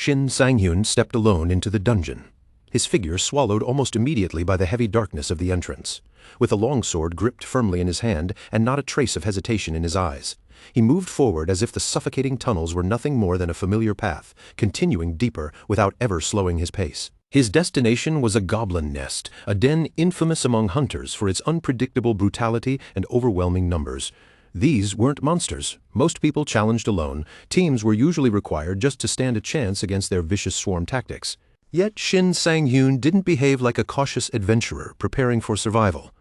Shin Sang-hyun stepped alone into the dungeon. His figure swallowed almost immediately by the heavy darkness of the entrance. With a longsword gripped firmly in his hand and not a trace of hesitation in his eyes, he moved forward as if the suffocating tunnels were nothing more than a familiar path, continuing deeper without ever slowing his pace. His destination was a goblin nest, a den infamous among hunters for its unpredictable brutality and overwhelming numbers. These weren't monsters. Most people challenged alone. Teams were usually required just to stand a chance against their vicious swarm tactics. Yet Shin Sang-hyun didn't behave like a cautious adventurer preparing for survival.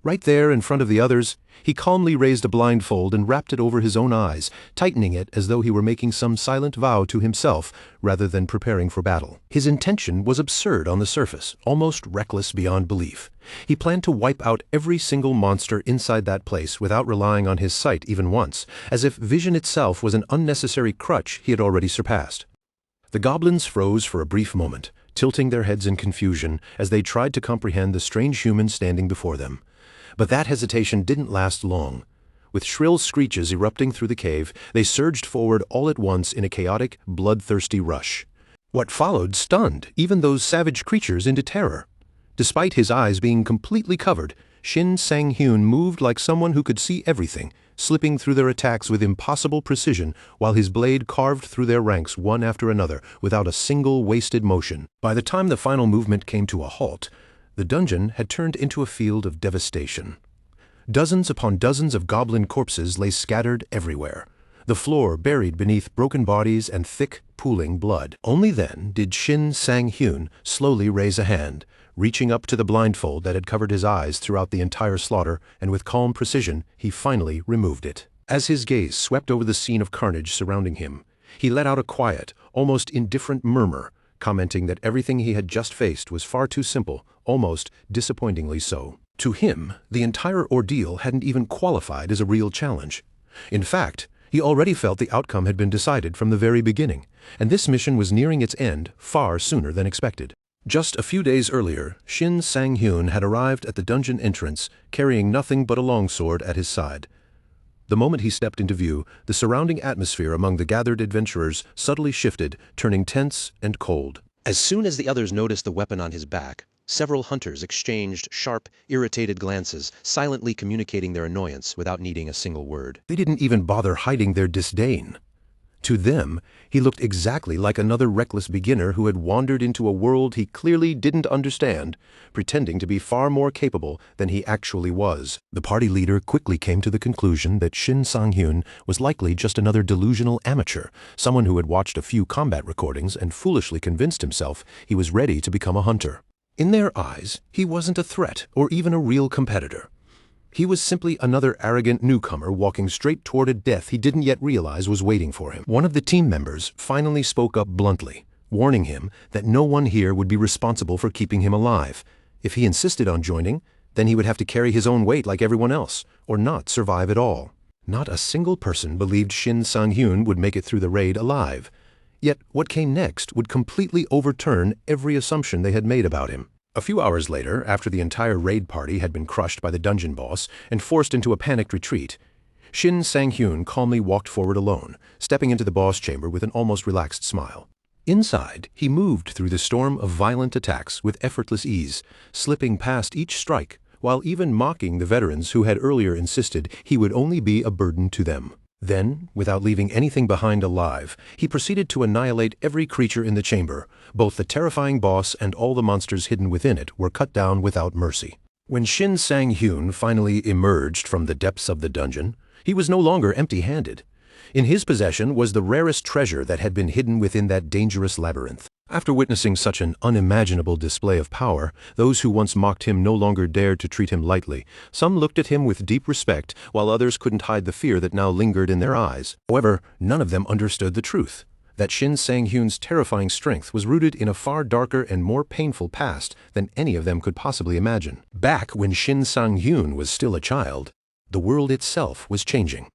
Right there in front of the others, he calmly raised a blindfold and wrapped it over his own eyes, tightening it as though he were making some silent vow to himself rather than preparing for battle. His intention was absurd on the surface, almost reckless beyond belief. He planned to wipe out every single monster inside that place without relying on his sight even once, as if vision itself was an unnecessary crutch he had already surpassed. The goblins froze for a brief moment, tilting their heads in confusion as they tried to comprehend the strange human standing before them. But that hesitation didn't last long. With shrill screeches erupting through the cave, they surged forward all at once in a chaotic, bloodthirsty rush. What followed stunned even those savage creatures into terror. Despite his eyes being completely covered, Shin Sang-hyun moved like someone who could see everything, slipping through their attacks with impossible precision while his blade carved through their ranks one after another without a single wasted motion. By the time the final movement came to a halt, the dungeon had turned into a field of devastation. Dozens upon dozens of goblin corpses lay scattered everywhere, the floor buried beneath broken bodies and thick, pooling blood. Only then did Shin Sang-hyun slowly raise a hand, reaching up to the blindfold that had covered his eyes throughout the entire slaughter, and with calm precision he finally removed it. As his gaze swept over the scene of carnage surrounding him, he let out a quiet, almost indifferent murmur, commenting that everything he had just faced was far too simple, almost disappointingly so. To him, the entire ordeal hadn't even qualified as a real challenge. In fact, he already felt the outcome had been decided from the very beginning, and this mission was nearing its end far sooner than expected. Just a few days earlier, Shin Sang-hyun had arrived at the dungeon entrance, carrying nothing but a longsword at his side. The moment he stepped into view, the surrounding atmosphere among the gathered adventurers subtly shifted, turning tense and cold. As soon as the others noticed the weapon on his back, several hunters exchanged sharp, irritated glances, silently communicating their annoyance without needing a single word. They didn't even bother hiding their disdain. To them, he looked exactly like another reckless beginner who had wandered into a world he clearly didn't understand, pretending to be far more capable than he actually was. The party leader quickly came to the conclusion that Shin Sang-hyun was likely just another delusional amateur, someone who had watched a few combat recordings and foolishly convinced himself he was ready to become a hunter. In their eyes, he wasn't a threat or even a real competitor. He was simply another arrogant newcomer walking straight toward a death he didn't yet realize was waiting for him. One of the team members finally spoke up bluntly, warning him that no one here would be responsible for keeping him alive. If he insisted on joining, then he would have to carry his own weight like everyone else, or not survive at all. Not a single person believed Shin Sang-hyun would make it through the raid alive. Yet what came next would completely overturn every assumption they had made about him. A few hours later, after the entire raid party had been crushed by the dungeon boss and forced into a panicked retreat, Shin Sang-hyun calmly walked forward alone, stepping into the boss chamber with an almost relaxed smile. Inside, he moved through the storm of violent attacks with effortless ease, slipping past each strike, while even mocking the veterans who had earlier insisted he would only be a burden to them. Then, without leaving anything behind alive, he proceeded to annihilate every creature in the chamber. Both the terrifying boss and all the monsters hidden within it were cut down without mercy. When Shin Sang-hyun finally emerged from the depths of the dungeon, he was no longer empty-handed. In his possession was the rarest treasure that had been hidden within that dangerous labyrinth. After witnessing such an unimaginable display of power, those who once mocked him no longer dared to treat him lightly. Some looked at him with deep respect, while others couldn't hide the fear that now lingered in their eyes. However, none of them understood the truth, that Shin Sang-hyun's terrifying strength was rooted in a far darker and more painful past than any of them could possibly imagine. Back when Shin Sang-hyun was still a child, the world itself was changing.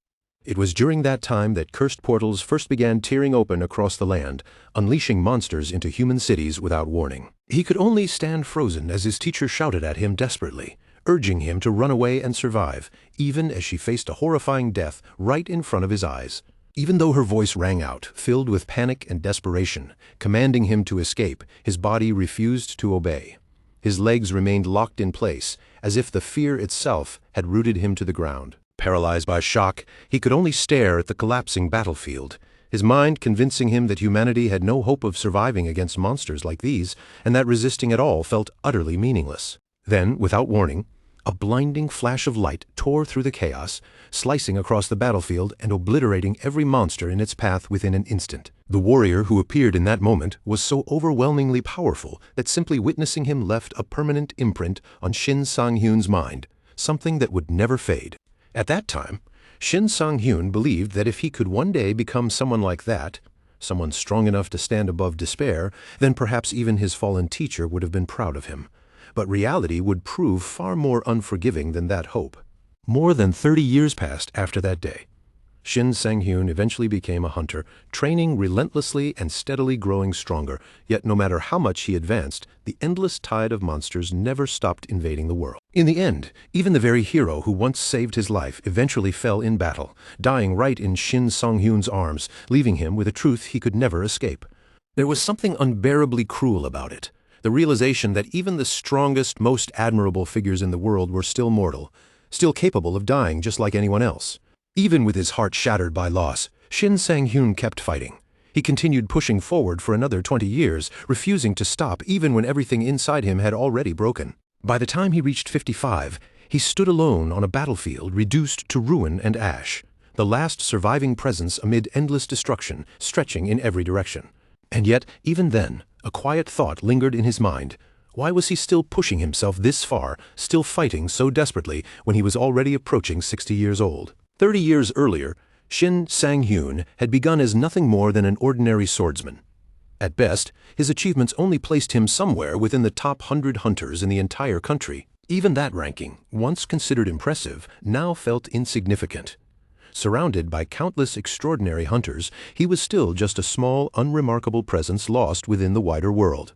It was during that time that cursed portals first began tearing open across the land, unleashing monsters into human cities without warning. He could only stand frozen as his teacher shouted at him desperately, urging him to run away and survive, even as she faced a horrifying death right in front of his eyes. Even though her voice rang out, filled with panic and desperation, commanding him to escape, his body refused to obey. His legs remained locked in place, as if the fear itself had rooted him to the ground. Paralyzed by shock, he could only stare at the collapsing battlefield, his mind convincing him that humanity had no hope of surviving against monsters like these, and that resisting at all felt utterly meaningless. Then, without warning, a blinding flash of light tore through the chaos, slicing across the battlefield and obliterating every monster in its path within an instant. The warrior who appeared in that moment was so overwhelmingly powerful that simply witnessing him left a permanent imprint on Shin Sang-hyun's mind, something that would never fade. At that time, Shin Sang-hyun believed that if he could one day become someone like that, someone strong enough to stand above despair, then perhaps even his fallen teacher would have been proud of him. But reality would prove far more unforgiving than that hope. More than 30 years passed after that day. Shin Sang-hyun eventually became a hunter, training relentlessly and steadily growing stronger, yet no matter how much he advanced, the endless tide of monsters never stopped invading the world. In the end, even the very hero who once saved his life eventually fell in battle, dying right in Shin Sang-hyun's arms, leaving him with a truth he could never escape. There was something unbearably cruel about it. The realization that even the strongest, most admirable figures in the world were still mortal, still capable of dying just like anyone else. Even with his heart shattered by loss, Shin Sang-hyun kept fighting. He continued pushing forward for another 20 years, refusing to stop even when everything inside him had already broken. By the time he reached 55, he stood alone on a battlefield reduced to ruin and ash, the last surviving presence amid endless destruction, stretching in every direction. And yet, even then, a quiet thought lingered in his mind. Why was he still pushing himself this far, still fighting so desperately when he was already approaching 60 years old? 30 years earlier, Shin Sang-hyun had begun as nothing more than an ordinary swordsman. At best, his achievements only placed him somewhere within the top 100 hunters in the entire country. Even that ranking, once considered impressive, now felt insignificant. Surrounded by countless extraordinary hunters, he was still just a small, unremarkable presence lost within the wider world.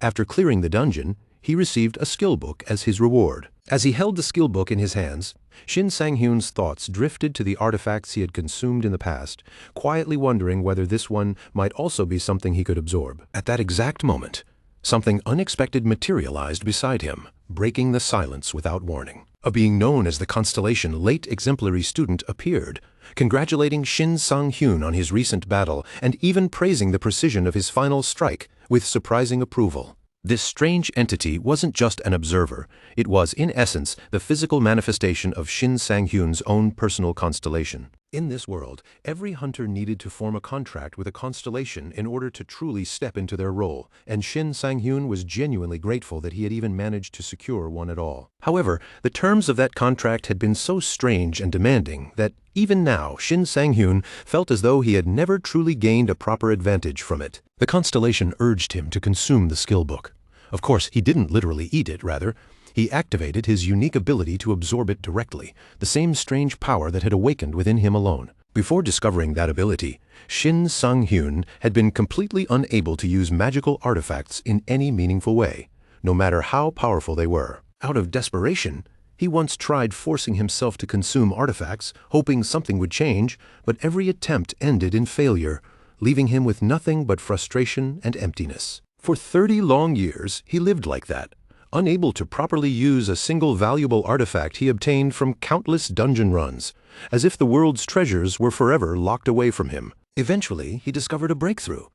After clearing the dungeon, he received a skill book as his reward. As he held the skill book in his hands, Shin Sang-hyun's thoughts drifted to the artifacts he had consumed in the past, quietly wondering whether this one might also be something he could absorb. At that exact moment, something unexpected materialized beside him, breaking the silence without warning. A being known as the Constellation Late Exemplary Student appeared, congratulating Shin Sang-hyun on his recent battle and even praising the precision of his final strike with surprising approval. This strange entity wasn't just an observer, it was, in essence, the physical manifestation of Shin Sang-hyun's own personal constellation. In this world, every hunter needed to form a contract with a constellation in order to truly step into their role, and Shin Sang-hyun was genuinely grateful that he had even managed to secure one at all. However, the terms of that contract had been so strange and demanding that even now Shin Sang-hyun felt as though he had never truly gained a proper advantage from it. The constellation urged him to consume the skill book. Of course, he didn't literally eat it, rather. He activated his unique ability to absorb it directly, the same strange power that had awakened within him alone. Before discovering that ability, Shin Sang-hyun had been completely unable to use magical artifacts in any meaningful way, no matter how powerful they were. Out of desperation, he once tried forcing himself to consume artifacts, hoping something would change, but every attempt ended in failure, leaving him with nothing but frustration and emptiness. For 30 long years, he lived like that, unable to properly use a single valuable artifact he obtained from countless dungeon runs, as if the world's treasures were forever locked away from him. Eventually, he discovered a breakthrough.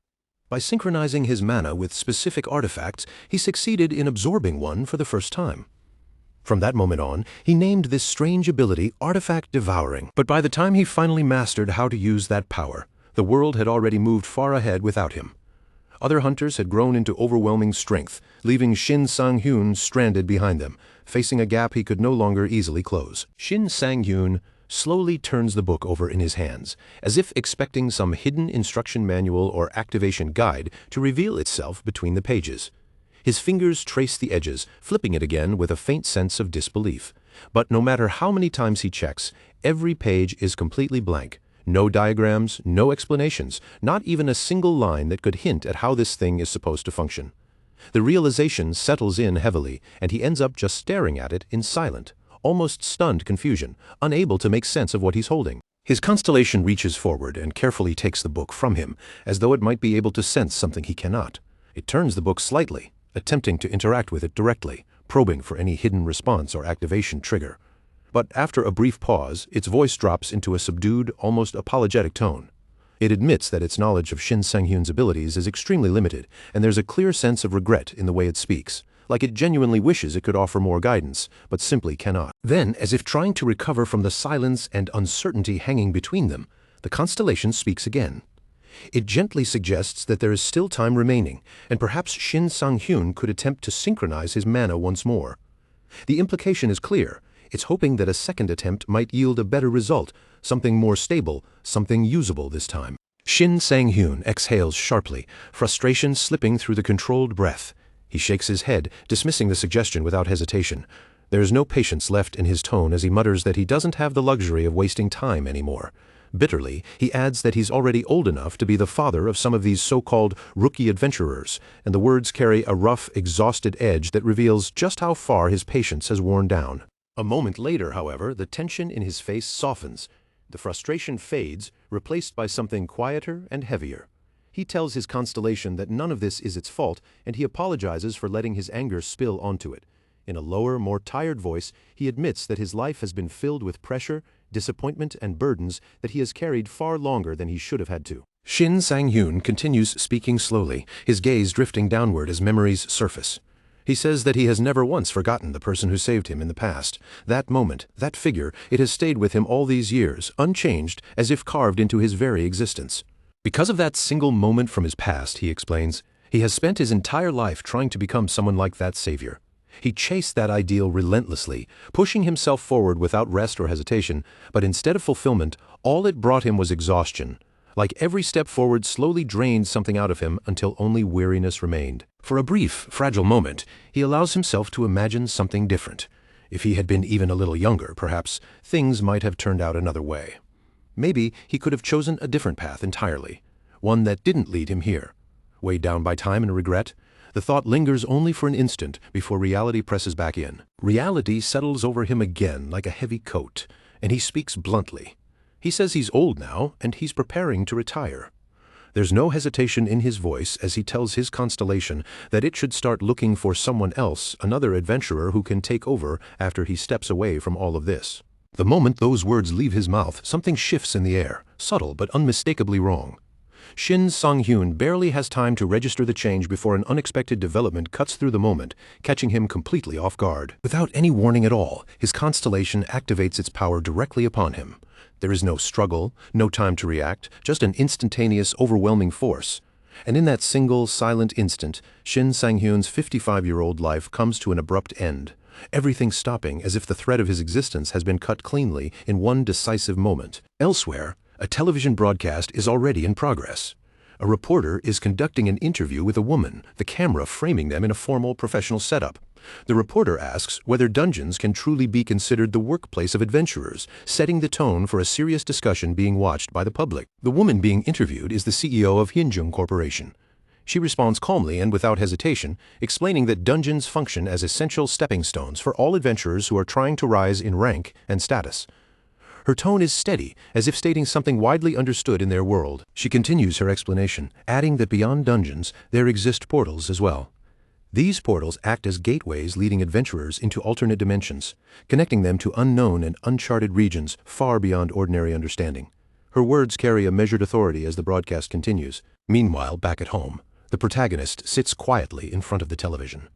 By synchronizing his mana with specific artifacts, he succeeded in absorbing one for the first time. From that moment on, he named this strange ability Artifact Devouring. But by the time he finally mastered how to use that power, the world had already moved far ahead without him. Other hunters had grown into overwhelming strength, leaving Shin Sang-hyun stranded behind them, facing a gap he could no longer easily close. Shin Sang-hyun slowly turns the book over in his hands, as if expecting some hidden instruction manual or activation guide to reveal itself between the pages. His fingers trace the edges, flipping it again with a faint sense of disbelief. But no matter how many times he checks, every page is completely blank. No diagrams, no explanations, not even a single line that could hint at how this thing is supposed to function. The realization settles in heavily, and he ends up just staring at it in silent, almost stunned confusion, unable to make sense of what he's holding. His constellation reaches forward and carefully takes the book from him, as though it might be able to sense something he cannot. It turns the book slightly, attempting to interact with it directly, probing for any hidden response or activation trigger. But after a brief pause, its voice drops into a subdued, almost apologetic tone. It admits that its knowledge of Shin Sang-hyun's abilities is extremely limited, and there's a clear sense of regret in the way it speaks, like it genuinely wishes it could offer more guidance, but simply cannot. Then, as if trying to recover from the silence and uncertainty hanging between them, the constellation speaks again. It gently suggests that there is still time remaining, and perhaps Shin Sang-hyun could attempt to synchronize his mana once more. The implication is clear. It's hoping that a second attempt might yield a better result, something more stable, something usable this time. Shin Sang-hyun exhales sharply, frustration slipping through the controlled breath. He shakes his head, dismissing the suggestion without hesitation. There is no patience left in his tone as he mutters that he doesn't have the luxury of wasting time anymore. Bitterly, he adds that he's already old enough to be the father of some of these so-called rookie adventurers, and the words carry a rough, exhausted edge that reveals just how far his patience has worn down. A moment later, however, the tension in his face softens. The frustration fades, replaced by something quieter and heavier. He tells his constellation that none of this is its fault, and he apologizes for letting his anger spill onto it. In a lower, more tired voice, he admits that his life has been filled with pressure, disappointment, and burdens that he has carried far longer than he should have had to. Shin Sang-hyun continues speaking slowly, his gaze drifting downward as memories surface. He says that he has never once forgotten the person who saved him in the past. That moment, that figure, it has stayed with him all these years, unchanged, as if carved into his very existence. Because of that single moment from his past, he explains, he has spent his entire life trying to become someone like that savior. He chased that ideal relentlessly, pushing himself forward without rest or hesitation, but instead of fulfillment, all it brought him was exhaustion. Like every step forward slowly drained something out of him until only weariness remained. For a brief, fragile moment, he allows himself to imagine something different. If he had been even a little younger, perhaps, things might have turned out another way. Maybe he could have chosen a different path entirely, one that didn't lead him here. Weighed down by time and regret, the thought lingers only for an instant before reality presses back in. Reality settles over him again like a heavy coat, and he speaks bluntly. He says he's old now, and he's preparing to retire. There's no hesitation in his voice as he tells his constellation that it should start looking for someone else, another adventurer who can take over after he steps away from all of this. The moment those words leave his mouth, something shifts in the air, subtle but unmistakably wrong. Shin Sang-hyun barely has time to register the change before an unexpected development cuts through the moment, catching him completely off guard. Without any warning at all, his constellation activates its power directly upon him. There is no struggle, no time to react, just an instantaneous, overwhelming force. And in that single, silent instant, Shin Sang-hyun's 55-year-old life comes to an abrupt end, everything stopping as if the thread of his existence has been cut cleanly in one decisive moment. Elsewhere, a television broadcast is already in progress. A reporter is conducting an interview with a woman, the camera framing them in a formal professional setup. The reporter asks whether dungeons can truly be considered the workplace of adventurers, setting the tone for a serious discussion being watched by the public. The woman being interviewed is the CEO of Hyunjung Corporation. She responds calmly and without hesitation, explaining that dungeons function as essential stepping stones for all adventurers who are trying to rise in rank and status. Her tone is steady, as if stating something widely understood in their world. She continues her explanation, adding that beyond dungeons, there exist portals as well. These portals act as gateways leading adventurers into alternate dimensions, connecting them to unknown and uncharted regions far beyond ordinary understanding. Her words carry a measured authority as the broadcast continues. Meanwhile, back at home, the protagonist sits quietly in front of the television.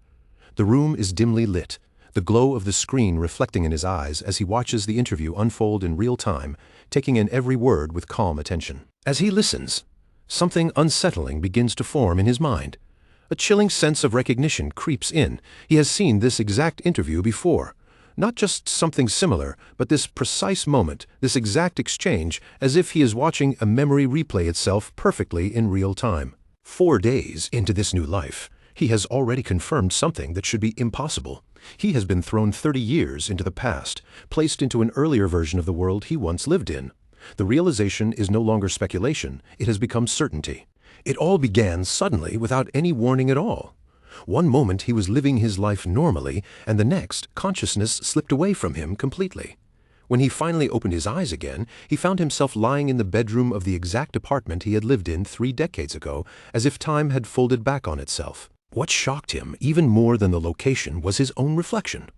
The room is dimly lit, the glow of the screen reflecting in his eyes as he watches the interview unfold in real time, taking in every word with calm attention. As he listens, something unsettling begins to form in his mind. A chilling sense of recognition creeps in. He has seen this exact interview before. Not just something similar, but this precise moment, this exact exchange, as if he is watching a memory replay itself perfectly in real time. 4 days into this new life, he has already confirmed something that should be impossible. He has been thrown 30 years into the past, placed into an earlier version of the world he once lived in. The realization is no longer speculation, it has become certainty. It all began suddenly without any warning at all. One moment he was living his life normally, and the next, consciousness slipped away from him completely. When he finally opened his eyes again, he found himself lying in the bedroom of the exact apartment he had lived in 3 decades ago, as if time had folded back on itself. What shocked him even more than the location was his own reflection.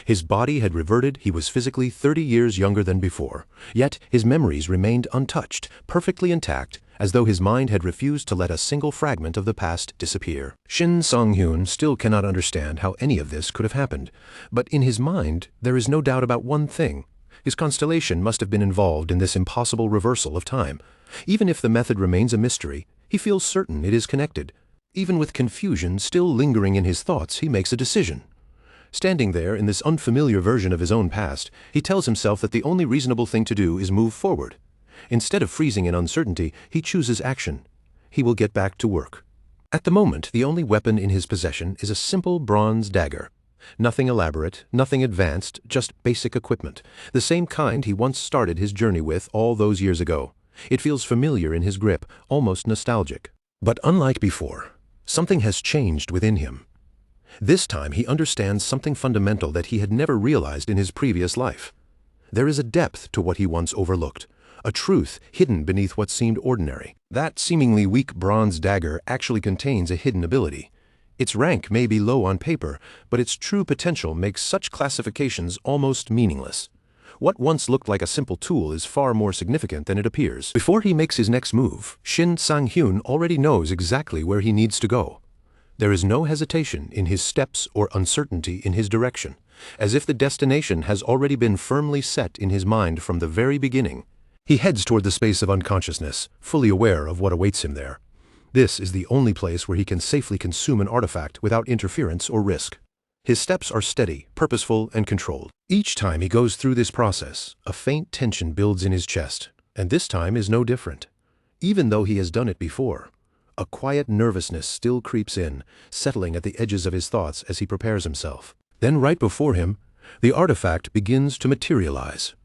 His body had reverted, he was physically 30 years younger than before, yet his memories remained untouched, perfectly intact, as though his mind had refused to let a single fragment of the past disappear. Shin Sang-hyun still cannot understand how any of this could have happened, but in his mind there is no doubt about one thing. His constellation must have been involved in this impossible reversal of time. Even if the method remains a mystery, he feels certain it is connected. Even with confusion still lingering in his thoughts, he makes a decision. Standing there in this unfamiliar version of his own past, he tells himself that the only reasonable thing to do is move forward. Instead of freezing in uncertainty, he chooses action. He will get back to work. At the moment, the only weapon in his possession is a simple bronze dagger. Nothing elaborate, nothing advanced, just basic equipment, the same kind he once started his journey with all those years ago. It feels familiar in his grip, almost nostalgic. But unlike before, something has changed within him. This time he understands something fundamental that he had never realized in his previous life. There is a depth to what he once overlooked, a truth hidden beneath what seemed ordinary. That seemingly weak bronze dagger actually contains a hidden ability. Its rank may be low on paper, but its true potential makes such classifications almost meaningless. What once looked like a simple tool is far more significant than it appears. Before he makes his next move, Shin Sang-hyun already knows exactly where he needs to go. There is no hesitation in his steps or uncertainty in his direction, as if the destination has already been firmly set in his mind from the very beginning. He heads toward the space of unconsciousness, fully aware of what awaits him there. This is the only place where he can safely consume an artifact without interference or risk. His steps are steady, purposeful, and controlled. Each time he goes through this process, a faint tension builds in his chest, and this time is no different. Even though he has done it before, a quiet nervousness still creeps in, settling at the edges of his thoughts as he prepares himself. Then right before him, the artifact begins to materialize.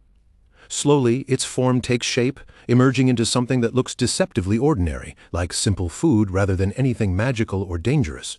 Slowly, its form takes shape, emerging into something that looks deceptively ordinary, like simple food rather than anything magical or dangerous.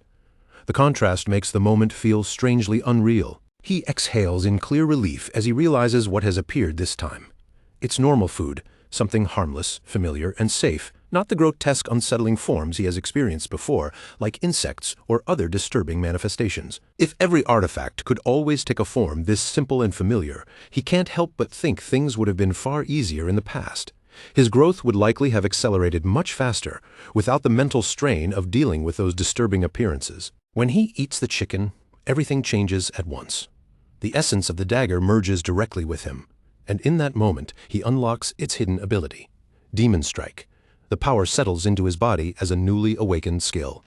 The contrast makes the moment feel strangely unreal. He exhales in clear relief as he realizes what has appeared this time. It's normal food, something harmless, familiar, and safe, not the grotesque, unsettling forms he has experienced before, like insects or other disturbing manifestations. If every artifact could always take a form this simple and familiar, he can't help but think things would have been far easier in the past. His growth would likely have accelerated much faster, without the mental strain of dealing with those disturbing appearances. When he eats the chicken, everything changes at once. The essence of the dagger merges directly with him, and in that moment he unlocks its hidden ability, Demon Strike. The power settles into his body as a newly awakened skill.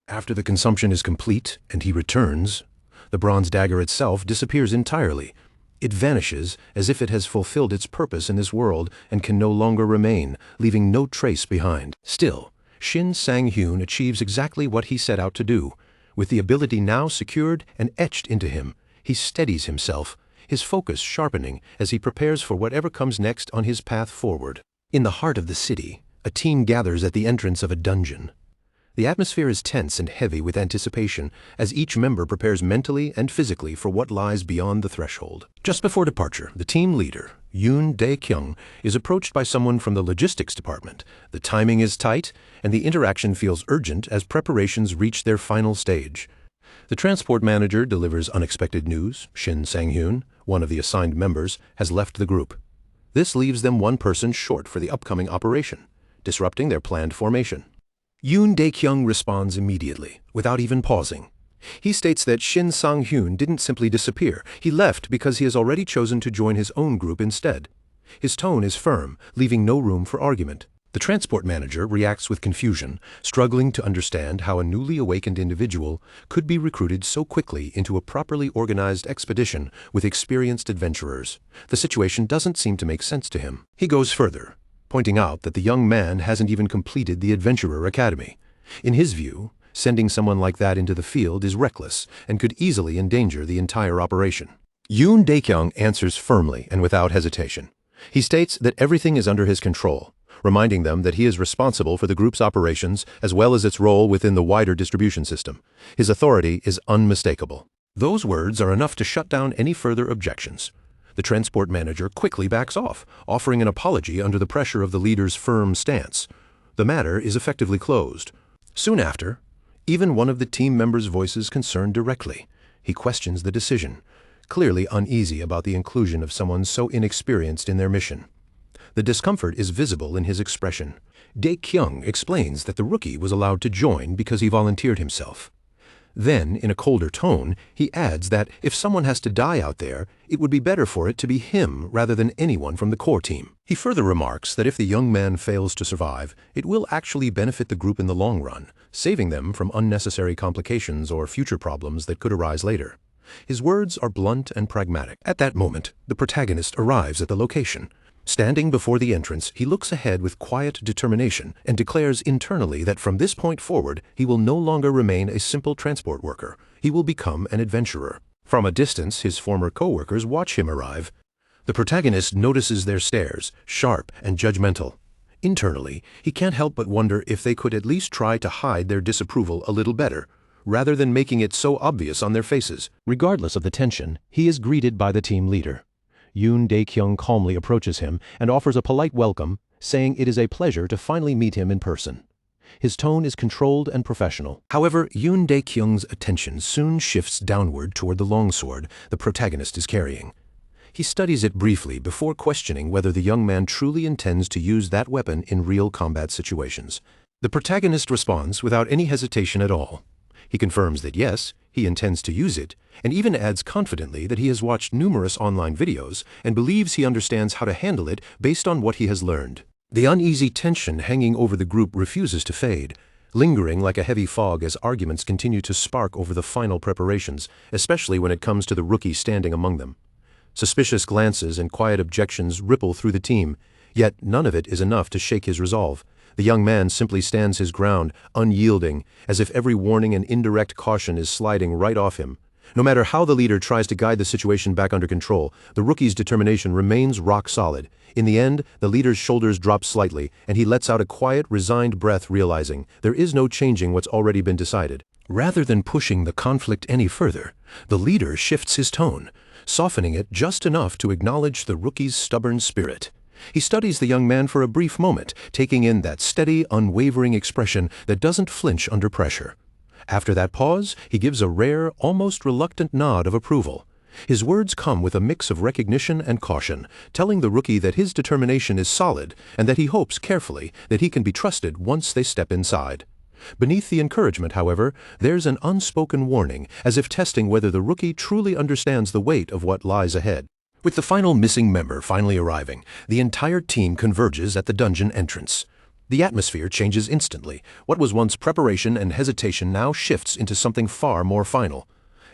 After the consumption is complete and he returns, the bronze dagger itself disappears entirely. It vanishes as if it has fulfilled its purpose in this world and can no longer remain, leaving no trace behind. Still, Shin Sang-hyun achieves exactly what he set out to do. With the ability now secured and etched into him, he steadies himself, his focus sharpening as he prepares for whatever comes next on his path forward. In the heart of the city, a team gathers at the entrance of a dungeon. The atmosphere is tense and heavy with anticipation as each member prepares mentally and physically for what lies beyond the threshold. Just before departure, the team leader, Yoon Dae-kyung, is approached by someone from the logistics department. The timing is tight, and the interaction feels urgent as preparations reach their final stage. The transport manager delivers unexpected news. Shin Sang-hyun, one of the assigned members, has left the group. This leaves them one person short for the upcoming operation, disrupting their planned formation. Yoon Dae-kyung responds immediately, without even pausing. He states that Shin Sang-hyun didn't simply disappear. He left because he has already chosen to join his own group instead. His tone is firm, leaving no room for argument. The transport manager reacts with confusion, struggling to understand how a newly awakened individual could be recruited so quickly into a properly organized expedition with experienced adventurers. The situation doesn't seem to make sense to him. He goes further, pointing out that the young man hasn't even completed the Adventurer Academy. In his view, sending someone like that into the field is reckless and could easily endanger the entire operation. Yoon Dae-kyung answers firmly and without hesitation. He states that everything is under his control, reminding them that he is responsible for the group's operations as well as its role within the wider distribution system. His authority is unmistakable. Those words are enough to shut down any further objections. The transport manager quickly backs off, offering an apology under the pressure of the leader's firm stance. The matter is effectively closed. Soon after, even one of the team members' voices concerned directly. He questions the decision, clearly uneasy about the inclusion of someone so inexperienced in their mission. The discomfort is visible in his expression. Dae-kyung explains that the rookie was allowed to join because he volunteered himself. Then, in a colder tone, he adds that if someone has to die out there, it would be better for it to be him rather than anyone from the core team. He further remarks that if the young man fails to survive, it will actually benefit the group in the long run, saving them from unnecessary complications or future problems that could arise later. His words are blunt and pragmatic. At that moment, the protagonist arrives at the location. Standing before the entrance, he looks ahead with quiet determination and declares internally that from this point forward, he will no longer remain a simple transport worker. He will become an adventurer. From a distance, his former co-workers watch him arrive. The protagonist notices their stares, sharp and judgmental. Internally, he can't help but wonder if they could at least try to hide their disapproval a little better, rather than making it so obvious on their faces. Regardless of the tension, he is greeted by the team leader. Yoon Dae-kyung calmly approaches him and offers a polite welcome, saying it is a pleasure to finally meet him in person. His tone is controlled and professional. However, Yoon Dae-kyung's attention soon shifts downward toward the longsword the protagonist is carrying. He studies it briefly before questioning whether the young man truly intends to use that weapon in real combat situations. The protagonist responds without any hesitation at all. He confirms that yes, he intends to use it, and even adds confidently that he has watched numerous online videos and believes he understands how to handle it based on what he has learned. The uneasy tension hanging over the group refuses to fade, lingering like a heavy fog as arguments continue to spark over the final preparations, especially when it comes to the rookie standing among them. Suspicious glances and quiet objections ripple through the team, yet none of it is enough to shake his resolve. The young man simply stands his ground, unyielding, as if every warning and indirect caution is sliding right off him. No matter how the leader tries to guide the situation back under control, the rookie's determination remains rock solid. In the end, the leader's shoulders drop slightly, and he lets out a quiet, resigned breath, realizing there is no changing what's already been decided. Rather than pushing the conflict any further, the leader shifts his tone, softening it just enough to acknowledge the rookie's stubborn spirit. He studies the young man for a brief moment, taking in that steady, unwavering expression that doesn't flinch under pressure. After that pause, he gives a rare, almost reluctant nod of approval. His words come with a mix of recognition and caution, telling the rookie that his determination is solid and that he hopes carefully that he can be trusted once they step inside. Beneath the encouragement, however, there's an unspoken warning, as if testing whether the rookie truly understands the weight of what lies ahead. With the final missing member finally arriving, the entire team converges at the dungeon entrance. The atmosphere changes instantly. What was once preparation and hesitation now shifts into something far more final.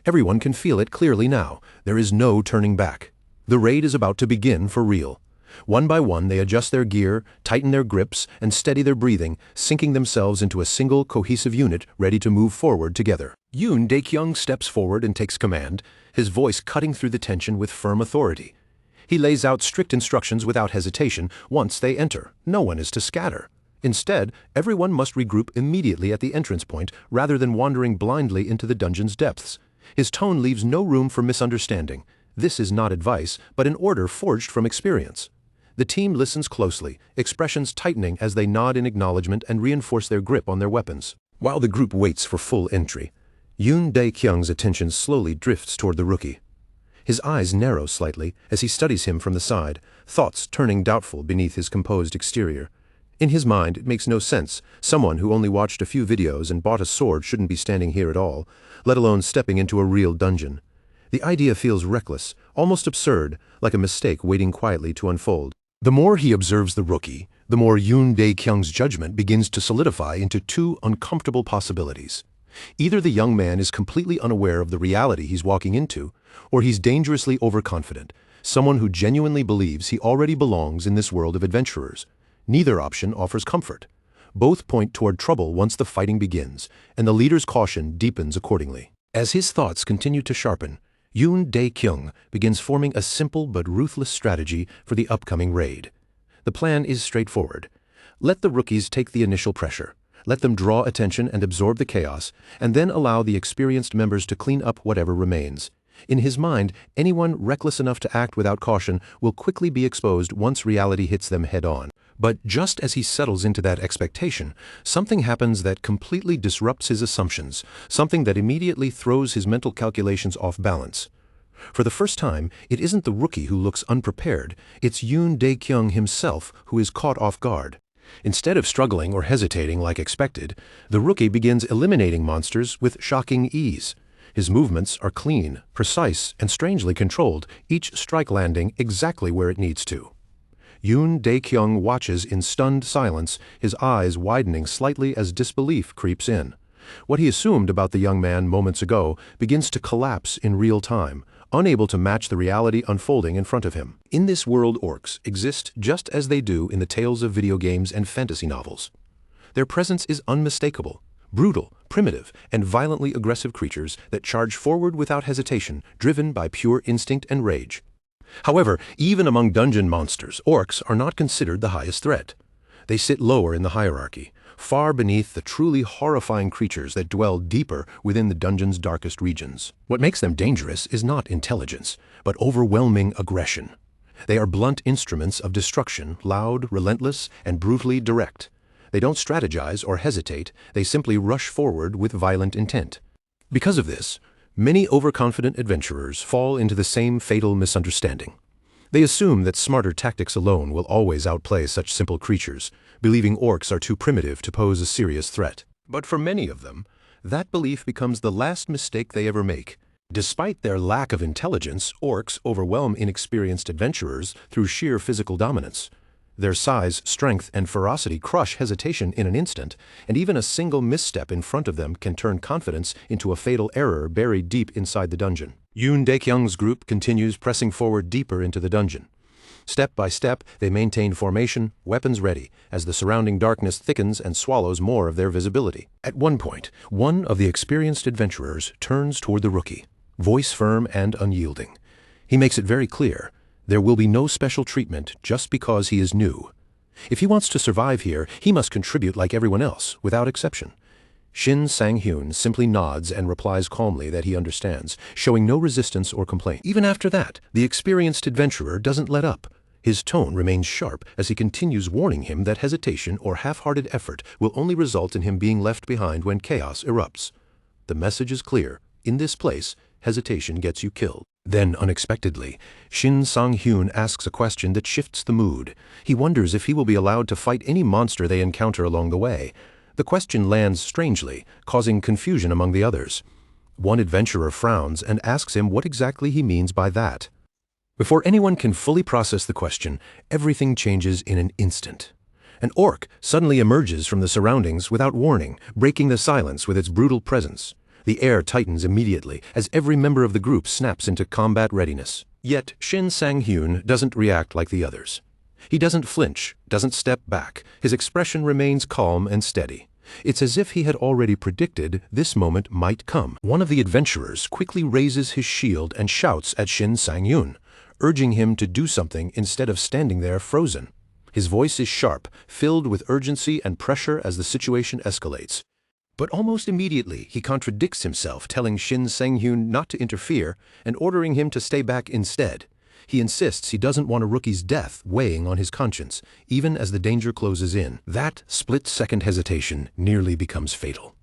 Everyone can feel it clearly now. There is no turning back. The raid is about to begin for real. One by one, they adjust their gear, tighten their grips, and steady their breathing, sinking themselves into a single, cohesive unit ready to move forward together. Yoon Dae-kyung steps forward and takes command, his voice cutting through the tension with firm authority. He lays out strict instructions without hesitation. Once they enter, no one is to scatter. Instead, everyone must regroup immediately at the entrance point rather than wandering blindly into the dungeon's depths. His tone leaves no room for misunderstanding. This is not advice, but an order forged from experience. The team listens closely, expressions tightening as they nod in acknowledgement and reinforce their grip on their weapons. While the group waits for full entry, Yoon Dae-kyung's attention slowly drifts toward the rookie. His eyes narrow slightly as he studies him from the side, thoughts turning doubtful beneath his composed exterior. In his mind, it makes no sense. Someone who only watched a few videos and bought a sword shouldn't be standing here at all, let alone stepping into a real dungeon. The idea feels reckless, almost absurd, like a mistake waiting quietly to unfold. The more he observes the rookie, the more Yoon Dae-kyung's judgment begins to solidify into two uncomfortable possibilities. Either the young man is completely unaware of the reality he's walking into, or he's dangerously overconfident, someone who genuinely believes he already belongs in this world of adventurers. Neither option offers comfort. Both point toward trouble once the fighting begins, and the leader's caution deepens accordingly. As his thoughts continue to sharpen, Yoon Dae-kyung begins forming a simple but ruthless strategy for the upcoming raid. The plan is straightforward. Let the rookies take the initial pressure. Let them draw attention and absorb the chaos, and then allow the experienced members to clean up whatever remains. In his mind, anyone reckless enough to act without caution will quickly be exposed once reality hits them head-on. But just as he settles into that expectation, something happens that completely disrupts his assumptions, something that immediately throws his mental calculations off balance. For the first time, it isn't the rookie who looks unprepared, it's Yoon Dae-kyung himself who is caught off guard. Instead of struggling or hesitating like expected, the rookie begins eliminating monsters with shocking ease. His movements are clean, precise, and strangely controlled, each strike landing exactly where it needs to. Yoon Dae-kyung watches in stunned silence, his eyes widening slightly as disbelief creeps in. What he assumed about the young man moments ago begins to collapse in real time, unable to match the reality unfolding in front of him. In this world, orcs exist just as they do in the tales of video games and fantasy novels. Their presence is unmistakable, brutal, primitive, and violently aggressive creatures that charge forward without hesitation, driven by pure instinct and rage. However, even among dungeon monsters, orcs are not considered the highest threat. They sit lower in the hierarchy, far beneath the truly horrifying creatures that dwell deeper within the dungeon's darkest regions. What makes them dangerous is not intelligence, but overwhelming aggression. They are blunt instruments of destruction, loud, relentless, and brutally direct. They don't strategize or hesitate, they simply rush forward with violent intent. Because of this, many overconfident adventurers fall into the same fatal misunderstanding. They assume that smarter tactics alone will always outplay such simple creatures, believing orcs are too primitive to pose a serious threat. But for many of them, that belief becomes the last mistake they ever make. Despite their lack of intelligence, orcs overwhelm inexperienced adventurers through sheer physical dominance. Their size, strength, and ferocity crush hesitation in an instant, and even a single misstep in front of them can turn confidence into a fatal error buried deep inside the dungeon. Yoon Dae-kyung's group continues pressing forward deeper into the dungeon. Step by step, they maintain formation, weapons ready, as the surrounding darkness thickens and swallows more of their visibility. At one point, one of the experienced adventurers turns toward the rookie, voice firm and unyielding. He makes it very clear, there will be no special treatment just because he is new. If he wants to survive here, he must contribute like everyone else, without exception. Shin Sang-hyun simply nods and replies calmly that he understands, showing no resistance or complaint. Even after that, the experienced adventurer doesn't let up. His tone remains sharp as he continues warning him that hesitation or half-hearted effort will only result in him being left behind when chaos erupts. The message is clear. In this place, hesitation gets you killed. Then, unexpectedly, Shin Sang-hyun asks a question that shifts the mood. He wonders if he will be allowed to fight any monster they encounter along the way. The question lands strangely, causing confusion among the others. One adventurer frowns and asks him what exactly he means by that. Before anyone can fully process the question, everything changes in an instant. An orc suddenly emerges from the surroundings without warning, breaking the silence with its brutal presence. The air tightens immediately as every member of the group snaps into combat readiness. Yet Shin Sang-hyun doesn't react like the others. He doesn't flinch, doesn't step back. His expression remains calm and steady. It's as if he had already predicted this moment might come. One of the adventurers quickly raises his shield and shouts at Shin Sang-hyun, urging him to do something instead of standing there frozen. His voice is sharp, filled with urgency and pressure as the situation escalates. But almost immediately, he contradicts himself, telling Shin Sang-hyun not to interfere and ordering him to stay back instead. He insists he doesn't want a rookie's death weighing on his conscience, even as the danger closes in. That split-second hesitation nearly becomes fatal.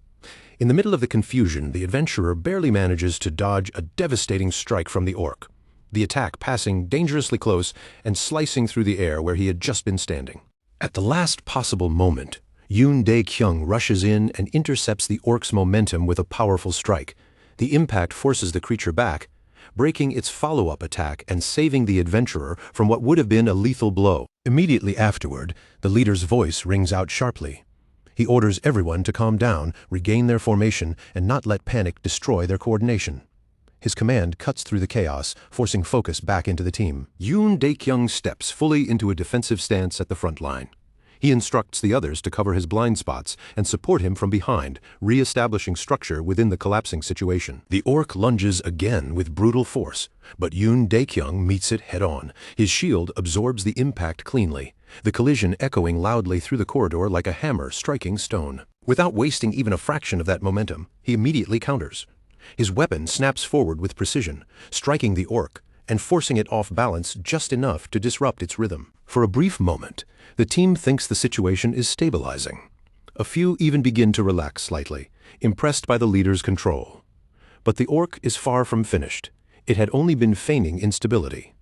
In the middle of the confusion, the adventurer barely manages to dodge a devastating strike from the orc, the attack passing dangerously close and slicing through the air where he had just been standing. At the last possible moment, Yoon Dae-kyung rushes in and intercepts the orc's momentum with a powerful strike. The impact forces the creature back, breaking its follow-up attack and saving the adventurer from what would have been a lethal blow. Immediately afterward, the leader's voice rings out sharply. He orders everyone to calm down, regain their formation, and not let panic destroy their coordination. His command cuts through the chaos, forcing focus back into the team. Yoon Dae-kyung steps fully into a defensive stance at the front line. He instructs the others to cover his blind spots and support him from behind, re-establishing structure within the collapsing situation. The orc lunges again with brutal force, but Yoon Dae-kyung meets it head-on. His shield absorbs the impact cleanly, the collision echoing loudly through the corridor like a hammer striking stone. Without wasting even a fraction of that momentum, he immediately counters. His weapon snaps forward with precision, striking the orc and forcing it off balance just enough to disrupt its rhythm. For a brief moment, the team thinks the situation is stabilizing. A few even begin to relax slightly, impressed by the leader's control. But the orc is far from finished. It had only been feigning instability.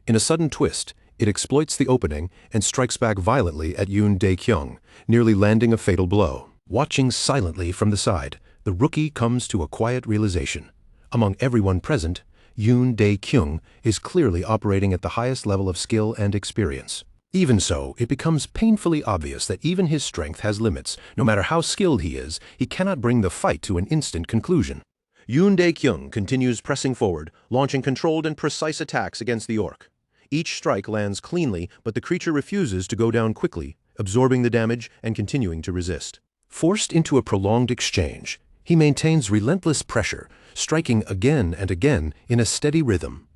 In a sudden twist, it exploits the opening and strikes back violently at Yoon Dae-kyung, nearly landing a fatal blow. Watching silently from the side, the rookie comes to a quiet realization. Among everyone present, Yoon Dae-kyung is clearly operating at the highest level of skill and experience. Even so, it becomes painfully obvious that even his strength has limits. No matter how skilled he is, he cannot bring the fight to an instant conclusion. Yoon Dae-kyung continues pressing forward, launching controlled and precise attacks against the orc. Each strike lands cleanly, but the creature refuses to go down quickly, absorbing the damage and continuing to resist. Forced into a prolonged exchange, he maintains relentless pressure, striking again and again in a steady rhythm.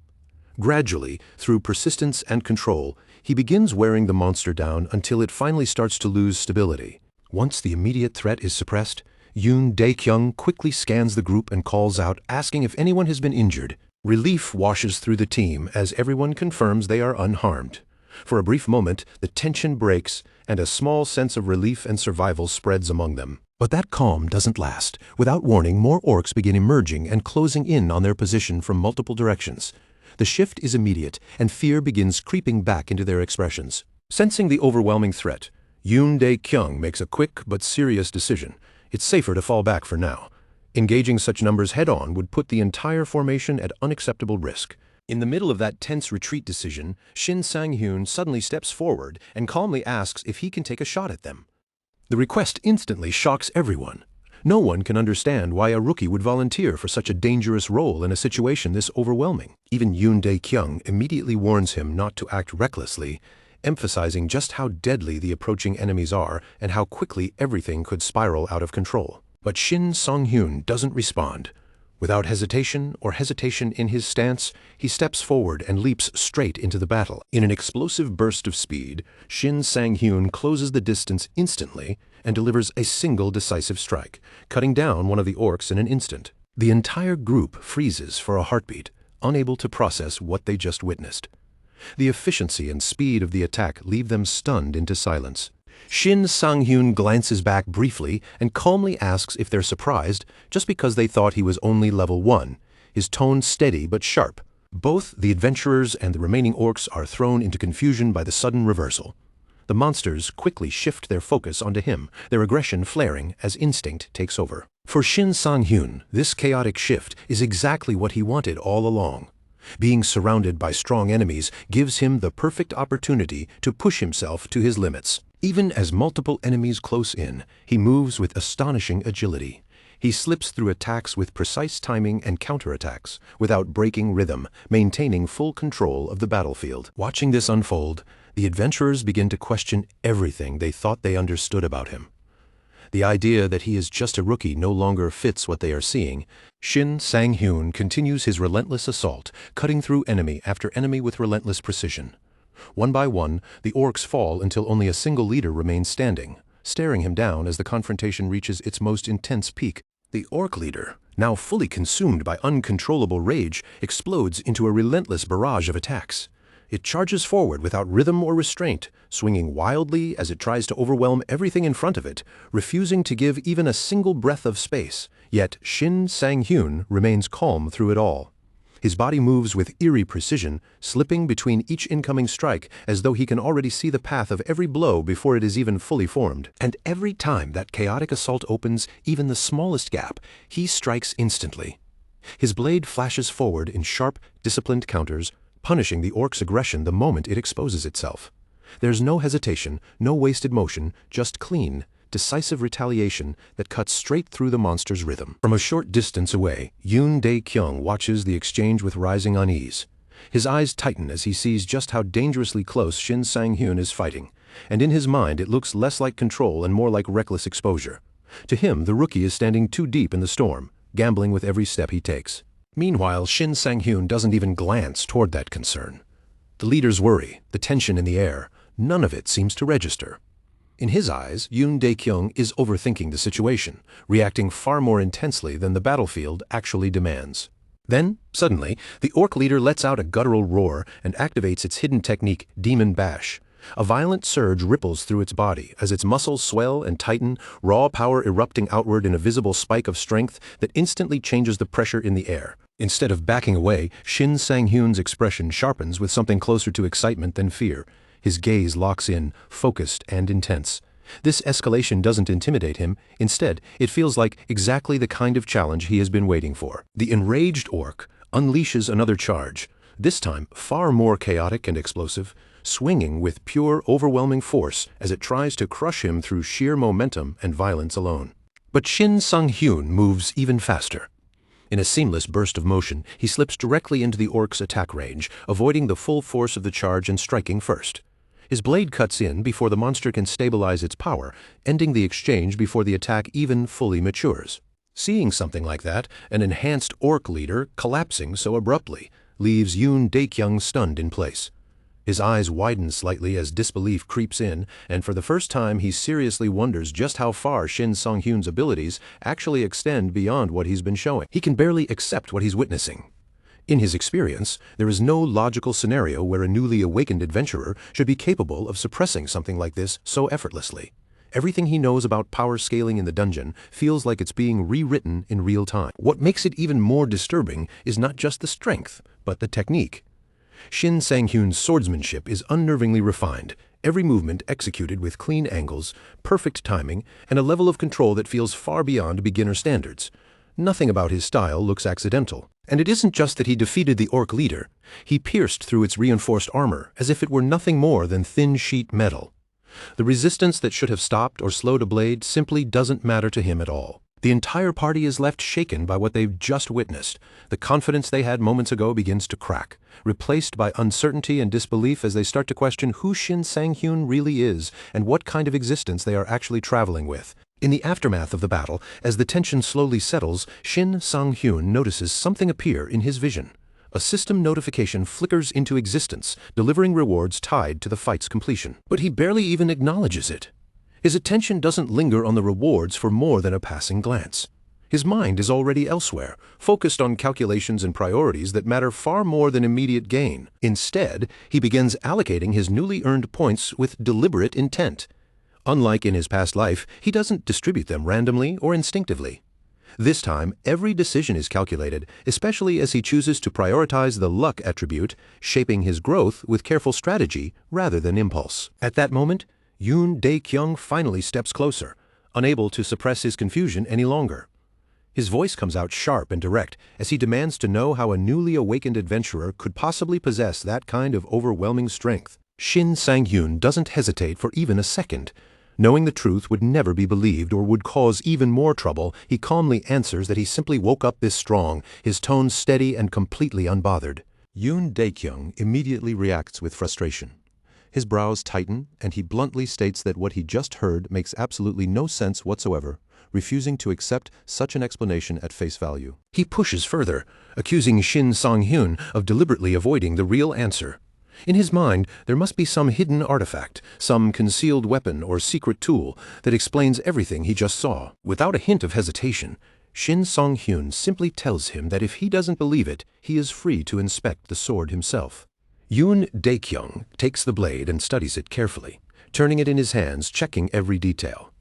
Gradually, through persistence and control, he begins wearing the monster down until it finally starts to lose stability. Once the immediate threat is suppressed, Yoon Dae-kyung quickly scans the group and calls out, asking if anyone has been injured. Relief washes through the team as everyone confirms they are unharmed. For a brief moment, the tension breaks, and a small sense of relief and survival spreads among them. But that calm doesn't last. Without warning, more orcs begin emerging and closing in on their position from multiple directions. The shift is immediate, and fear begins creeping back into their expressions. Sensing the overwhelming threat, Yoon Dae-kyung makes a quick but serious decision. It's safer to fall back for now. Engaging such numbers head-on would put the entire formation at unacceptable risk. In the middle of that tense retreat decision, Shin Sang-hyun suddenly steps forward and calmly asks if he can take a shot at them. The request instantly shocks everyone. No one can understand why a rookie would volunteer for such a dangerous role in a situation this overwhelming. Even Yoon Dae-kyung immediately warns him not to act recklessly, emphasizing just how deadly the approaching enemies are and how quickly everything could spiral out of control. But Shin Sang-hyun doesn't respond. Without hesitation or hesitation in his stance, he steps forward and leaps straight into the battle. In an explosive burst of speed, Shin Sang-hyun closes the distance instantly and delivers a single decisive strike, cutting down one of the orcs in an instant. The entire group freezes for a heartbeat, unable to process what they just witnessed. The efficiency and speed of the attack leave them stunned into silence. Shin Sang-hyun glances back briefly and calmly asks if they're surprised just because they thought he was only level 1, his tone steady but sharp. Both the adventurers and the remaining orcs are thrown into confusion by the sudden reversal. The monsters quickly shift their focus onto him, their aggression flaring as instinct takes over. For Shin Sang-hyun, this chaotic shift is exactly what he wanted all along. Being surrounded by strong enemies gives him the perfect opportunity to push himself to his limits. Even as multiple enemies close in, he moves with astonishing agility. He slips through attacks with precise timing and counterattacks, without breaking rhythm, maintaining full control of the battlefield. Watching this unfold, the adventurers begin to question everything they thought they understood about him. The idea that he is just a rookie no longer fits what they are seeing. Shin Sang-hyun continues his relentless assault, cutting through enemy after enemy with relentless precision. One by one, the orcs fall until only a single leader remains standing, staring him down as the confrontation reaches its most intense peak. The orc leader, now fully consumed by uncontrollable rage, explodes into a relentless barrage of attacks. It charges forward without rhythm or restraint, swinging wildly as it tries to overwhelm everything in front of it, refusing to give even a single breath of space. Yet Shin Sang-hyun remains calm through it all. His body moves with eerie precision, slipping between each incoming strike as though he can already see the path of every blow before it is even fully formed. And every time that chaotic assault opens even the smallest gap, he strikes instantly. His blade flashes forward in sharp, disciplined counters, punishing the orc's aggression the moment it exposes itself. There's no hesitation, no wasted motion, just clean, decisive retaliation that cuts straight through the monster's rhythm. From a short distance away, Yoon Dae-kyung watches the exchange with rising unease. His eyes tighten as he sees just how dangerously close Shin Sang-hyun is fighting, and in his mind it looks less like control and more like reckless exposure. To him, the rookie is standing too deep in the storm, gambling with every step he takes. Meanwhile, Shin Sang-hyun doesn't even glance toward that concern. The leader's worry, the tension in the air, none of it seems to register. In his eyes, Yoon Dae-kyung is overthinking the situation, reacting far more intensely than the battlefield actually demands. Then, suddenly, the orc leader lets out a guttural roar and activates its hidden technique, Demon Bash. A violent surge ripples through its body as its muscles swell and tighten, raw power erupting outward in a visible spike of strength that instantly changes the pressure in the air. Instead of backing away, Shin Sang-hyun's expression sharpens with something closer to excitement than fear. His gaze locks in, focused and intense. This escalation doesn't intimidate him. Instead, it feels like exactly the kind of challenge he has been waiting for. The enraged orc unleashes another charge, this time far more chaotic and explosive, swinging with pure, overwhelming force as it tries to crush him through sheer momentum and violence alone. But Shin Sang-hyun moves even faster. In a seamless burst of motion, he slips directly into the orc's attack range, avoiding the full force of the charge and striking first. His blade cuts in before the monster can stabilize its power, ending the exchange before the attack even fully matures. Seeing something like that, an enhanced orc leader collapsing so abruptly leaves Yoon Dae-kyung stunned in place. His eyes widen slightly as disbelief creeps in, and for the first time he seriously wonders just how far Shin Sang-hyun's abilities actually extend beyond what he's been showing. He can barely accept what he's witnessing. In his experience, there is no logical scenario where a newly awakened adventurer should be capable of suppressing something like this so effortlessly. Everything he knows about power scaling in the dungeon feels like it's being rewritten in real time. What makes it even more disturbing is not just the strength, but the technique. Shin Sang-hyun's swordsmanship is unnervingly refined, every movement executed with clean angles, perfect timing, and a level of control that feels far beyond beginner standards. Nothing about his style looks accidental. And it isn't just that he defeated the orc leader. He pierced through its reinforced armor as if it were nothing more than thin sheet metal. The resistance that should have stopped or slowed a blade simply doesn't matter to him at all. The entire party is left shaken by what they've just witnessed. The confidence they had moments ago begins to crack, replaced by uncertainty and disbelief as they start to question who Shin Sang-hyun really is and what kind of existence they are actually traveling with. In the aftermath of the battle, as the tension slowly settles, Shin Sang-hyun notices something appear in his vision. A system notification flickers into existence, delivering rewards tied to the fight's completion. But he barely even acknowledges it. His attention doesn't linger on the rewards for more than a passing glance. His mind is already elsewhere, focused on calculations and priorities that matter far more than immediate gain. Instead, he begins allocating his newly earned points with deliberate intent. Unlike in his past life, he doesn't distribute them randomly or instinctively. This time, every decision is calculated, especially as he chooses to prioritize the luck attribute, shaping his growth with careful strategy rather than impulse. At that moment, Yoon Dae-kyung finally steps closer, unable to suppress his confusion any longer. His voice comes out sharp and direct as he demands to know how a newly awakened adventurer could possibly possess that kind of overwhelming strength. Shin Sang-hyun doesn't hesitate for even a second. Knowing the truth would never be believed or would cause even more trouble, he calmly answers that he simply woke up this strong, his tone steady and completely unbothered. Yoon Dae-kyung immediately reacts with frustration. His brows tighten, and he bluntly states that what he just heard makes absolutely no sense whatsoever, refusing to accept such an explanation at face value. He pushes further, accusing Shin Sang-hyun of deliberately avoiding the real answer. In his mind, there must be some hidden artifact, some concealed weapon or secret tool that explains everything he just saw. Without a hint of hesitation, Shin Sang-hyun simply tells him that if he doesn't believe it, he is free to inspect the sword himself. Yoon Dae-kyung takes the blade and studies it carefully, turning it in his hands, checking every detail.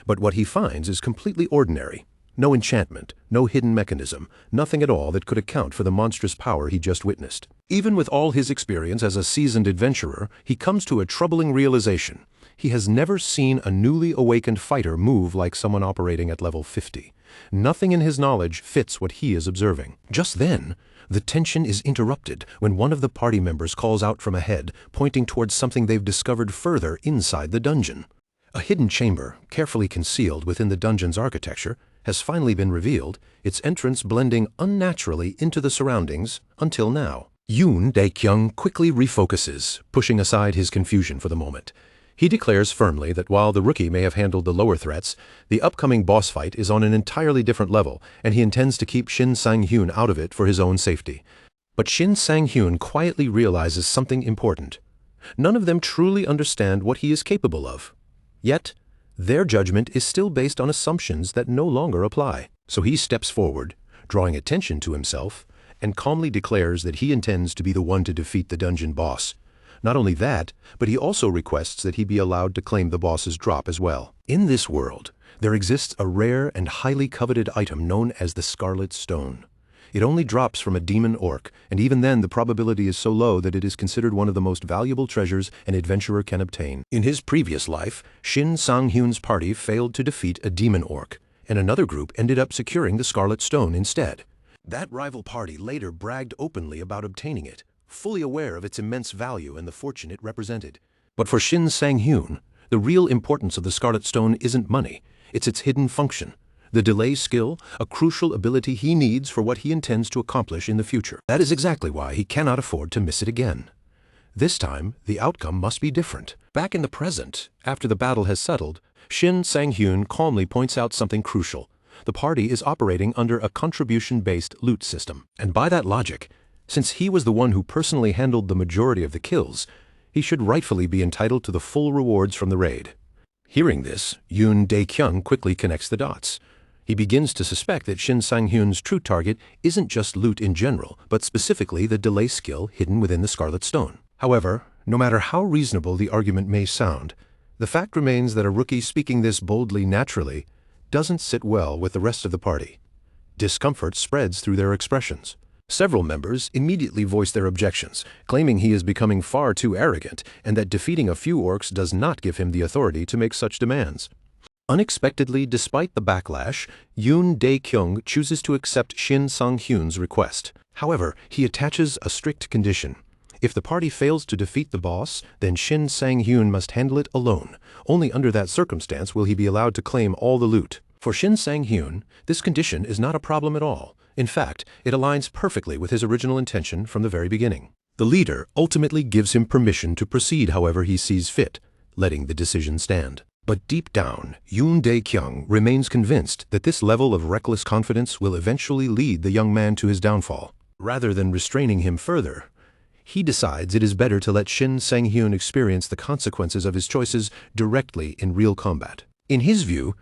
But what he finds is completely ordinary. No enchantment, no hidden mechanism, nothing at all that could account for the monstrous power he just witnessed. Even with all his experience as a seasoned adventurer, he comes to a troubling realization. He has never seen a newly awakened fighter move like someone operating at level 50. Nothing in his knowledge fits what he is observing. Just then, the tension is interrupted when one of the party members calls out from ahead, pointing towards something they've discovered further inside the dungeon. A hidden chamber, carefully concealed within the dungeon's architecture, has finally been revealed, its entrance blending unnaturally into the surroundings until now. Yoon Dae-kyung quickly refocuses, pushing aside his confusion for the moment. He declares firmly that while the rookie may have handled the lower threats, the upcoming boss fight is on an entirely different level, and he intends to keep Shin Sang-hyun out of it for his own safety. But Shin Sang-hyun quietly realizes something important. None of them truly understand what he is capable of. Yet, their judgment is still based on assumptions that no longer apply. So he steps forward, drawing attention to himself, and calmly declares that he intends to be the one to defeat the dungeon boss. Not only that, but he also requests that he be allowed to claim the boss's drop as well. In this world, there exists a rare and highly coveted item known as the Scarlet Stone. It only drops from a demon orc, and even then the probability is so low that it is considered one of the most valuable treasures an adventurer can obtain. In his previous life, Shin Sang-hyun's party failed to defeat a demon orc, and another group ended up securing the Scarlet Stone instead. That rival party later bragged openly about obtaining it, fully aware of its immense value and the fortune it represented. But for Shin Sang-hyun, the real importance of the Scarlet Stone isn't money, it's its hidden function. The delay skill, a crucial ability he needs for what he intends to accomplish in the future. That is exactly why he cannot afford to miss it again. This time, the outcome must be different. Back in the present, after the battle has settled, Shin Sang-hyun calmly points out something crucial. The party is operating under a contribution-based loot system. And by that logic, since he was the one who personally handled the majority of the kills, he should rightfully be entitled to the full rewards from the raid. Hearing this, Yoon Dae-kyung quickly connects the dots. He begins to suspect that Shin Sang-hyun's true target isn't just loot in general, but specifically the delay skill hidden within the Scarlet Stone. However, no matter how reasonable the argument may sound, the fact remains that a rookie speaking this boldly naturally doesn't sit well with the rest of the party. Discomfort spreads through their expressions. Several members immediately voice their objections, claiming he is becoming far too arrogant and that defeating a few orcs does not give him the authority to make such demands. Unexpectedly, despite the backlash, Yoon Dae-kyung chooses to accept Shin Sang-hyun's request. However, he attaches a strict condition. If the party fails to defeat the boss, then Shin Sang-hyun must handle it alone. Only under that circumstance will he be allowed to claim all the loot. For Shin Sang-hyun, this condition is not a problem at all. In fact, it aligns perfectly with his original intention from the very beginning. The leader ultimately gives him permission to proceed however he sees fit, letting the decision stand. But deep down, Yoon Dae-kyung remains convinced that this level of reckless confidence will eventually lead the young man to his downfall. Rather than restraining him further, he decides it is better to let Shin Sang-hyun experience the consequences of his choices directly in real combat. In his view,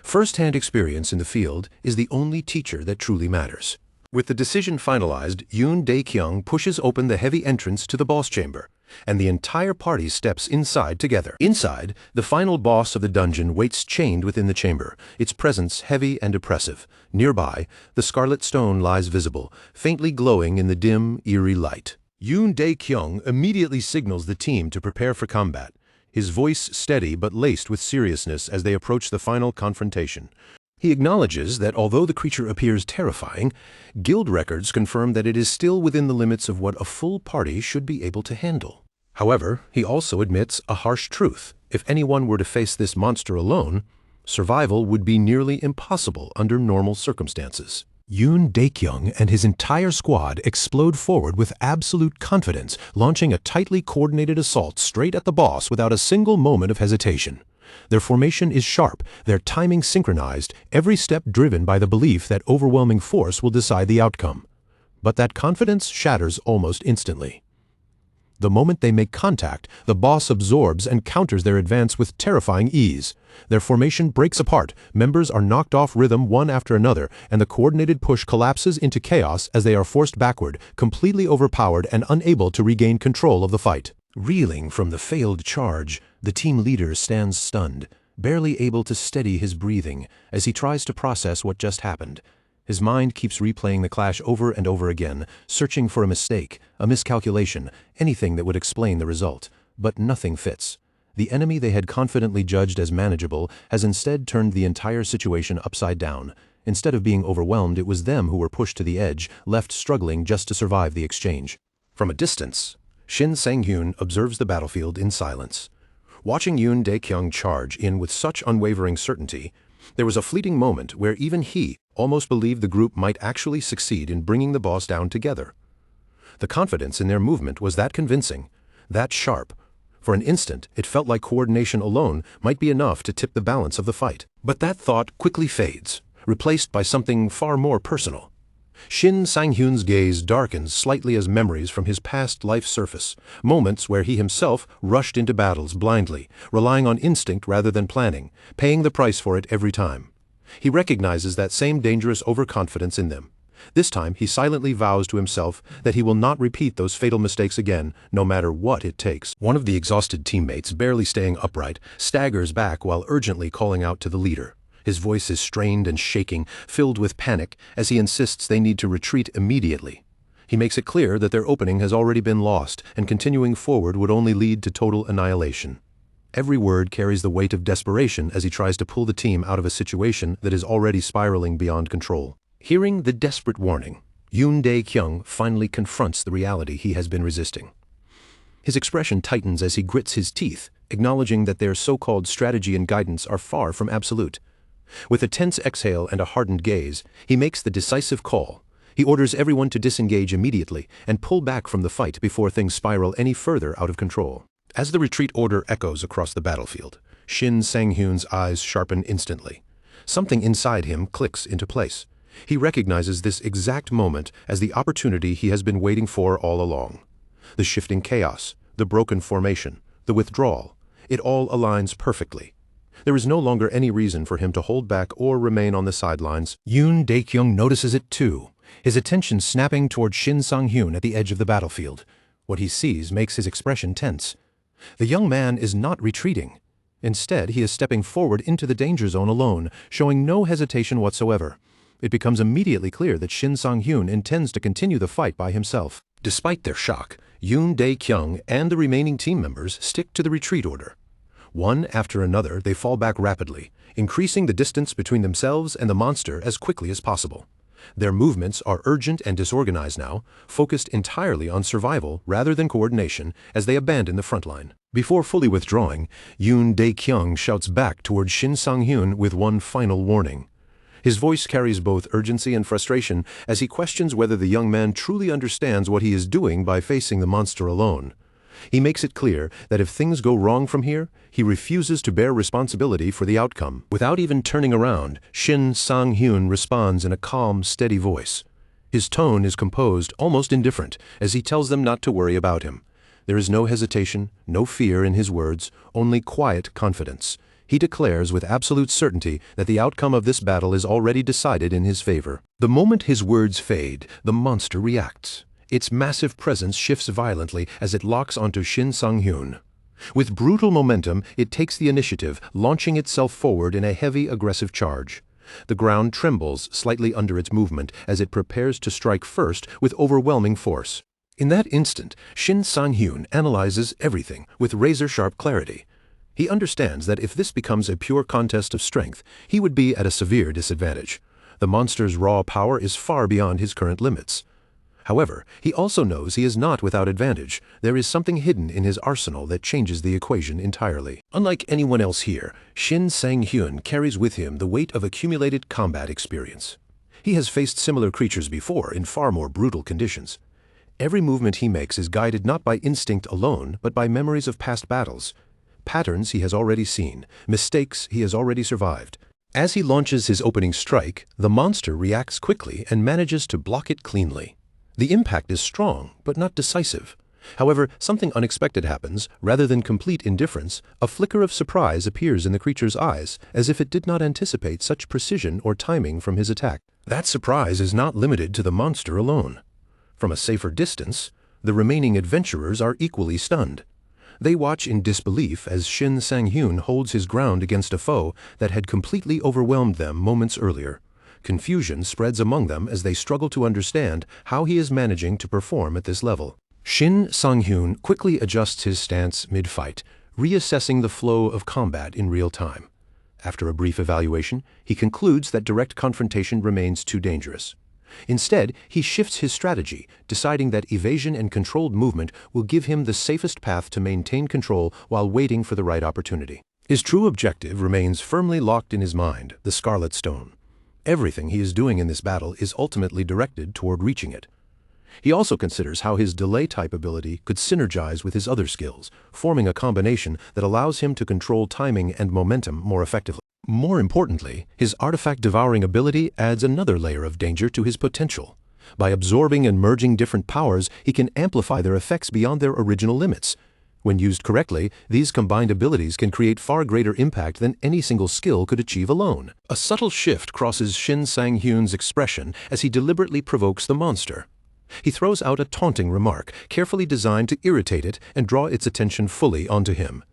first-hand experience in the field is the only teacher that truly matters. With the decision finalized, Yoon Dae-kyung pushes open the heavy entrance to the boss chamber, and the entire party steps inside together. Inside, the final boss of the dungeon waits chained within the chamber, its presence heavy and oppressive. Nearby, the Scarlet Stone lies visible, faintly glowing in the dim, eerie light. Yoon Dae-kyung immediately signals the team to prepare for combat, his voice steady but laced with seriousness as they approach the final confrontation. He acknowledges that although the creature appears terrifying, guild records confirm that it is still within the limits of what a full party should be able to handle. However, he also admits a harsh truth. If anyone were to face this monster alone, survival would be nearly impossible under normal circumstances. Yoon Dae-kyung and his entire squad explode forward with absolute confidence, launching a tightly coordinated assault straight at the boss without a single moment of hesitation. Their formation is sharp, their timing synchronized, every step driven by the belief that overwhelming force will decide the outcome. But that confidence shatters almost instantly. The moment they make contact, the boss absorbs and counters their advance with terrifying ease. Their formation breaks apart, members are knocked off rhythm one after another, and the coordinated push collapses into chaos as they are forced backward, completely overpowered and unable to regain control of the fight. Reeling from the failed charge, the team leader stands stunned, barely able to steady his breathing as he tries to process what just happened. His mind keeps replaying the clash over and over again, searching for a mistake, a miscalculation, anything that would explain the result. But nothing fits. The enemy they had confidently judged as manageable has instead turned the entire situation upside down. Instead of being overwhelmed, it was them who were pushed to the edge, left struggling just to survive the exchange. From a distance, Shin Sang-hyun observes the battlefield in silence. Watching Yoon Dae-kyung charge in with such unwavering certainty, there was a fleeting moment where even he almost believed the group might actually succeed in bringing the boss down together. The confidence in their movement was that convincing, that sharp. For an instant, it felt like coordination alone might be enough to tip the balance of the fight. But that thought quickly fades, replaced by something far more personal. Shin Sang-hyun's gaze darkens slightly as memories from his past life surface, moments where he himself rushed into battles blindly, relying on instinct rather than planning, paying the price for it every time. He recognizes that same dangerous overconfidence in them. This time he silently vows to himself that he will not repeat those fatal mistakes again, no matter what it takes. One of the exhausted teammates, barely staying upright, staggers back while urgently calling out to the leader. His voice is strained and shaking, filled with panic, as he insists they need to retreat immediately. He makes it clear that their opening has already been lost, and continuing forward would only lead to total annihilation. Every word carries the weight of desperation as he tries to pull the team out of a situation that is already spiraling beyond control. Hearing the desperate warning, Yoon Dae-kyung finally confronts the reality he has been resisting. His expression tightens as he grits his teeth, acknowledging that their so-called strategy and guidance are far from absolute. With a tense exhale and a hardened gaze, he makes the decisive call. He orders everyone to disengage immediately and pull back from the fight before things spiral any further out of control. As the retreat order echoes across the battlefield, Shin Sang-hyun's eyes sharpen instantly. Something inside him clicks into place. He recognizes this exact moment as the opportunity he has been waiting for all along. The shifting chaos, the broken formation, the withdrawal, it all aligns perfectly. There is no longer any reason for him to hold back or remain on the sidelines. Yoon Dae-kyung notices it too, his attention snapping toward Shin Sang-hyun at the edge of the battlefield. What he sees makes his expression tense. The young man is not retreating. Instead, he is stepping forward into the danger zone alone, showing no hesitation whatsoever. It becomes immediately clear that Shin Sang-hyun intends to continue the fight by himself. Despite their shock, Yoon Dae-kyung and the remaining team members stick to the retreat order. One after another, they fall back rapidly, increasing the distance between themselves and the monster as quickly as possible. Their movements are urgent and disorganized now, focused entirely on survival rather than coordination as they abandon the front line. Before fully withdrawing, Yoon Dae-kyung shouts back toward Shin Sang-hyun with one final warning. His voice carries both urgency and frustration as he questions whether the young man truly understands what he is doing by facing the monster alone. He makes it clear that if things go wrong from here, he refuses to bear responsibility for the outcome. Without even turning around, Shin Sang-hyun responds in a calm, steady voice. His tone is composed, almost indifferent, as he tells them not to worry about him. There is no hesitation, no fear in his words, only quiet confidence. He declares with absolute certainty that the outcome of this battle is already decided in his favor. The moment his words fade, the monster reacts. Its massive presence shifts violently as it locks onto Shin Sang-hyun. With brutal momentum, it takes the initiative, launching itself forward in a heavy, aggressive charge. The ground trembles slightly under its movement as it prepares to strike first with overwhelming force. In that instant, Shin Sang-hyun analyzes everything with razor-sharp clarity. He understands that if this becomes a pure contest of strength, he would be at a severe disadvantage. The monster's raw power is far beyond his current limits. However, he also knows he is not without advantage. There is something hidden in his arsenal that changes the equation entirely. Unlike anyone else here, Shin Sang-hyun carries with him the weight of accumulated combat experience. He has faced similar creatures before in far more brutal conditions. Every movement he makes is guided not by instinct alone, but by memories of past battles. Patterns he has already seen, mistakes he has already survived. As he launches his opening strike, the monster reacts quickly and manages to block it cleanly. The impact is strong, but not decisive. However, something unexpected happens. Rather than complete indifference, a flicker of surprise appears in the creature's eyes, as if it did not anticipate such precision or timing from his attack. That surprise is not limited to the monster alone. From a safer distance, the remaining adventurers are equally stunned. They watch in disbelief as Shin Sang-hyun holds his ground against a foe that had completely overwhelmed them moments earlier. Confusion spreads among them as they struggle to understand how he is managing to perform at this level. Shin Sang-hyun quickly adjusts his stance mid-fight, reassessing the flow of combat in real time. After a brief evaluation, he concludes that direct confrontation remains too dangerous. Instead, he shifts his strategy, deciding that evasion and controlled movement will give him the safest path to maintain control while waiting for the right opportunity. His true objective remains firmly locked in his mind, the Scarlet Stone. Everything he is doing in this battle is ultimately directed toward reaching it. He also considers how his delay-type ability could synergize with his other skills, forming a combination that allows him to control timing and momentum more effectively. More importantly, his artifact devouring ability adds another layer of danger to his potential. By absorbing and merging different powers, he can amplify their effects beyond their original limits. When used correctly, these combined abilities can create far greater impact than any single skill could achieve alone. A subtle shift crosses Shin Sang-hyun's expression as he deliberately provokes the monster. He throws out a taunting remark, carefully designed to irritate it and draw its attention fully onto him.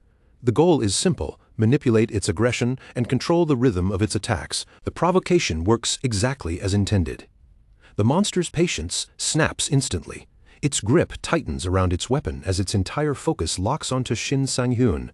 The goal is simple: manipulate its aggression and control the rhythm of its attacks. The provocation works exactly as intended. The monster's patience snaps instantly. Its grip tightens around its weapon as its entire focus locks onto Shin Sang-hyun.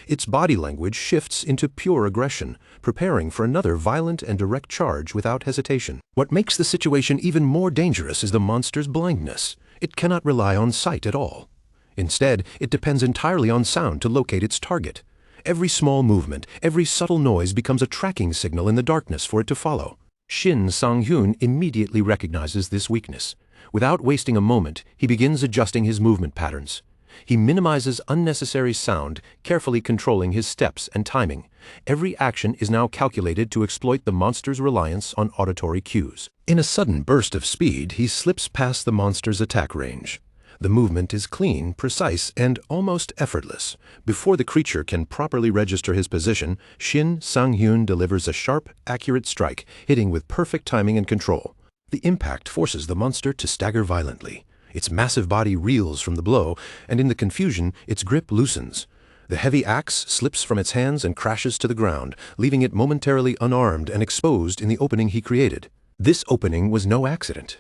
Its body language shifts into pure aggression, preparing for another violent and direct charge without hesitation. What makes the situation even more dangerous is the monster's blindness. It cannot rely on sight at all. Instead, it depends entirely on sound to locate its target. Every small movement, every subtle noise becomes a tracking signal in the darkness for it to follow. Shin Sang-hyun immediately recognizes this weakness. Without wasting a moment, he begins adjusting his movement patterns. He minimizes unnecessary sound, carefully controlling his steps and timing. Every action is now calculated to exploit the monster's reliance on auditory cues. In a sudden burst of speed, he slips past the monster's attack range. The movement is clean, precise, and almost effortless. Before the creature can properly register his position, Shin Sang-hyun delivers a sharp, accurate strike, hitting with perfect timing and control. The impact forces the monster to stagger violently. Its massive body reels from the blow, and in the confusion, its grip loosens. The heavy axe slips from its hands and crashes to the ground, leaving it momentarily unarmed and exposed in the opening he created. This opening was no accident.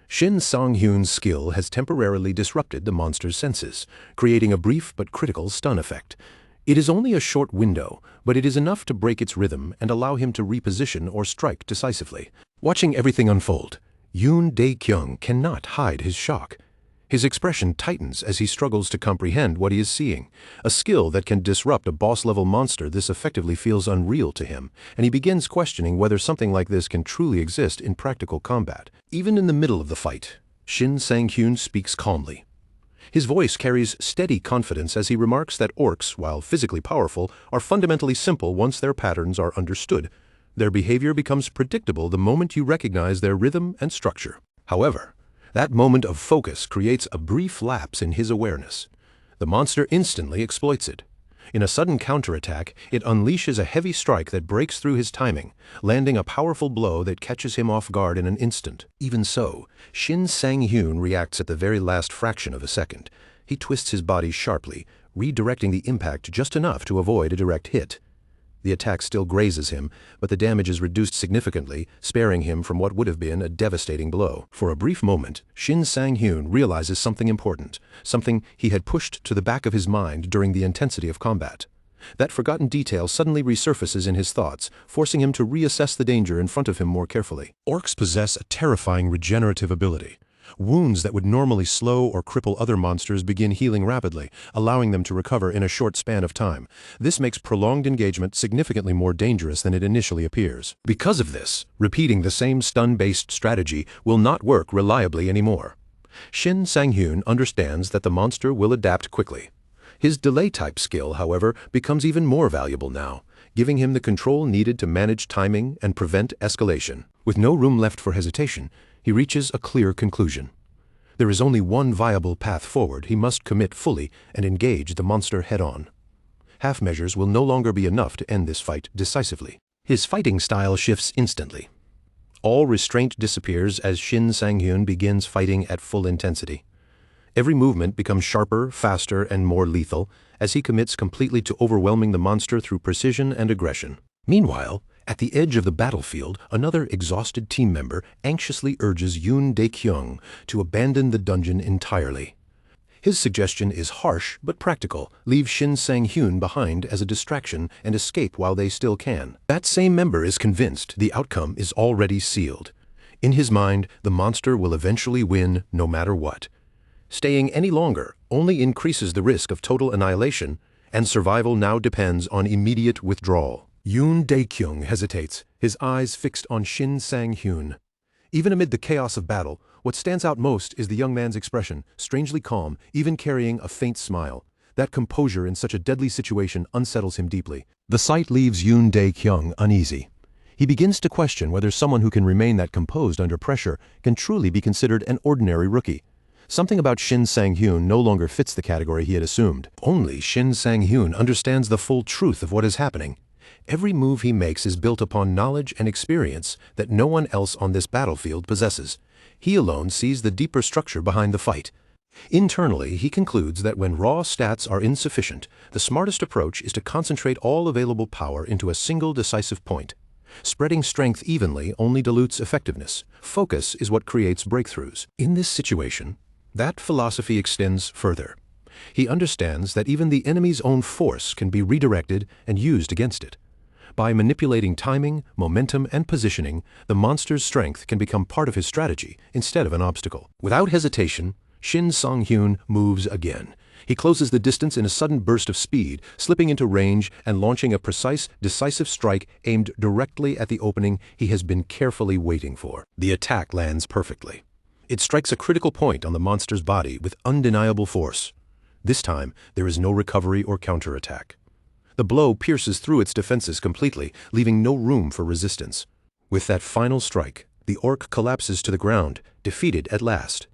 Shin Sang-hyun's skill has temporarily disrupted the monster's senses, creating a brief but critical stun effect. It is only a short window, but it is enough to break its rhythm and allow him to reposition or strike decisively. Watching everything unfold, Yoon Dae-kyung cannot hide his shock. His expression tightens as he struggles to comprehend what he is seeing. A skill that can disrupt a boss-level monster this effectively feels unreal to him, and he begins questioning whether something like this can truly exist in practical combat. Even in the middle of the fight, Shin Sang-hyun speaks calmly. His voice carries steady confidence as he remarks that orcs, while physically powerful, are fundamentally simple once their patterns are understood. Their behavior becomes predictable the moment you recognize their rhythm and structure. However, that moment of focus creates a brief lapse in his awareness. The monster instantly exploits it. In a sudden counterattack, it unleashes a heavy strike that breaks through his timing, landing a powerful blow that catches him off guard in an instant. Even so, Shin Sang-hyun reacts at the very last fraction of a second. He twists his body sharply, redirecting the impact just enough to avoid a direct hit. The attack still grazes him, but the damage is reduced significantly, sparing him from what would have been a devastating blow. For a brief moment, Shin Sang-hyun realizes something important, something he had pushed to the back of his mind during the intensity of combat. That forgotten detail suddenly resurfaces in his thoughts, forcing him to reassess the danger in front of him more carefully. Orcs possess a terrifying regenerative ability. Wounds that would normally slow or cripple other monsters begin healing rapidly, allowing them to recover in a short span of time. This makes prolonged engagement significantly more dangerous than it initially appears. Because of this, repeating the same stun-based strategy will not work reliably anymore. Shin Sang-hyun understands that the monster will adapt quickly. His delay-type skill, however, becomes even more valuable now, giving him the control needed to manage timing and prevent escalation. With no room left for hesitation, he reaches a clear conclusion. There is only one viable path forward. He must commit fully and engage the monster head-on. Half measures will no longer be enough to end this fight decisively. His fighting style shifts instantly. All restraint disappears as Shin Sang-hyun begins fighting at full intensity. Every movement becomes sharper, faster, and more lethal as he commits completely to overwhelming the monster through precision and aggression. Meanwhile, at the edge of the battlefield, another exhausted team member anxiously urges Yoon Dae-kyung to abandon the dungeon entirely. His suggestion is harsh but practical: leave Shin Sang-hyun behind as a distraction and escape while they still can. That same member is convinced the outcome is already sealed. In his mind, the monster will eventually win no matter what. Staying any longer only increases the risk of total annihilation, and survival now depends on immediate withdrawal. Yoon Dae-kyung hesitates, his eyes fixed on Shin Sang-hyun. Even amid the chaos of battle, what stands out most is the young man's expression, strangely calm, even carrying a faint smile. That composure in such a deadly situation unsettles him deeply. The sight leaves Yoon Dae-kyung uneasy. He begins to question whether someone who can remain that composed under pressure can truly be considered an ordinary rookie. Something about Shin Sang-hyun no longer fits the category he had assumed. Only Shin Sang-hyun understands the full truth of what is happening. Every move he makes is built upon knowledge and experience that no one else on this battlefield possesses. He alone sees the deeper structure behind the fight. Internally, he concludes that when raw stats are insufficient, the smartest approach is to concentrate all available power into a single decisive point. Spreading strength evenly only dilutes effectiveness. Focus is what creates breakthroughs. In this situation, that philosophy extends further. He understands that even the enemy's own force can be redirected and used against it. By manipulating timing, momentum, and positioning, the monster's strength can become part of his strategy instead of an obstacle. Without hesitation, Shin Sang-hyun moves again. He closes the distance in a sudden burst of speed, slipping into range and launching a precise, decisive strike aimed directly at the opening he has been carefully waiting for. The attack lands perfectly. It strikes a critical point on the monster's body with undeniable force. This time, there is no recovery or counterattack. The blow pierces through its defenses completely, leaving no room for resistance. With that final strike, the orc collapses to the ground, defeated at last.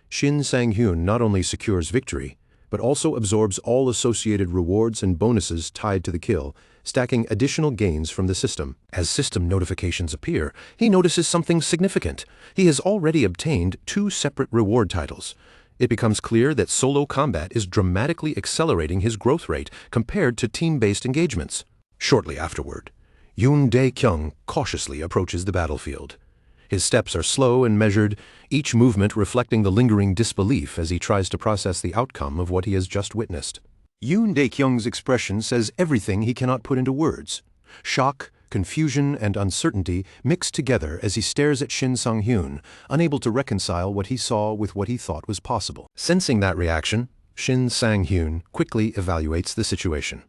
Shin Sang-hyun not only secures victory, but also absorbs all associated rewards and bonuses tied to the kill, stacking additional gains from the system. As system notifications appear, he notices something significant. He has already obtained 2 separate reward titles. It becomes clear that solo combat is dramatically accelerating his growth rate compared to team-based engagements. Shortly afterward, Yoon Dae-kyung cautiously approaches the battlefield. His steps are slow and measured, each movement reflecting the lingering disbelief as he tries to process the outcome of what he has just witnessed. Yoon Dae-kyung's expression says everything he cannot put into words. Shock, confusion, and uncertainty mix together as he stares at Shin Sang-hyun, unable to reconcile what he saw with what he thought was possible. Sensing that reaction, Shin Sang-hyun quickly evaluates the situation.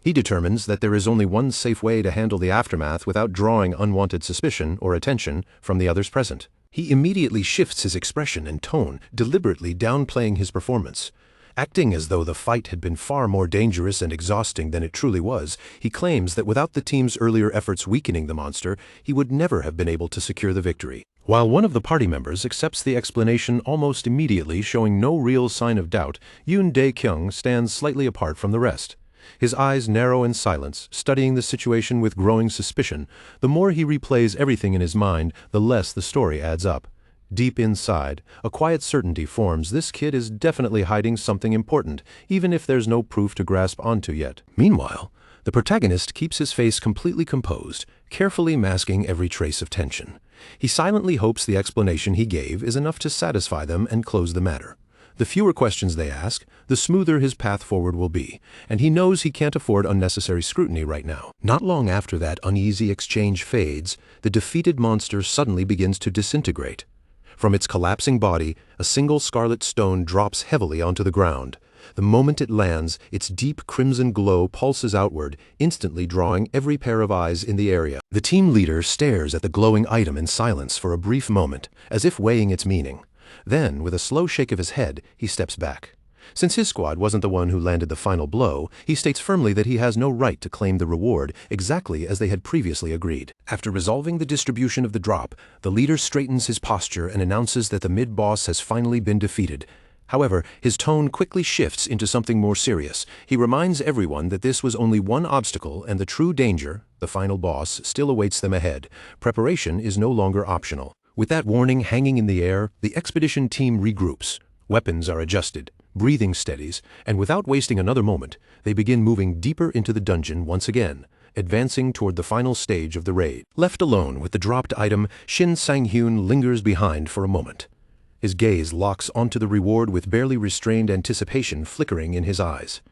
He determines that there is only one safe way to handle the aftermath without drawing unwanted suspicion or attention from the others present. He immediately shifts his expression and tone, deliberately downplaying his performance. Acting as though the fight had been far more dangerous and exhausting than it truly was, he claims that without the team's earlier efforts weakening the monster, he would never have been able to secure the victory. While one of the party members accepts the explanation almost immediately, showing no real sign of doubt, Yoon Dae-kyung stands slightly apart from the rest. His eyes narrow in silence, studying the situation with growing suspicion. The more he replays everything in his mind, the less the story adds up. Deep inside, a quiet certainty forms this kid is definitely hiding something important, even if there's no proof to grasp onto yet. Meanwhile, the protagonist keeps his face completely composed, carefully masking every trace of tension. He silently hopes the explanation he gave is enough to satisfy them and close the matter. The fewer questions they ask, the smoother his path forward will be, and he knows he can't afford unnecessary scrutiny right now. Not long after that uneasy exchange fades, the defeated monster suddenly begins to disintegrate. From its collapsing body, a single scarlet stone drops heavily onto the ground. The moment it lands, its deep crimson glow pulses outward, instantly drawing every pair of eyes in the area. The team leader stares at the glowing item in silence for a brief moment, as if weighing its meaning. Then, with a slow shake of his head, he steps back. Since his squad wasn't the one who landed the final blow, he states firmly that he has no right to claim the reward, exactly as they had previously agreed. After resolving the distribution of the drop, the leader straightens his posture and announces that the mid-boss has finally been defeated. However, his tone quickly shifts into something more serious. He reminds everyone that this was only one obstacle and the true danger, the final boss, still awaits them ahead. Preparation is no longer optional. With that warning hanging in the air, the expedition team regroups. Weapons are adjusted, breathing steadies, and without wasting another moment, they begin moving deeper into the dungeon once again, advancing toward the final stage of the raid. Left alone with the dropped item, Shin Sang-hyun lingers behind for a moment. His gaze locks onto the reward with barely restrained anticipation flickering in his eyes.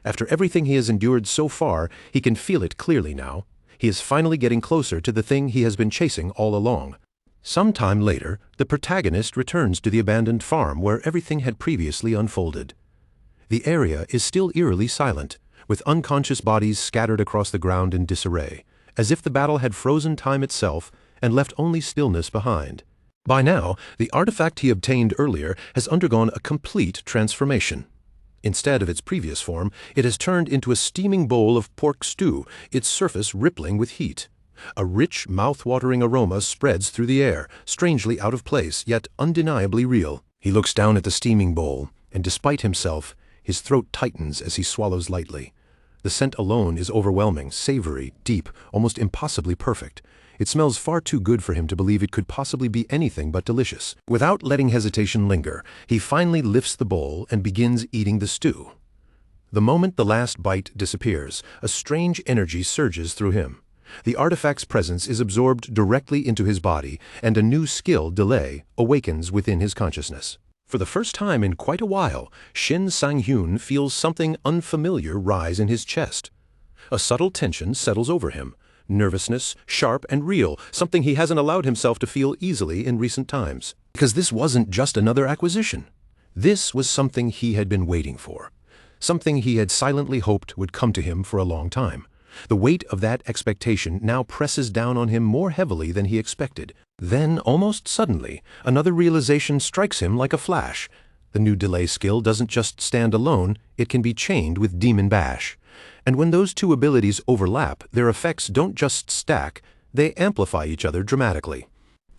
After everything he has endured so far, he can feel it clearly now. He is finally getting closer to the thing he has been chasing all along. Some time later, the protagonist returns to the abandoned farm where everything had previously unfolded. The area is still eerily silent, with unconscious bodies scattered across the ground in disarray, as if the battle had frozen time itself and left only stillness behind. By now, the artifact he obtained earlier has undergone a complete transformation. Instead of its previous form, it has turned into a steaming bowl of pork stew, its surface rippling with heat. A rich, mouth-watering aroma spreads through the air, strangely out of place, yet undeniably real. He looks down at the steaming bowl, and despite himself, his throat tightens as he swallows lightly. The scent alone is overwhelming, savory, deep, almost impossibly perfect. It smells far too good for him to believe it could possibly be anything but delicious. Without letting hesitation linger, he finally lifts the bowl and begins eating the stew. The moment the last bite disappears, a strange energy surges through him. The artifact's presence is absorbed directly into his body, and a new skill, delay, awakens within his consciousness. For the first time in quite a while, Shin Sang-hyun feels something unfamiliar rise in his chest. A subtle tension settles over him. Nervousness, sharp and real, something he hasn't allowed himself to feel easily in recent times. Because this wasn't just another acquisition. This was something he had been waiting for. Something he had silently hoped would come to him for a long time. The weight of that expectation now presses down on him more heavily than he expected. Then, almost suddenly, another realization strikes him like a flash. The new delay skill doesn't just stand alone, it can be chained with Demon Bash. And when those two abilities overlap, their effects don't just stack, they amplify each other dramatically.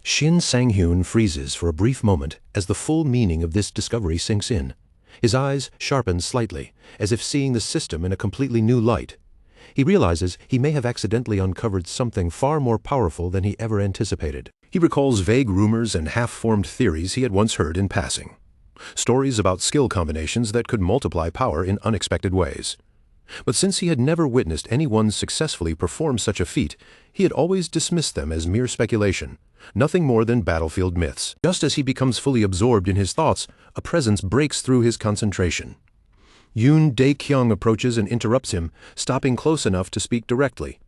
Shin Sang-hyun freezes for a brief moment as the full meaning of this discovery sinks in. His eyes sharpen slightly, as if seeing the system in a completely new light. He realizes he may have accidentally uncovered something far more powerful than he ever anticipated. He recalls vague rumors and half-formed theories he had once heard in passing. Stories about skill combinations that could multiply power in unexpected ways. But since he had never witnessed anyone successfully perform such a feat, he had always dismissed them as mere speculation, nothing more than battlefield myths. Just as he becomes fully absorbed in his thoughts, a presence breaks through his concentration. Yoon Dae-kyung approaches and interrupts him, stopping close enough to speak directly.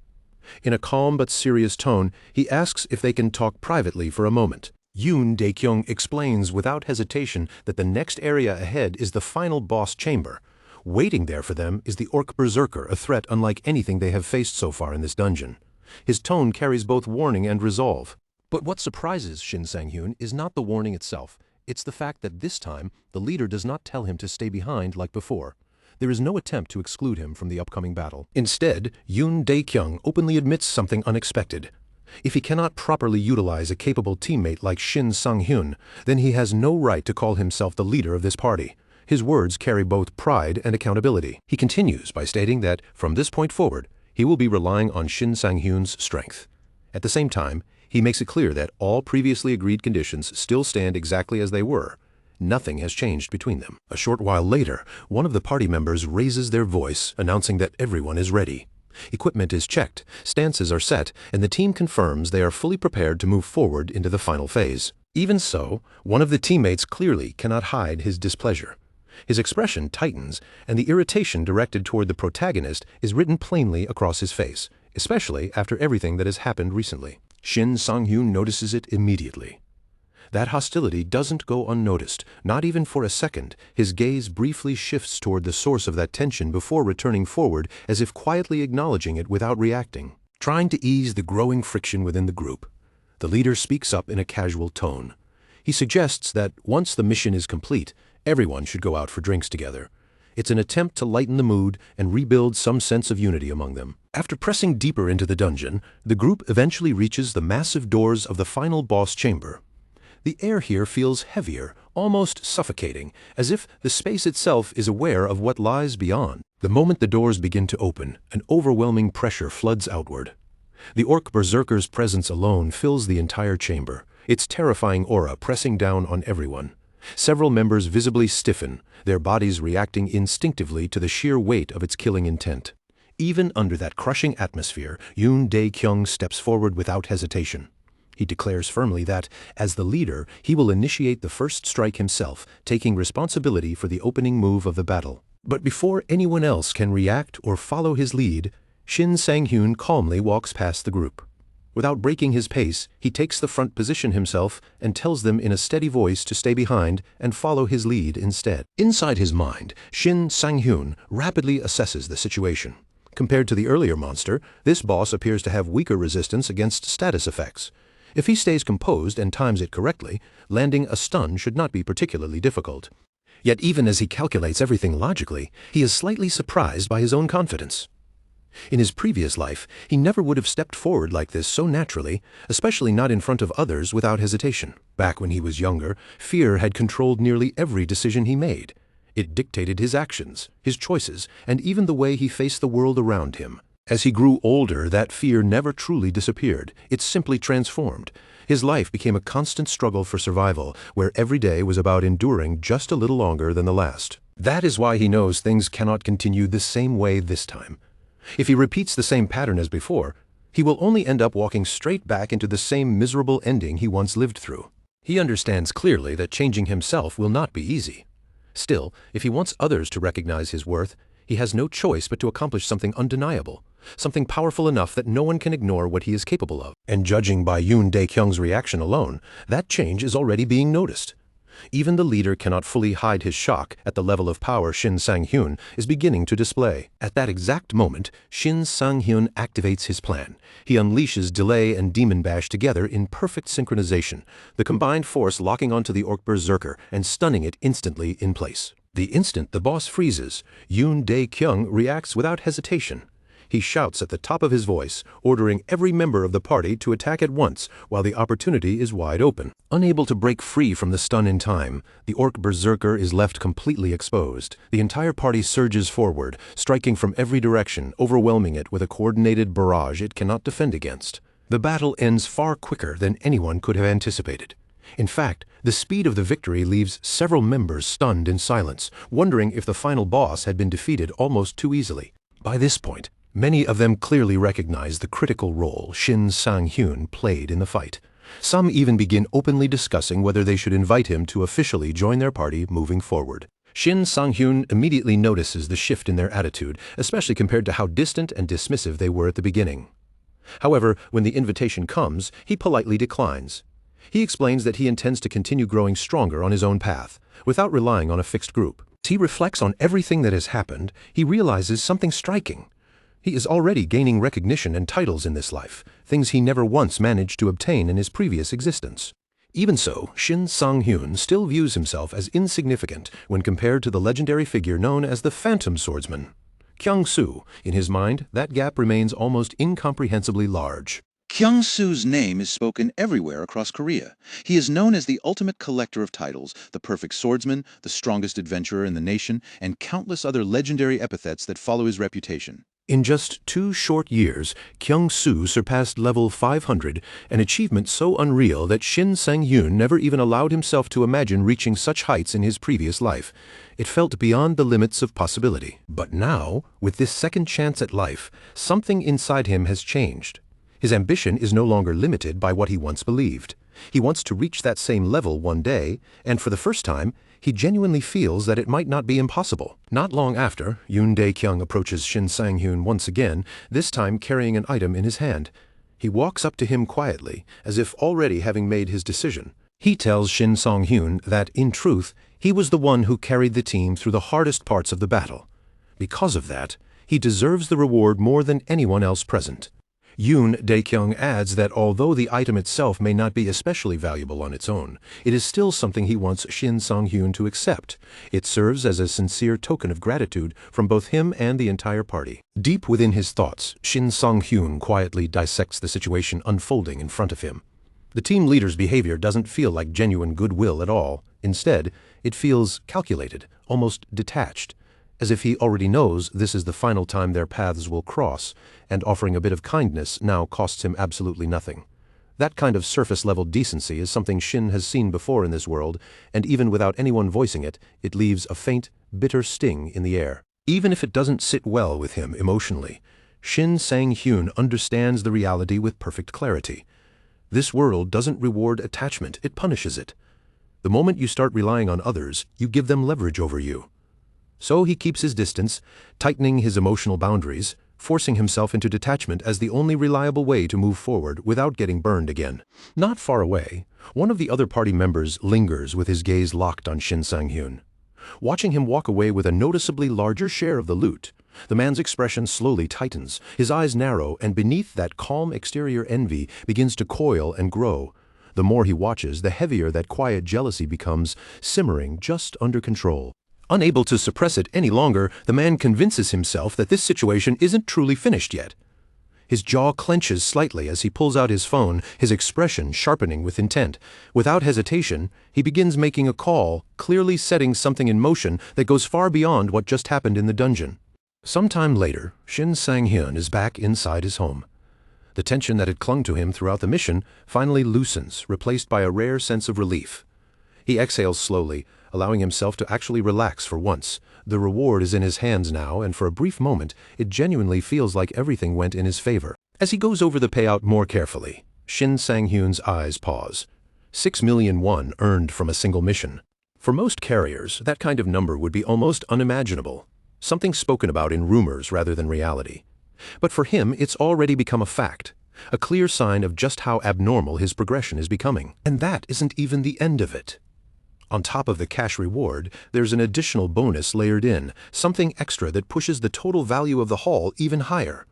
In a calm but serious tone, he asks if they can talk privately for a moment. Yoon Dae-kyung explains without hesitation that the next area ahead is the final boss chamber. Waiting there for them is the Orc Berserker, a threat unlike anything they have faced so far in this dungeon. His tone carries both warning and resolve. But what surprises Shin Sang-hyun is not the warning itself. It's the fact that this time, the leader does not tell him to stay behind like before. There is no attempt to exclude him from the upcoming battle. Instead, Yoon Dae-kyung openly admits something unexpected. If he cannot properly utilize a capable teammate like Shin Sang-hyun, then he has no right to call himself the leader of this party. His words carry both pride and accountability. He continues by stating that, from this point forward, he will be relying on Shin Sang-hyun's strength. At the same time, he makes it clear that all previously agreed conditions still stand exactly as they were. Nothing has changed between them. A short while later, one of the party members raises their voice, announcing that everyone is ready. Equipment is checked, stances are set, and the team confirms they are fully prepared to move forward into the final phase. Even so, one of the teammates clearly cannot hide his displeasure. His expression tightens, and the irritation directed toward the protagonist is written plainly across his face, especially after everything that has happened recently. Shin Sang-hyun notices it immediately. That hostility doesn't go unnoticed, not even for a second. His gaze briefly shifts toward the source of that tension before returning forward, as if quietly acknowledging it without reacting. Trying to ease the growing friction within the group, the leader speaks up in a casual tone. He suggests that once the mission is complete, everyone should go out for drinks together. It's an attempt to lighten the mood and rebuild some sense of unity among them. After pressing deeper into the dungeon, the group eventually reaches the massive doors of the final boss chamber. The air here feels heavier, almost suffocating, as if the space itself is aware of what lies beyond. The moment the doors begin to open, an overwhelming pressure floods outward. The Orc Berserker's presence alone fills the entire chamber, its terrifying aura pressing down on everyone. Several members visibly stiffen, their bodies reacting instinctively to the sheer weight of its killing intent. Even under that crushing atmosphere, Yoon Dae-kyung steps forward without hesitation. He declares firmly that, as the leader, he will initiate the first strike himself, taking responsibility for the opening move of the battle. But before anyone else can react or follow his lead, Shin Sang-hyun calmly walks past the group. Without breaking his pace, he takes the front position himself and tells them in a steady voice to stay behind and follow his lead instead. Inside his mind, Shin Sang-hyun rapidly assesses the situation. Compared to the earlier monster, this boss appears to have weaker resistance against status effects. If he stays composed and times it correctly, landing a stun should not be particularly difficult. Yet even as he calculates everything logically, he is slightly surprised by his own confidence. In his previous life, he never would have stepped forward like this so naturally, especially not in front of others without hesitation. Back when he was younger, fear had controlled nearly every decision he made. It dictated his actions, his choices, and even the way he faced the world around him. As he grew older, that fear never truly disappeared. It simply transformed. His life became a constant struggle for survival, where every day was about enduring just a little longer than the last. That is why he knows things cannot continue the same way this time. If he repeats the same pattern as before, he will only end up walking straight back into the same miserable ending he once lived through. He understands clearly that changing himself will not be easy. Still, if he wants others to recognize his worth, he has no choice but to accomplish something undeniable, something powerful enough that no one can ignore what he is capable of. And judging by Yoon Dae-kyung's reaction alone, that change is already being noticed. Even the leader cannot fully hide his shock at the level of power Shin Sang-hyun is beginning to display. At that exact moment, Shin Sang-hyun activates his plan. He unleashes Delay and Demon Bash together in perfect synchronization, the combined force locking onto the Orc Berserker and stunning it instantly in place. The instant the boss freezes, Yoon Dae-kyung reacts without hesitation. He shouts at the top of his voice, ordering every member of the party to attack at once while the opportunity is wide open. Unable to break free from the stun in time, the Orc Berserker is left completely exposed. The entire party surges forward, striking from every direction, overwhelming it with a coordinated barrage it cannot defend against. The battle ends far quicker than anyone could have anticipated. In fact, the speed of the victory leaves several members stunned in silence, wondering if the final boss had been defeated almost too easily. By this point, many of them clearly recognize the critical role Shin Sang-hyun played in the fight. Some even begin openly discussing whether they should invite him to officially join their party moving forward. Shin Sang-hyun immediately notices the shift in their attitude, especially compared to how distant and dismissive they were at the beginning. However, when the invitation comes, he politely declines. He explains that he intends to continue growing stronger on his own path, without relying on a fixed group. As he reflects on everything that has happened, he realizes something striking. He is already gaining recognition and titles in this life, things he never once managed to obtain in his previous existence. Even so, Shin Sang-hyun still views himself as insignificant when compared to the legendary figure known as the Phantom Swordsman. Kyung-soo, in his mind, that gap remains almost incomprehensibly large. Kyung-soo's name is spoken everywhere across Korea. He is known as the ultimate collector of titles, the perfect swordsman, the strongest adventurer in the nation, and countless other legendary epithets that follow his reputation. In just 2 short years, Kyung-soo surpassed level 500, an achievement so unreal that Shin Sang-hyun never even allowed himself to imagine reaching such heights in his previous life. It felt beyond the limits of possibility. But now, with this second chance at life, something inside him has changed. His ambition is no longer limited by what he once believed. He wants to reach that same level one day, and for the first time, he genuinely feels that it might not be impossible. Not long after, Yoon Dae-kyung approaches Shin Sang-hyun once again, this time carrying an item in his hand. He walks up to him quietly, as if already having made his decision. He tells Shin Sang-hyun that, in truth, he was the one who carried the team through the hardest parts of the battle. Because of that, he deserves the reward more than anyone else present. Yoon Dae-kyung adds that although the item itself may not be especially valuable on its own, it is still something he wants Shin Sang-hyun to accept. It serves as a sincere token of gratitude from both him and the entire party. Deep within his thoughts, Shin Sang-hyun quietly dissects the situation unfolding in front of him. The team leader's behavior doesn't feel like genuine goodwill at all. Instead, it feels calculated, almost detached, as if he already knows this is the final time their paths will cross, and offering a bit of kindness now costs him absolutely nothing. That kind of surface-level decency is something Shin has seen before in this world, and even without anyone voicing it, it leaves a faint, bitter sting in the air. Even if it doesn't sit well with him emotionally, Shin Sang-hyun understands the reality with perfect clarity. This world doesn't reward attachment, it punishes it. The moment you start relying on others, you give them leverage over you. So he keeps his distance, tightening his emotional boundaries, forcing himself into detachment as the only reliable way to move forward without getting burned again. Not far away, one of the other party members lingers with his gaze locked on Shin Sang-hyun. Watching him walk away with a noticeably larger share of the loot, the man's expression slowly tightens, his eyes narrow, and beneath that calm exterior envy begins to coil and grow. The more he watches, the heavier that quiet jealousy becomes, simmering just under control. Unable to suppress it any longer, the man convinces himself that this situation isn't truly finished yet. His jaw clenches slightly as he pulls out his phone, his expression sharpening with intent. Without hesitation, he begins making a call, clearly setting something in motion that goes far beyond what just happened in the dungeon. Sometime later, Shin Sang-hyun is back inside his home. The tension that had clung to him throughout the mission finally loosens, replaced by a rare sense of relief. He exhales slowly, allowing himself to actually relax for once. The reward is in his hands now, and for a brief moment, it genuinely feels like everything went in his favor. As he goes over the payout more carefully, Shin Sang-hyun's eyes pause. 6 million won earned from a single mission. For most carriers, that kind of number would be almost unimaginable, something spoken about in rumors rather than reality. But for him, it's already become a fact, a clear sign of just how abnormal his progression is becoming. And that isn't even the end of it. On top of the cash reward, there's an additional bonus layered in, something extra that pushes the total value of the haul even higher.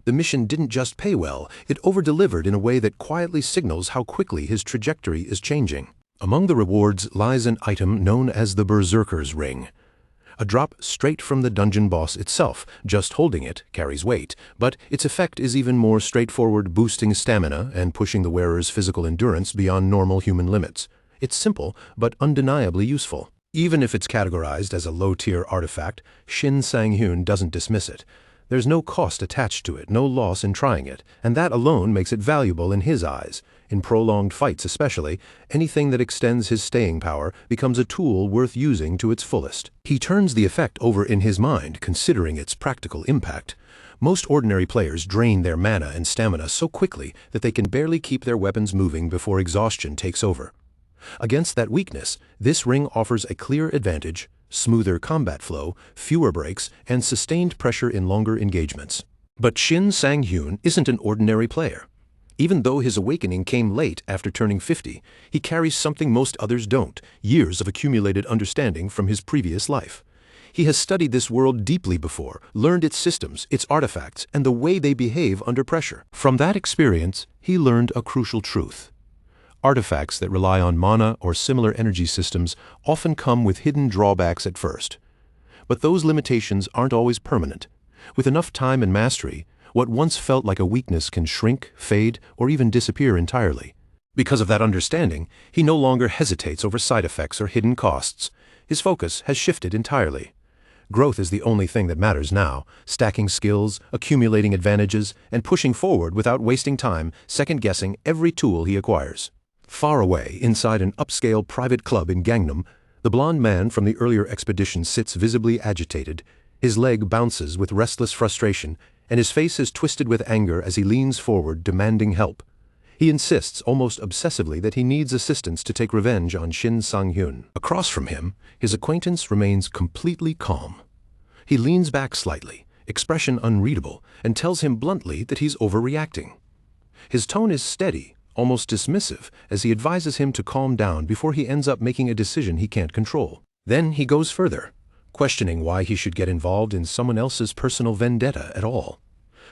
The mission didn't just pay well, it over-delivered in a way that quietly signals how quickly his trajectory is changing. Among the rewards lies an item known as the Berserker's Ring. A drop straight from the dungeon boss itself. Just holding it carries weight, but its effect is even more straightforward, boosting stamina and pushing the wearer's physical endurance beyond normal human limits. It's simple, but undeniably useful. Even if it's categorized as a low-tier artifact, Shin Sang-hyun doesn't dismiss it. There's no cost attached to it, no loss in trying it, and that alone makes it valuable in his eyes. In prolonged fights especially, anything that extends his staying power becomes a tool worth using to its fullest. He turns the effect over in his mind, considering its practical impact. Most ordinary players drain their mana and stamina so quickly that they can barely keep their weapons moving before exhaustion takes over. Against that weakness, this ring offers a clear advantage: smoother combat flow, fewer breaks, and sustained pressure in longer engagements. But Shin Sang-hyun isn't an ordinary player. Even though his awakening came late after turning 50, he carries something most others don't: years of accumulated understanding from his previous life. He has studied this world deeply before, learned its systems, its artifacts, and the way they behave under pressure. From that experience, he learned a crucial truth. Artifacts that rely on mana or similar energy systems often come with hidden drawbacks at first. But those limitations aren't always permanent. With enough time and mastery, what once felt like a weakness can shrink, fade, or even disappear entirely. Because of that understanding, he no longer hesitates over side effects or hidden costs. His focus has shifted entirely. Growth is the only thing that matters now: stacking skills, accumulating advantages, and pushing forward without wasting time second-guessing every tool he acquires. Far away, inside an upscale private club in Gangnam, the blond man from the earlier expedition sits visibly agitated. His leg bounces with restless frustration, and his face is twisted with anger as he leans forward, demanding help. He insists almost obsessively that he needs assistance to take revenge on Shin Sang-hyun. Across from him, his acquaintance remains completely calm. He leans back slightly, expression unreadable, and tells him bluntly that he's overreacting. His tone is steady, almost dismissive, as he advises him to calm down before he ends up making a decision he can't control. Then he goes further, questioning why he should get involved in someone else's personal vendetta at all.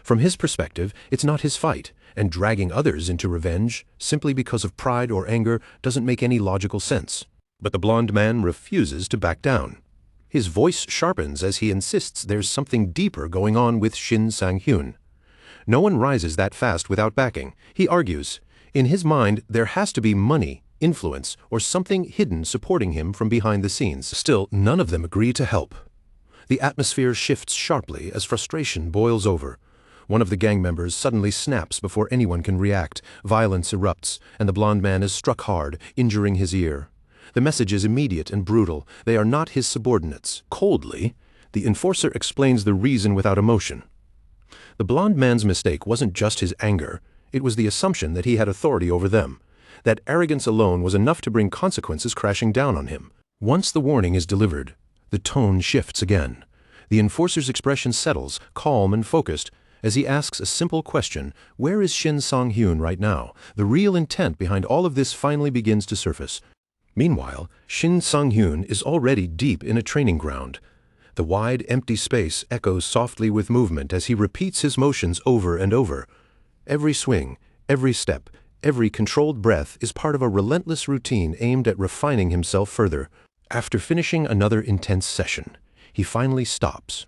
From his perspective, it's not his fight, and dragging others into revenge simply because of pride or anger doesn't make any logical sense. But the blond man refuses to back down. His voice sharpens as he insists there's something deeper going on with Shin Sang-hyun. No one rises that fast without backing, he argues. In his mind, there has to be money, influence, or something hidden supporting him from behind the scenes. Still, none of them agree to help. The atmosphere shifts sharply as frustration boils over. One of the gang members suddenly snaps before anyone can react. Violence erupts, and the blond man is struck hard, injuring his ear. The message is immediate and brutal. They are not his subordinates. Coldly, the enforcer explains the reason without emotion. The blond man's mistake wasn't just his anger. It was the assumption that he had authority over them. That arrogance alone was enough to bring consequences crashing down on him. Once the warning is delivered, the tone shifts again. The enforcer's expression settles, calm and focused, as he asks a simple question: where is Shin Sang-hyun right now? The real intent behind all of this finally begins to surface. Meanwhile, Shin Sang-hyun is already deep in a training ground. The wide, empty space echoes softly with movement as he repeats his motions over and over. Every swing, every step, every controlled breath is part of a relentless routine aimed at refining himself further. After finishing another intense session, he finally stops.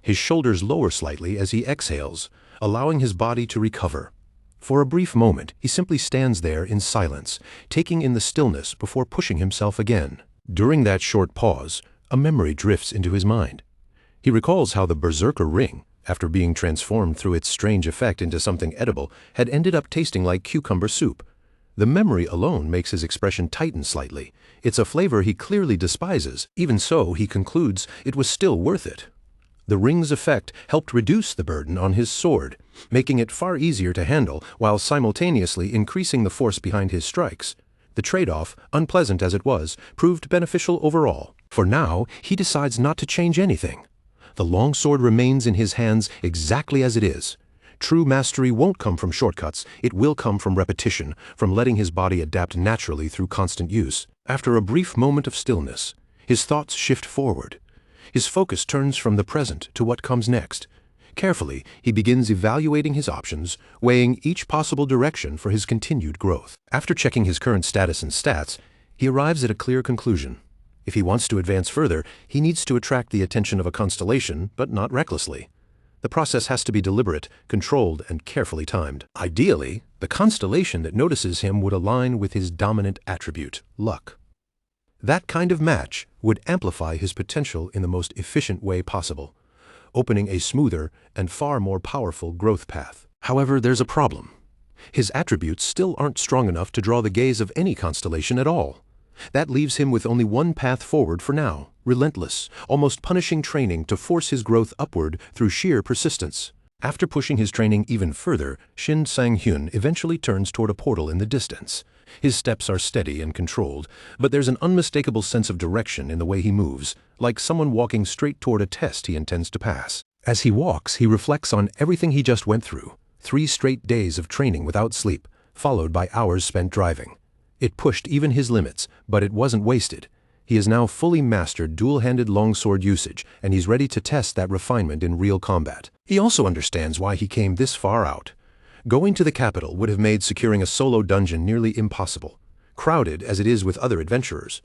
His shoulders lower slightly as he exhales, allowing his body to recover. For a brief moment, he simply stands there in silence, taking in the stillness before pushing himself again. During that short pause, a memory drifts into his mind. He recalls how the berserker ring, after being transformed through its strange effect into something edible, had ended up tasting like cucumber soup. The memory alone makes his expression tighten slightly. It's a flavor he clearly despises. Even so, he concludes it was still worth it. The ring's effect helped reduce the burden on his sword, making it far easier to handle while simultaneously increasing the force behind his strikes. The trade-off, unpleasant as it was, proved beneficial overall. For now, he decides not to change anything. The longsword remains in his hands exactly as it is. True mastery won't come from shortcuts, it will come from repetition, from letting his body adapt naturally through constant use. After a brief moment of stillness, his thoughts shift forward. His focus turns from the present to what comes next. Carefully, he begins evaluating his options, weighing each possible direction for his continued growth. After checking his current status and stats, he arrives at a clear conclusion. If he wants to advance further, he needs to attract the attention of a constellation, but not recklessly. The process has to be deliberate, controlled, and carefully timed. Ideally, the constellation that notices him would align with his dominant attribute, luck. That kind of match would amplify his potential in the most efficient way possible, opening a smoother and far more powerful growth path. However, there's a problem. His attributes still aren't strong enough to draw the gaze of any constellation at all. That leaves him with only one path forward for now, relentless, almost punishing training to force his growth upward through sheer persistence. After pushing his training even further, Shin Sang-hyun eventually turns toward a portal in the distance. His steps are steady and controlled, but there's an unmistakable sense of direction in the way he moves, like someone walking straight toward a test he intends to pass. As he walks, he reflects on everything he just went through. 3 straight days of training without sleep, followed by hours spent driving. It pushed even his limits, but it wasn't wasted. He has now fully mastered dual-handed longsword usage, and he's ready to test that refinement in real combat. He also understands why he came this far out. Going to the capital would have made securing a solo dungeon nearly impossible, crowded as it is with other adventurers.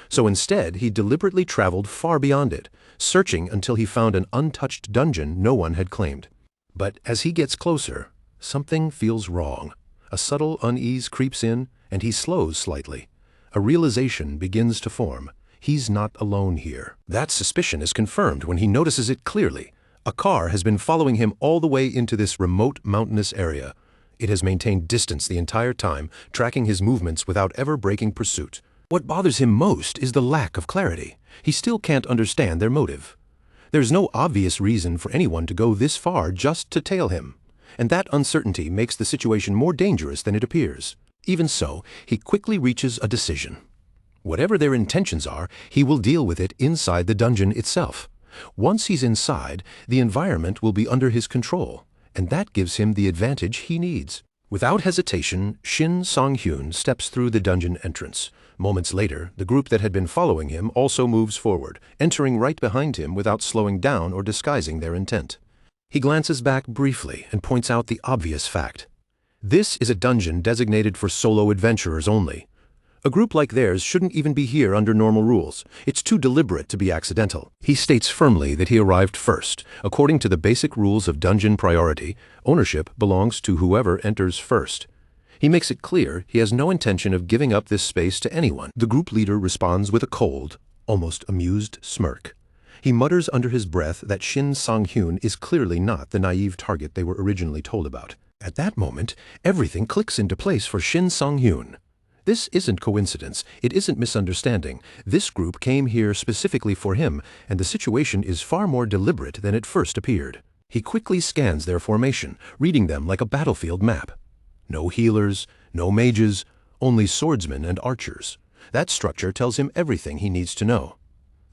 So instead, he deliberately traveled far beyond it, searching until he found an untouched dungeon no one had claimed. But as he gets closer, something feels wrong. A subtle unease creeps in, and he slows slightly. A realization begins to form. He's not alone here. That suspicion is confirmed when he notices it clearly. A car has been following him all the way into this remote mountainous area. It has maintained distance the entire time, tracking his movements without ever breaking pursuit. What bothers him most is the lack of clarity. He still can't understand their motive. There's no obvious reason for anyone to go this far just to tail him, and that uncertainty makes the situation more dangerous than it appears. Even so, he quickly reaches a decision. Whatever their intentions are, he will deal with it inside the dungeon itself. Once he's inside, the environment will be under his control, and that gives him the advantage he needs. Without hesitation, Shin Sang-hyun steps through the dungeon entrance. Moments later, the group that had been following him also moves forward, entering right behind him without slowing down or disguising their intent. He glances back briefly and points out the obvious fact. This is a dungeon designated for solo adventurers only. A group like theirs shouldn't even be here under normal rules. It's too deliberate to be accidental. He states firmly that he arrived first. According to the basic rules of dungeon priority, ownership belongs to whoever enters first. He makes it clear he has no intention of giving up this space to anyone. The group leader responds with a cold, almost amused smirk. He mutters under his breath that Shin Sang-hyun is clearly not the naive target they were originally told about. At that moment, everything clicks into place for Shin Sang-hyun. This isn't coincidence, it isn't misunderstanding. This group came here specifically for him, and the situation is far more deliberate than it first appeared. He quickly scans their formation, reading them like a battlefield map. No healers, no mages, only swordsmen and archers. That structure tells him everything he needs to know.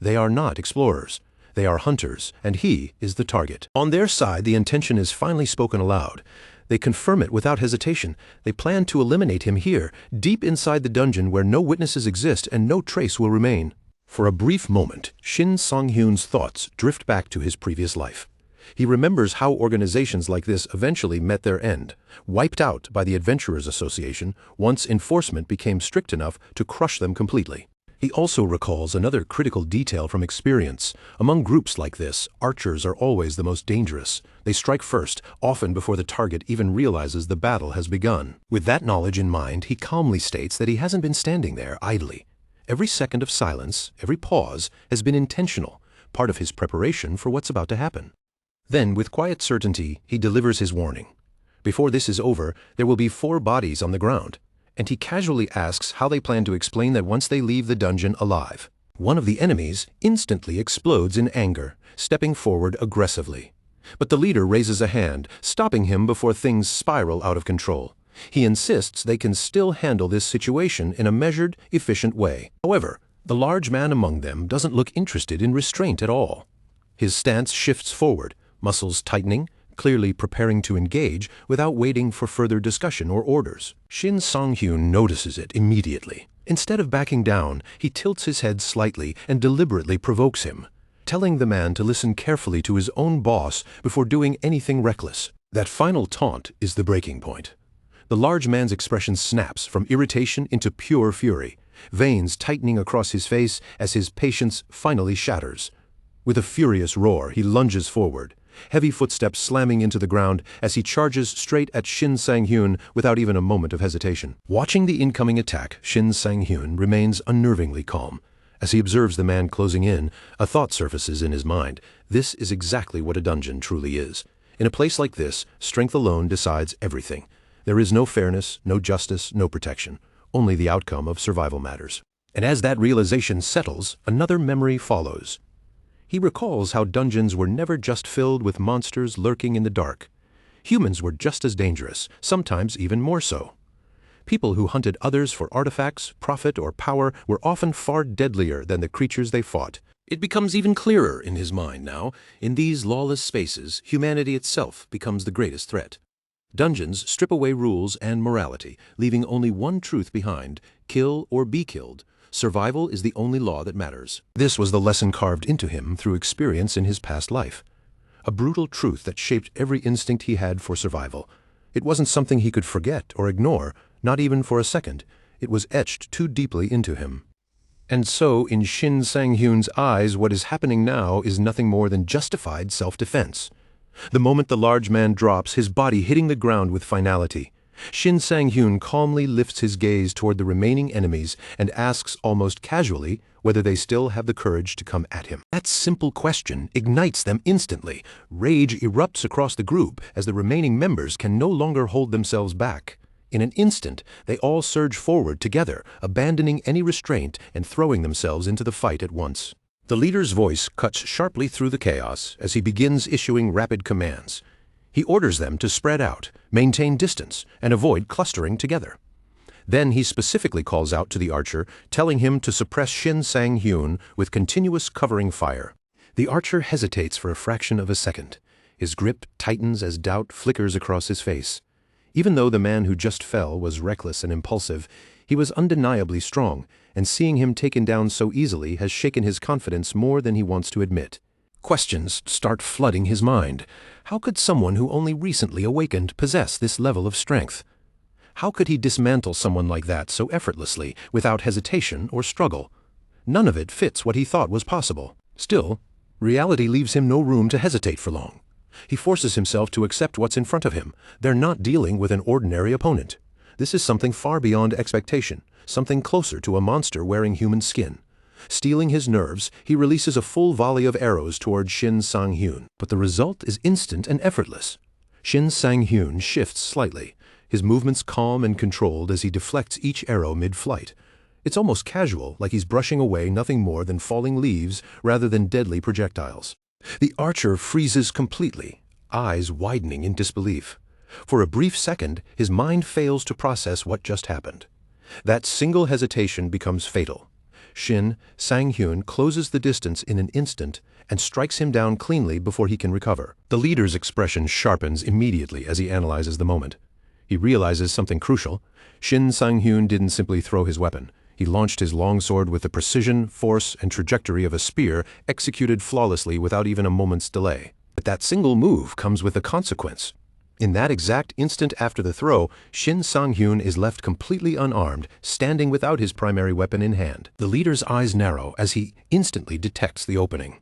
They are not explorers. They are hunters, and he is the target. On their side, the intention is finally spoken aloud. They confirm it without hesitation. They plan to eliminate him here, deep inside the dungeon where no witnesses exist and no trace will remain. For a brief moment, Shin Sang-hyun's thoughts drift back to his previous life. He remembers how organizations like this eventually met their end, wiped out by the Adventurers Association once enforcement became strict enough to crush them completely. He also recalls another critical detail from experience. Among groups like this, archers are always the most dangerous. They strike first, often before the target even realizes the battle has begun. With that knowledge in mind, he calmly states that he hasn't been standing there idly. Every second of silence, every pause, has been intentional, part of his preparation for what's about to happen. Then, with quiet certainty, he delivers his warning. Before this is over, there will be 4 bodies on the ground, and he casually asks how they plan to explain that once they leave the dungeon alive. One of the enemies instantly explodes in anger, stepping forward aggressively. But the leader raises a hand, stopping him before things spiral out of control. He insists they can still handle this situation in a measured, efficient way. However, the large man among them doesn't look interested in restraint at all. His stance shifts forward, muscles tightening, clearly preparing to engage without waiting for further discussion or orders. Shin Sang-hyun notices it immediately. Instead of backing down, he tilts his head slightly and deliberately provokes him, telling the man to listen carefully to his own boss before doing anything reckless. That final taunt is the breaking point. The large man's expression snaps from irritation into pure fury, veins tightening across his face as his patience finally shatters. With a furious roar, he lunges forward, heavy footsteps slamming into the ground as he charges straight at Shin Sang-hyun without even a moment of hesitation. Watching the incoming attack, Shin Sang-hyun remains unnervingly calm. As he observes the man closing in, a thought surfaces in his mind. This is exactly what a dungeon truly is. In a place like this, strength alone decides everything. There is no fairness, no justice, no protection. Only the outcome of survival matters. And as that realization settles, another memory follows. He recalls how dungeons were never just filled with monsters lurking in the dark. Humans were just as dangerous, sometimes even more so. People who hunted others for artifacts, profit, or power were often far deadlier than the creatures they fought. It becomes even clearer in his mind now. In these lawless spaces, humanity itself becomes the greatest threat. Dungeons strip away rules and morality, leaving only one truth behind: kill or be killed. Survival is the only law that matters. This was the lesson carved into him through experience in his past life. A brutal truth that shaped every instinct he had for survival. It wasn't something he could forget or ignore, not even for a second. It was etched too deeply into him. And so, in Shin Sang-hyun's eyes, what is happening now is nothing more than justified self-defense. The moment the large man drops, his body hitting the ground with finality, Shin Sang-hyun calmly lifts his gaze toward the remaining enemies and asks almost casually whether they still have the courage to come at him. That simple question ignites them instantly. Rage erupts across the group as the remaining members can no longer hold themselves back. In an instant, they all surge forward together, abandoning any restraint and throwing themselves into the fight at once. The leader's voice cuts sharply through the chaos as he begins issuing rapid commands. He orders them to spread out, maintain distance, and avoid clustering together. Then he specifically calls out to the archer, telling him to suppress Shin Sang-hyun with continuous covering fire. The archer hesitates for a fraction of a second. His grip tightens as doubt flickers across his face. Even though the man who just fell was reckless and impulsive, he was undeniably strong, and seeing him taken down so easily has shaken his confidence more than he wants to admit. Questions start flooding his mind. How could someone who only recently awakened possess this level of strength? How could he dismantle someone like that so effortlessly, without hesitation or struggle? None of it fits what he thought was possible. Still, reality leaves him no room to hesitate for long. He forces himself to accept what's in front of him. They're not dealing with an ordinary opponent. This is something far beyond expectation, something closer to a monster wearing human skin. Steeling his nerves, he releases a full volley of arrows toward Shin Sang-hyun, but the result is instant and effortless. Shin Sang-hyun shifts slightly, his movements calm and controlled as he deflects each arrow mid-flight. It's almost casual, like he's brushing away nothing more than falling leaves rather than deadly projectiles. The archer freezes completely, eyes widening in disbelief. For a brief second, his mind fails to process what just happened. That single hesitation becomes fatal. Shin Sang-hyun closes the distance in an instant and strikes him down cleanly before he can recover. The leader's expression sharpens immediately as he analyzes the moment. He realizes something crucial. Shin Sang-hyun didn't simply throw his weapon. He launched his longsword with the precision, force, and trajectory of a spear, executed flawlessly without even a moment's delay. But that single move comes with a consequence. In that exact instant after the throw, Shin Sang-hyun is left completely unarmed, standing without his primary weapon in hand. The leader's eyes narrow as he instantly detects the opening.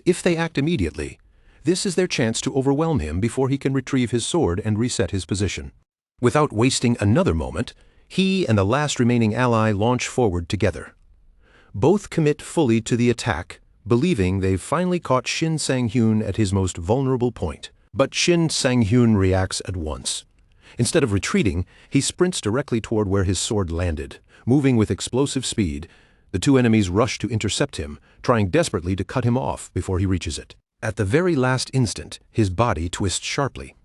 If they act immediately, this is their chance to overwhelm him before he can retrieve his sword and reset his position. Without wasting another moment, he and the last remaining ally launch forward together. Both commit fully to the attack, believing they've finally caught Shin Sang-hyun at his most vulnerable point. But Shin Sang-hyun reacts at once. Instead of retreating, he sprints directly toward where his sword landed, moving with explosive speed. The two enemies rush to intercept him, trying desperately to cut him off before he reaches it. At the very last instant, his body twists sharply.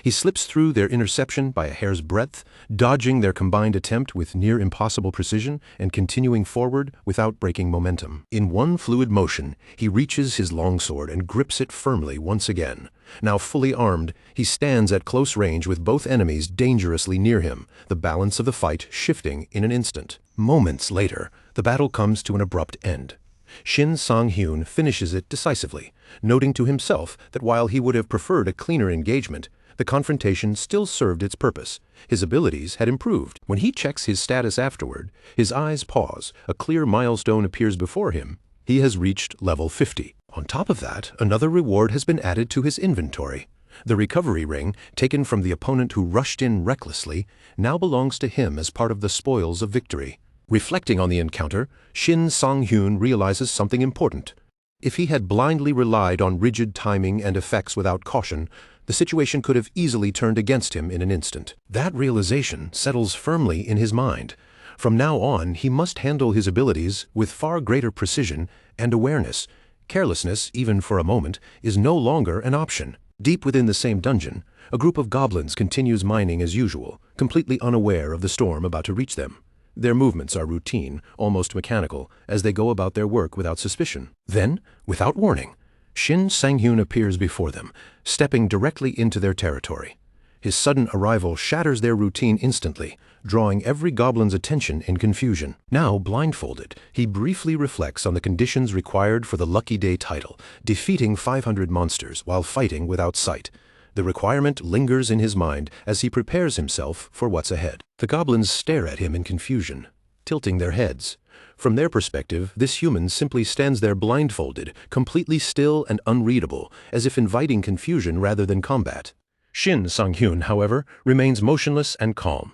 He slips through their interception by a hair's breadth, dodging their combined attempt with near-impossible precision and continuing forward without breaking momentum. In one fluid motion, he reaches his longsword and grips it firmly once again. Now fully armed, he stands at close range with both enemies dangerously near him, the balance of the fight shifting in an instant. Moments later, the battle comes to an abrupt end. Shin Sang-hyun finishes it decisively, noting to himself that while he would have preferred a cleaner engagement, the confrontation still served its purpose. His abilities had improved. When he checks his status afterward, his eyes pause. A clear milestone appears before him. He has reached level 50. On top of that, another reward has been added to his inventory. The recovery ring, taken from the opponent who rushed in recklessly, now belongs to him as part of the spoils of victory. Reflecting on the encounter, Shin Sang-hyun realizes something important. If he had blindly relied on rigid timing and effects without caution, the situation could have easily turned against him in an instant. That realization settles firmly in his mind. From now on, he must handle his abilities with far greater precision and awareness. Carelessness, even for a moment, is no longer an option. Deep within the same dungeon, a group of goblins continues mining as usual, completely unaware of the storm about to reach them. Their movements are routine, almost mechanical, as they go about their work without suspicion. Then, without warning, Shin Sang-hyun appears before them, stepping directly into their territory. His sudden arrival shatters their routine instantly, drawing every goblin's attention in confusion. Now blindfolded, he briefly reflects on the conditions required for the Lucky Day title, defeating 500 monsters while fighting without sight. The requirement lingers in his mind as he prepares himself for what's ahead. The goblins stare at him in confusion, tilting their heads. From their perspective, this human simply stands there blindfolded, completely still and unreadable, as if inviting confusion rather than combat. Shin Sang-hyun, however, remains motionless and calm.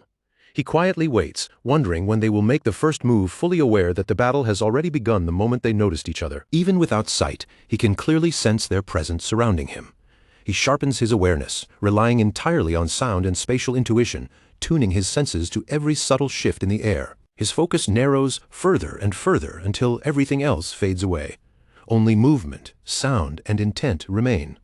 He quietly waits, wondering when they will make the first move, fully aware that the battle has already begun the moment they noticed each other. Even without sight, he can clearly sense their presence surrounding him. He sharpens his awareness, relying entirely on sound and spatial intuition, tuning his senses to every subtle shift in the air. His focus narrows further and further until everything else fades away. Only movement, sound, and intent remain.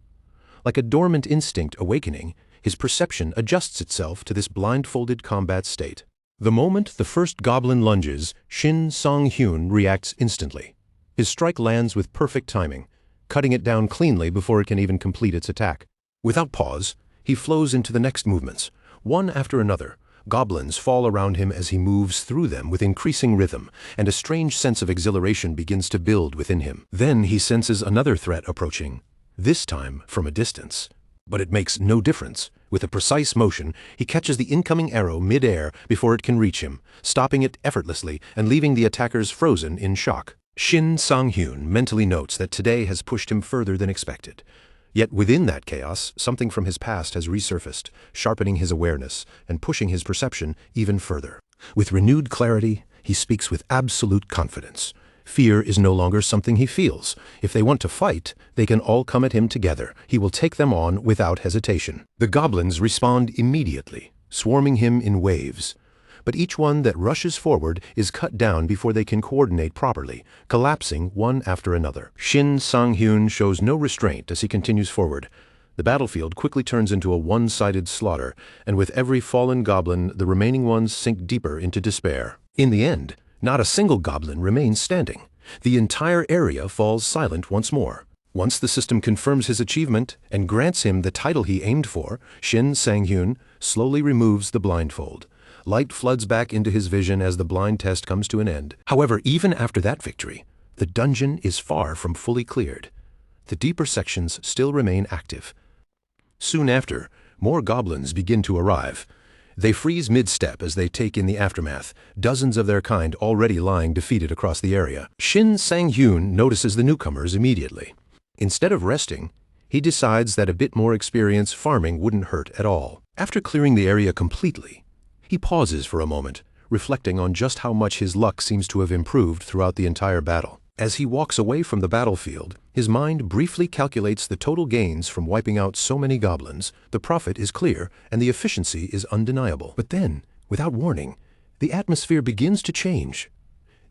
Like a dormant instinct awakening, his perception adjusts itself to this blindfolded combat state. The moment the first goblin lunges, Shin Sang-hyun reacts instantly. His strike lands with perfect timing, cutting it down cleanly before it can even complete its attack. Without pause, he flows into the next movements. One after another, goblins fall around him as he moves through them with increasing rhythm, and a strange sense of exhilaration begins to build within him. Then he senses another threat approaching, this time from a distance. But it makes no difference. With a precise motion, he catches the incoming arrow mid-air before it can reach him, stopping it effortlessly and leaving the attackers frozen in shock. Shin Sang-hyun mentally notes that today has pushed him further than expected. Yet within that chaos, something from his past has resurfaced, sharpening his awareness and pushing his perception even further. With renewed clarity, he speaks with absolute confidence. Fear is no longer something he feels. If they want to fight, they can all come at him together. He will take them on without hesitation. The goblins respond immediately, swarming him in waves. But each one that rushes forward is cut down before they can coordinate properly, collapsing one after another. Shin Sang-hyun shows no restraint as he continues forward. The battlefield quickly turns into a one-sided slaughter, and with every fallen goblin, the remaining ones sink deeper into despair. In the end, not a single goblin remains standing. The entire area falls silent once more. Once the system confirms his achievement and grants him the title he aimed for, Shin Sang-hyun slowly removes the blindfold. Light floods back into his vision as the blind test comes to an end. However, even after that victory, the dungeon is far from fully cleared. The deeper sections still remain active. Soon after, More goblins begin to arrive. They freeze mid-step as they take in the aftermath, dozens of their kind already lying defeated across the area. Shin Sang-hyun notices the newcomers immediately. Instead of resting, he decides that a bit more experience farming wouldn't hurt at all. After clearing the area completely, he pauses for a moment, reflecting on just how much his luck seems to have improved throughout the entire battle. As he walks away from the battlefield, his mind briefly calculates the total gains from wiping out so many goblins. The profit is clear, and the efficiency is undeniable. But then, without warning, the atmosphere begins to change.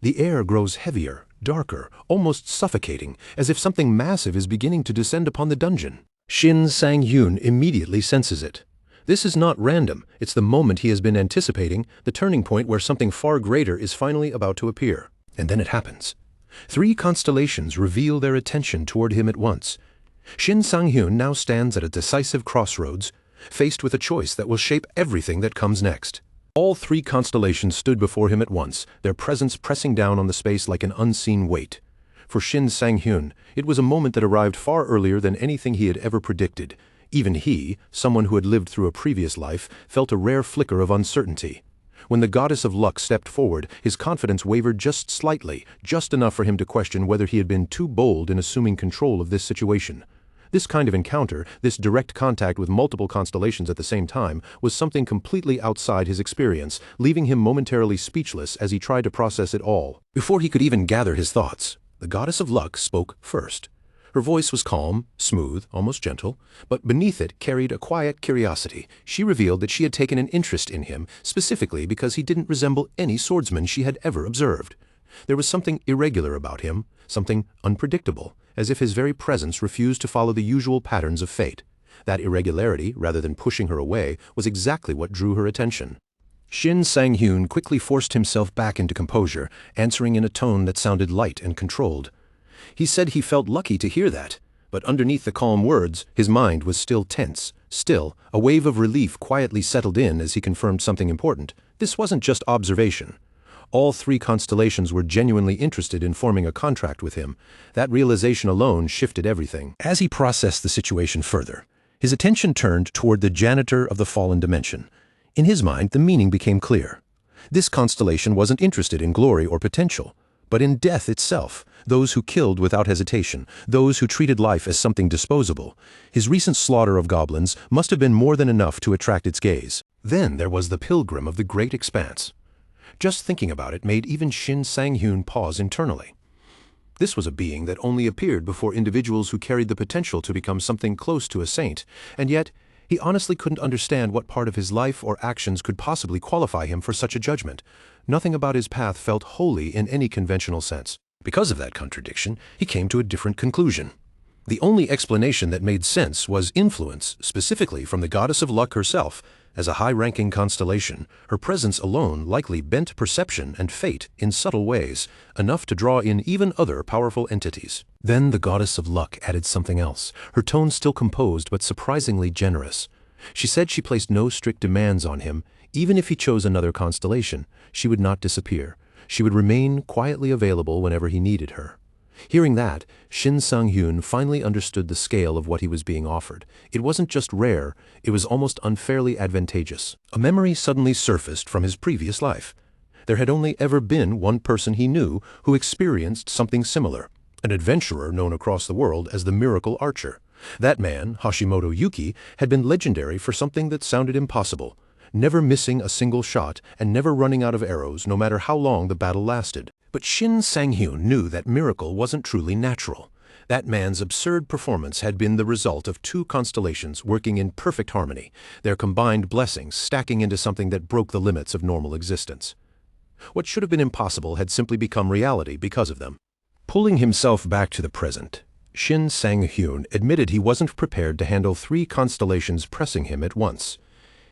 The air grows heavier, darker, almost suffocating, as if something massive is beginning to descend upon the dungeon. Shin Sang-hyun immediately senses it. This is not random. It's the moment he has been anticipating, the turning point where something far greater is finally about to appear. And then it happens. 3 constellations reveal their attention toward him at once. Shin Sang-hyun now stands at a decisive crossroads, faced with a choice that will shape everything that comes next. All 3 constellations stood before him at once, their presence pressing down on the space like an unseen weight. For Shin Sang-hyun, it was a moment that arrived far earlier than anything he had ever predicted. Even he, someone who had lived through a previous life, felt a rare flicker of uncertainty. When the goddess of luck stepped forward, his confidence wavered just slightly, just enough for him to question whether he had been too bold in assuming control of this situation. This kind of encounter, this direct contact with multiple constellations at the same time, was something completely outside his experience, leaving him momentarily speechless as he tried to process it all. Before he could even gather his thoughts, the goddess of luck spoke first. Her voice was calm, smooth, almost gentle, but beneath it carried a quiet curiosity. She revealed that she had taken an interest in him, specifically because he didn't resemble any swordsman she had ever observed. There was something irregular about him, something unpredictable, as if his very presence refused to follow the usual patterns of fate. That irregularity, rather than pushing her away, was exactly what drew her attention. Shin Sang-hyun quickly forced himself back into composure, answering in a tone that sounded light and controlled. He said he felt lucky to hear that, but underneath the calm words, his mind was still tense. Still, a wave of relief quietly settled in as he confirmed something important. This wasn't just observation. All 3 constellations were genuinely interested in forming a contract with him. That realization alone shifted everything. As he processed the situation further, his attention turned toward the janitor of the fallen dimension. In his mind, the meaning became clear. This constellation wasn't interested in glory or potential, but in death itself. Those who killed without hesitation, those who treated life as something disposable. His recent slaughter of goblins must have been more than enough to attract its gaze. Then there was the pilgrim of the great expanse. Just thinking about it made even Shin Sang-hyun pause internally. This was a being that only appeared before individuals who carried the potential to become something close to a saint, and yet he honestly couldn't understand what part of his life or actions could possibly qualify him for such a judgment. Nothing about his path felt holy in any conventional sense. Because of that contradiction, he came to a different conclusion. The only explanation that made sense was influence, specifically from the goddess of luck herself. As a high-ranking constellation, her presence alone likely bent perception and fate in subtle ways, enough to draw in even other powerful entities. Then the goddess of luck added something else, her tone still composed but surprisingly generous. She said she placed no strict demands on him. Even if he chose another constellation, she would not disappear. She would remain quietly available whenever he needed her. Hearing that, Shin Sang-hyun finally understood the scale of what he was being offered. It wasn't just rare, it was almost unfairly advantageous. A memory suddenly surfaced from his previous life. There had only ever been one person he knew who experienced something similar, an adventurer known across the world as the Miracle Archer. That man, Hashimoto Yuki, had been legendary for something that sounded impossible. Never missing a single shot and never running out of arrows no matter how long the battle lasted. But Shin Sang-hyun knew that miracle wasn't truly natural. That man's absurd performance had been the result of 2 constellations working in perfect harmony, their combined blessings stacking into something that broke the limits of normal existence. What should have been impossible had simply become reality because of them. Pulling himself back to the present, Shin Sang-hyun admitted he wasn't prepared to handle 3 constellations pressing him at once.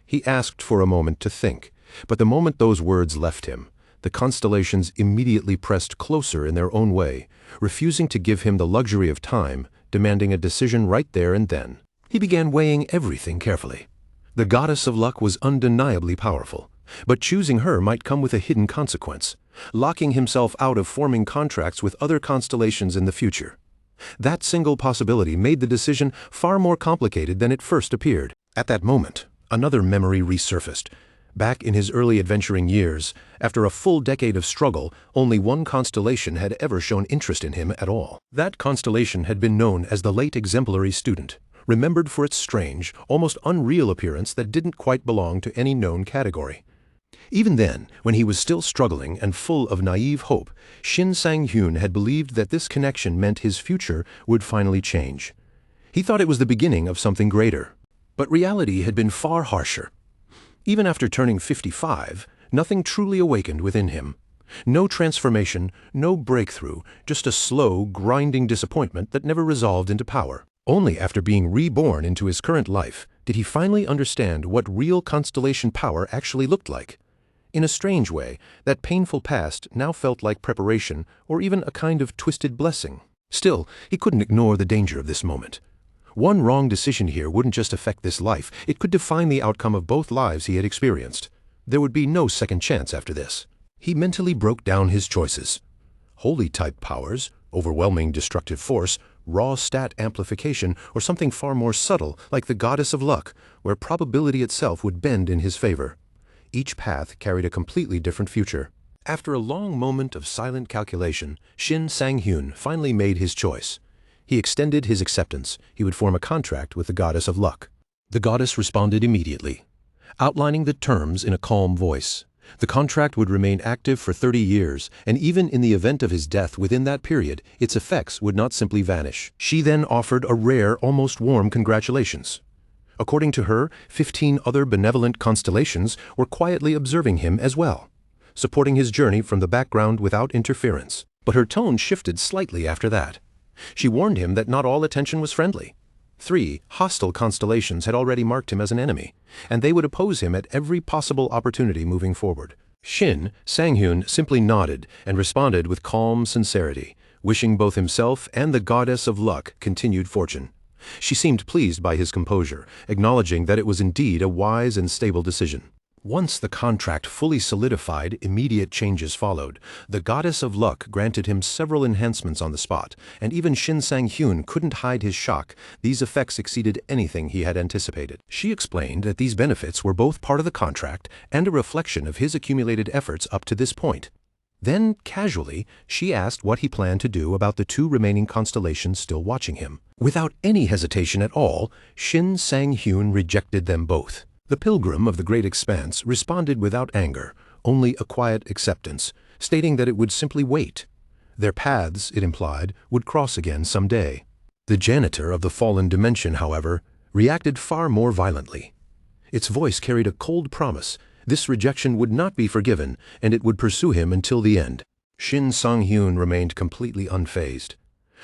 He asked for a moment to think, but the moment those words left him, the constellations immediately pressed closer in their own way, refusing to give him the luxury of time, demanding a decision right there and then. He began weighing everything carefully. The goddess of luck was undeniably powerful, but choosing her might come with a hidden consequence, locking himself out of forming contracts with other constellations in the future. That single possibility made the decision far more complicated than it first appeared. At that moment, another memory resurfaced. Back in his early adventuring years, after a full decade of struggle, only one constellation had ever shown interest in him at all. That constellation had been known as the Late Exemplary Student, remembered for its strange, almost unreal appearance that didn't quite belong to any known category. Even then, when he was still struggling and full of naive hope, Shin Sang-hyun had believed that this connection meant his future would finally change. He thought it was the beginning of something greater. But reality had been far harsher. Even after turning 55, nothing truly awakened within him. No transformation, no breakthrough, just a slow, grinding disappointment that never resolved into power. Only after being reborn into his current life did he finally understand what real constellation power actually looked like. In a strange way, that painful past now felt like preparation or even a kind of twisted blessing. Still, he couldn't ignore the danger of this moment. One wrong decision here wouldn't just affect this life, it could define the outcome of both lives he had experienced. There would be no second chance after this. He mentally broke down his choices. Holy-type powers, overwhelming destructive force, raw stat amplification, or something far more subtle like the goddess of luck, where probability itself would bend in his favor. Each path carried a completely different future. After a long moment of silent calculation, Shin Sang-hyun finally made his choice. He extended his acceptance. He would form a contract with the goddess of luck. The goddess responded immediately, outlining the terms in a calm voice. The contract would remain active for 30 years, and even in the event of his death within that period, its effects would not simply vanish. She then offered a rare, almost warm congratulations. According to her, 15 other benevolent constellations were quietly observing him as well, supporting his journey from the background without interference. But her tone shifted slightly after that. She warned him that not all attention was friendly. 3 hostile constellations had already marked him as an enemy, and they would oppose him at every possible opportunity moving forward. Shin Sang-hyun simply nodded and responded with calm sincerity, wishing both himself and the goddess of luck continued fortune. She seemed pleased by his composure, acknowledging that it was indeed a wise and stable decision. Once the contract fully solidified, immediate changes followed. The goddess of luck granted him several enhancements on the spot, and even Shin Sang-hyun couldn't hide his shock. These effects exceeded anything he had anticipated. She explained that these benefits were both part of the contract and a reflection of his accumulated efforts up to this point. Then, casually, she asked what he planned to do about the 2 remaining constellations still watching him. Without any hesitation at all, Shin Sang-hyun rejected them both. The pilgrim of the great expanse responded without anger, only a quiet acceptance, stating that it would simply wait. Their paths, it implied, would cross again someday. The janitor of the fallen dimension, however, reacted far more violently. Its voice carried a cold promise. This rejection would not be forgiven, and it would pursue him until the end. Shin Sang-hyun remained completely unfazed.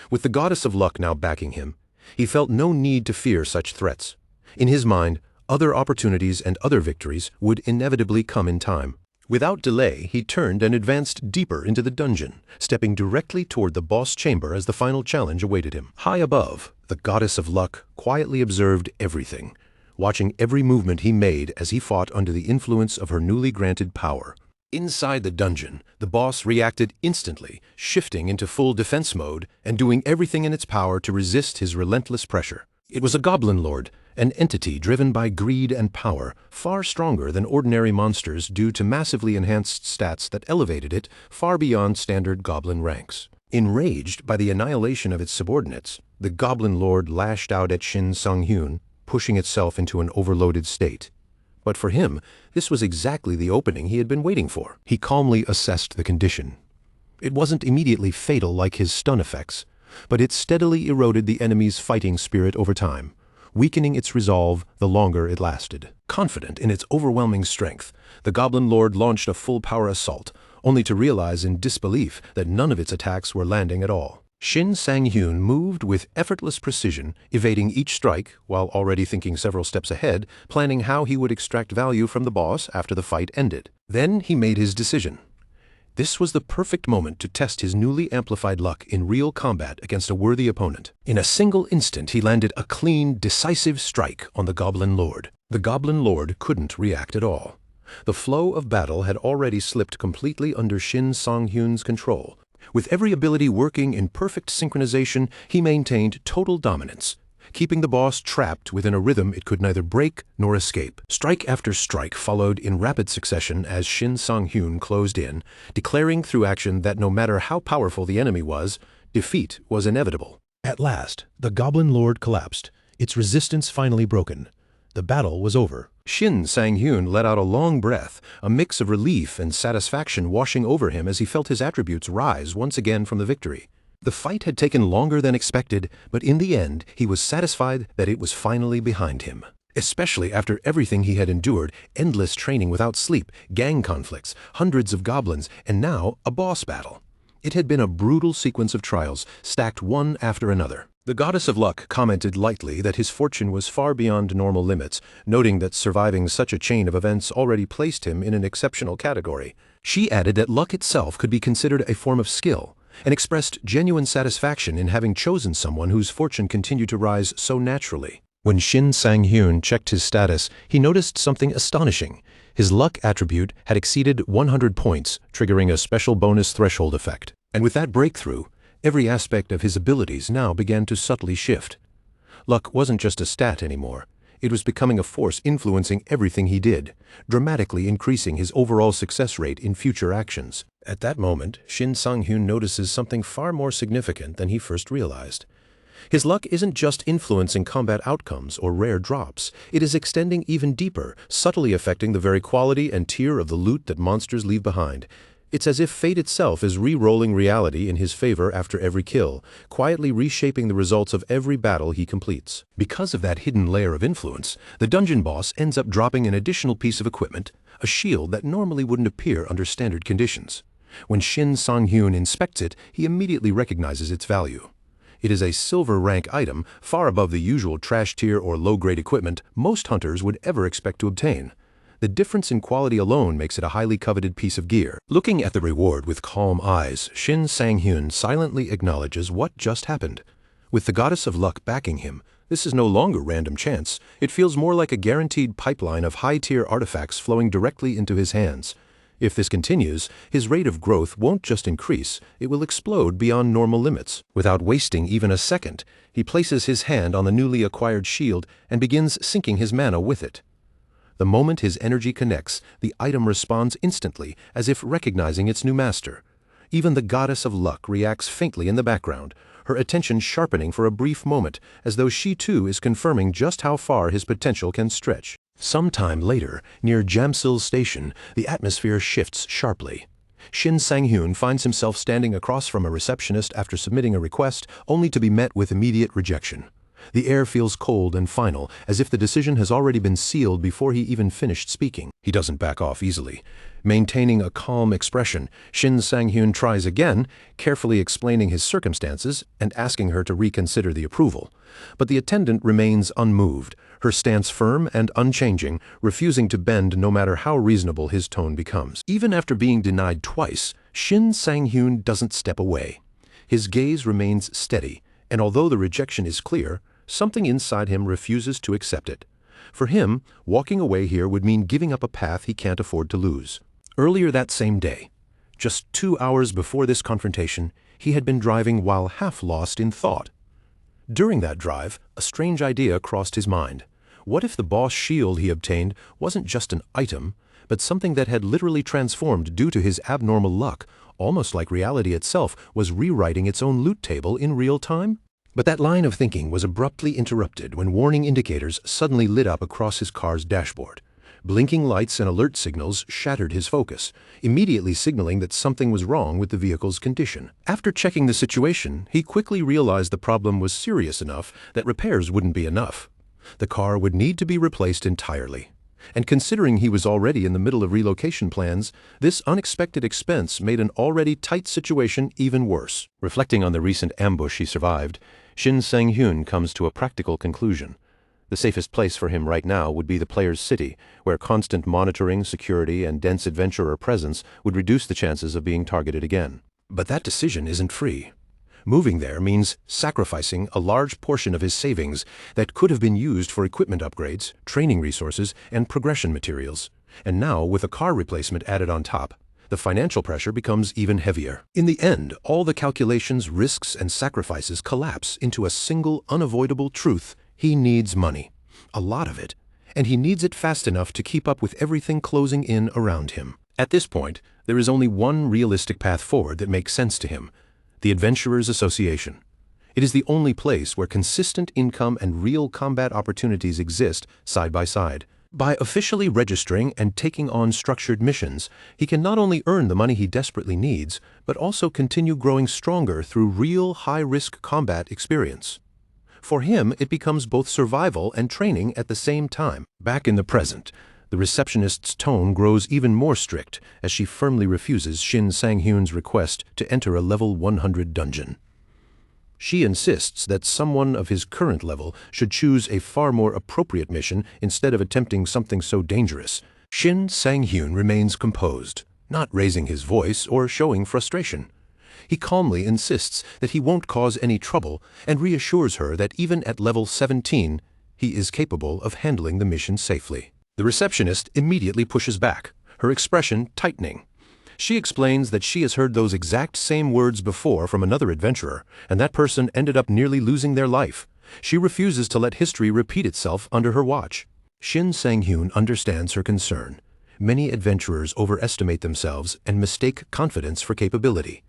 With the goddess of luck now backing him, he felt no need to fear such threats. In his mind, other opportunities and other victories would inevitably come in time. Without delay, he turned and advanced deeper into the dungeon, stepping directly toward the boss chamber as the final challenge awaited him. High above, the goddess of luck quietly observed everything, watching every movement he made as he fought under the influence of her newly granted power. Inside the dungeon, the boss reacted instantly, shifting into full defense mode and doing everything in its power to resist his relentless pressure. It was a goblin lord, an entity driven by greed and power, far stronger than ordinary monsters due to massively enhanced stats that elevated it far beyond standard goblin ranks. Enraged by the annihilation of its subordinates, the goblin lord lashed out at Shin Sang-hyun, pushing itself into an overloaded state. But for him, this was exactly the opening he had been waiting for. He calmly assessed the condition. It wasn't immediately fatal like his stun effects, but it steadily eroded the enemy's fighting spirit over time, weakening its resolve the longer it lasted. Confident in its overwhelming strength, the Goblin Lord launched a full-power assault, only to realize in disbelief that none of its attacks were landing at all. Shin Sang-hyun moved with effortless precision, evading each strike, while already thinking several steps ahead, planning how he would extract value from the boss after the fight ended. Then he made his decision. This was the perfect moment to test his newly amplified luck in real combat against a worthy opponent. In a single instant, he landed a clean, decisive strike on the Goblin Lord. The Goblin Lord couldn't react at all. The flow of battle had already slipped completely under Shin Sang-hyun's control. With every ability working in perfect synchronization, he maintained total dominance. keeping the boss trapped within a rhythm it could neither break nor escape. Strike after strike followed in rapid succession as Shin Sang-hyun closed in, declaring through action that no matter how powerful the enemy was, defeat was inevitable. At last, the Goblin Lord collapsed, its resistance finally broken. The battle was over. Shin Sang-hyun let out a long breath, a mix of relief and satisfaction washing over him as he felt his attributes rise once again from the victory. The fight had taken longer than expected, but in the end, he was satisfied that it was finally behind him. Especially after everything he had endured, endless training without sleep, gang conflicts, hundreds of goblins, and now a boss battle. It had been a brutal sequence of trials, stacked one after another. The Goddess of Luck commented lightly that his fortune was far beyond normal limits, noting that surviving such a chain of events already placed him in an exceptional category. She added that luck itself could be considered a form of skill, and expressed genuine satisfaction in having chosen someone whose fortune continued to rise so naturally. When Shin Sang-hyun checked his status, he noticed something astonishing. His luck attribute had exceeded 100 points, triggering a special bonus threshold effect. And with that breakthrough, every aspect of his abilities now began to subtly shift. Luck wasn't just a stat anymore. It was becoming a force influencing everything he did, dramatically increasing his overall success rate in future actions. At that moment, Shin Sang-hyun notices something far more significant than he first realized. His luck isn't just influencing combat outcomes or rare drops, it is extending even deeper, subtly affecting the very quality and tier of the loot that monsters leave behind. It's as if fate itself is re-rolling reality in his favor after every kill, quietly reshaping the results of every battle he completes. Because of that hidden layer of influence, the dungeon boss ends up dropping an additional piece of equipment, a shield that normally wouldn't appear under standard conditions. When Shin Sang-hyun inspects it, he immediately recognizes its value. It is a silver rank item, far above the usual trash tier or low-grade equipment most hunters would ever expect to obtain. The difference in quality alone makes it a highly coveted piece of gear. Looking at the reward with calm eyes, Shin Sang-hyun silently acknowledges what just happened. With the Goddess of Luck backing him, this is no longer random chance. It feels more like a guaranteed pipeline of high-tier artifacts flowing directly into his hands. If this continues, his rate of growth won't just increase, it will explode beyond normal limits. Without wasting even a second, he places his hand on the newly acquired shield and begins syncing his mana with it. The moment his energy connects, the item responds instantly, as if recognizing its new master. Even the Goddess of Luck reacts faintly in the background, her attention sharpening for a brief moment, as though she too is confirming just how far his potential can stretch. Sometime later, near Jamsil Station, the atmosphere shifts sharply. Shin Sang-hyun finds himself standing across from a receptionist after submitting a request, only to be met with immediate rejection. The air feels cold and final, as if the decision has already been sealed before he even finished speaking. He doesn't back off easily. Maintaining a calm expression, Shin Sang-hyun tries again, carefully explaining his circumstances and asking her to reconsider the approval. But the attendant remains unmoved, her stance firm and unchanging, refusing to bend no matter how reasonable his tone becomes. Even after being denied twice, Shin Sang-hyun doesn't step away. His gaze remains steady, and although the rejection is clear, something inside him refuses to accept it. For him, walking away here would mean giving up a path he can't afford to lose. Earlier that same day, just 2 hours before this confrontation, he had been driving while half lost in thought. During that drive, a strange idea crossed his mind. What if the boss shield he obtained wasn't just an item, but something that had literally transformed due to his abnormal luck, almost like reality itself was rewriting its own loot table in real time? But that line of thinking was abruptly interrupted when warning indicators suddenly lit up across his car's dashboard. Blinking lights and alert signals shattered his focus, immediately signaling that something was wrong with the vehicle's condition. After checking the situation, he quickly realized the problem was serious enough that repairs wouldn't be enough. The car would need to be replaced entirely. And considering he was already in the middle of relocation plans, this unexpected expense made an already tight situation even worse. Reflecting on the recent ambush he survived, Shin Sang-hyun comes to a practical conclusion. The safest place for him right now would be the player's city, where constant monitoring, security, and dense adventurer presence would reduce the chances of being targeted again. But that decision isn't free. Moving there means sacrificing a large portion of his savings that could have been used for equipment upgrades, training resources, and progression materials. And now, with a car replacement added on top, The financial pressure becomes even heavier. In the end, all the calculations, risks, and sacrifices collapse into a single unavoidable truth: he needs money. A lot of it. And he needs it fast enough to keep up with everything closing in around him. At this point, there is only one realistic path forward that makes sense to him: the Adventurers Association. It is the only place where consistent income and real combat opportunities exist side by side. By officially registering and taking on structured missions, he can not only earn the money he desperately needs, but also continue growing stronger through real high-risk combat experience. For him, it becomes both survival and training at the same time. Back in the present, the receptionist's tone grows even more strict as she firmly refuses Shin Sang-hyun's request to enter a level 100 dungeon. She insists that someone of his current level should choose a far more appropriate mission instead of attempting something so dangerous. Shin Sang-hyun remains composed, not raising his voice or showing frustration. He calmly insists that he won't cause any trouble and reassures her that even at level 17, he is capable of handling the mission safely. The receptionist immediately pushes back, her expression tightening. She explains that she has heard those exact same words before from another adventurer, and that person ended up nearly losing their life. She refuses to let history repeat itself under her watch. Shin Sang-hyun understands her concern. Many adventurers overestimate themselves and mistake confidence for capability.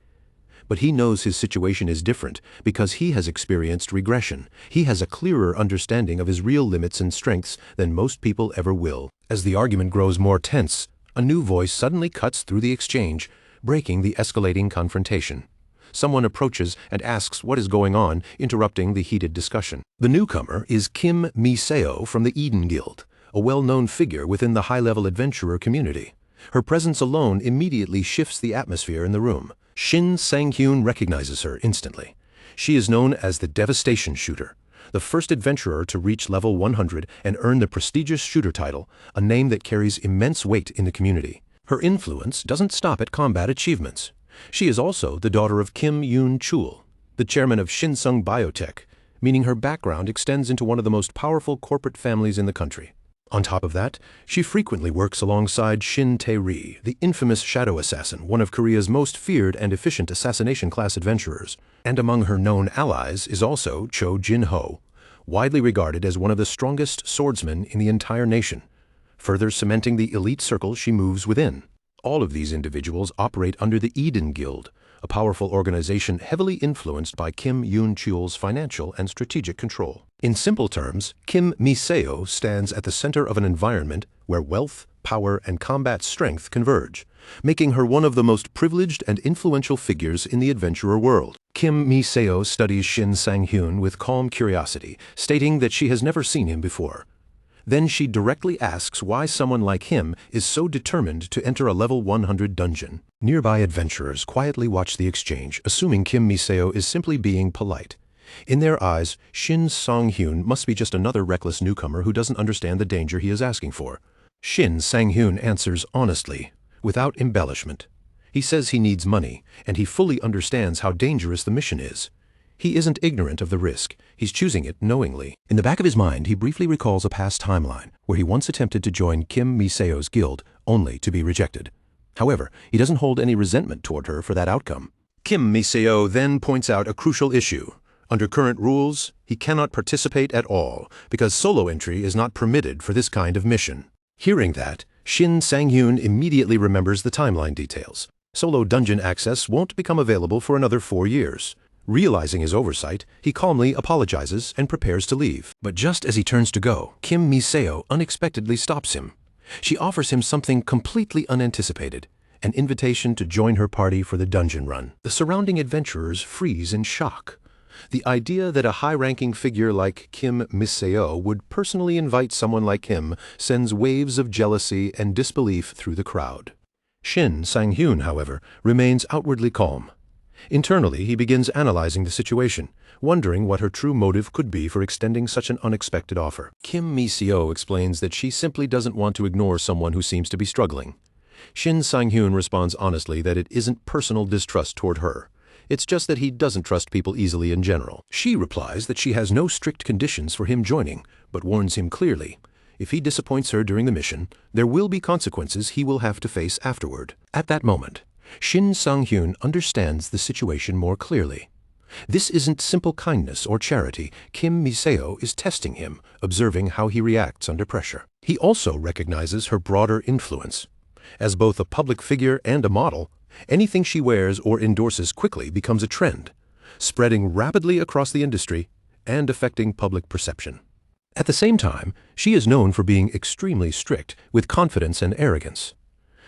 But he knows his situation is different because he has experienced regression. He has a clearer understanding of his real limits and strengths than most people ever will. As the argument grows more tense, a new voice suddenly cuts through the exchange, breaking the escalating confrontation. Someone approaches and asks what is going on, interrupting the heated discussion. The newcomer is Kim Mi-seo from the Eden Guild, a well-known figure within the high-level adventurer community. Her presence alone immediately shifts the atmosphere in the room. Shin Sang-hyun recognizes her instantly. She is known as the Devastation Shooter, the first adventurer to reach level 100 and earn the prestigious shooter title, a name that carries immense weight in the community. Her influence doesn't stop at combat achievements. She is also the daughter of Kim Yoon-chul, the chairman of Shinsung Biotech, meaning her background extends into one of the most powerful corporate families in the country. On top of that, she frequently works alongside Shin Tae-ri, the infamous shadow assassin, one of Korea's most feared and efficient assassination-class adventurers. And among her known allies is also Cho Jin-ho, widely regarded as one of the strongest swordsmen in the entire nation, further cementing the elite circle she moves within. All of these individuals operate under the Eden Guild, a powerful organization heavily influenced by Kim Yoon-chul's financial and strategic control. In simple terms, Kim Mi-seo stands at the center of an environment where wealth, power, and combat strength converge, making her one of the most privileged and influential figures in the adventurer world. Kim Mi-seo studies Shin Sang-hyun with calm curiosity, stating that she has never seen him before. Then she directly asks why someone like him is so determined to enter a level 100 dungeon. Nearby adventurers quietly watch the exchange, assuming Kim Mi-seo is simply being polite. In their eyes, Shin Sang-hyun must be just another reckless newcomer who doesn't understand the danger he is asking for. Shin Sang-hyun answers honestly, without embellishment. He says he needs money, and he fully understands how dangerous the mission is. He isn't ignorant of the risk, he's choosing it knowingly. In the back of his mind, he briefly recalls a past timeline where he once attempted to join Kim Mi-seo's guild, only to be rejected. However, he doesn't hold any resentment toward her for that outcome. Kim Mi-seo then points out a crucial issue. Under current rules, he cannot participate at all, because solo entry is not permitted for this kind of mission. Hearing that, Shin Sang-hyun immediately remembers the timeline details. Solo dungeon access won't become available for another 4 years. Realizing his oversight, he calmly apologizes and prepares to leave. But just as he turns to go, Kim Mi-seo unexpectedly stops him. She offers him something completely unanticipated, an invitation to join her party for the dungeon run. The surrounding adventurers freeze in shock. The idea that a high-ranking figure like Kim Mi-seo would personally invite someone like him sends waves of jealousy and disbelief through the crowd. Shin Sang-hyun, however, remains outwardly calm. Internally, he begins analyzing the situation, wondering what her true motive could be for extending such an unexpected offer. Kim Mi-seo explains that she simply doesn't want to ignore someone who seems to be struggling. Shin Sang-hyun responds honestly that it isn't personal distrust toward her. It's just that he doesn't trust people easily in general. She replies that she has no strict conditions for him joining, but warns him clearly, If he disappoints her during the mission, there will be consequences he will have to face afterward. At that moment, Shin Sang-hyun understands the situation more clearly. This isn't simple kindness or charity. Kim Mi-seo is testing him, observing how he reacts under pressure. He also recognizes her broader influence. As both a public figure and a model, anything she wears or endorses quickly becomes a trend, spreading rapidly across the industry and affecting public perception. At the same time, she is known for being extremely strict, with confidence and arrogance.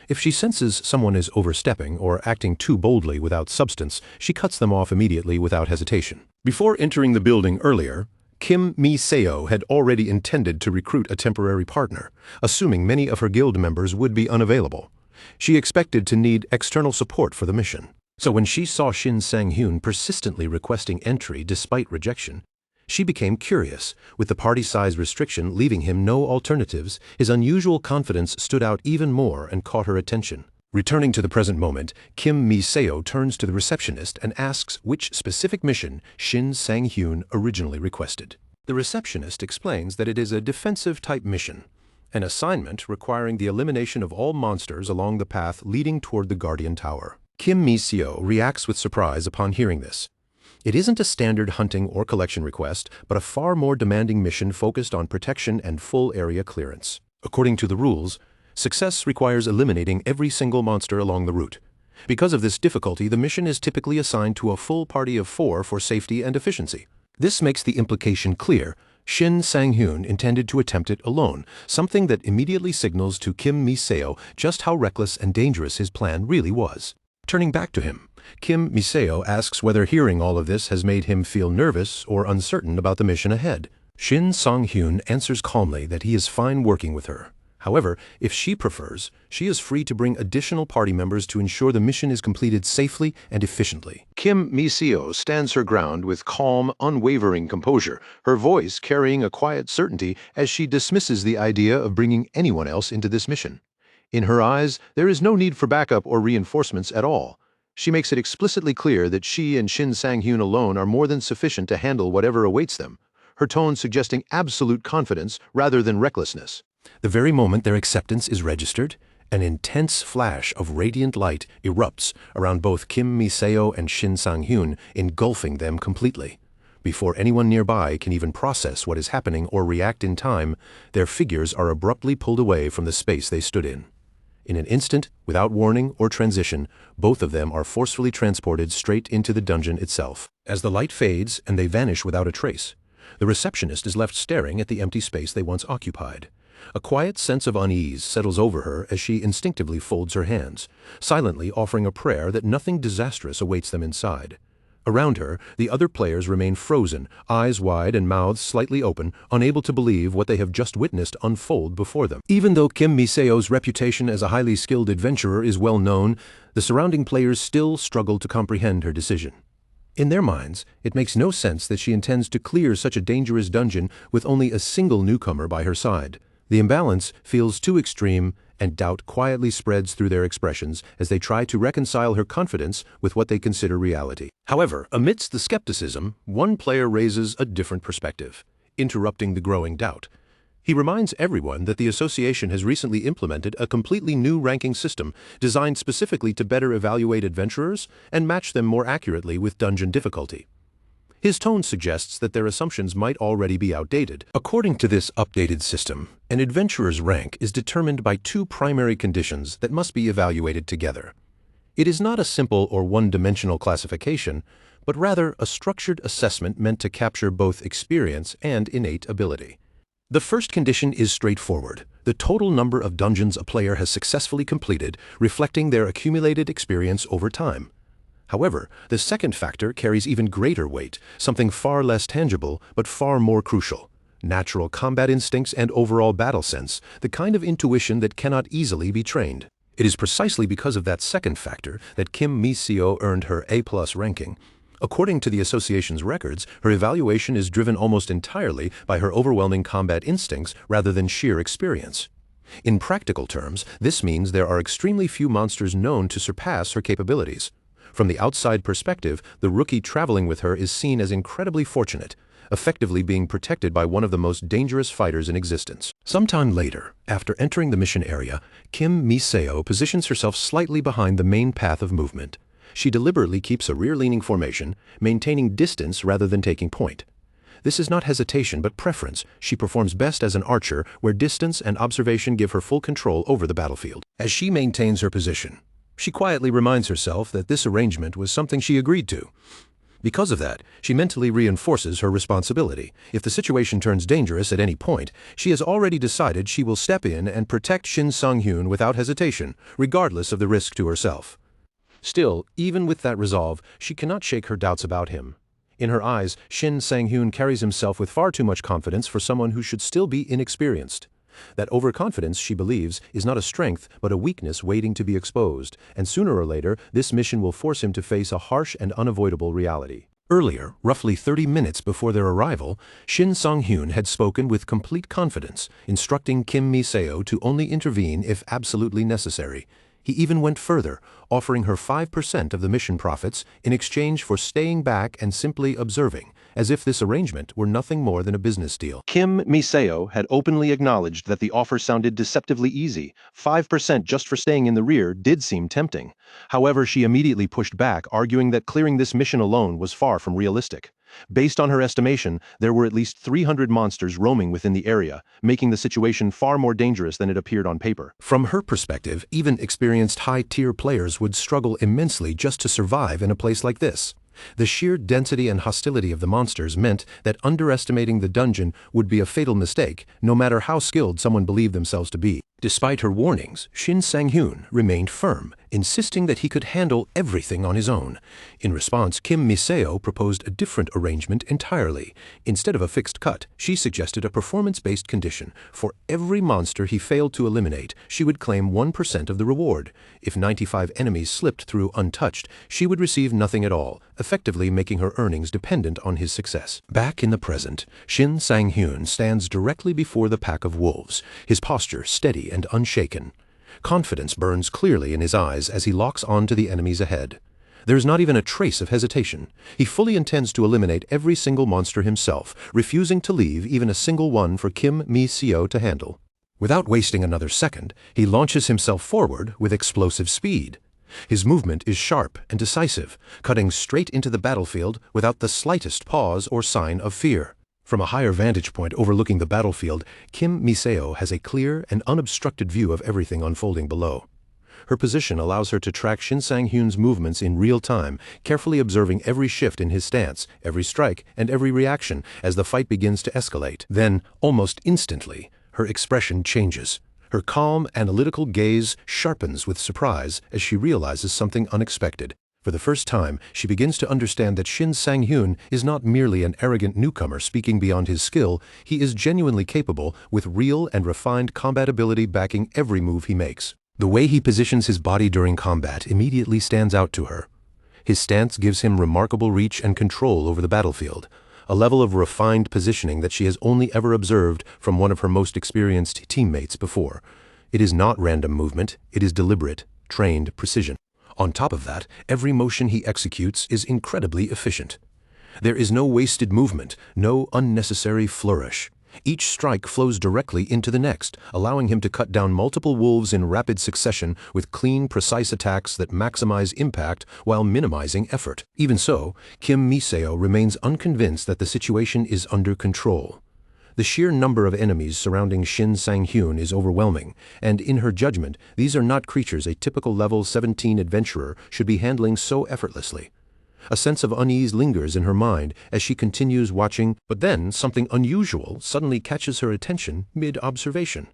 If she senses someone is overstepping or acting too boldly without substance, she cuts them off immediately without hesitation. Before entering the building earlier, Kim Mi-seo had already intended to recruit a temporary partner, assuming many of her guild members would be unavailable. She expected to need external support for the mission. So when she saw Shin Sang-hyun persistently requesting entry despite rejection, she became curious. With the party size restriction leaving him no alternatives, his unusual confidence stood out even more and caught her attention. Returning to the present moment, Kim Mi-seo turns to the receptionist and asks which specific mission Shin Sang-hyun originally requested. The receptionist explains that it is a defensive-type mission, an assignment requiring the elimination of all monsters along the path leading toward the Guardian Tower. Kim Mi-seo reacts with surprise upon hearing this. It isn't a standard hunting or collection request, but a far more demanding mission focused on protection and full area clearance. According to the rules, success requires eliminating every single monster along the route. Because of this difficulty, the mission is typically assigned to a full party of 4 for safety and efficiency. This makes the implication clear. Shin Sang-hyun intended to attempt it alone, something that immediately signals to Kim Mi-seo just how reckless and dangerous his plan really was. Turning back to him, Kim Mi-seo asks whether hearing all of this has made him feel nervous or uncertain about the mission ahead. Shin Sang-hyun answers calmly that he is fine working with her. However, if she prefers, she is free to bring additional party members to ensure the mission is completed safely and efficiently. Kim Mi-seo stands her ground with calm, unwavering composure, her voice carrying a quiet certainty as she dismisses the idea of bringing anyone else into this mission. In her eyes, there is no need for backup or reinforcements at all. She makes it explicitly clear that she and Shin Sang-hyun alone are more than sufficient to handle whatever awaits them, her tone suggesting absolute confidence rather than recklessness. The very moment their acceptance is registered, an intense flash of radiant light erupts around both Kim Mi-seo and Shin Sang-hyun, engulfing them completely. Before anyone nearby can even process what is happening or react in time, their figures are abruptly pulled away from the space they stood in. In an instant, without warning or transition, both of them are forcefully transported straight into the dungeon itself. As the light fades and they vanish without a trace, the receptionist is left staring at the empty space they once occupied. A quiet sense of unease settles over her as she instinctively folds her hands, silently offering a prayer that nothing disastrous awaits them inside. Around her, the other players remain frozen, eyes wide and mouths slightly open, unable to believe what they have just witnessed unfold before them. Even though Kim Mi-seo's reputation as a highly skilled adventurer is well known, the surrounding players still struggle to comprehend her decision. In their minds, it makes no sense that she intends to clear such a dangerous dungeon with only a single newcomer by her side. The imbalance feels too extreme, and doubt quietly spreads through their expressions as they try to reconcile her confidence with what they consider reality. However, amidst the skepticism, one player raises a different perspective, interrupting the growing doubt. He reminds everyone that the association has recently implemented a completely new ranking system designed specifically to better evaluate adventurers and match them more accurately with dungeon difficulty. His tone suggests that their assumptions might already be outdated. According to this updated system, an adventurer's rank is determined by 2 primary conditions that must be evaluated together. It is not a simple or one-dimensional classification, but rather a structured assessment meant to capture both experience and innate ability. The first condition is straightforward: the total number of dungeons a player has successfully completed, reflecting their accumulated experience over time. However, the second factor carries even greater weight, something far less tangible but far more crucial: natural combat instincts and overall battle sense, the kind of intuition that cannot easily be trained. It is precisely because of that second factor that Kim Mi-seo earned her A+ ranking. According to the association's records, her evaluation is driven almost entirely by her overwhelming combat instincts rather than sheer experience. In practical terms, this means there are extremely few monsters known to surpass her capabilities. From the outside perspective, the rookie traveling with her is seen as incredibly fortunate, effectively being protected by one of the most dangerous fighters in existence. Sometime later, after entering the mission area, Kim Mi-seo positions herself slightly behind the main path of movement. She deliberately keeps a rear-leaning formation, maintaining distance rather than taking point. This is not hesitation but preference. She performs best as an archer, where distance and observation give her full control over the battlefield. As she maintains her position, she quietly reminds herself that this arrangement was something she agreed to. Because of that, she mentally reinforces her responsibility. If the situation turns dangerous at any point, she has already decided she will step in and protect Shin Sang-hyun without hesitation, regardless of the risk to herself. Still, even with that resolve, she cannot shake her doubts about him. In her eyes, Shin Sang-hyun carries himself with far too much confidence for someone who should still be inexperienced. That overconfidence, she believes, is not a strength but a weakness waiting to be exposed, and sooner or later, this mission will force him to face a harsh and unavoidable reality. Earlier, roughly 30 minutes before their arrival, Shin Sang-hyun had spoken with complete confidence, instructing Kim Mi-seo to only intervene if absolutely necessary. He even went further, offering her 5% of the mission profits in exchange for staying back and simply observing, as if this arrangement were nothing more than a business deal. Kim Mi-seo had openly acknowledged that the offer sounded deceptively easy. 5% just for staying in the rear did seem tempting. However, she immediately pushed back, arguing that clearing this mission alone was far from realistic. Based on her estimation, there were at least 300 monsters roaming within the area, making the situation far more dangerous than it appeared on paper. From her perspective, even experienced high-tier players would struggle immensely just to survive in a place like this. The sheer density and hostility of the monsters meant that underestimating the dungeon would be a fatal mistake, no matter how skilled someone believed themselves to be. Despite her warnings, Shin Sang-hyun remained firm, insisting that he could handle everything on his own. In response, Kim Mi-seo proposed a different arrangement entirely. Instead of a fixed cut, she suggested a performance-based condition. For every monster he failed to eliminate, she would claim 1% of the reward. If 95 enemies slipped through untouched, she would receive nothing at all, effectively making her earnings dependent on his success. Back in the present, Shin Sang-hyun stands directly before the pack of wolves, his posture steady and unshaken. Confidence burns clearly in his eyes as he locks on to the enemies ahead. There is not even a trace of hesitation. He fully intends to eliminate every single monster himself, refusing to leave even a single one for Kim Mi-seo to handle. Without wasting another second, he launches himself forward with explosive speed. His movement is sharp and decisive, cutting straight into the battlefield without the slightest pause or sign of fear. From a higher vantage point overlooking the battlefield, Kim Mi-seo has a clear and unobstructed view of everything unfolding below. Her position allows her to track Shin Sang-hyun's movements in real time, carefully observing every shift in his stance, every strike, and every reaction as the fight begins to escalate. Then, almost instantly, her expression changes. Her calm, analytical gaze sharpens with surprise as she realizes something unexpected. For the first time, she begins to understand that Shin Sang-hyun is not merely an arrogant newcomer speaking beyond his skill. He is genuinely capable, with real and refined combat ability backing every move he makes. The way he positions his body during combat immediately stands out to her. His stance gives him remarkable reach and control over the battlefield, a level of refined positioning that she has only ever observed from one of her most experienced teammates before. It is not random movement, it is deliberate, trained precision. On top of that, every motion he executes is incredibly efficient. There is no wasted movement, no unnecessary flourish. Each strike flows directly into the next, allowing him to cut down multiple wolves in rapid succession with clean, precise attacks that maximize impact while minimizing effort. Even so, Kim Mi-seo remains unconvinced that the situation is under control. The sheer number of enemies surrounding Shin Sang-hyun is overwhelming, and in her judgment, these are not creatures a typical level 17 adventurer should be handling so effortlessly. A sense of unease lingers in her mind as she continues watching, but then something unusual suddenly catches her attention mid-observation.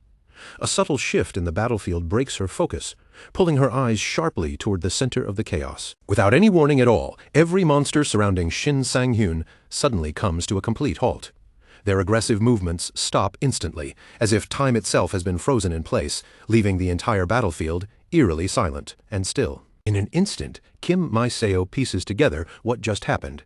A subtle shift in the battlefield breaks her focus, pulling her eyes sharply toward the center of the chaos. Without any warning at all, every monster surrounding Shin Sang-hyun suddenly comes to a complete halt. Their aggressive movements stop instantly, as if time itself has been frozen in place, leaving the entire battlefield eerily silent and still. In an instant, Kim Mi-seo pieces together what just happened.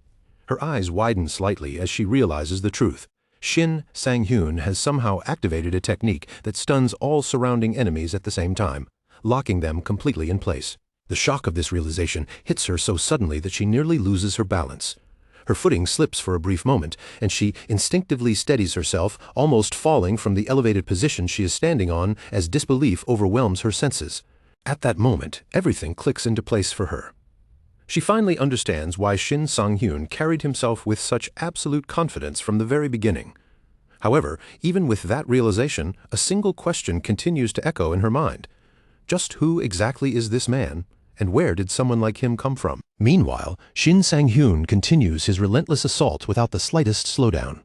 Her eyes widen slightly as she realizes the truth. Shin Sang-hyun has somehow activated a technique that stuns all surrounding enemies at the same time, locking them completely in place. The shock of this realization hits her so suddenly that she nearly loses her balance. Her footing slips for a brief moment, and she instinctively steadies herself, almost falling from the elevated position she is standing on as disbelief overwhelms her senses. At that moment, everything clicks into place for her. She finally understands why Shin Sang-hyun carried himself with such absolute confidence from the very beginning. However, even with that realization, a single question continues to echo in her mind. Just who exactly is this man, and where did someone like him come from? Meanwhile, Shin Sang-hyun continues his relentless assault without the slightest slowdown.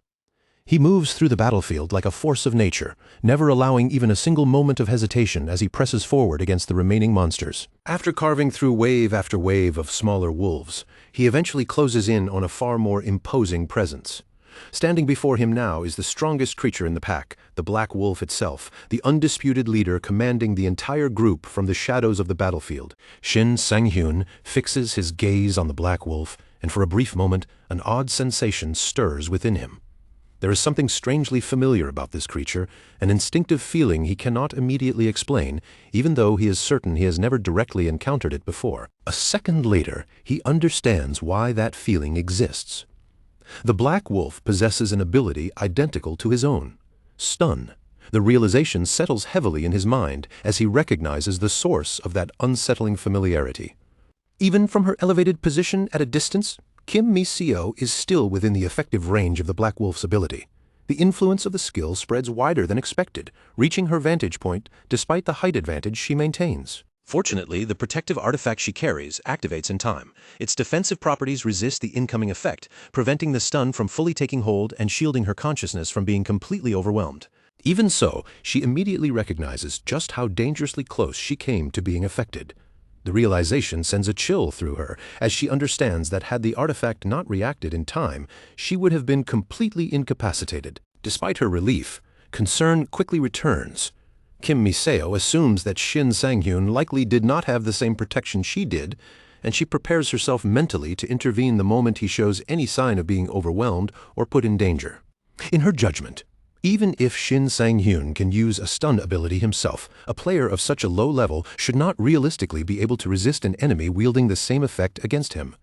He moves through the battlefield like a force of nature, never allowing even a single moment of hesitation as he presses forward against the remaining monsters. After carving through wave after wave of smaller wolves, he eventually closes in on a far more imposing presence. Standing before him now is the strongest creature in the pack, the Black Wolf itself, the undisputed leader commanding the entire group from the shadows of the battlefield. Shin Sang-hyun fixes his gaze on the Black Wolf, and for a brief moment, an odd sensation stirs within him. There is something strangely familiar about this creature, an instinctive feeling he cannot immediately explain, even though he is certain he has never directly encountered it before. A second later, he understands why that feeling exists. The Black Wolf possesses an ability identical to his own: stun. The realization settles heavily in his mind as he recognizes the source of that unsettling familiarity. Even from her elevated position at a distance, Kim Mi-seo is still within the effective range of the Black Wolf's ability. The influence of the skill spreads wider than expected, reaching her vantage point despite the height advantage she maintains. Fortunately, the protective artifact she carries activates in time. Its defensive properties resist the incoming effect, preventing the stun from fully taking hold and shielding her consciousness from being completely overwhelmed. Even so, she immediately recognizes just how dangerously close she came to being affected. The realization sends a chill through her as she understands that had the artifact not reacted in time, she would have been completely incapacitated. Despite her relief, concern quickly returns. Kim Mi-seo assumes that Shin Sang-hyun likely did not have the same protection she did, and she prepares herself mentally to intervene the moment he shows any sign of being overwhelmed or put in danger. In her judgment, even if Shin Sang-hyun can use a stun ability himself, a player of such a low level should not realistically be able to resist an enemy wielding the same effect against him.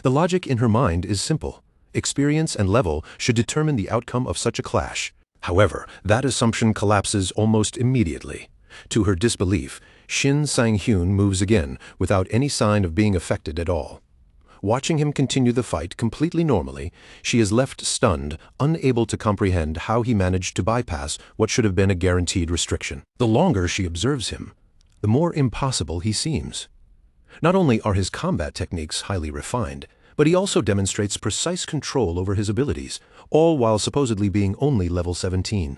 The logic in her mind is simple. Experience and level should determine the outcome of such a clash. However, that assumption collapses almost immediately. To her disbelief, Shin Sang-hyun moves again, without any sign of being affected at all. Watching him continue the fight completely normally, she is left stunned, unable to comprehend how he managed to bypass what should have been a guaranteed restriction. The longer she observes him, the more impossible he seems. Not only are his combat techniques highly refined, but he also demonstrates precise control over his abilities, all while supposedly being only level 17.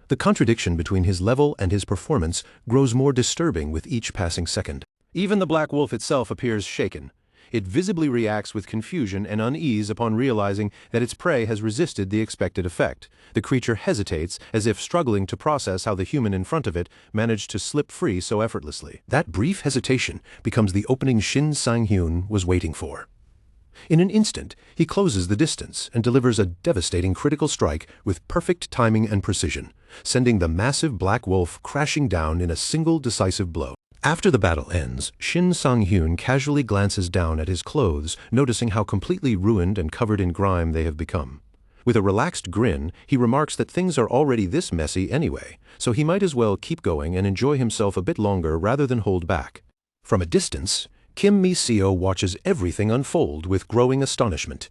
The contradiction between his level and his performance grows more disturbing with each passing second. Even the Black Wolf itself appears shaken. It visibly reacts with confusion and unease upon realizing that its prey has resisted the expected effect. The creature hesitates, as if struggling to process how the human in front of it managed to slip free so effortlessly. That brief hesitation becomes the opening Shin Sang-hyun was waiting for. In an instant, he closes the distance and delivers a devastating critical strike with perfect timing and precision, sending the massive Black Wolf crashing down in a single decisive blow. After the battle ends, Shin Sang-hyun casually glances down at his clothes, noticing how completely ruined and covered in grime they have become. With a relaxed grin, he remarks that things are already this messy anyway, so he might as well keep going and enjoy himself a bit longer rather than hold back. From a distance, Kim Mi-seo watches everything unfold with growing astonishment.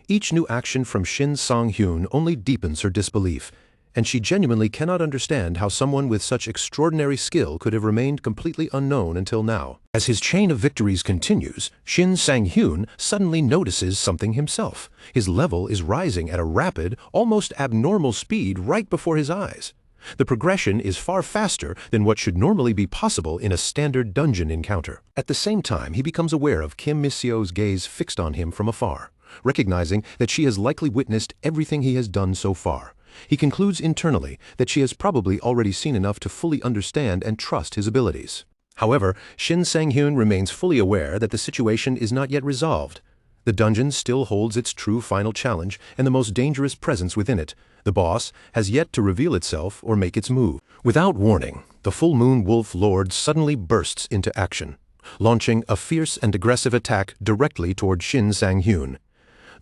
Each new action from Shin Sang-hyun only deepens her disbelief, and she genuinely cannot understand how someone with such extraordinary skill could have remained completely unknown until now. As his chain of victories continues, Shin Sang-hyun suddenly notices something himself. His level is rising at a rapid, almost abnormal speed right before his eyes. The progression is far faster than what should normally be possible in a standard dungeon encounter. At the same time, he becomes aware of Kim Mi-seo's gaze fixed on him from afar, recognizing that she has likely witnessed everything he has done so far. He concludes internally that she has probably already seen enough to fully understand and trust his abilities. However, Shin Sang-hyun remains fully aware that the situation is not yet resolved. The dungeon still holds its true final challenge and the most dangerous presence within it. The boss has yet to reveal itself or make its move. Without warning, the Full Moon Wolf Lord suddenly bursts into action, launching a fierce and aggressive attack directly toward Shin Sang-hyun.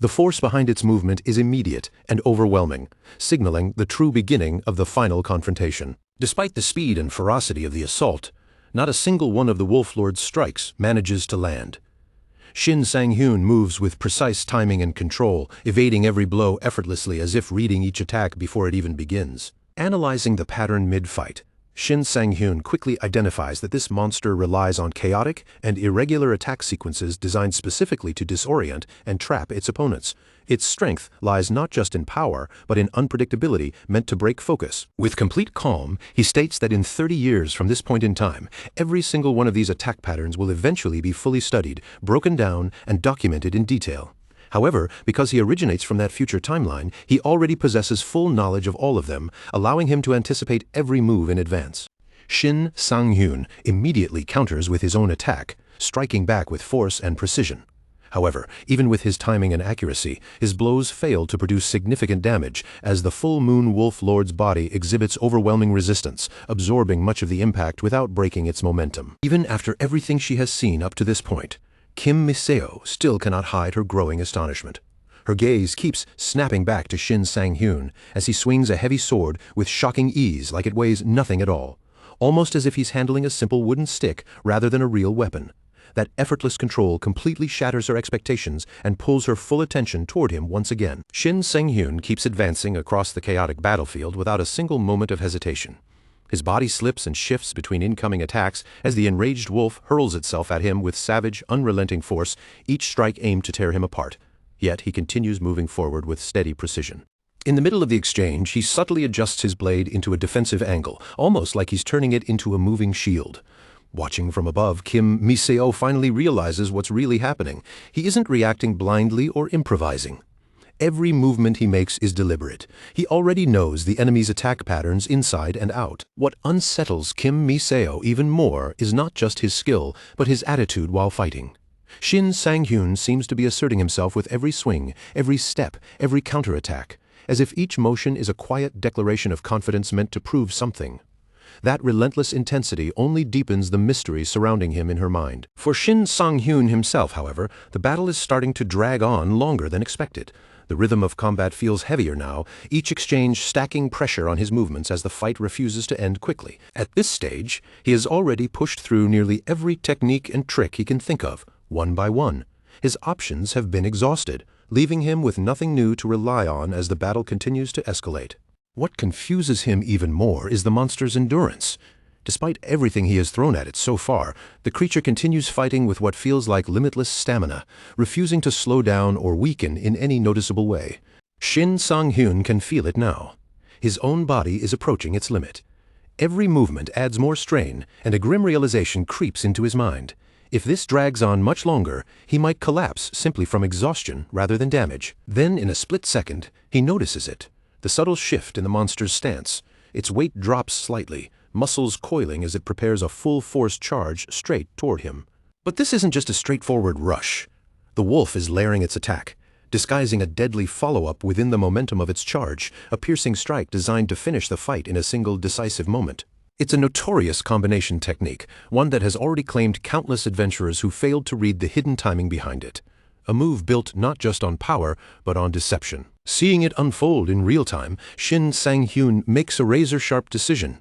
The force behind its movement is immediate and overwhelming, signaling the true beginning of the final confrontation. Despite the speed and ferocity of the assault, not a single one of the Wolf Lord's strikes manages to land. Shin Sang-hyun moves with precise timing and control, evading every blow effortlessly as if reading each attack before it even begins. Analyzing the pattern mid-fight, Shin Sang-hyun quickly identifies that this monster relies on chaotic and irregular attack sequences designed specifically to disorient and trap its opponents. Its strength lies not just in power, but in unpredictability meant to break focus. With complete calm, he states that in 30 years from this point in time, every single one of these attack patterns will eventually be fully studied, broken down, and documented in detail. However, because he originates from that future timeline, he already possesses full knowledge of all of them, allowing him to anticipate every move in advance. Shin Sang-hyun immediately counters with his own attack, striking back with force and precision. However, even with his timing and accuracy, his blows fail to produce significant damage, as the full moon Wolf Lord's body exhibits overwhelming resistance, absorbing much of the impact without breaking its momentum. Even after everything she has seen up to this point, Kim Mi-seo still cannot hide her growing astonishment. Her gaze keeps snapping back to Shin Sang-hyun as he swings a heavy sword with shocking ease like it weighs nothing at all, almost as if he's handling a simple wooden stick rather than a real weapon. That effortless control completely shatters her expectations and pulls her full attention toward him once again. Shin Sang-hyun keeps advancing across the chaotic battlefield without a single moment of hesitation. His body slips and shifts between incoming attacks as the enraged wolf hurls itself at him with savage, unrelenting force, each strike aimed to tear him apart. Yet he continues moving forward with steady precision. In the middle of the exchange, he subtly adjusts his blade into a defensive angle, almost like he's turning it into a moving shield. Watching from above, Kim Mi-seo finally realizes what's really happening. He isn't reacting blindly or improvising. Every movement he makes is deliberate. He already knows the enemy's attack patterns inside and out. What unsettles Kim Mi-seo even more is not just his skill, but his attitude while fighting. Shin Sang-hyun seems to be asserting himself with every swing, every step, every counterattack, as if each motion is a quiet declaration of confidence meant to prove something. That relentless intensity only deepens the mystery surrounding him in her mind. For Shin Sang-hyun himself, however, the battle is starting to drag on longer than expected. The rhythm of combat feels heavier now, each exchange stacking pressure on his movements as the fight refuses to end quickly. At this stage, he has already pushed through nearly every technique and trick he can think of, one by one. His options have been exhausted, leaving him with nothing new to rely on as the battle continues to escalate. What confuses him even more is the monster's endurance. Despite everything he has thrown at it so far, the creature continues fighting with what feels like limitless stamina, refusing to slow down or weaken in any noticeable way. Shin Sang-hyun can feel it now. His own body is approaching its limit. Every movement adds more strain, and a grim realization creeps into his mind. If this drags on much longer, he might collapse simply from exhaustion rather than damage. Then, in a split second, he notices it. The subtle shift in the monster's stance. Its weight drops slightly, muscles coiling as it prepares a full-force charge straight toward him. But this isn't just a straightforward rush. The wolf is layering its attack, disguising a deadly follow-up within the momentum of its charge, a piercing strike designed to finish the fight in a single decisive moment. It's a notorious combination technique, one that has already claimed countless adventurers who failed to read the hidden timing behind it. A move built not just on power, but on deception. Seeing it unfold in real time, Shin Sang-hyun makes a razor-sharp decision.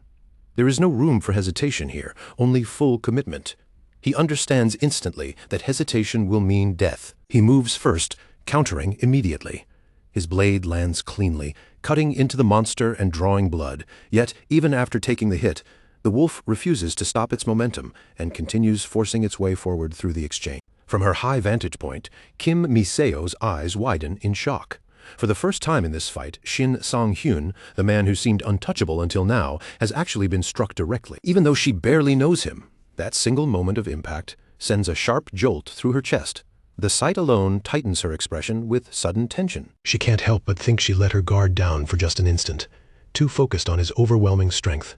There is no room for hesitation here, only full commitment. He understands instantly that hesitation will mean death. He moves first, countering immediately. His blade lands cleanly, cutting into the monster and drawing blood. Yet, even after taking the hit, the wolf refuses to stop its momentum and continues forcing its way forward through the exchange. From her high vantage point, Kim Mi-seo's eyes widen in shock. For the first time in this fight, Shin Sang-hyun, the man who seemed untouchable until now, has actually been struck directly. Even though she barely knows him, that single moment of impact sends a sharp jolt through her chest. The sight alone tightens her expression with sudden tension. She can't help but think she let her guard down for just an instant, too focused on his overwhelming strength.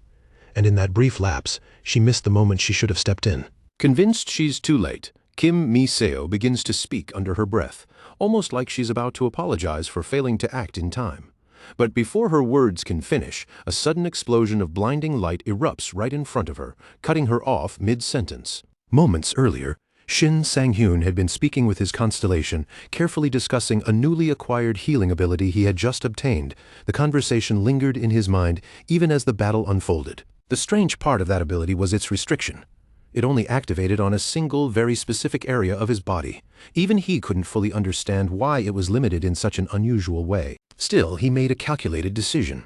And in that brief lapse, she missed the moment she should have stepped in. Convinced she's too late, Kim Mi-seo begins to speak under her breath, almost like she's about to apologize for failing to act in time. But before her words can finish, a sudden explosion of blinding light erupts right in front of her, cutting her off mid-sentence. Moments earlier, Shin Sang-hyun had been speaking with his constellation, carefully discussing a newly acquired healing ability he had just obtained. The conversation lingered in his mind even as the battle unfolded. The strange part of that ability was its restriction. It only activated on a single, very specific area of his body. Even he couldn't fully understand why it was limited in such an unusual way. Still, he made a calculated decision.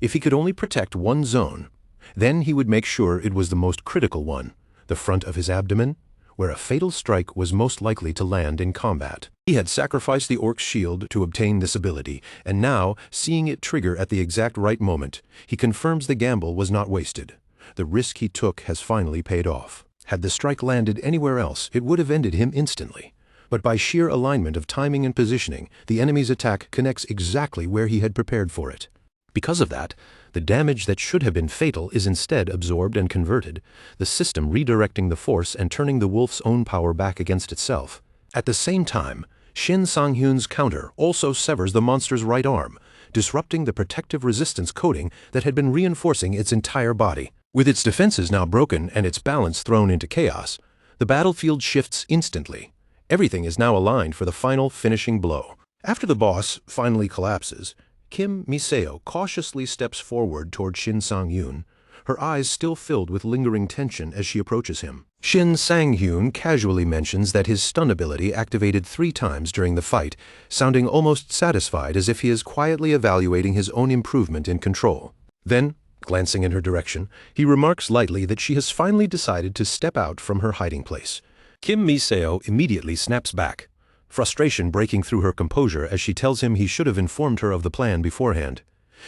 If he could only protect one zone, then he would make sure it was the most critical one, the front of his abdomen, where a fatal strike was most likely to land in combat. He had sacrificed the orc's shield to obtain this ability, and now, seeing it trigger at the exact right moment, he confirms the gamble was not wasted. The risk he took has finally paid off. Had the strike landed anywhere else, it would have ended him instantly. But by sheer alignment of timing and positioning, the enemy's attack connects exactly where he had prepared for it. Because of that, the damage that should have been fatal is instead absorbed and converted, the system redirecting the force and turning the wolf's own power back against itself. At the same time, Shin Sang-hyun's counter also severs the monster's right arm, disrupting the protective resistance coating that had been reinforcing its entire body. With its defenses now broken and its balance thrown into chaos, the battlefield shifts instantly. Everything is now aligned for the final finishing blow. After the boss finally collapses, Kim Mi-seo cautiously steps forward toward Shin Sang-hyun, her eyes still filled with lingering tension as she approaches him. Shin Sang-hyun casually mentions that his stun ability activated 3 times during the fight, sounding almost satisfied as if he is quietly evaluating his own improvement in control. Then, glancing in her direction, he remarks lightly that she has finally decided to step out from her hiding place. Kim Mi-seo immediately snaps back, frustration breaking through her composure as she tells him he should have informed her of the plan beforehand.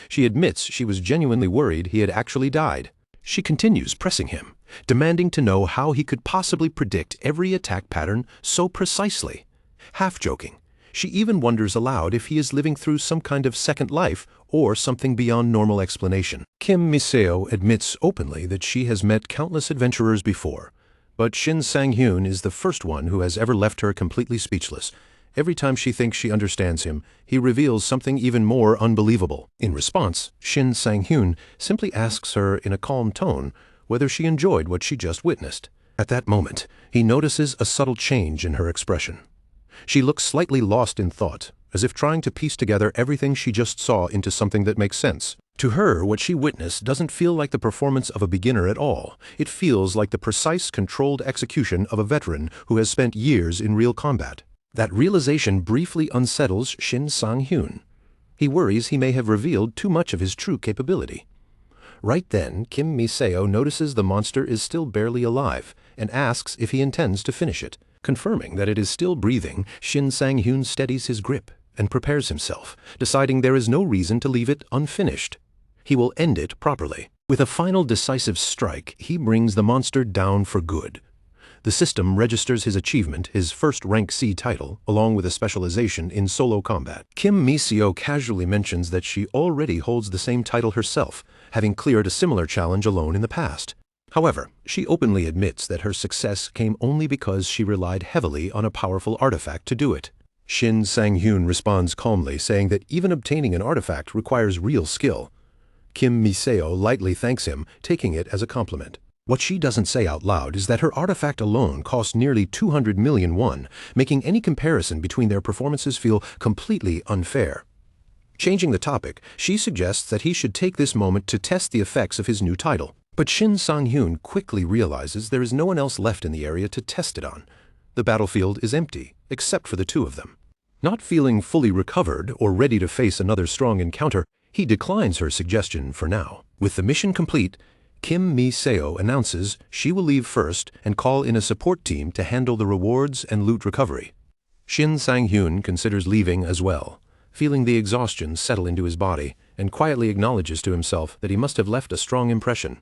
She admits she was genuinely worried he had actually died. She continues pressing him, demanding to know how he could possibly predict every attack pattern so precisely. Half joking, she even wonders aloud if he is living through some kind of second life or something beyond normal explanation. Kim Mi-seo admits openly that she has met countless adventurers before, but Shin Sang-hyun is the first one who has ever left her completely speechless. Every time she thinks she understands him, he reveals something even more unbelievable. In response, Shin Sang-hyun simply asks her in a calm tone whether she enjoyed what she just witnessed. At that moment, he notices a subtle change in her expression. She looks slightly lost in thought, as if trying to piece together everything she just saw into something that makes sense. To her, what she witnessed doesn't feel like the performance of a beginner at all. It feels like the precise, controlled execution of a veteran who has spent years in real combat. That realization briefly unsettles Shin Sang-hyun. He worries he may have revealed too much of his true capability. Right then, Kim Mi-seo notices the monster is still barely alive and asks if he intends to finish it. Confirming that it is still breathing, Shin Sang-hyun steadies his grip and prepares himself, deciding there is no reason to leave it unfinished. He will end it properly. With a final decisive strike, he brings the monster down for good. The system registers his achievement, his first rank C title, along with a specialization in solo combat. Kim Mi-seo casually mentions that she already holds the same title herself, having cleared a similar challenge alone in the past. However, she openly admits that her success came only because she relied heavily on a powerful artifact to do it. Shin Sang-hyun responds calmly, saying that even obtaining an artifact requires real skill. Kim Mi-seo lightly thanks him, taking it as a compliment. What she doesn't say out loud is that her artifact alone cost nearly 200 million won, making any comparison between their performances feel completely unfair. Changing the topic, she suggests that he should take this moment to test the effects of his new title. But Shin Sang-hyun quickly realizes there is no one else left in the area to test it on. The battlefield is empty, except for the 2 of them. Not feeling fully recovered or ready to face another strong encounter, he declines her suggestion for now. With the mission complete, Kim Mi-seo announces she will leave first and call in a support team to handle the rewards and loot recovery. Shin Sang-hyun considers leaving as well, feeling the exhaustion settle into his body, and quietly acknowledges to himself that he must have left a strong impression.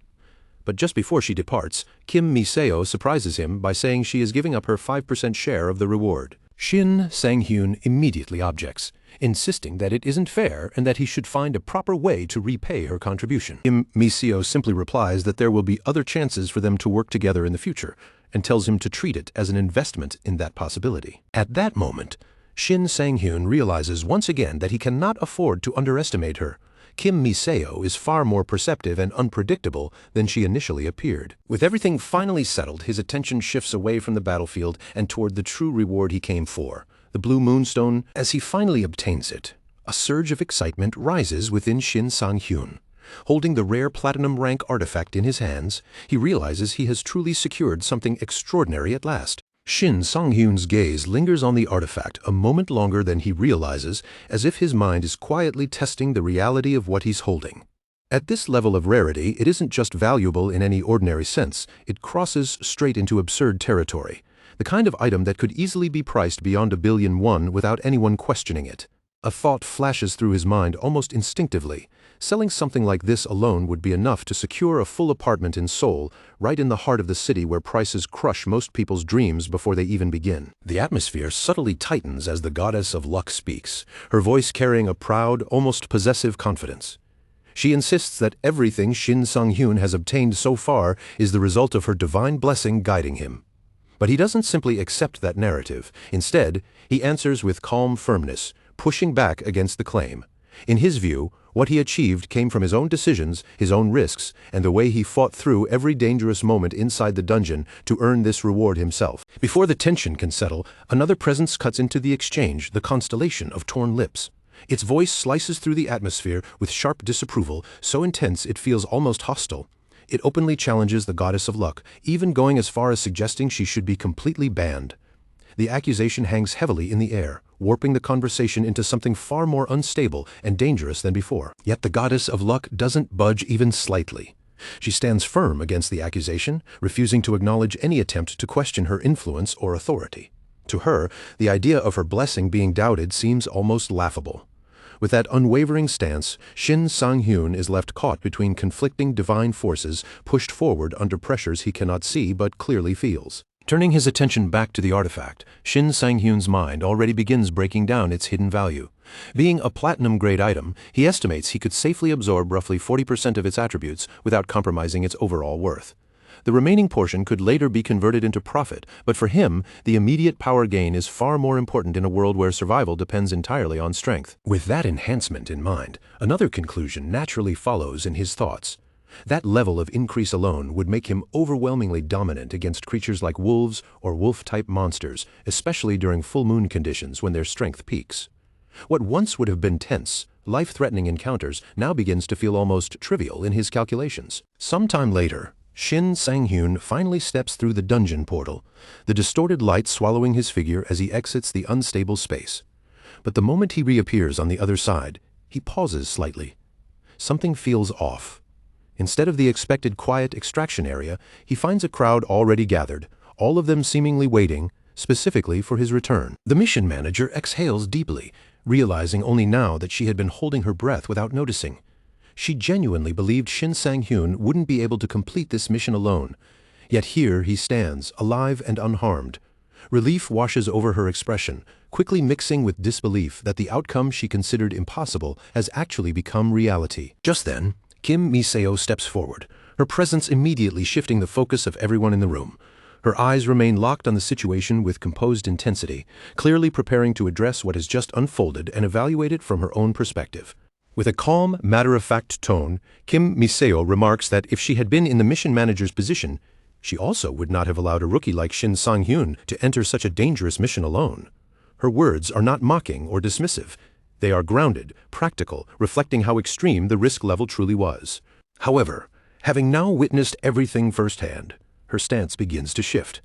But just before she departs, Kim Mi-seo surprises him by saying she is giving up her 5% share of the reward. Shin Sang-hyun immediately objects, insisting that it isn't fair and that he should find a proper way to repay her contribution. Kim Mi-seo simply replies that there will be other chances for them to work together in the future, and tells him to treat it as an investment in that possibility. At that moment, Shin Sang-hyun realizes once again that he cannot afford to underestimate her. Kim Miseo is far more perceptive and unpredictable than she initially appeared. With everything finally settled, his attention shifts away from the battlefield and toward the true reward he came for, the Blue Moonstone. As he finally obtains it, a surge of excitement rises within Shin Sang-hyun. Holding the rare platinum rank artifact in his hands, he realizes he has truly secured something extraordinary at last. Shin Sang-hyun's gaze lingers on the artifact a moment longer than he realizes, as if his mind is quietly testing the reality of what he's holding. At this level of rarity, it isn't just valuable in any ordinary sense, it crosses straight into absurd territory, the kind of item that could easily be priced beyond 1 billion won without anyone questioning it. A thought flashes through his mind almost instinctively. Selling something like this alone would be enough to secure a full apartment in Seoul, right in the heart of the city where prices crush most people's dreams before they even begin. The atmosphere subtly tightens as the goddess of luck speaks, her voice carrying a proud, almost possessive confidence. She insists that everything Shin Sang-hyun has obtained so far is the result of her divine blessing guiding him. But he doesn't simply accept that narrative. Instead, he answers with calm firmness, pushing back against the claim. In his view, what he achieved came from his own decisions, his own risks, and the way he fought through every dangerous moment inside the dungeon to earn this reward himself. Before the tension can settle, another presence cuts into the exchange, the constellation of torn lips. Its voice slices through the atmosphere with sharp disapproval, so intense it feels almost hostile. It openly challenges the goddess of luck, even going as far as suggesting she should be completely banned. The accusation hangs heavily in the air, warping the conversation into something far more unstable and dangerous than before. Yet the goddess of luck doesn't budge even slightly. She stands firm against the accusation, refusing to acknowledge any attempt to question her influence or authority. To her, the idea of her blessing being doubted seems almost laughable. With that unwavering stance, Shin Sang-hyun is left caught between conflicting divine forces, pushed forward under pressures he cannot see but clearly feels. Turning his attention back to the artifact, Shin Sang-hyun's mind already begins breaking down its hidden value. Being a platinum-grade item, he estimates he could safely absorb roughly 40% of its attributes without compromising its overall worth. The remaining portion could later be converted into profit, but for him, the immediate power gain is far more important in a world where survival depends entirely on strength. With that enhancement in mind, another conclusion naturally follows in his thoughts. That level of increase alone would make him overwhelmingly dominant against creatures like wolves or wolf-type monsters, especially during full moon conditions when their strength peaks. What once would have been tense, life-threatening encounters now begins to feel almost trivial in his calculations. Sometime later, Shin Sang-hyun finally steps through the dungeon portal, the distorted light swallowing his figure as he exits the unstable space. But the moment he reappears on the other side, he pauses slightly. Something feels off. Instead of the expected quiet extraction area, he finds a crowd already gathered, all of them seemingly waiting, specifically for his return. The mission manager exhales deeply, realizing only now that she had been holding her breath without noticing. She genuinely believed Shin Sang-hyun wouldn't be able to complete this mission alone. Yet here he stands, alive and unharmed. Relief washes over her expression, quickly mixing with disbelief that the outcome she considered impossible has actually become reality. Just then, Kim Miseo steps forward, her presence immediately shifting the focus of everyone in the room. Her eyes remain locked on the situation with composed intensity, clearly preparing to address what has just unfolded and evaluate it from her own perspective. With a calm, matter-of-fact tone, Kim Miseo remarks that if she had been in the mission manager's position, she also would not have allowed a rookie like Shin Sang-hyun to enter such a dangerous mission alone. Her words are not mocking or dismissive. They are grounded, practical, reflecting how extreme the risk level truly was. However, having now witnessed everything firsthand, her stance begins to shift.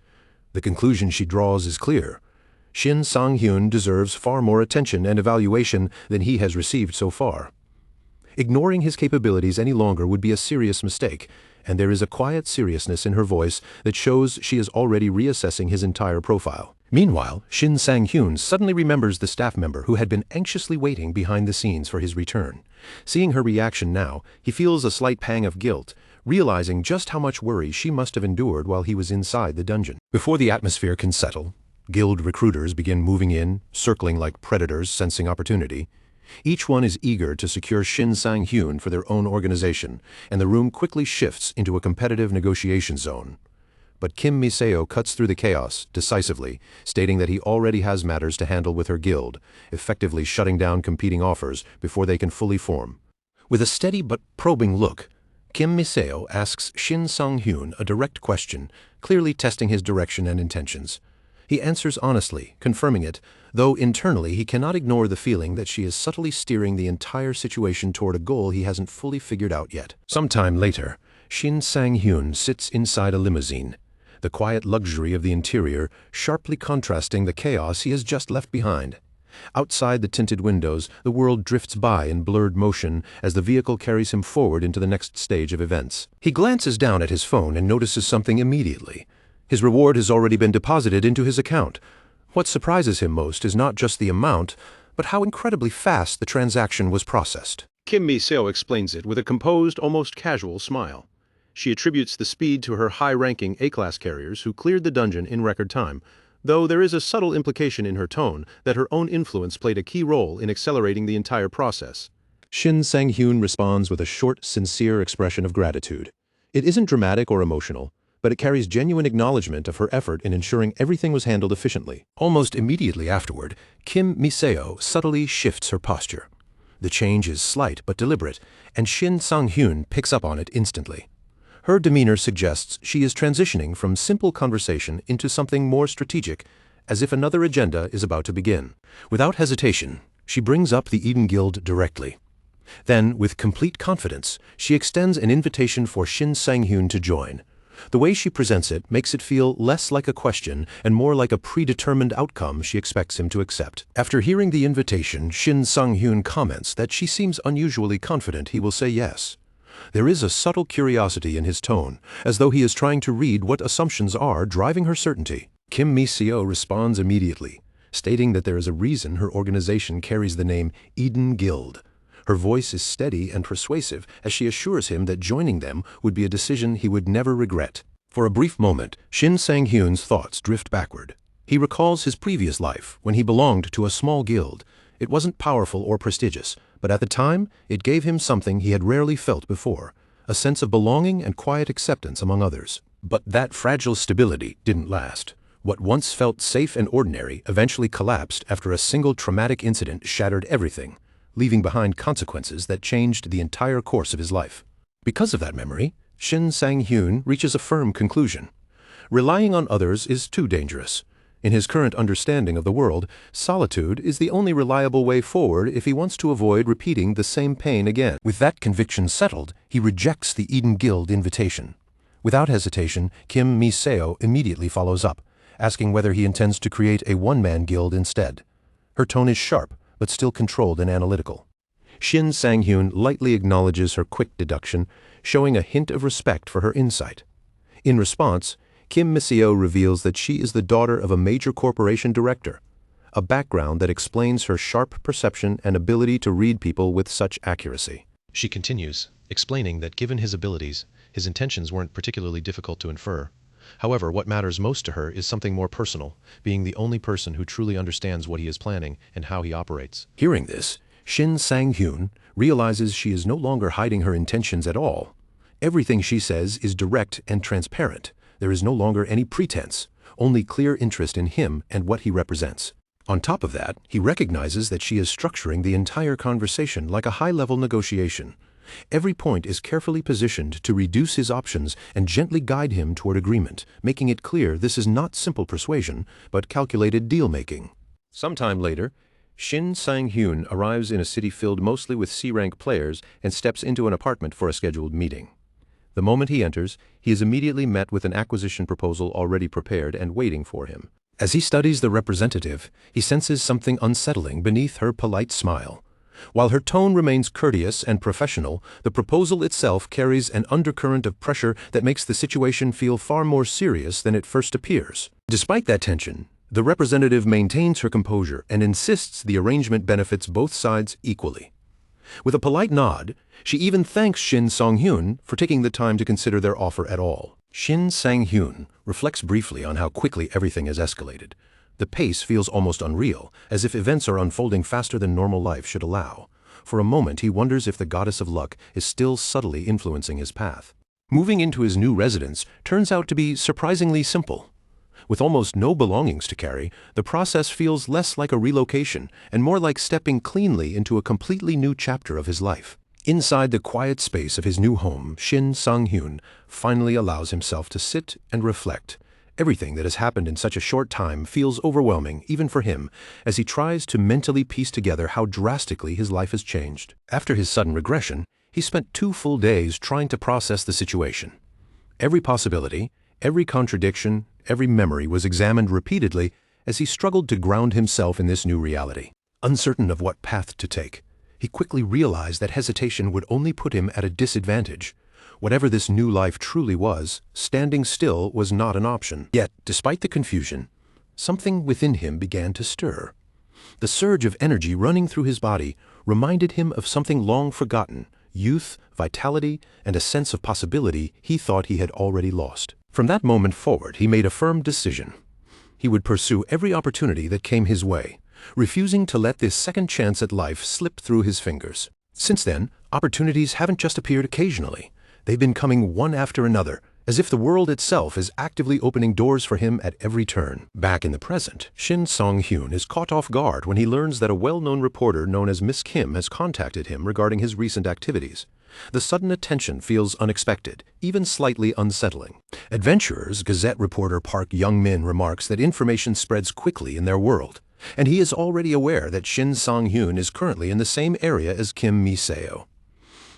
The conclusion she draws is clear. Shin Sang-hyun deserves far more attention and evaluation than he has received so far. Ignoring his capabilities any longer would be a serious mistake, and there is a quiet seriousness in her voice that shows she is already reassessing his entire profile. Meanwhile, Shin Sang-hyun suddenly remembers the staff member who had been anxiously waiting behind the scenes for his return. Seeing her reaction now, he feels a slight pang of guilt, realizing just how much worry she must have endured while he was inside the dungeon. Before the atmosphere can settle, guild recruiters begin moving in, circling like predators sensing opportunity. Each one is eager to secure Shin Sang-hyun for their own organization, and the room quickly shifts into a competitive negotiation zone. But Kim Miseo cuts through the chaos decisively, stating that he already has matters to handle with her guild, effectively shutting down competing offers before they can fully form. With a steady but probing look, Kim Miseo asks Shin Sang-hyun a direct question, clearly testing his direction and intentions. He answers honestly, confirming it, though internally he cannot ignore the feeling that she is subtly steering the entire situation toward a goal he hasn't fully figured out yet. Sometime later, Shin Sang-hyun sits inside a limousine, the quiet luxury of the interior sharply contrasting the chaos he has just left behind. Outside the tinted windows, the world drifts by in blurred motion as the vehicle carries him forward into the next stage of events. He glances down at his phone and notices something immediately. His reward has already been deposited into his account. What surprises him most is not just the amount, but how incredibly fast the transaction was processed. Kim Mi-seo explains it with a composed, almost casual smile. She attributes the speed to her high-ranking A-class carriers who cleared the dungeon in record time, though there is a subtle implication in her tone that her own influence played a key role in accelerating the entire process. Shin Sang-hyun responds with a short, sincere expression of gratitude. It isn't dramatic or emotional, but it carries genuine acknowledgement of her effort in ensuring everything was handled efficiently. Almost immediately afterward, Kim Mi-seo subtly shifts her posture. The change is slight but deliberate, and Shin Sang-hyun picks up on it instantly. Her demeanor suggests she is transitioning from simple conversation into something more strategic, as if another agenda is about to begin. Without hesitation, she brings up the Eden Guild directly. Then, with complete confidence, she extends an invitation for Shin Sang-hyun to join. The way she presents it makes it feel less like a question and more like a predetermined outcome she expects him to accept. After hearing the invitation, Shin Sang-hyun comments that she seems unusually confident he will say yes. There is a subtle curiosity in his tone, as though he is trying to read what assumptions are driving her certainty. Kim Mi-seo responds immediately, stating that there is a reason her organization carries the name Eden Guild. Her voice is steady and persuasive as she assures him that joining them would be a decision he would never regret. For a brief moment, Shin Sang-hyun's thoughts drift backward. He recalls his previous life when he belonged to a small guild. It wasn't powerful or prestigious, but at the time, it gave him something he had rarely felt before, a sense of belonging and quiet acceptance among others. But that fragile stability didn't last. What once felt safe and ordinary eventually collapsed after a single traumatic incident shattered everything, leaving behind consequences that changed the entire course of his life. Because of that memory, Shin Sang-hyun reaches a firm conclusion. Relying on others is too dangerous. In his current understanding of the world, solitude is the only reliable way forward if he wants to avoid repeating the same pain again. With that conviction settled, he rejects the Eden Guild invitation. Without hesitation, Kim Mi-seo immediately follows up, asking whether he intends to create a one-man guild instead. Her tone is sharp, but still controlled and analytical. Shin Sang-hyun lightly acknowledges her quick deduction, showing a hint of respect for her insight. In response, Kim Mi-seo reveals that she is the daughter of a major corporation director, a background that explains her sharp perception and ability to read people with such accuracy. She continues, explaining that given his abilities, his intentions weren't particularly difficult to infer. However, what matters most to her is something more personal, being the only person who truly understands what he is planning and how he operates. Hearing this, Shin Sang-hyun realizes she is no longer hiding her intentions at all. Everything she says is direct and transparent. There is no longer any pretense, only clear interest in him and what he represents. On top of that, he recognizes that she is structuring the entire conversation like a high-level negotiation. Every point is carefully positioned to reduce his options and gently guide him toward agreement, making it clear this is not simple persuasion, but calculated deal-making. Sometime later, Shin Sang-hyun arrives in a city filled mostly with C-rank players and steps into an apartment for a scheduled meeting. The moment he enters, he is immediately met with an acquisition proposal already prepared and waiting for him. As he studies the representative, he senses something unsettling beneath her polite smile. While her tone remains courteous and professional, the proposal itself carries an undercurrent of pressure that makes the situation feel far more serious than it first appears. Despite that tension, the representative maintains her composure and insists the arrangement benefits both sides equally. With a polite nod, she even thanks Shin Sang-hyun for taking the time to consider their offer at all. Shin Sang-hyun reflects briefly on how quickly everything has escalated. The pace feels almost unreal, as if events are unfolding faster than normal life should allow. For a moment, he wonders if the goddess of luck is still subtly influencing his path. Moving into his new residence turns out to be surprisingly simple. With almost no belongings to carry, the process feels less like a relocation and more like stepping cleanly into a completely new chapter of his life. Inside the quiet space of his new home, Shin Sang-hyun finally allows himself to sit and reflect. Everything that has happened in such a short time feels overwhelming, even for him, as he tries to mentally piece together how drastically his life has changed. After his sudden regression, he spent 2 full days trying to process the situation. Every possibility, every contradiction, every memory was examined repeatedly as he struggled to ground himself in this new reality. Uncertain of what path to take, he quickly realized that hesitation would only put him at a disadvantage. Whatever this new life truly was, standing still was not an option. Yet, despite the confusion, something within him began to stir. The surge of energy running through his body reminded him of something long forgotten: youth, vitality, and a sense of possibility he thought he had already lost. From that moment forward, he made a firm decision. He would pursue every opportunity that came his way, refusing to let this second chance at life slip through his fingers. Since then, opportunities haven't just appeared occasionally. They've been coming one after another, as if the world itself is actively opening doors for him at every turn. Back in the present, Shin Sang-hyun is caught off guard when he learns that a well-known reporter known as Miss Kim has contacted him regarding his recent activities. The sudden attention feels unexpected, even slightly unsettling. Adventurers Gazette reporter Park Young-min remarks that information spreads quickly in their world, and he is already aware that Shin Sang-hyun is currently in the same area as Kim Mi-seo.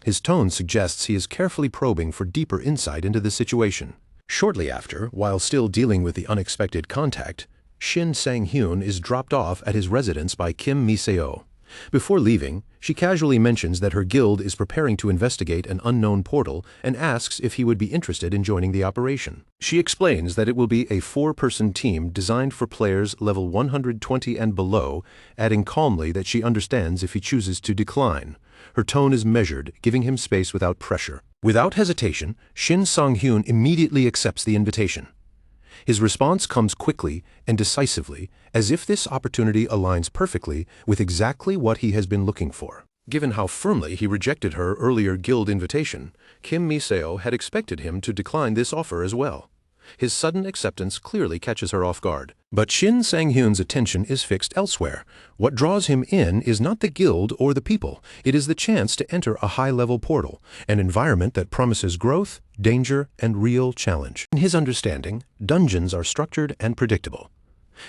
His tone suggests he is carefully probing for deeper insight into the situation. Shortly after, while still dealing with the unexpected contact, Shin Sang-hyun is dropped off at his residence by Kim Mi-seo. Before leaving, she casually mentions that her guild is preparing to investigate an unknown portal and asks if he would be interested in joining the operation. She explains that it will be a 4-person team designed for players level 120 and below, adding calmly that she understands if he chooses to decline. Her tone is measured, giving him space without pressure. Without hesitation, Shin Sang-hyun immediately accepts the invitation. His response comes quickly and decisively, as if this opportunity aligns perfectly with exactly what he has been looking for. Given how firmly he rejected her earlier guild invitation, Kim Mi-seo had expected him to decline this offer as well. His sudden acceptance clearly catches her off guard. But Shin Sang-hyun's attention is fixed elsewhere. What draws him in is not the guild or the people. It is the chance to enter a high-level portal, an environment that promises growth, danger, and real challenge. In his understanding, dungeons are structured and predictable.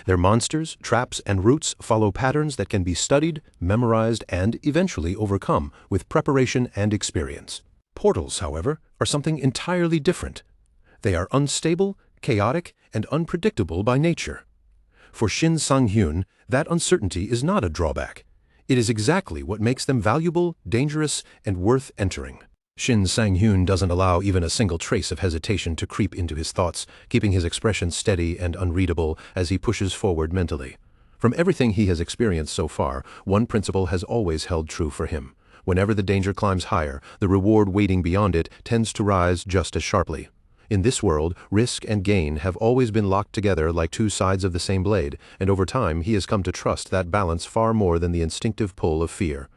Their monsters, traps, and routes follow patterns that can be studied, memorized, and eventually overcome with preparation and experience. Portals, however, are something entirely different. They are unstable, chaotic, and unpredictable by nature. For Shin Sang-hyun, that uncertainty is not a drawback. It is exactly what makes them valuable, dangerous, and worth entering. Shin Sang-hyun doesn't allow even a single trace of hesitation to creep into his thoughts, keeping his expression steady and unreadable as he pushes forward mentally. From everything he has experienced so far, one principle has always held true for him. Whenever the danger climbs higher, the reward waiting beyond it tends to rise just as sharply. In this world, risk and gain have always been locked together like two sides of the same blade, and over time he has come to trust that balance far more than the instinctive pull of fear.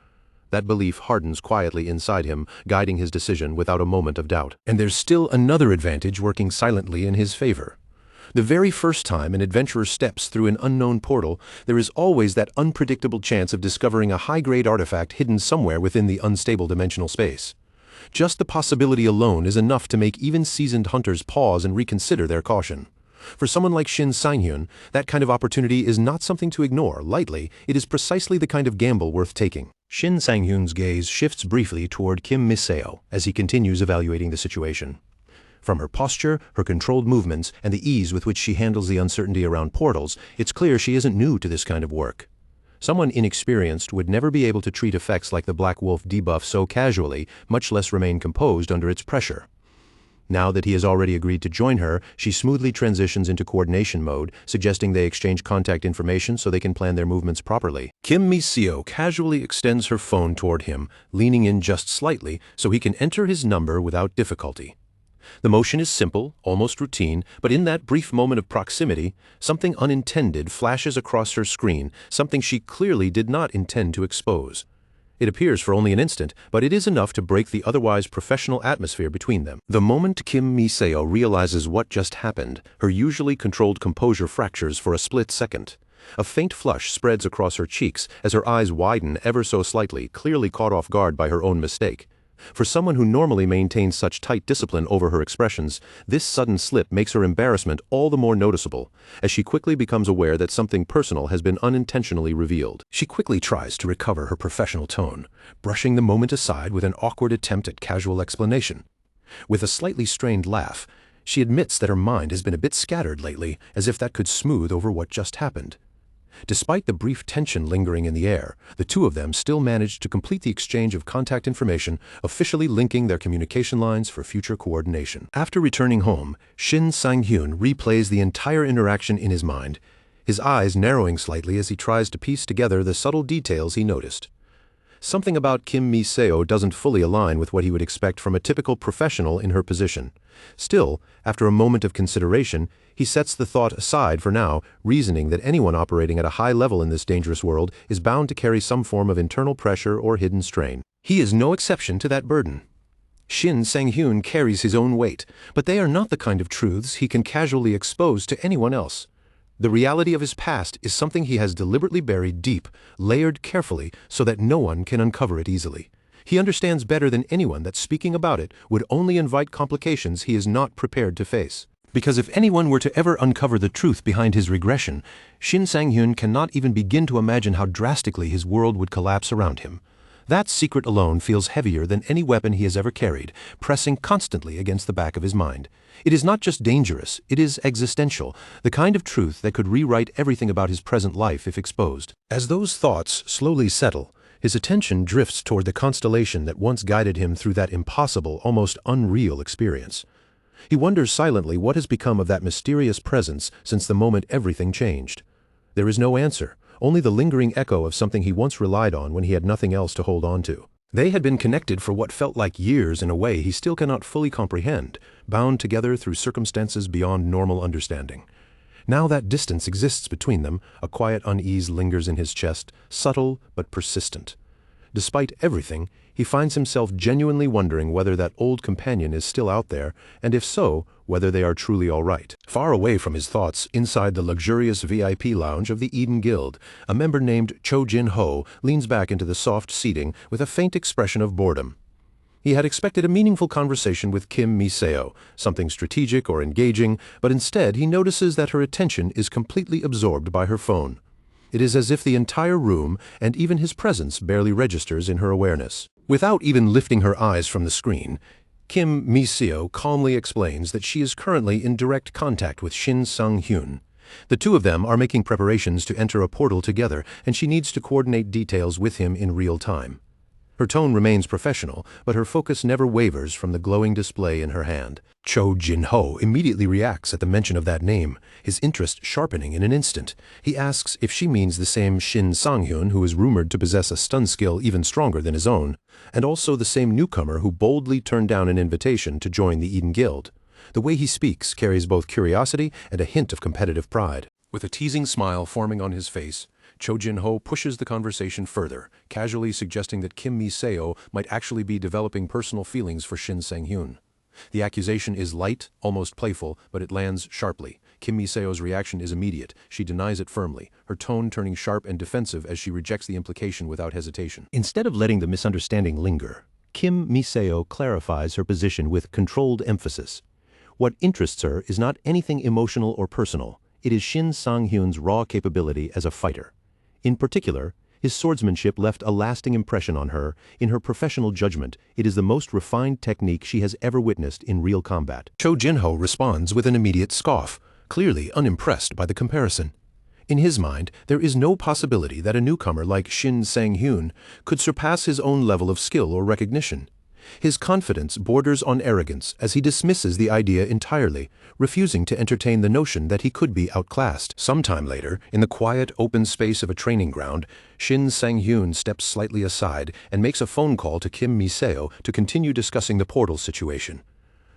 That belief hardens quietly inside him, guiding his decision without a moment of doubt. And there's still another advantage working silently in his favor. The very first time an adventurer steps through an unknown portal, there is always that unpredictable chance of discovering a high-grade artifact hidden somewhere within the unstable dimensional space. Just the possibility alone is enough to make even seasoned hunters pause and reconsider their caution. For someone like Shin Sang-hyun, that kind of opportunity is not something to ignore lightly. It is precisely the kind of gamble worth taking. Shin Sang-hyun's gaze shifts briefly toward Kim Mi-seo as he continues evaluating the situation. From her posture, her controlled movements, and the ease with which she handles the uncertainty around portals, it's clear she isn't new to this kind of work. Someone inexperienced would never be able to treat effects like the Black Wolf debuff so casually, much less remain composed under its pressure. Now that he has already agreed to join her, she smoothly transitions into coordination mode, suggesting they exchange contact information so they can plan their movements properly. Kim Mi-seo casually extends her phone toward him, leaning in just slightly so he can enter his number without difficulty. The motion is simple, almost routine, but in that brief moment of proximity, something unintended flashes across her screen, something she clearly did not intend to expose. It appears for only an instant, but it is enough to break the otherwise professional atmosphere between them. The moment Kim Mi-seo realizes what just happened, her usually controlled composure fractures for a split second. A faint flush spreads across her cheeks as her eyes widen ever so slightly, clearly caught off guard by her own mistake. For someone who normally maintains such tight discipline over her expressions, this sudden slip makes her embarrassment all the more noticeable, as she quickly becomes aware that something personal has been unintentionally revealed. She quickly tries to recover her professional tone, brushing the moment aside with an awkward attempt at casual explanation. With a slightly strained laugh, she admits that her mind has been a bit scattered lately, as if that could smooth over what just happened. Despite the brief tension lingering in the air, the two of them still managed to complete the exchange of contact information, officially linking their communication lines for future coordination. After returning home, Shin Sang-hyun replays the entire interaction in his mind, his eyes narrowing slightly as he tries to piece together the subtle details he noticed. Something about Kim Mi-seo doesn't fully align with what he would expect from a typical professional in her position. Still, after a moment of consideration, he sets the thought aside for now, reasoning that anyone operating at a high level in this dangerous world is bound to carry some form of internal pressure or hidden strain. He is no exception to that burden. Shin Sang-hyun carries his own weight, but they are not the kind of truths he can casually expose to anyone else. The reality of his past is something he has deliberately buried deep, layered carefully so that no one can uncover it easily. He understands better than anyone that speaking about it would only invite complications he is not prepared to face. Because if anyone were to ever uncover the truth behind his regression, Shin Sang-hyun cannot even begin to imagine how drastically his world would collapse around him. That secret alone feels heavier than any weapon he has ever carried, pressing constantly against the back of his mind. It is not just dangerous, it is existential, the kind of truth that could rewrite everything about his present life if exposed. As those thoughts slowly settle, his attention drifts toward the constellation that once guided him through that impossible, almost unreal experience. He wonders silently what has become of that mysterious presence since the moment everything changed. There is no answer, only the lingering echo of something he once relied on when he had nothing else to hold on to. They had been connected for what felt like years in a way he still cannot fully comprehend, bound together through circumstances beyond normal understanding. Now that distance exists between them, a quiet unease lingers in his chest, subtle but persistent. Despite everything, he finds himself genuinely wondering whether that old companion is still out there, and if so, whether they are truly all right. Far away from his thoughts, inside the luxurious VIP lounge of the Eden Guild, a member named Cho Jin-ho leans back into the soft seating with a faint expression of boredom. He had expected a meaningful conversation with Kim Mi-seo, something strategic or engaging, but instead he notices that her attention is completely absorbed by her phone. It is as if the entire room, and even his presence, barely registers in her awareness. Without even lifting her eyes from the screen, Kim Mi-seo calmly explains that she is currently in direct contact with Shin Sang-hyun. The two of them are making preparations to enter a portal together, and she needs to coordinate details with him in real time. Her tone remains professional, but her focus never wavers from the glowing display in her hand. Cho Jin-ho immediately reacts at the mention of that name, his interest sharpening in an instant. He asks if she means the same Shin Sang-hyun who is rumored to possess a stun skill even stronger than his own, and also the same newcomer who boldly turned down an invitation to join the Eden Guild. The way he speaks carries both curiosity and a hint of competitive pride. With a teasing smile forming on his face, Cho Jin-ho pushes the conversation further, casually suggesting that Kim Mi-seo might actually be developing personal feelings for Shin Sang-hyun. The accusation is light, almost playful, but it lands sharply. Kim Mi-seo's reaction is immediate. She denies it firmly, her tone turning sharp and defensive as she rejects the implication without hesitation. Instead of letting the misunderstanding linger, Kim Mi-seo clarifies her position with controlled emphasis. What interests her is not anything emotional or personal. It is Shin Sang-hyun's raw capability as a fighter. In particular, his swordsmanship left a lasting impression on her. In her professional judgment, it is the most refined technique she has ever witnessed in real combat. Cho Jin-ho responds with an immediate scoff, clearly unimpressed by the comparison. In his mind, there is no possibility that a newcomer like Shin Sang-hyun could surpass his own level of skill or recognition. His confidence borders on arrogance as he dismisses the idea entirely, refusing to entertain the notion that he could be outclassed. Sometime later, in the quiet, open space of a training ground, Shin Sang-hyun steps slightly aside and makes a phone call to Kim Mi-seo to continue discussing the portal situation.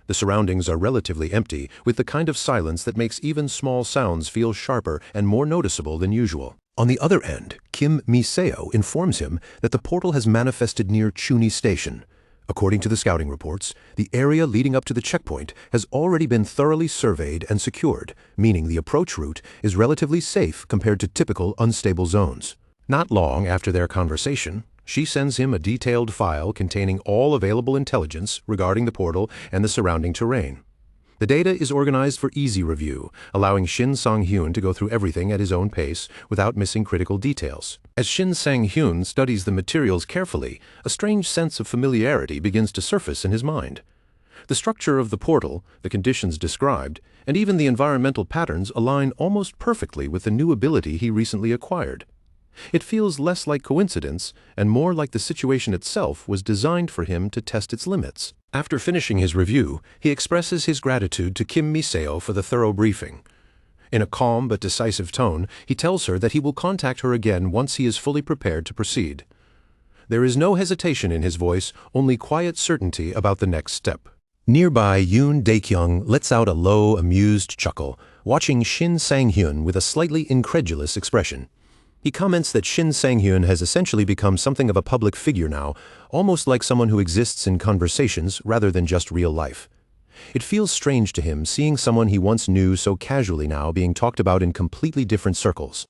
The surroundings are relatively empty, with the kind of silence that makes even small sounds feel sharper and more noticeable than usual. On the other end, Kim Mi-seo informs him that the portal has manifested near Chuni Station. According to the scouting reports, the area leading up to the checkpoint has already been thoroughly surveyed and secured, meaning the approach route is relatively safe compared to typical unstable zones. Not long after their conversation, She sends him a detailed file containing all available intelligence regarding the portal and the surrounding terrain. The data is organized for easy review, allowing Shin Sang-hyun to go through everything at his own pace without missing critical details. As Shin Sang-hyun studies the materials carefully, a strange sense of familiarity begins to surface in his mind. The structure of the portal, the conditions described, and even the environmental patterns align almost perfectly with the new ability he recently acquired. It feels less like coincidence and more like the situation itself was designed for him to test its limits. After finishing his review, he expresses his gratitude to Kim Mi-seo for the thorough briefing. In a calm but decisive tone, he tells her that he will contact her again once he is fully prepared to proceed. There is no hesitation in his voice, only quiet certainty about the next step. Nearby, Yoon Dae-kyung lets out a low, amused chuckle, watching Shin Sang-hyun with a slightly incredulous expression. He comments that Shin Sang-hyun has essentially become something of a public figure now, almost like someone who exists in conversations rather than just real life. It feels strange to him seeing someone he once knew so casually now being talked about in completely different circles.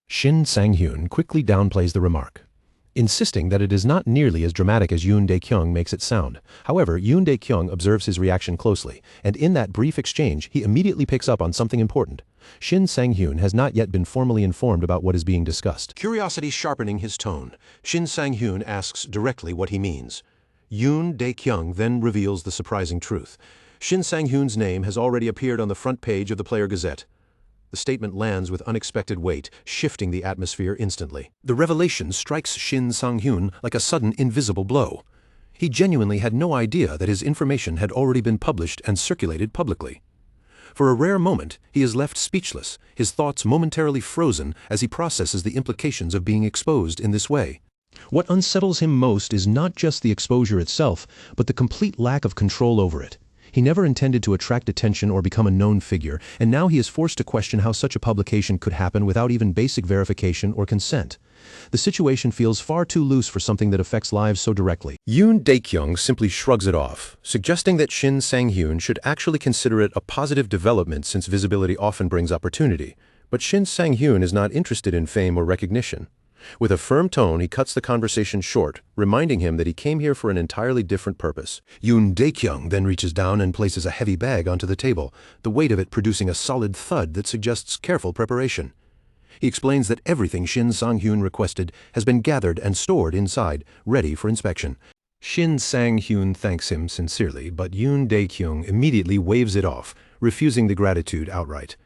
Shin Sang-hyun quickly downplays the remark, insisting that it is not nearly as dramatic as Yoon Dae-kyung makes it sound. However, Yoon Dae-kyung observes his reaction closely, and in that brief exchange, he immediately picks up on something important. Shin Sang-hyun has not yet been formally informed about what is being discussed. Curiosity sharpening his tone, Shin Sang-hyun asks directly what he means. Yoon Dae-kyung then reveals the surprising truth. Shin Sang-hyun's name has already appeared on the front page of the Player Gazette. The statement lands with unexpected weight, shifting the atmosphere instantly. The revelation strikes Shin Sang-hyun like a sudden invisible blow. He genuinely had no idea that his information had already been published and circulated publicly. For a rare moment, he is left speechless, his thoughts momentarily frozen as he processes the implications of being exposed in this way. What unsettles him most is not just the exposure itself, but the complete lack of control over it. He never intended to attract attention or become a known figure, and now he is forced to question how such a publication could happen without even basic verification or consent. The situation feels far too loose for something that affects lives so directly. Yoon Dae-kyung simply shrugs it off, suggesting that Shin Sang-hyun should actually consider it a positive development since visibility often brings opportunity. But Shin Sang-hyun is not interested in fame or recognition. With a firm tone, he cuts the conversation short, reminding him that he came here for an entirely different purpose. Yoon Dae-kyung then reaches down and places a heavy bag onto the table, the weight of it producing a solid thud that suggests careful preparation. He explains that everything Shin Sang-hyun requested has been gathered and stored inside, ready for inspection. Shin Sang-hyun thanks him sincerely, but Yoon Dae-kyung immediately waves it off, refusing the gratitude outright.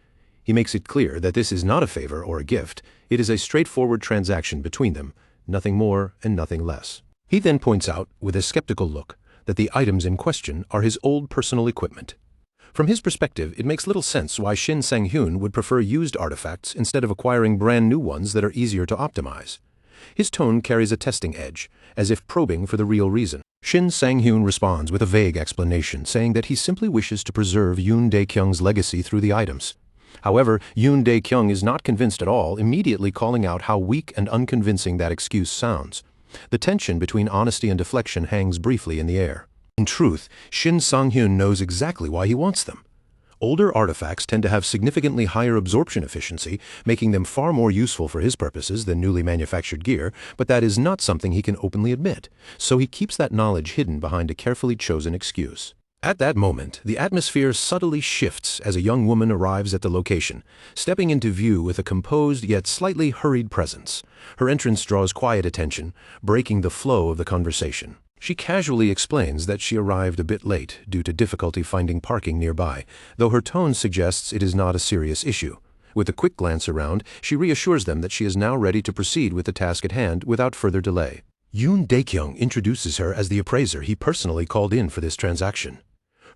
He makes it clear that this is not a favor or a gift. It is a straightforward transaction between them, nothing more and nothing less. He then points out, with a skeptical look, that the items in question are his old personal equipment. From his perspective, it makes little sense why Shin Sang-hyun would prefer used artifacts instead of acquiring brand new ones that are easier to optimize. His tone carries a testing edge, as if probing for the real reason. Shin Sang-hyun responds with a vague explanation, saying that he simply wishes to preserve Yoon Dae-kyung's legacy through the items. However, Yoon Dae-kyung is not convinced at all, immediately calling out how weak and unconvincing that excuse sounds. The tension between honesty and deflection hangs briefly in the air. In truth, Shin Sang-hyun knows exactly why he wants them. Older artifacts tend to have significantly higher absorption efficiency, making them far more useful for his purposes than newly manufactured gear, but that is not something he can openly admit, so he keeps that knowledge hidden behind a carefully chosen excuse. At that moment, the atmosphere subtly shifts as a young woman arrives at the location, stepping into view with a composed yet slightly hurried presence. Her entrance draws quiet attention, breaking the flow of the conversation. She casually explains that she arrived a bit late due to difficulty finding parking nearby, though her tone suggests it is not a serious issue. With a quick glance around, she reassures them that she is now ready to proceed with the task at hand without further delay. Yoon Dae-kyung introduces her as the appraiser he personally called in for this transaction.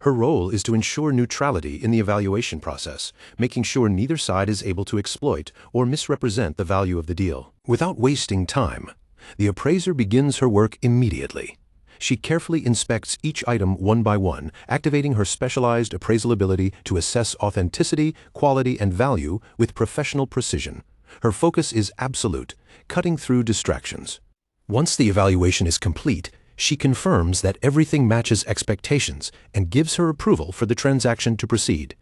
Her role is to ensure neutrality in the evaluation process, making sure neither side is able to exploit or misrepresent the value of the deal. Without wasting time, the appraiser begins her work immediately. She carefully inspects each item one by one, activating her specialized appraisal ability to assess authenticity, quality, and value with professional precision. Her focus is absolute, cutting through distractions. Once the evaluation is complete, she confirms that everything matches expectations and gives her approval for the transaction to proceed.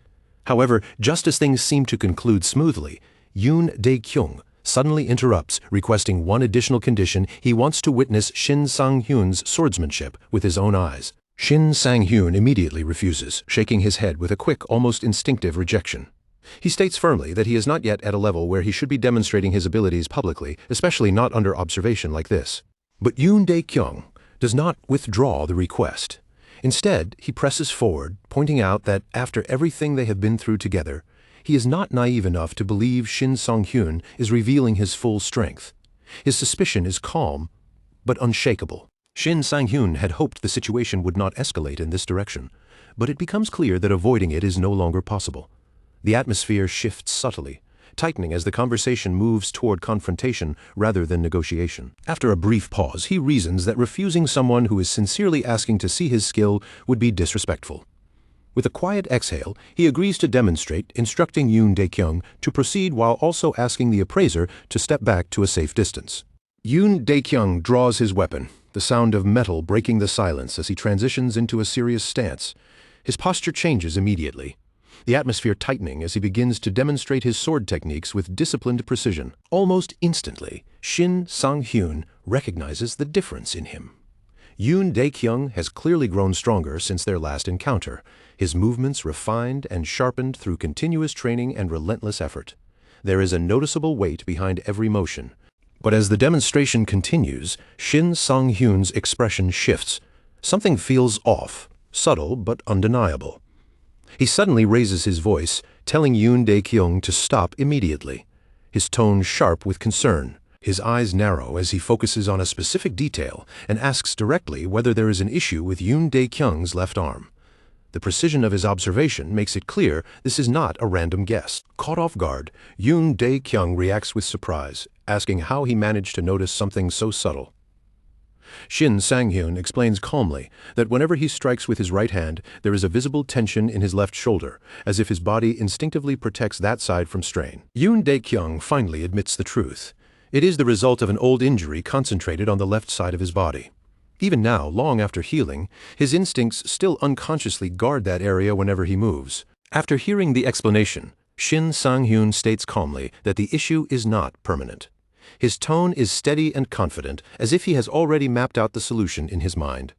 However, just as things seem to conclude smoothly, Yoon Dae-kyung suddenly interrupts, requesting one additional condition: he wants to witness Shin Sang-hyun's swordsmanship with his own eyes. Shin Sang-hyun immediately refuses, shaking his head with a quick, almost instinctive rejection. He states firmly that he is not yet at a level where he should be demonstrating his abilities publicly, especially not under observation like this. But Yoon Dae-kyung does not withdraw the request. Instead, he presses forward, pointing out that after everything they have been through together, he is not naive enough to believe Shin Sang-hyun is revealing his full strength. His suspicion is calm, but unshakable. Shin Sang-hyun had hoped the situation would not escalate in this direction, but it becomes clear that avoiding it is no longer possible. The atmosphere shifts subtly, tightening as the conversation moves toward confrontation rather than negotiation. After a brief pause, he reasons that refusing someone who is sincerely asking to see his skill would be disrespectful. With a quiet exhale, he agrees to demonstrate, instructing Yoon Dae-kyung to proceed while also asking the appraiser to step back to a safe distance. Yoon Dae-kyung draws his weapon, the sound of metal breaking the silence as he transitions into a serious stance. His posture changes immediately, the atmosphere tightening as he begins to demonstrate his sword techniques with disciplined precision. Almost instantly, Shin Sang-hyun recognizes the difference in him. Yoon Dae-kyung has clearly grown stronger since their last encounter, his movements refined and sharpened through continuous training and relentless effort. There is a noticeable weight behind every motion. But as the demonstration continues, Shin Sang-hyun's expression shifts. Something feels off, subtle but undeniable. He suddenly raises his voice, telling Yoon Dae-kyung to stop immediately, his tone sharp with concern. His eyes narrow as he focuses on a specific detail and asks directly whether there is an issue with Yoon Dae-kyung's left arm. The precision of his observation makes it clear this is not a random guess. Caught off guard, Yoon Dae-kyung reacts with surprise, asking how he managed to notice something so subtle. Shin Sang-hyun explains calmly that whenever he strikes with his right hand, there is a visible tension in his left shoulder, as if his body instinctively protects that side from strain. Yoon Dae-kyung finally admits the truth. It is the result of an old injury concentrated on the left side of his body. Even now, long after healing, his instincts still unconsciously guard that area whenever he moves. After hearing the explanation, Shin Sang-hyun states calmly that the issue is not permanent. His tone is steady and confident, as if he has already mapped out the solution in his mind.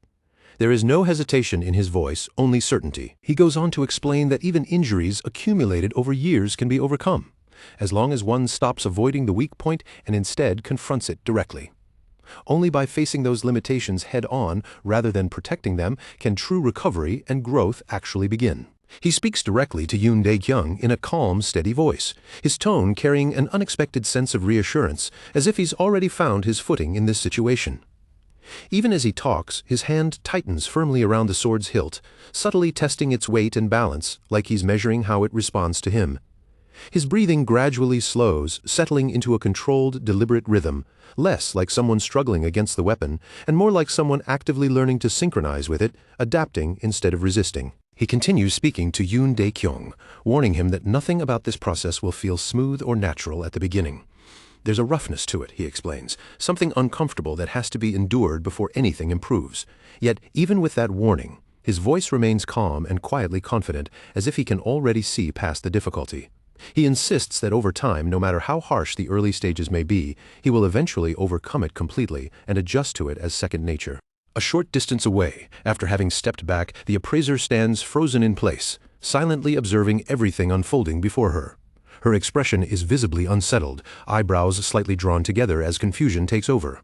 There is no hesitation in his voice, only certainty. He goes on to explain that even injuries accumulated over years can be overcome, as long as one stops avoiding the weak point and instead confronts it directly. Only by facing those limitations head-on, rather than protecting them, can true recovery and growth actually begin. He speaks directly to Yoon Dae-kyung in a calm, steady voice, his tone carrying an unexpected sense of reassurance, as if he's already found his footing in this situation. Even as he talks, his hand tightens firmly around the sword's hilt, subtly testing its weight and balance, like he's measuring how it responds to him. His breathing gradually slows, settling into a controlled, deliberate rhythm, less like someone struggling against the weapon, and more like someone actively learning to synchronize with it, adapting instead of resisting. He continues speaking to Yoon Dae-kyung, warning him that nothing about this process will feel smooth or natural at the beginning. There's a roughness to it, he explains, something uncomfortable that has to be endured before anything improves. Yet, even with that warning, his voice remains calm and quietly confident, as if he can already see past the difficulty. He insists that over time, no matter how harsh the early stages may be, he will eventually overcome it completely and adjust to it as second nature. A short distance away, after having stepped back, the appraiser stands frozen in place, silently observing everything unfolding before her. Her expression is visibly unsettled, eyebrows slightly drawn together as confusion takes over.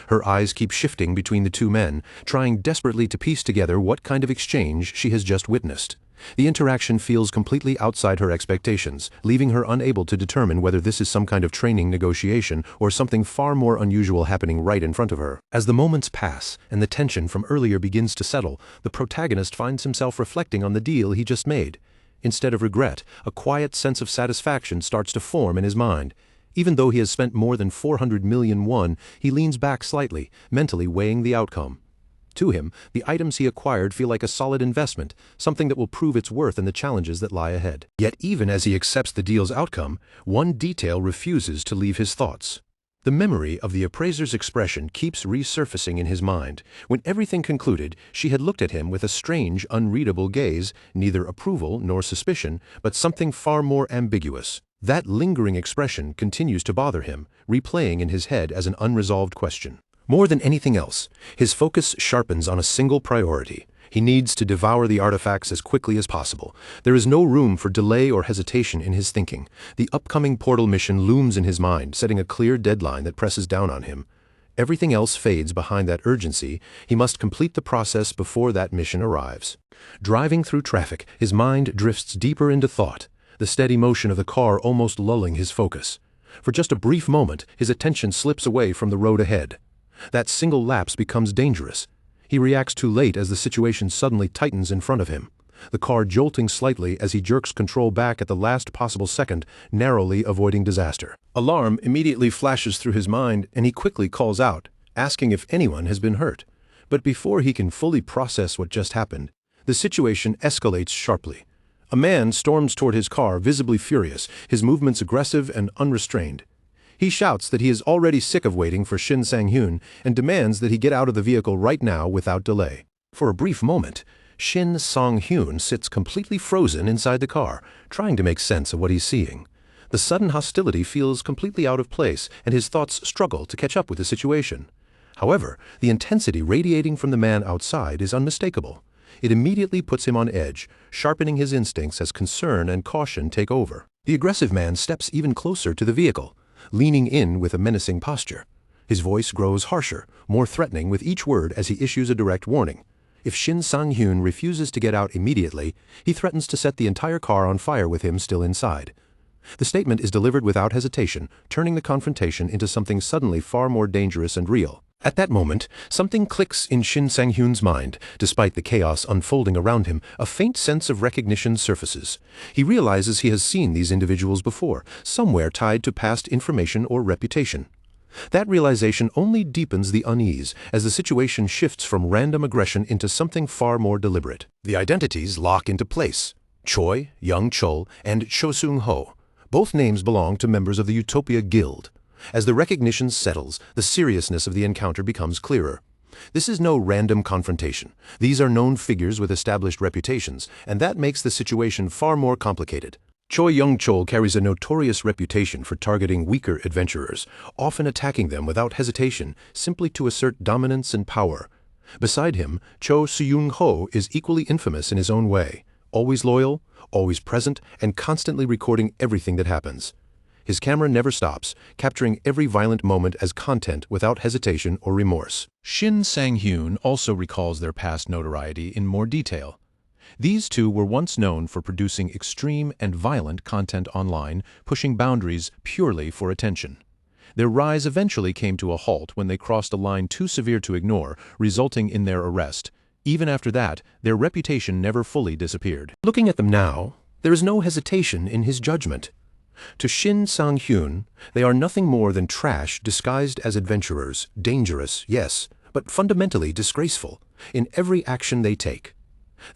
Her eyes keep shifting between the two men, trying desperately to piece together what kind of exchange she has just witnessed. The interaction feels completely outside her expectations, leaving her unable to determine whether this is some kind of training negotiation or something far more unusual happening right in front of her. As the moments pass and the tension from earlier begins to settle, the protagonist finds himself reflecting on the deal he just made. Instead of regret, a quiet sense of satisfaction starts to form in his mind. Even though he has spent more than 400 million won, he leans back slightly, mentally weighing the outcome. To him, the items he acquired feel like a solid investment, something that will prove its worth in the challenges that lie ahead. Yet even as he accepts the deal's outcome, one detail refuses to leave his thoughts. The memory of the appraiser's expression keeps resurfacing in his mind. When everything concluded, she had looked at him with a strange, unreadable gaze, neither approval nor suspicion, but something far more ambiguous. That lingering expression continues to bother him, replaying in his head as an unresolved question. More than anything else, his focus sharpens on a single priority. He needs to devour the artifacts as quickly as possible. There is no room for delay or hesitation in his thinking. The upcoming portal mission looms in his mind, setting a clear deadline that presses down on him. Everything else fades behind that urgency. He must complete the process before that mission arrives. Driving through traffic, his mind drifts deeper into thought, the steady motion of the car almost lulling his focus. For just a brief moment, his attention slips away from the road ahead. That single lapse becomes dangerous. He reacts too late as the situation suddenly tightens in front of him, the car jolting slightly as he jerks control back at the last possible second, narrowly avoiding disaster. Alarm immediately flashes through his mind, and he quickly calls out, asking if anyone has been hurt. But before he can fully process what just happened, the situation escalates sharply. A man storms toward his car, visibly furious, his movements aggressive and unrestrained. He shouts that he is already sick of waiting for Shin Sang-hyun and demands that he get out of the vehicle right now without delay. For a brief moment, Shin Sang-hyun sits completely frozen inside the car, trying to make sense of what he's seeing. The sudden hostility feels completely out of place, and his thoughts struggle to catch up with the situation. However, the intensity radiating from the man outside is unmistakable. It immediately puts him on edge, sharpening his instincts as concern and caution take over. The aggressive man steps even closer to the vehicle, leaning in with a menacing posture. His voice grows harsher, more threatening with each word as he issues a direct warning. If Shin Sang-hyun refuses to get out immediately, he threatens to set the entire car on fire with him still inside. The statement is delivered without hesitation, turning the confrontation into something suddenly far more dangerous and real. At that moment, something clicks in Shin Sang-hyun's mind. Despite the chaos unfolding around him, a faint sense of recognition surfaces. He realizes he has seen these individuals before, somewhere tied to past information or reputation. That realization only deepens the unease as the situation shifts from random aggression into something far more deliberate. The identities lock into place. Choi, Young Chol, and Cho Seung-ho. Both names belong to members of the Utopia Guild. As the recognition settles, the seriousness of the encounter becomes clearer. This is no random confrontation. These are known figures with established reputations, and that makes the situation far more complicated. Choi Young-chol carries a notorious reputation for targeting weaker adventurers, often attacking them without hesitation, simply to assert dominance and power. Beside him, Cho Seung-ho is equally infamous in his own way, always loyal, always present, and constantly recording everything that happens. His camera never stops, capturing every violent moment as content without hesitation or remorse. Shin Sang-hyun also recalls their past notoriety in more detail. These two were once known for producing extreme and violent content online, pushing boundaries purely for attention. Their rise eventually came to a halt when they crossed a line too severe to ignore, resulting in their arrest. Even after that, their reputation never fully disappeared. Looking at them now, there is no hesitation in his judgment. To Shin Sang-hyun, they are nothing more than trash disguised as adventurers, dangerous, yes, but fundamentally disgraceful in every action they take.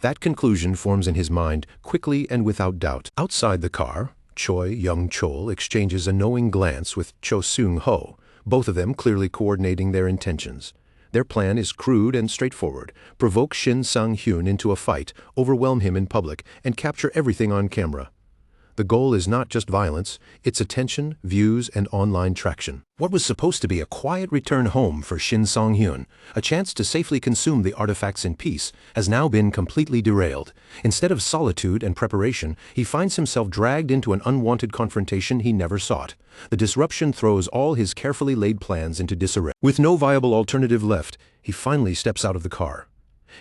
That conclusion forms in his mind quickly and without doubt. Outside the car, Choi Young-chol exchanges a knowing glance with Cho Seung-ho, both of them clearly coordinating their intentions. Their plan is crude and straightforward: provoke Shin Sang-hyun into a fight, overwhelm him in public, and capture everything on camera. The goal is not just violence, it's attention, views, and online traction. What was supposed to be a quiet return home for Shin Sang-hyun, a chance to safely consume the artifacts in peace, has now been completely derailed. Instead of solitude and preparation, he finds himself dragged into an unwanted confrontation he never sought. The disruption throws all his carefully laid plans into disarray. With no viable alternative left, he finally steps out of the car.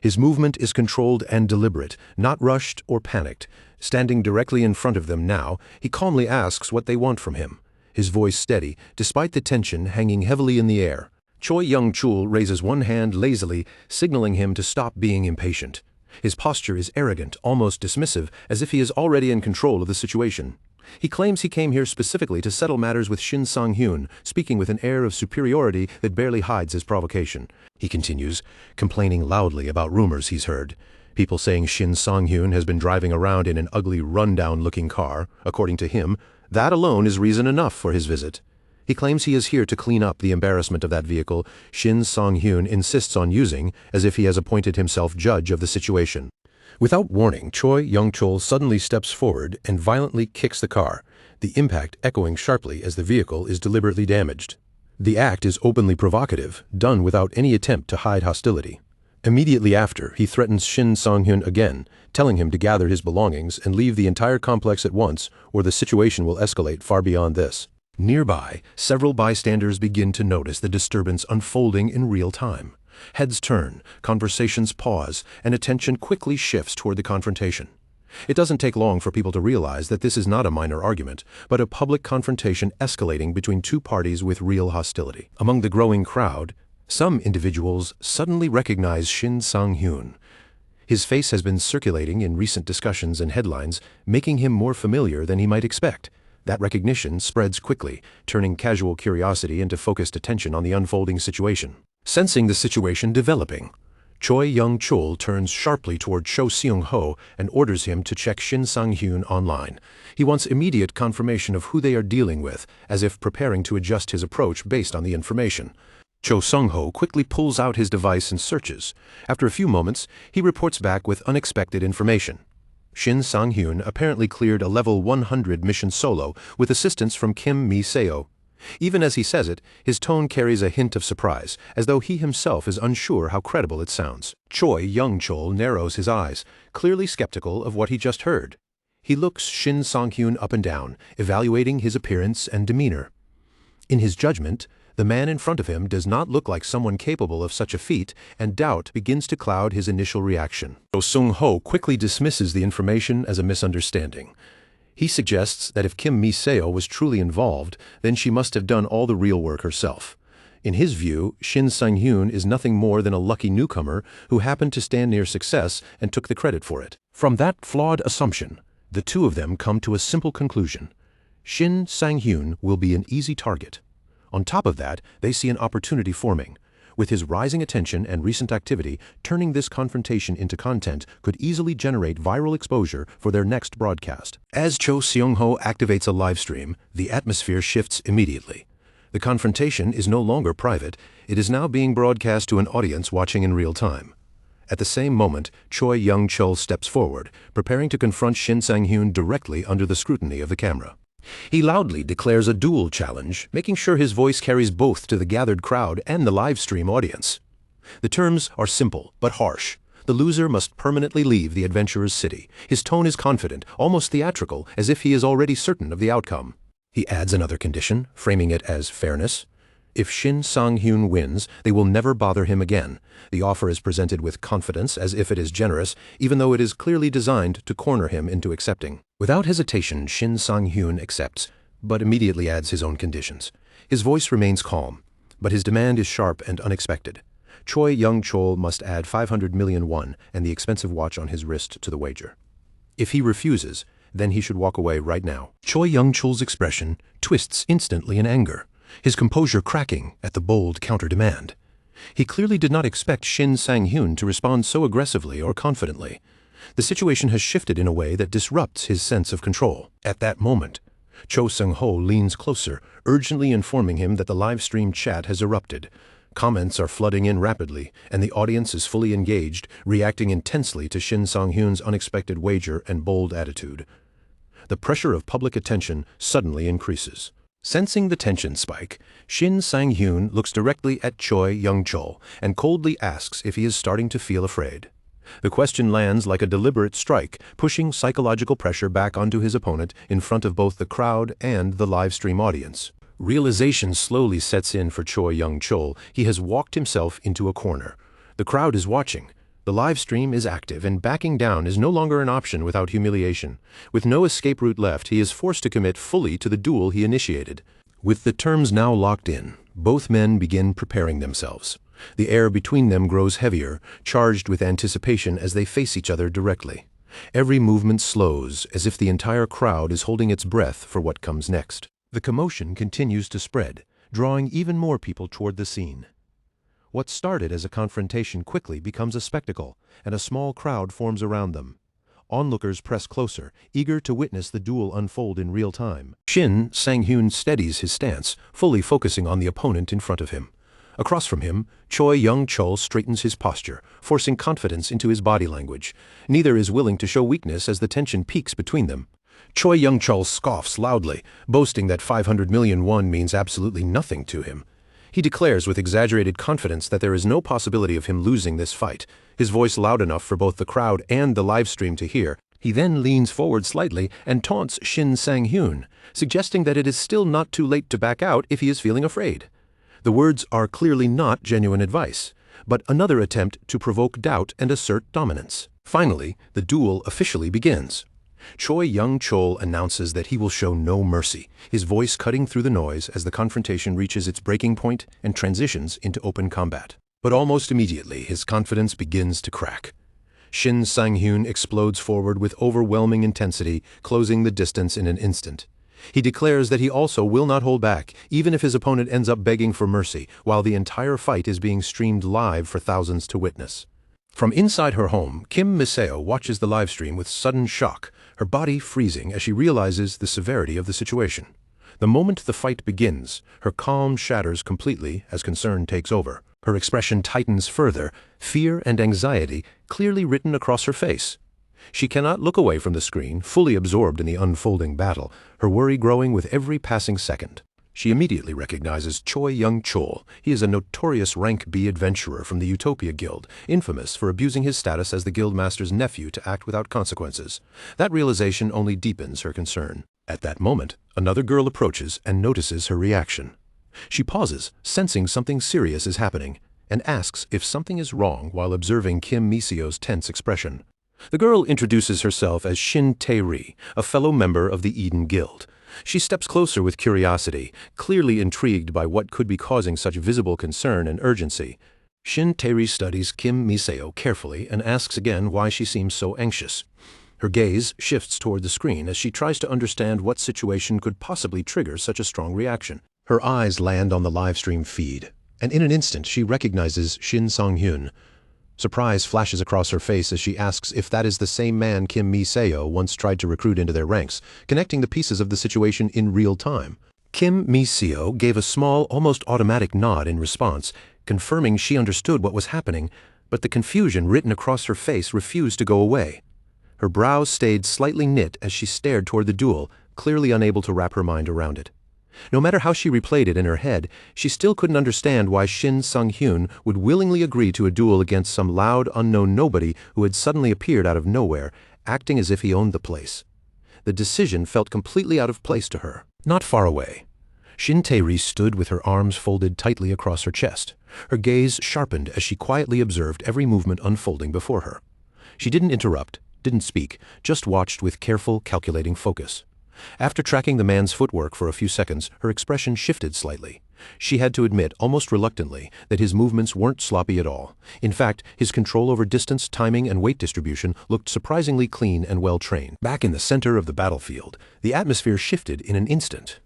His movement is controlled and deliberate, not rushed or panicked. Standing directly in front of them now, he calmly asks what they want from him, his voice steady, despite the tension hanging heavily in the air. Choi Young-chol raises one hand lazily, signaling him to stop being impatient. His posture is arrogant, almost dismissive, as if he is already in control of the situation. He claims he came here specifically to settle matters with Shin Sang-hyun, speaking with an air of superiority that barely hides his provocation. He continues, complaining loudly about rumors he's heard. People saying Shin Sang-hyun has been driving around in an ugly, run-down-looking car. According to him, that alone is reason enough for his visit. He claims he is here to clean up the embarrassment of that vehicle Shin Sang-hyun insists on using, as if he has appointed himself judge of the situation. Without warning, Choi Young-chol suddenly steps forward and violently kicks the car. the impact echoing sharply as the vehicle is deliberately damaged. The act is openly provocative, done without any attempt to hide hostility. Immediately after, he threatens Shin Sang-hyun again, telling him to gather his belongings and leave the entire complex at once, or the situation will escalate far beyond this. Nearby, several bystanders begin to notice the disturbance unfolding in real time. Heads turn, conversations pause, and attention quickly shifts toward the confrontation. It doesn't take long for people to realize that this is not a minor argument, but a public confrontation escalating between two parties with real hostility. Among the growing crowd, some individuals suddenly recognize Shin Sang-hyun. His face has been circulating in recent discussions and headlines, making him more familiar than he might expect. That recognition spreads quickly, turning casual curiosity into focused attention on the unfolding situation. Sensing the situation developing, Choi Young-chul turns sharply toward Cho Seung-ho and orders him to check Shin Sang-hyun online. He wants immediate confirmation of who they are dealing with, as if preparing to adjust his approach based on the information. Cho Seung-ho quickly pulls out his device and searches. After a few moments, he reports back with unexpected information. Shin Sang-hyun apparently cleared a level 100 mission solo with assistance from Kim Mi-seo. Even as he says it, his tone carries a hint of surprise, as though he himself is unsure how credible it sounds. Choi Young-chul narrows his eyes, clearly skeptical of what he just heard. He looks Shin Sang-hyun up and down, evaluating his appearance and demeanor. In his judgment, the man in front of him does not look like someone capable of such a feat, and doubt begins to cloud his initial reaction. Cho Seung-ho quickly dismisses the information as a misunderstanding. He suggests that if Kim Mi-seo was truly involved, then she must have done all the real work herself. In his view, Shin Sang-hyun is nothing more than a lucky newcomer who happened to stand near success and took the credit for it. From that flawed assumption, the two of them come to a simple conclusion. Shin Sang-hyun will be an easy target. On top of that, they see an opportunity forming. With his rising attention and recent activity, turning this confrontation into content could easily generate viral exposure for their next broadcast. As Cho Seung-ho activates a live stream, the atmosphere shifts immediately. The confrontation is no longer private, it is now being broadcast to an audience watching in real time. At the same moment, Choi Young-chul steps forward, preparing to confront Shin Sang-hyun directly under the scrutiny of the camera. He loudly declares a duel challenge, making sure his voice carries both to the gathered crowd and the live stream audience. The terms are simple but harsh. The loser must permanently leave the adventurer's city. His tone is confident, almost theatrical, as if he is already certain of the outcome. He adds another condition, framing it as fairness. If Shin Sang-hyun wins, they will never bother him again. The offer is presented with confidence, as if it is generous, even though it is clearly designed to corner him into accepting. Without hesitation, Shin Sang-hyun accepts, but immediately adds his own conditions. His voice remains calm, but his demand is sharp and unexpected. Choi Young-chul must add 500 million won and the expensive watch on his wrist to the wager. If he refuses, then he should walk away right now. Choi Young-chul's expression twists instantly in anger, his composure cracking at the bold counter-demand. He clearly did not expect Shin Sang-hyun to respond so aggressively or confidently. The situation has shifted in a way that disrupts his sense of control. At that moment, Cho Seung-ho leans closer, urgently informing him that the live stream chat has erupted. Comments are flooding in rapidly, and the audience is fully engaged, reacting intensely to Shin Sang-hyun's unexpected wager and bold attitude. The pressure of public attention suddenly increases. Sensing the tension spike, Shin Sang-hyun looks directly at Choi Young-chul and coldly asks if he is starting to feel afraid. The question lands like a deliberate strike, pushing psychological pressure back onto his opponent in front of both the crowd and the live stream audience. Realization slowly sets in for Choi Young-chul. He has walked himself into a corner. The crowd is watching. The live stream is active, and backing down is no longer an option without humiliation. With no escape route left, he is forced to commit fully to the duel he initiated. With the terms now locked in, both men begin preparing themselves. The air between them grows heavier, charged with anticipation as they face each other directly. Every movement slows, as if the entire crowd is holding its breath for what comes next. The commotion continues to spread, drawing even more people toward the scene. What started as a confrontation quickly becomes a spectacle, and a small crowd forms around them. Onlookers press closer, eager to witness the duel unfold in real time. Shin Sang-hyun steadies his stance, fully focusing on the opponent in front of him. Across from him, Choi Young-chul straightens his posture, forcing confidence into his body language. Neither is willing to show weakness as the tension peaks between them. Choi Young-chul scoffs loudly, boasting that 500 million won means absolutely nothing to him. He declares with exaggerated confidence that there is no possibility of him losing this fight, his voice loud enough for both the crowd and the live stream to hear. He then leans forward slightly and taunts Shin Sang-hyun, suggesting that it is still not too late to back out if he is feeling afraid. The words are clearly not genuine advice, but another attempt to provoke doubt and assert dominance. Finally, the duel officially begins. Choi Young-chul announces that he will show no mercy, his voice cutting through the noise as the confrontation reaches its breaking point and transitions into open combat. But almost immediately, his confidence begins to crack. Shin Sang-hyun explodes forward with overwhelming intensity, closing the distance in an instant. He declares that he also will not hold back, even if his opponent ends up begging for mercy, while the entire fight is being streamed live for thousands to witness. From inside her home, Kim Mi-seo watches the livestream with sudden shock, her body freezing as she realizes the severity of the situation. The moment the fight begins, her calm shatters completely as concern takes over. Her expression tightens further, fear and anxiety clearly written across her face. She cannot look away from the screen, fully absorbed in the unfolding battle, her worry growing with every passing second. She immediately recognizes Choi Young-chul. He is a notorious Rank B adventurer from the Utopia Guild, infamous for abusing his status as the guildmaster's nephew to act without consequences. That realization only deepens her concern. At that moment, another girl approaches and notices her reaction. She pauses, sensing something serious is happening, and asks if something is wrong while observing Kim Mi-seo's tense expression. The girl introduces herself as Shin Tae-ri, a fellow member of the Eden Guild. She steps closer with curiosity, clearly intrigued by what could be causing such visible concern and urgency. Shin Tae-ri studies Kim Mi-seo carefully and asks again why she seems so anxious. Her gaze shifts toward the screen as she tries to understand what situation could possibly trigger such a strong reaction. Her eyes land on the livestream feed, and in an instant she recognizes Shin Sang-hyun. Surprise flashes across her face as she asks if that is the same man Kim Mi-seo once tried to recruit into their ranks, connecting the pieces of the situation in real time. Kim Mi-seo gave a small, almost automatic nod in response, confirming she understood what was happening, but the confusion written across her face refused to go away. Her brows stayed slightly knit as she stared toward the duel, clearly unable to wrap her mind around it. No matter how she replayed it in her head, she still couldn't understand why Shin Sang-hyun would willingly agree to a duel against some loud, unknown nobody who had suddenly appeared out of nowhere, acting as if he owned the place. The decision felt completely out of place to her. Not far away, Shin Tae-ri stood with her arms folded tightly across her chest. Her gaze sharpened as she quietly observed every movement unfolding before her. She didn't interrupt, didn't speak, just watched with careful, calculating focus. After tracking the man's footwork for a few seconds, her expression shifted slightly. She had to admit, almost reluctantly, that his movements weren't sloppy at all. In fact, his control over distance, timing, and weight distribution looked surprisingly clean and well-trained. Back in the center of the battlefield, the atmosphere shifted in an instant.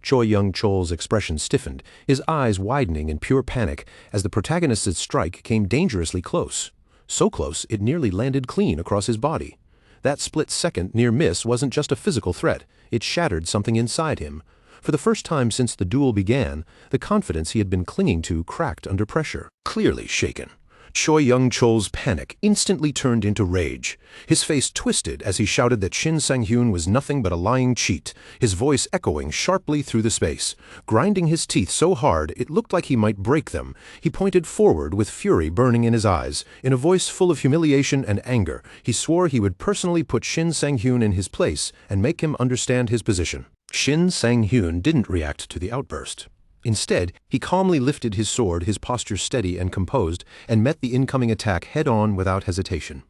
Choi Young-chul's expression stiffened, his eyes widening in pure panic as the protagonist's strike came dangerously close. So close, it nearly landed clean across his body. That split-second near miss wasn't just a physical threat, it shattered something inside him. For the first time since the duel began, the confidence he had been clinging to cracked under pressure. Clearly shaken, Choi Young-chul's panic instantly turned into rage. His face twisted as he shouted that Shin Sang-hyun was nothing but a lying cheat, his voice echoing sharply through the space. Grinding his teeth so hard it looked like he might break them, he pointed forward with fury burning in his eyes. In a voice full of humiliation and anger, he swore he would personally put Shin Sang-hyun in his place and make him understand his position. Shin Sang-hyun didn't react to the outburst. Instead, he calmly lifted his sword, his posture steady and composed, and met the incoming attack head-on without hesitation.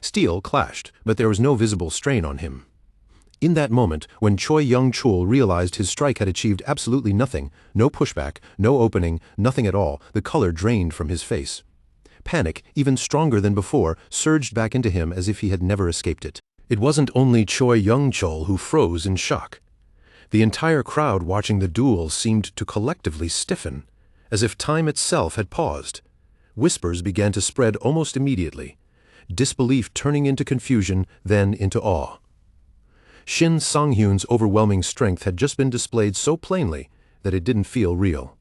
Steel clashed, but there was no visible strain on him. In that moment, when Choi Young-chul realized his strike had achieved absolutely nothing, no pushback, no opening, nothing at all, the color drained from his face. Panic, even stronger than before, surged back into him as if he had never escaped it. It wasn't only Choi Young-chul who froze in shock. The entire crowd watching the duel seemed to collectively stiffen, as if time itself had paused. Whispers began to spread almost immediately, disbelief turning into confusion, then into awe. Shin Sang-hyun's overwhelming strength had just been displayed so plainly that it didn't feel real.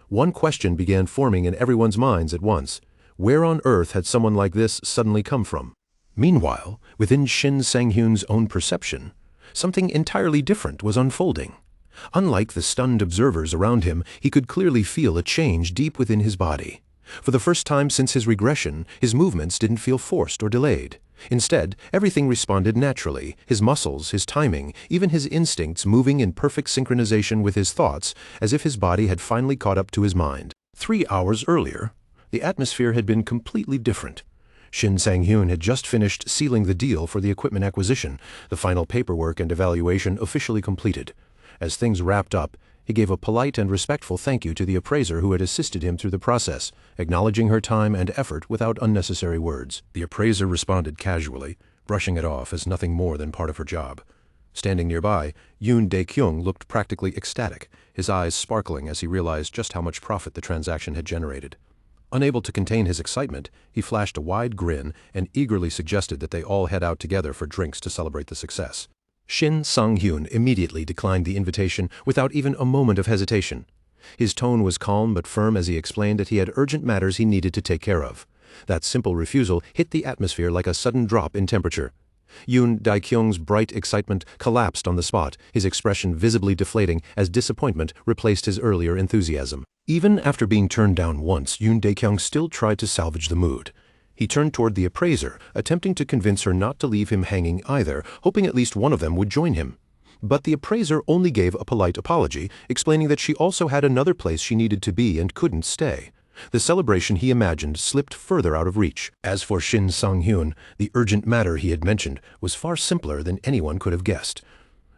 One question began forming in everyone's minds at once. Where on earth had someone like this suddenly come from? Meanwhile, within Shin Sang-hyun's own perception, Something entirely different was unfolding. Unlike the stunned observers around him, he could clearly feel a change deep within his body. For the first time since his regression, his movements didn't feel forced or delayed. Instead, everything responded naturally, his muscles, his timing, even his instincts moving in perfect synchronization with his thoughts, as if his body had finally caught up to his mind. 3 hours earlier, the atmosphere had been completely different. Shin Sang-hyun had just finished sealing the deal for the equipment acquisition, the final paperwork and evaluation officially completed. As things wrapped up, he gave a polite and respectful thank you to the appraiser who had assisted him through the process, acknowledging her time and effort without unnecessary words. The appraiser responded casually, brushing it off as nothing more than part of her job. Standing nearby, Yoon Dae-kyung looked practically ecstatic, his eyes sparkling as he realized just how much profit the transaction had generated. Unable to contain his excitement, he flashed a wide grin and eagerly suggested that they all head out together for drinks to celebrate the success. Shin Sang-hyun immediately declined the invitation without even a moment of hesitation. His tone was calm but firm as he explained that he had urgent matters he needed to take care of. That simple refusal hit the atmosphere like a sudden drop in temperature. Yoon Dae-kyung's bright excitement collapsed on the spot, his expression visibly deflating as disappointment replaced his earlier enthusiasm. Even after being turned down once, Yoon Dae-kyung still tried to salvage the mood. He turned toward the appraiser, attempting to convince her not to leave him hanging either, hoping at least one of them would join him. But the appraiser only gave a polite apology, explaining that she also had another place she needed to be and couldn't stay. The celebration he imagined slipped further out of reach. As for Shin Sang-hyun, the urgent matter he had mentioned was far simpler than anyone could have guessed.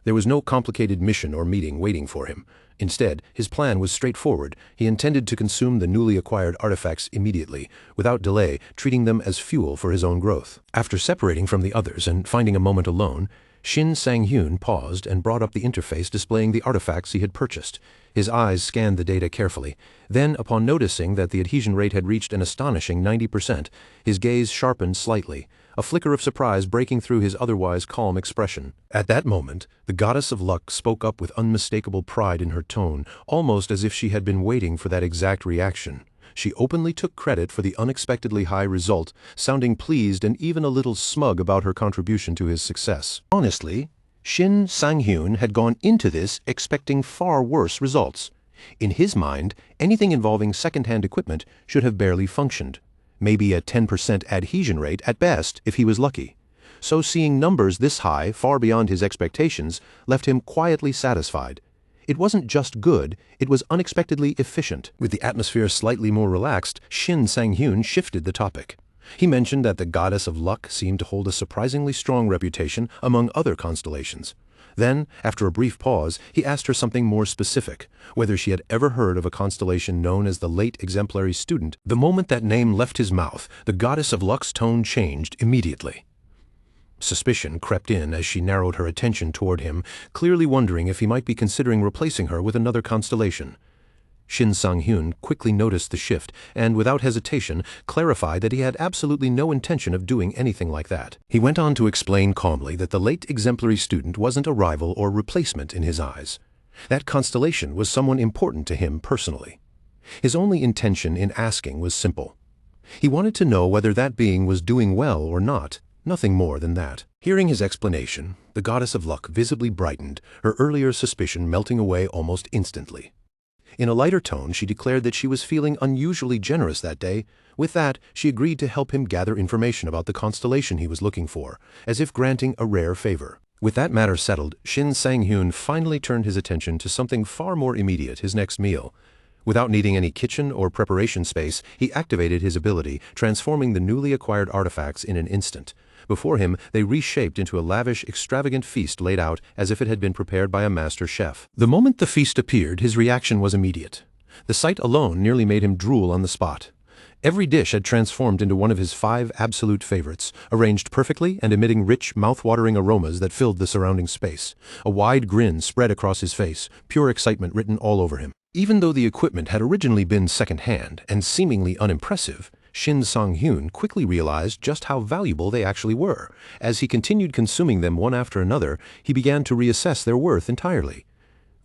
There was no complicated mission or meeting waiting for him. Instead, his plan was straightforward. He intended to consume the newly acquired artifacts immediately, without delay, treating them as fuel for his own growth. After separating from the others and finding a moment alone, Shin Sang-hyun paused and brought up the interface displaying the artifacts he had purchased. His eyes scanned the data carefully. Then, upon noticing that the adhesion rate had reached an astonishing 90%, his gaze sharpened slightly, a flicker of surprise breaking through his otherwise calm expression. At that moment, the goddess of luck spoke up with unmistakable pride in her tone, almost as if she had been waiting for that exact reaction. She openly took credit for the unexpectedly high result, sounding pleased and even a little smug about her contribution to his success. Honestly, Shin Sang-hyun had gone into this expecting far worse results. In his mind, anything involving second-hand equipment should have barely functioned. Maybe a 10% adhesion rate at best if he was lucky. So seeing numbers this high, far beyond his expectations, left him quietly satisfied. It wasn't just good, it was unexpectedly efficient. With the atmosphere slightly more relaxed, Shin Sang-hyun shifted the topic. He mentioned that the goddess of luck seemed to hold a surprisingly strong reputation among other constellations. Then, after a brief pause, he asked her something more specific, whether she had ever heard of a constellation known as the Late Exemplary Student. The moment that name left his mouth, the goddess of luck's tone changed immediately. Suspicion crept in as she narrowed her attention toward him, clearly wondering if he might be considering replacing her with another constellation. Shin Sang-hyun quickly noticed the shift and, without hesitation, clarified that he had absolutely no intention of doing anything like that. He went on to explain calmly that the Late Exemplary Student wasn't a rival or replacement in his eyes. That constellation was someone important to him personally. His only intention in asking was simple. He wanted to know whether that being was doing well or not, nothing more than that. Hearing his explanation, the goddess of luck visibly brightened, her earlier suspicion melting away almost instantly. In a lighter tone, she declared that she was feeling unusually generous that day. With that, she agreed to help him gather information about the constellation he was looking for, as if granting a rare favor. With that matter settled, Shin Sang-hyun finally turned his attention to something far more immediate, his next meal. Without needing any kitchen or preparation space, he activated his ability, transforming the newly acquired artifacts in an instant. Before him, they reshaped into a lavish, extravagant feast laid out as if it had been prepared by a master chef. The moment the feast appeared, his reaction was immediate. The sight alone nearly made him drool on the spot. Every dish had transformed into one of his 5 absolute favorites, arranged perfectly and emitting rich, mouth-watering aromas that filled the surrounding space. A wide grin spread across his face, pure excitement written all over him. Even though the equipment had originally been second-hand and seemingly unimpressive, Shin Sang-hyun quickly realized just how valuable they actually were. As he continued consuming them one after another, he began to reassess their worth entirely.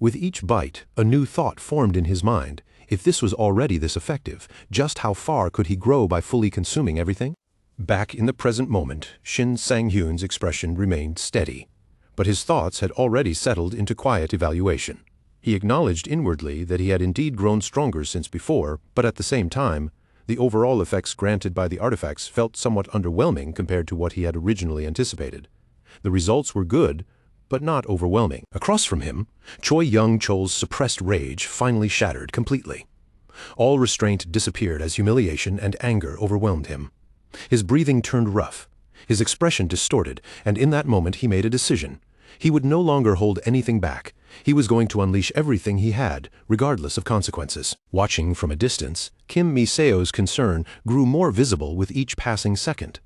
With each bite, a new thought formed in his mind. If this was already this effective, just how far could he grow by fully consuming everything? Back in the present moment, Shin Sang-hyun's expression remained steady. But his thoughts had already settled into quiet evaluation. He acknowledged inwardly that he had indeed grown stronger since before, but at the same time, the overall effects granted by the artifacts felt somewhat underwhelming compared to what he had originally anticipated. The results were good, but not overwhelming. Across from him, Choi Young-chol's suppressed rage finally shattered completely. All restraint disappeared as humiliation and anger overwhelmed him. His breathing turned rough, his expression distorted, and in that moment he made a decision. He would no longer hold anything back. He was going to unleash everything he had, regardless of consequences. Watching from a distance, Kim Mi-seo's concern grew more visible with each passing second.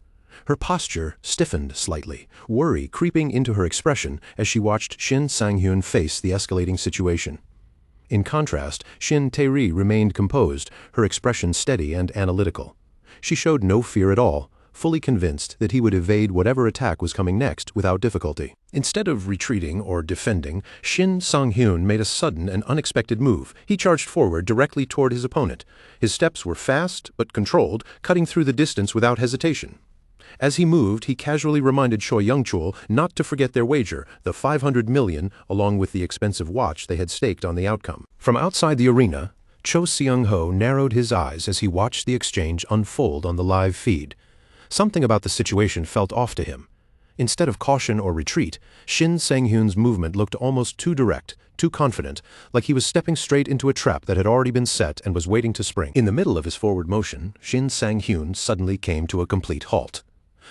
Her posture stiffened slightly, worry creeping into her expression as she watched Shin Sang-hyun face the escalating situation. In contrast, Shin Tae-ri remained composed, her expression steady and analytical. She showed no fear at all, fully convinced that he would evade whatever attack was coming next without difficulty. Instead of retreating or defending, Shin Sang-hyun made a sudden and unexpected move. He charged forward directly toward his opponent. His steps were fast but controlled, cutting through the distance without hesitation. As he moved, he casually reminded Choi Young-chol not to forget their wager, the 500 million, along with the expensive watch they had staked on the outcome. From outside the arena, Cho Seung-ho narrowed his eyes as he watched the exchange unfold on the live feed. Something about the situation felt off to him. Instead of caution or retreat, Shin Sang-hyun's movement looked almost too direct, too confident, like he was stepping straight into a trap that had already been set and was waiting to spring. In the middle of his forward motion, Shin Sang-hyun suddenly came to a complete halt.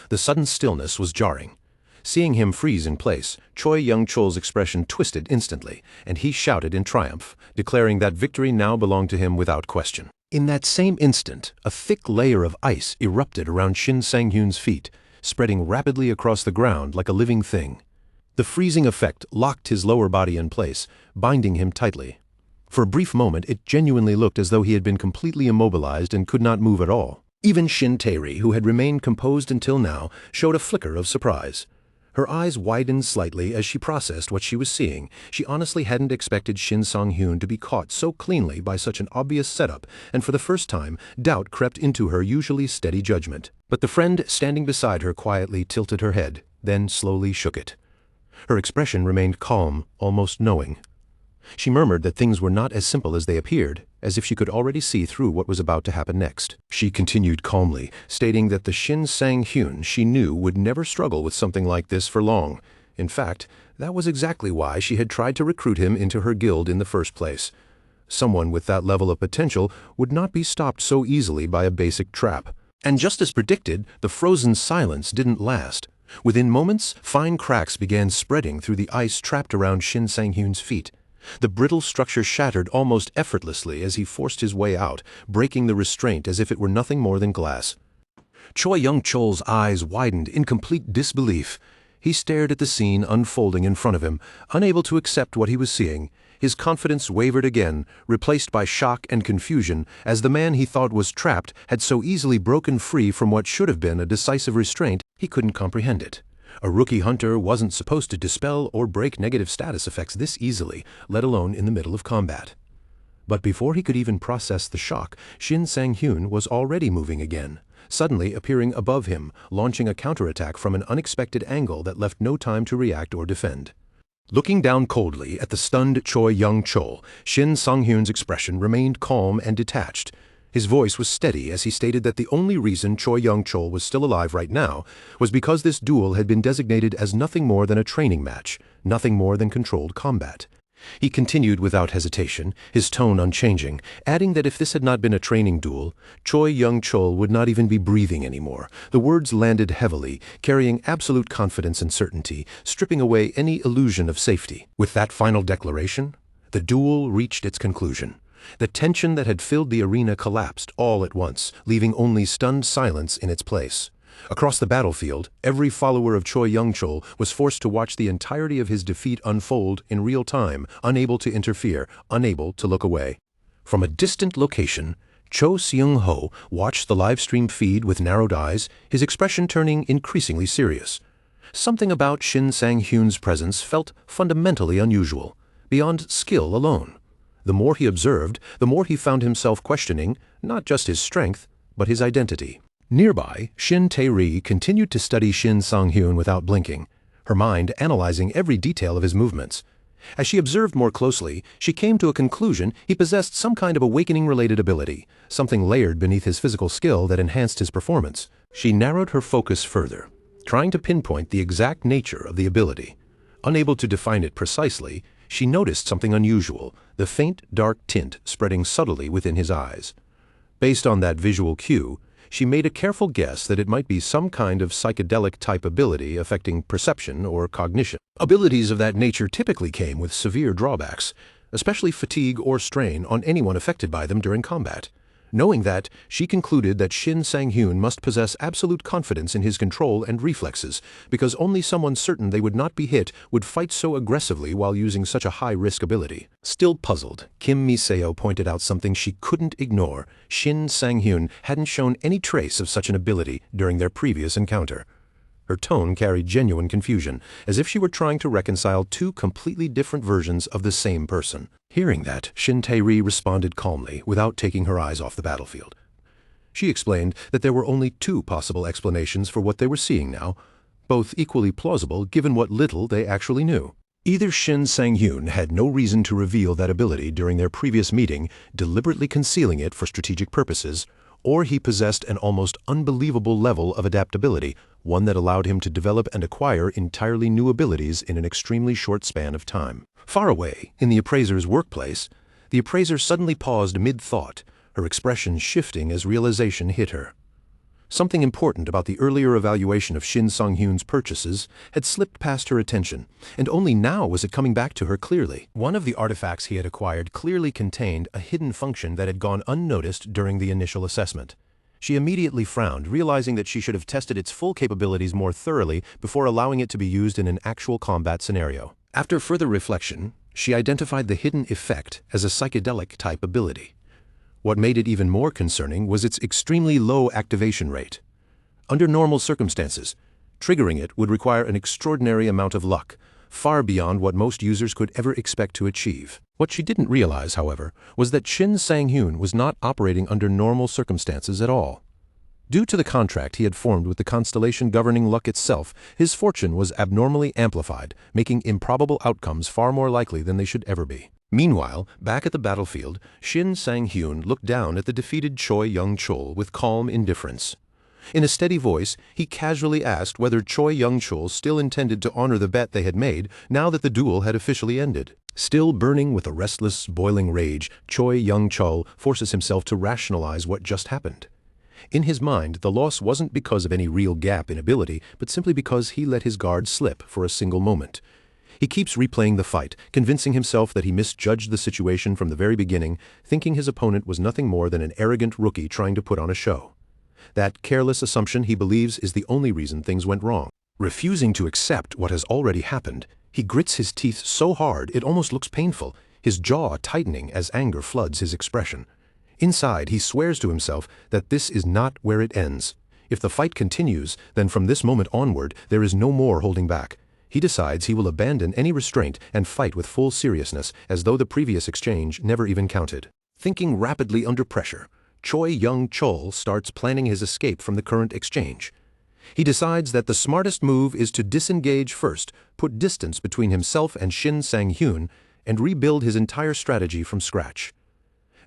The sudden stillness was jarring. Seeing him freeze in place, Choi Young-chol's expression twisted instantly, and he shouted in triumph, declaring that victory now belonged to him without question. In that same instant, a thick layer of ice erupted around Shin Sang-hyun's feet, spreading rapidly across the ground like a living thing. The freezing effect locked his lower body in place, binding him tightly. For a brief moment, it genuinely looked as though he had been completely immobilized and could not move at all. Even Shin Tae-ri, who had remained composed until now, showed a flicker of surprise. Her eyes widened slightly as she processed what she was seeing. She honestly hadn't expected Shin Sang-hyun to be caught so cleanly by such an obvious setup, and for the first time, doubt crept into her usually steady judgment. But the friend standing beside her quietly tilted her head, then slowly shook it. Her expression remained calm, almost knowing. She murmured that things were not as simple as they appeared, as if she could already see through what was about to happen next. She continued calmly, stating that the Shin Sang-hyun she knew would never struggle with something like this for long. In fact, that was exactly why she had tried to recruit him into her guild in the first place. Someone with that level of potential would not be stopped so easily by a basic trap. And just as predicted, the frozen silence didn't last. Within moments, fine cracks began spreading through the ice trapped around Shin Sang-hyun's feet. The brittle structure shattered almost effortlessly as he forced his way out, breaking the restraint as if it were nothing more than glass. Choi Young-chol's eyes widened in complete disbelief. He stared at the scene unfolding in front of him, unable to accept what he was seeing. His confidence wavered again, replaced by shock and confusion, as the man he thought was trapped had so easily broken free from what should have been a decisive restraint, he couldn't comprehend it. A rookie hunter wasn't supposed to dispel or break negative status effects this easily, let alone in the middle of combat. But before he could even process the shock, Shin Sang-hyun was already moving again, suddenly appearing above him, launching a counterattack from an unexpected angle that left no time to react or defend. Looking down coldly at the stunned Choi Young-chol, Shin Sang-hyun's expression remained calm and detached. His voice was steady as he stated that the only reason Choi Young-chol was still alive right now was because this duel had been designated as nothing more than a training match, nothing more than controlled combat. He continued without hesitation, his tone unchanging, adding that if this had not been a training duel, Choi Young-chol would not even be breathing anymore. The words landed heavily, carrying absolute confidence and certainty, stripping away any illusion of safety. With that final declaration, the duel reached its conclusion. The tension that had filled the arena collapsed all at once, leaving only stunned silence in its place. Across the battlefield, every follower of Choi Young-chol was forced to watch the entirety of his defeat unfold in real time, unable to interfere, unable to look away. From a distant location, Cho Seung-ho watched the live-stream feed with narrowed eyes, his expression turning increasingly serious. Something about Shin Sang-hyun's presence felt fundamentally unusual, beyond skill alone. The more he observed, the more he found himself questioning not just his strength, but his identity. Nearby, Shin Tae-ri continued to study Shin Sang-hyun without blinking. her mind analyzing every detail of his movements. As she observed more closely, she came to a conclusion he possessed some kind of awakening-related ability, something layered beneath his physical skill that enhanced his performance. She narrowed her focus further, trying to pinpoint the exact nature of the ability. Unable to define it precisely, she noticed something unusual, the faint, dark tint spreading subtly within his eyes. Based on that visual cue, she made a careful guess that it might be some kind of psychedelic-type ability affecting perception or cognition. Abilities of that nature typically came with severe drawbacks, especially fatigue or strain on anyone affected by them during combat. Knowing that, she concluded that Shin Sang-hyun must possess absolute confidence in his control and reflexes, because only someone certain they would not be hit would fight so aggressively while using such a high-risk ability. Still puzzled, Kim Mi-seo pointed out something she couldn't ignore. Shin Sang-hyun hadn't shown any trace of such an ability during their previous encounter. Her tone carried genuine confusion, as if she were trying to reconcile two completely different versions of the same person. Hearing that, Shin Tae-ri responded calmly, without taking her eyes off the battlefield. She explained that there were only two possible explanations for what they were seeing now, both equally plausible given what little they actually knew. Either Shin Sang-hyun had no reason to reveal that ability during their previous meeting, deliberately concealing it for strategic purposes, or he possessed an almost unbelievable level of adaptability, one that allowed him to develop and acquire entirely new abilities in an extremely short span of time. Far away, in the appraiser's workplace, the appraiser suddenly paused mid-thought, her expression shifting as realization hit her. Something important about the earlier evaluation of Shin Sang-hyun's purchases had slipped past her attention, and only now was it coming back to her clearly. One of the artifacts he had acquired clearly contained a hidden function that had gone unnoticed during the initial assessment. She immediately frowned, realizing that she should have tested its full capabilities more thoroughly before allowing it to be used in an actual combat scenario. After further reflection, she identified the hidden effect as a psychedelic-type ability. What made it even more concerning was its extremely low activation rate. Under normal circumstances, triggering it would require an extraordinary amount of luck, far beyond what most users could ever expect to achieve. What she didn't realize, however, was that Shin Sang-hyun was not operating under normal circumstances at all. Due to the contract he had formed with the constellation governing luck itself, his fortune was abnormally amplified, making improbable outcomes far more likely than they should ever be. Meanwhile, back at the battlefield, Shin Sang-hyun looked down at the defeated Choi Young-chul with calm indifference. In a steady voice, he casually asked whether Choi Young-chul still intended to honor the bet they had made now that the duel had officially ended. Still burning with a restless, boiling rage, Choi Young-chul forces himself to rationalize what just happened. In his mind, the loss wasn't because of any real gap in ability, but simply because he let his guard slip for a single moment. He keeps replaying the fight, convincing himself that he misjudged the situation from the very beginning, thinking his opponent was nothing more than an arrogant rookie trying to put on a show. That careless assumption he believes is the only reason things went wrong. Refusing to accept what has already happened, he grits his teeth so hard it almost looks painful, his jaw tightening as anger floods his expression. Inside, he swears to himself that this is not where it ends. If the fight continues, then from this moment onward, there is no more holding back. He decides he will abandon any restraint and fight with full seriousness, as though the previous exchange never even counted. Thinking rapidly under pressure, Choi Young-chul starts planning his escape from the current exchange. He decides that the smartest move is to disengage first, put distance between himself and Shin Sang-hyun, and rebuild his entire strategy from scratch.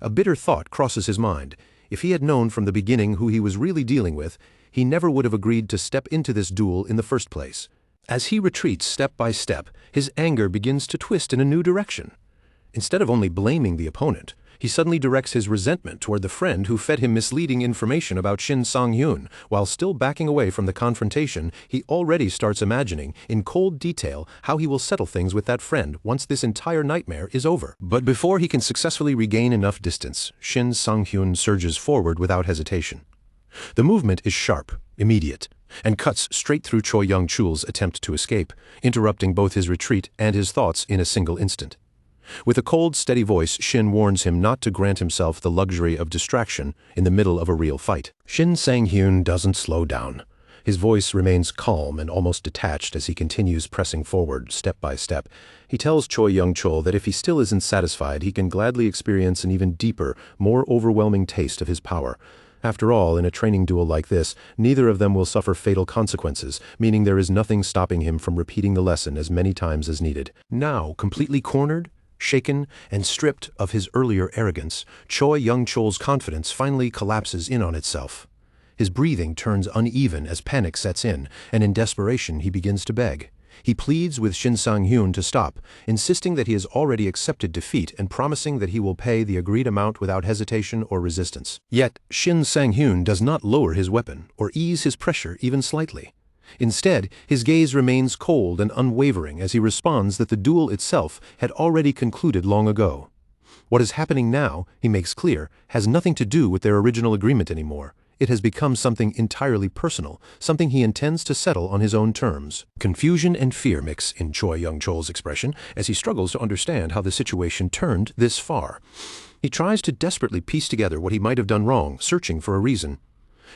A bitter thought crosses his mind. If he had known from the beginning who he was really dealing with, he never would have agreed to step into this duel in the first place. As he retreats step by step, his anger begins to twist in a new direction. Instead of only blaming the opponent, he suddenly directs his resentment toward the friend who fed him misleading information about Shin Sang-hyun. While still backing away from the confrontation, he already starts imagining, in cold detail, how he will settle things with that friend once this entire nightmare is over. But before he can successfully regain enough distance, Shin Sang-hyun surges forward without hesitation. The movement is sharp, immediate, and cuts straight through Choi Young-chul's attempt to escape, interrupting both his retreat and his thoughts in a single instant. With a cold, steady voice, Shin warns him not to grant himself the luxury of distraction in the middle of a real fight. Shin Sang-hyun doesn't slow down. His voice remains calm and almost detached as he continues pressing forward, step by step. He tells Choi Young-chul that if he still isn't satisfied, he can gladly experience an even deeper, more overwhelming taste of his power. After all, in a training duel like this, neither of them will suffer fatal consequences, meaning there is nothing stopping him from repeating the lesson as many times as needed. Now, completely cornered, shaken, and stripped of his earlier arrogance, Choi Young-chol's confidence finally collapses in on itself. His breathing turns uneven as panic sets in, and in desperation he begins to beg. He pleads with Shin Sang-hyun to stop, insisting that he has already accepted defeat and promising that he will pay the agreed amount without hesitation or resistance. Yet, Shin Sang-hyun does not lower his weapon or ease his pressure even slightly. Instead, his gaze remains cold and unwavering as he responds that the duel itself had already concluded long ago. What is happening now, he makes clear, has nothing to do with their original agreement anymore. It has become something entirely personal, something he intends to settle on his own terms. Confusion and fear mix in Choi Young-chol's expression as he struggles to understand how the situation turned this far. He tries to desperately piece together what he might have done wrong, searching for a reason.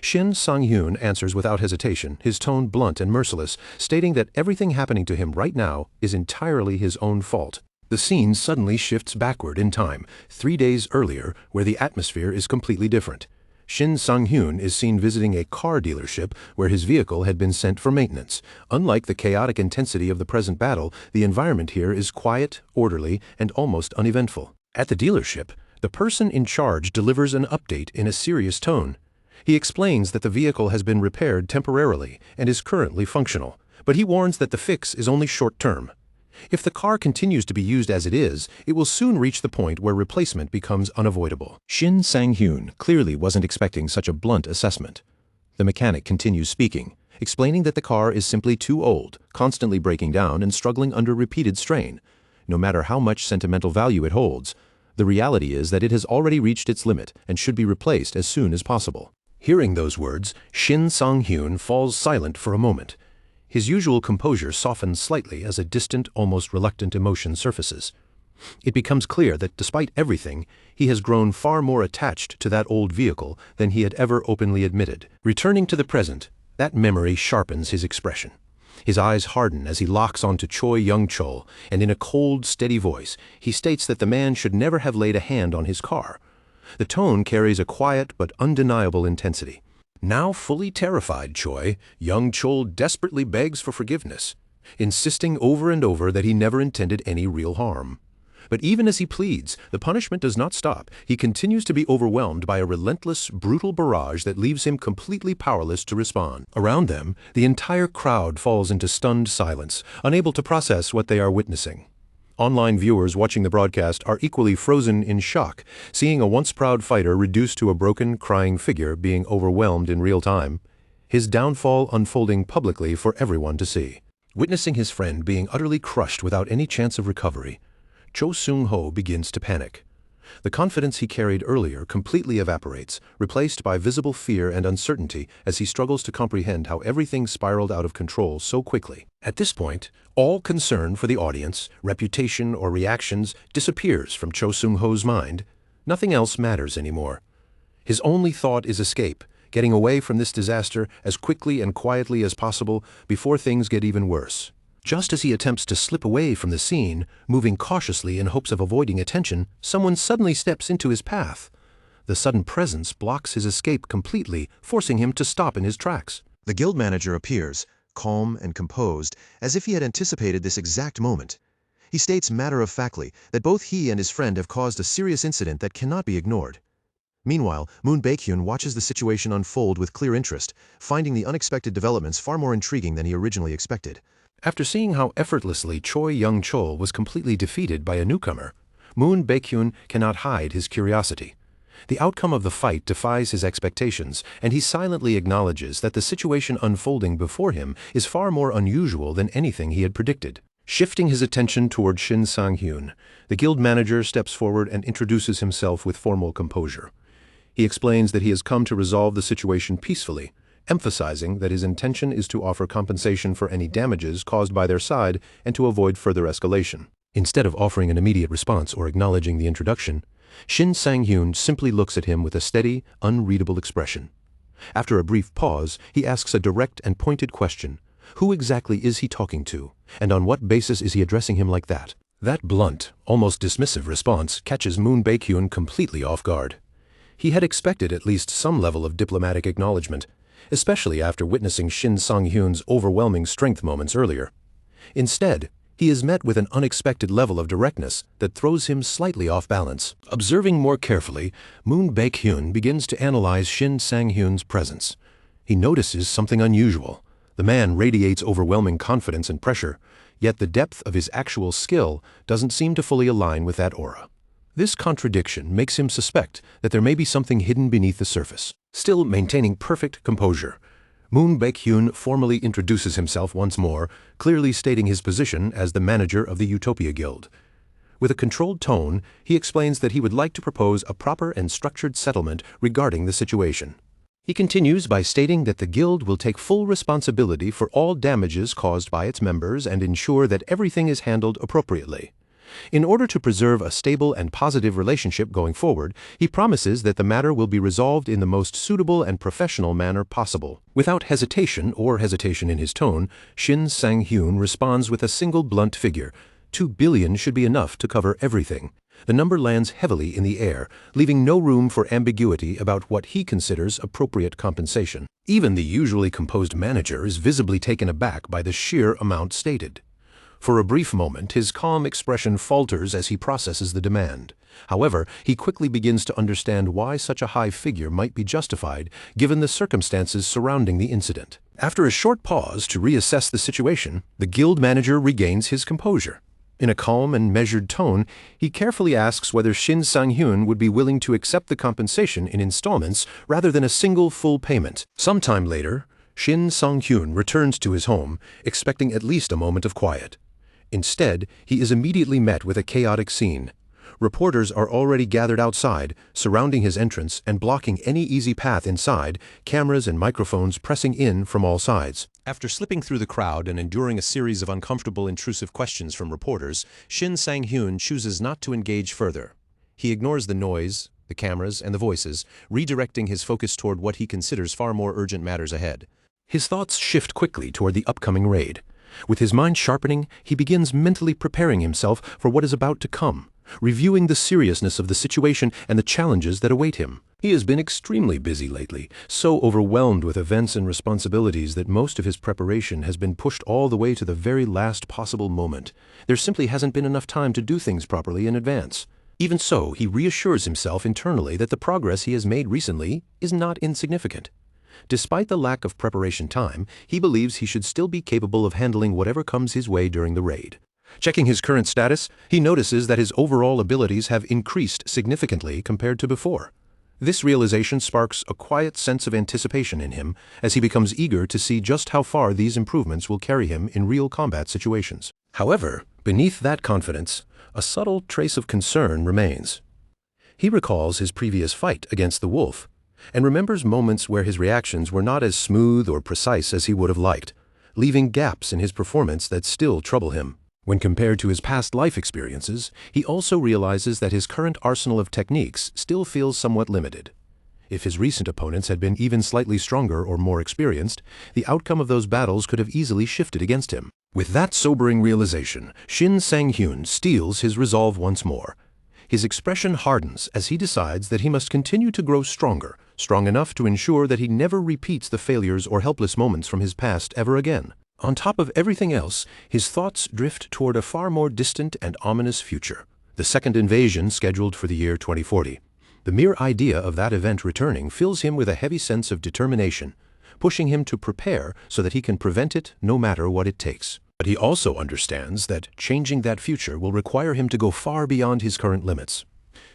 Shin Sang-hyun answers without hesitation, his tone blunt and merciless, stating that everything happening to him right now is entirely his own fault. The scene suddenly shifts backward in time, 3 days earlier, where the atmosphere is completely different. Shin Sang-hyun is seen visiting a car dealership where his vehicle had been sent for maintenance. Unlike the chaotic intensity of the present battle, the environment here is quiet, orderly, and almost uneventful. At the dealership, the person in charge delivers an update in a serious tone. He explains that the vehicle has been repaired temporarily and is currently functional, but he warns that the fix is only short-term. If the car continues to be used as it is, it will soon reach the point where replacement becomes unavoidable. Shin Sang-hyun clearly wasn't expecting such a blunt assessment. The mechanic continues speaking, explaining that the car is simply too old, constantly breaking down and struggling under repeated strain. No matter how much sentimental value it holds, the reality is that it has already reached its limit and should be replaced as soon as possible. Hearing those words, Shin Sang-hyun falls silent for a moment. His usual composure softens slightly as a distant, almost reluctant emotion surfaces. It becomes clear that despite everything, he has grown far more attached to that old vehicle than he had ever openly admitted. Returning to the present, that memory sharpens his expression. His eyes harden as he locks onto Choi Young-chol, and in a cold, steady voice, he states that the man should never have laid a hand on his car. The tone carries a quiet but undeniable intensity. Now fully terrified, Choi Young-chol desperately begs for forgiveness, insisting over and over that he never intended any real harm. But even as he pleads, the punishment does not stop. He continues to be overwhelmed by a relentless, brutal barrage that leaves him completely powerless to respond. Around them, the entire crowd falls into stunned silence, unable to process what they are witnessing. Online viewers watching the broadcast are equally frozen in shock, seeing a once proud fighter reduced to a broken, crying figure being overwhelmed in real time, his downfall unfolding publicly for everyone to see. Witnessing his friend being utterly crushed without any chance of recovery, Cho Seung-ho begins to panic. The confidence he carried earlier completely evaporates, replaced by visible fear and uncertainty as he struggles to comprehend how everything spiraled out of control so quickly. At this point, all concern for the audience, reputation, or reactions disappears from Cho Seung-ho's mind. Nothing else matters anymore. His only thought is escape, getting away from this disaster as quickly and quietly as possible before things get even worse. Just as he attempts to slip away from the scene, moving cautiously in hopes of avoiding attention, someone suddenly steps into his path. The sudden presence blocks his escape completely, forcing him to stop in his tracks. The guild manager appears, calm and composed, as if he had anticipated this exact moment. He states matter-of-factly that both he and his friend have caused a serious incident that cannot be ignored. Meanwhile, Moon Baekhyun watches the situation unfold with clear interest, finding the unexpected developments far more intriguing than he originally expected. After seeing how effortlessly Choi Young-chol was completely defeated by a newcomer, Moon Baekhyun cannot hide his curiosity. The outcome of the fight defies his expectations, and he silently acknowledges that the situation unfolding before him is far more unusual than anything he had predicted. Shifting his attention toward Shin Sang-hyun, the guild manager steps forward and introduces himself with formal composure. He explains that he has come to resolve the situation peacefully, emphasizing that his intention is to offer compensation for any damages caused by their side and to avoid further escalation. Instead of offering an immediate response or acknowledging the introduction, Shin Sang-hyun simply looks at him with a steady, unreadable expression. After a brief pause, he asks a direct and pointed question. Who exactly is he talking to, and on what basis is he addressing him like that? That blunt, almost dismissive response catches Moon Baekhyun completely off guard. He had expected at least some level of diplomatic acknowledgement, especially after witnessing Shin Sang-hyun's overwhelming strength moments earlier. Instead, he is met with an unexpected level of directness that throws him slightly off balance. Observing more carefully, Moon Baek-hyun begins to analyze Shin Sang-hyun's presence. He notices something unusual. The man radiates overwhelming confidence and pressure, yet the depth of his actual skill doesn't seem to fully align with that aura. This contradiction makes him suspect that there may be something hidden beneath the surface. Still maintaining perfect composure, Moon Baek-hyun formally introduces himself once more, clearly stating his position as the manager of the Utopia Guild. With a controlled tone, he explains that he would like to propose a proper and structured settlement regarding the situation. He continues by stating that the Guild will take full responsibility for all damages caused by its members and ensure that everything is handled appropriately. In order to preserve a stable and positive relationship going forward, he promises that the matter will be resolved in the most suitable and professional manner possible. Without hesitation in his tone, Shin Sang-hyun responds with a single blunt figure. 2 billion should be enough to cover everything. The number lands heavily in the air, leaving no room for ambiguity about what he considers appropriate compensation. Even the usually composed manager is visibly taken aback by the sheer amount stated. For a brief moment, his calm expression falters as he processes the demand. However, he quickly begins to understand why such a high figure might be justified, given the circumstances surrounding the incident. After a short pause to reassess the situation, the guild manager regains his composure. In a calm and measured tone, he carefully asks whether Shin Sang-hyun would be willing to accept the compensation in installments rather than a single full payment. Sometime later, Shin Sang-hyun returns to his home, expecting at least a moment of quiet. Instead, he is immediately met with a chaotic scene. Reporters are already gathered outside, surrounding his entrance and blocking any easy path inside, cameras and microphones pressing in from all sides. After slipping through the crowd and enduring a series of uncomfortable, intrusive questions from reporters, Shin Sang-hyun chooses not to engage further. He ignores the noise, the cameras, and the voices, redirecting his focus toward what he considers far more urgent matters ahead. His thoughts shift quickly toward the upcoming raid. With his mind sharpening, he begins mentally preparing himself for what is about to come, reviewing the seriousness of the situation and the challenges that await him. He has been extremely busy lately, so overwhelmed with events and responsibilities that most of his preparation has been pushed all the way to the very last possible moment. There simply hasn't been enough time to do things properly in advance. Even so, he reassures himself internally that the progress he has made recently is not insignificant. Despite the lack of preparation time, he believes he should still be capable of handling whatever comes his way during the raid. Checking his current status, he notices that his overall abilities have increased significantly compared to before. This realization sparks a quiet sense of anticipation in him as he becomes eager to see just how far these improvements will carry him in real combat situations. However, beneath that confidence, a subtle trace of concern remains. He recalls his previous fight against the wolf, and remembers moments where his reactions were not as smooth or precise as he would have liked, leaving gaps in his performance that still trouble him. When compared to his past life experiences, he also realizes that his current arsenal of techniques still feels somewhat limited. If his recent opponents had been even slightly stronger or more experienced, the outcome of those battles could have easily shifted against him. With that sobering realization, Shin Sang-hyun steels his resolve once more. His expression hardens as he decides that he must continue to grow stronger, strong enough to ensure that he never repeats the failures or helpless moments from his past ever again. On top of everything else, his thoughts drift toward a far more distant and ominous future, the second invasion scheduled for the year 2040. The mere idea of that event returning fills him with a heavy sense of determination, pushing him to prepare so that he can prevent it no matter what it takes. But he also understands that changing that future will require him to go far beyond his current limits.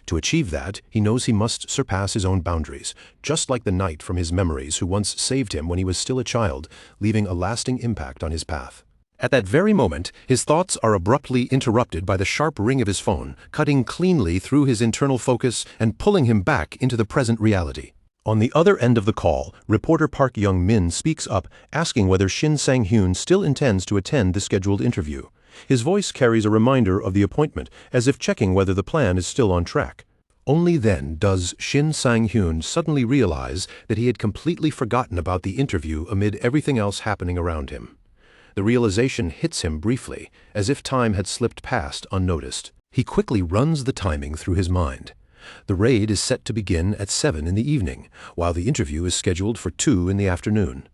To achieve that, he knows he must surpass his own boundaries, just like the knight from his memories who once saved him when he was still a child, leaving a lasting impact on his path. At that very moment, his thoughts are abruptly interrupted by the sharp ring of his phone, cutting cleanly through his internal focus and pulling him back into the present reality. On the other end of the call, reporter Park Young-min speaks up, asking whether Shin Sang-hyun still intends to attend the scheduled interview. His voice carries a reminder of the appointment, as if checking whether the plan is still on track. Only then does Shin Sang-hyun suddenly realize that he had completely forgotten about the interview amid everything else happening around him. The realization hits him briefly, as if time had slipped past unnoticed. He quickly runs the timing through his mind. The raid is set to begin at 7 in the evening, while the interview is scheduled for 2 in the afternoon.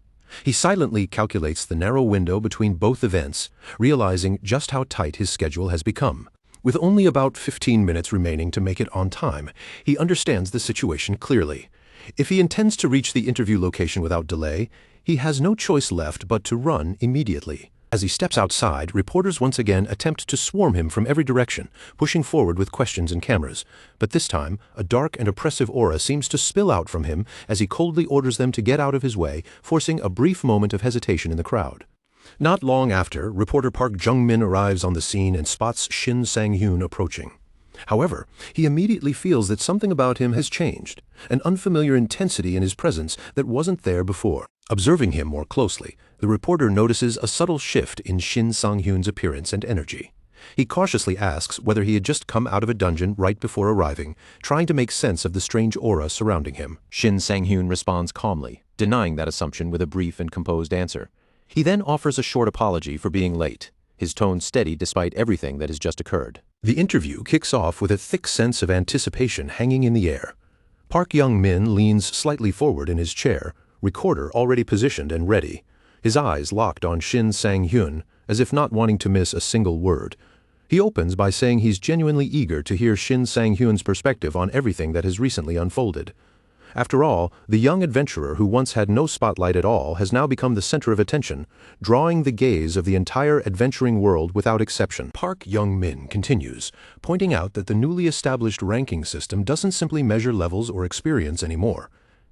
He silently calculates the narrow window between both events, realizing just how tight his schedule has become. With only about 15 minutes remaining to make it on time, he understands the situation clearly. If he intends to reach the interview location without delay, he has no choice left but to run immediately. As he steps outside, reporters once again attempt to swarm him from every direction, pushing forward with questions and cameras. But this time, a dark and oppressive aura seems to spill out from him as he coldly orders them to get out of his way, forcing a brief moment of hesitation in the crowd. Not long after, reporter Park Jung-min arrives on the scene and spots Shin Sang-hyun approaching. However, he immediately feels that something about him has changed, an unfamiliar intensity in his presence that wasn't there before. Observing him more closely, the reporter notices a subtle shift in Shin Sang-hyun's appearance and energy. He cautiously asks whether he had just come out of a dungeon right before arriving, trying to make sense of the strange aura surrounding him. Shin Sang-hyun responds calmly, denying that assumption with a brief and composed answer. He then offers a short apology for being late, his tone steady despite everything that has just occurred. The interview kicks off with a thick sense of anticipation hanging in the air. Park Jung-min leans slightly forward in his chair, recorder already positioned and ready, his eyes locked on Shin Sang-hyun, as if not wanting to miss a single word. He opens by saying he's genuinely eager to hear Shin Sang-hyun's perspective on everything that has recently unfolded. After all, the young adventurer who once had no spotlight at all has now become the center of attention, drawing the gaze of the entire adventuring world without exception. Park Jung-min continues, pointing out that the newly established ranking system doesn't simply measure levels or experience anymore.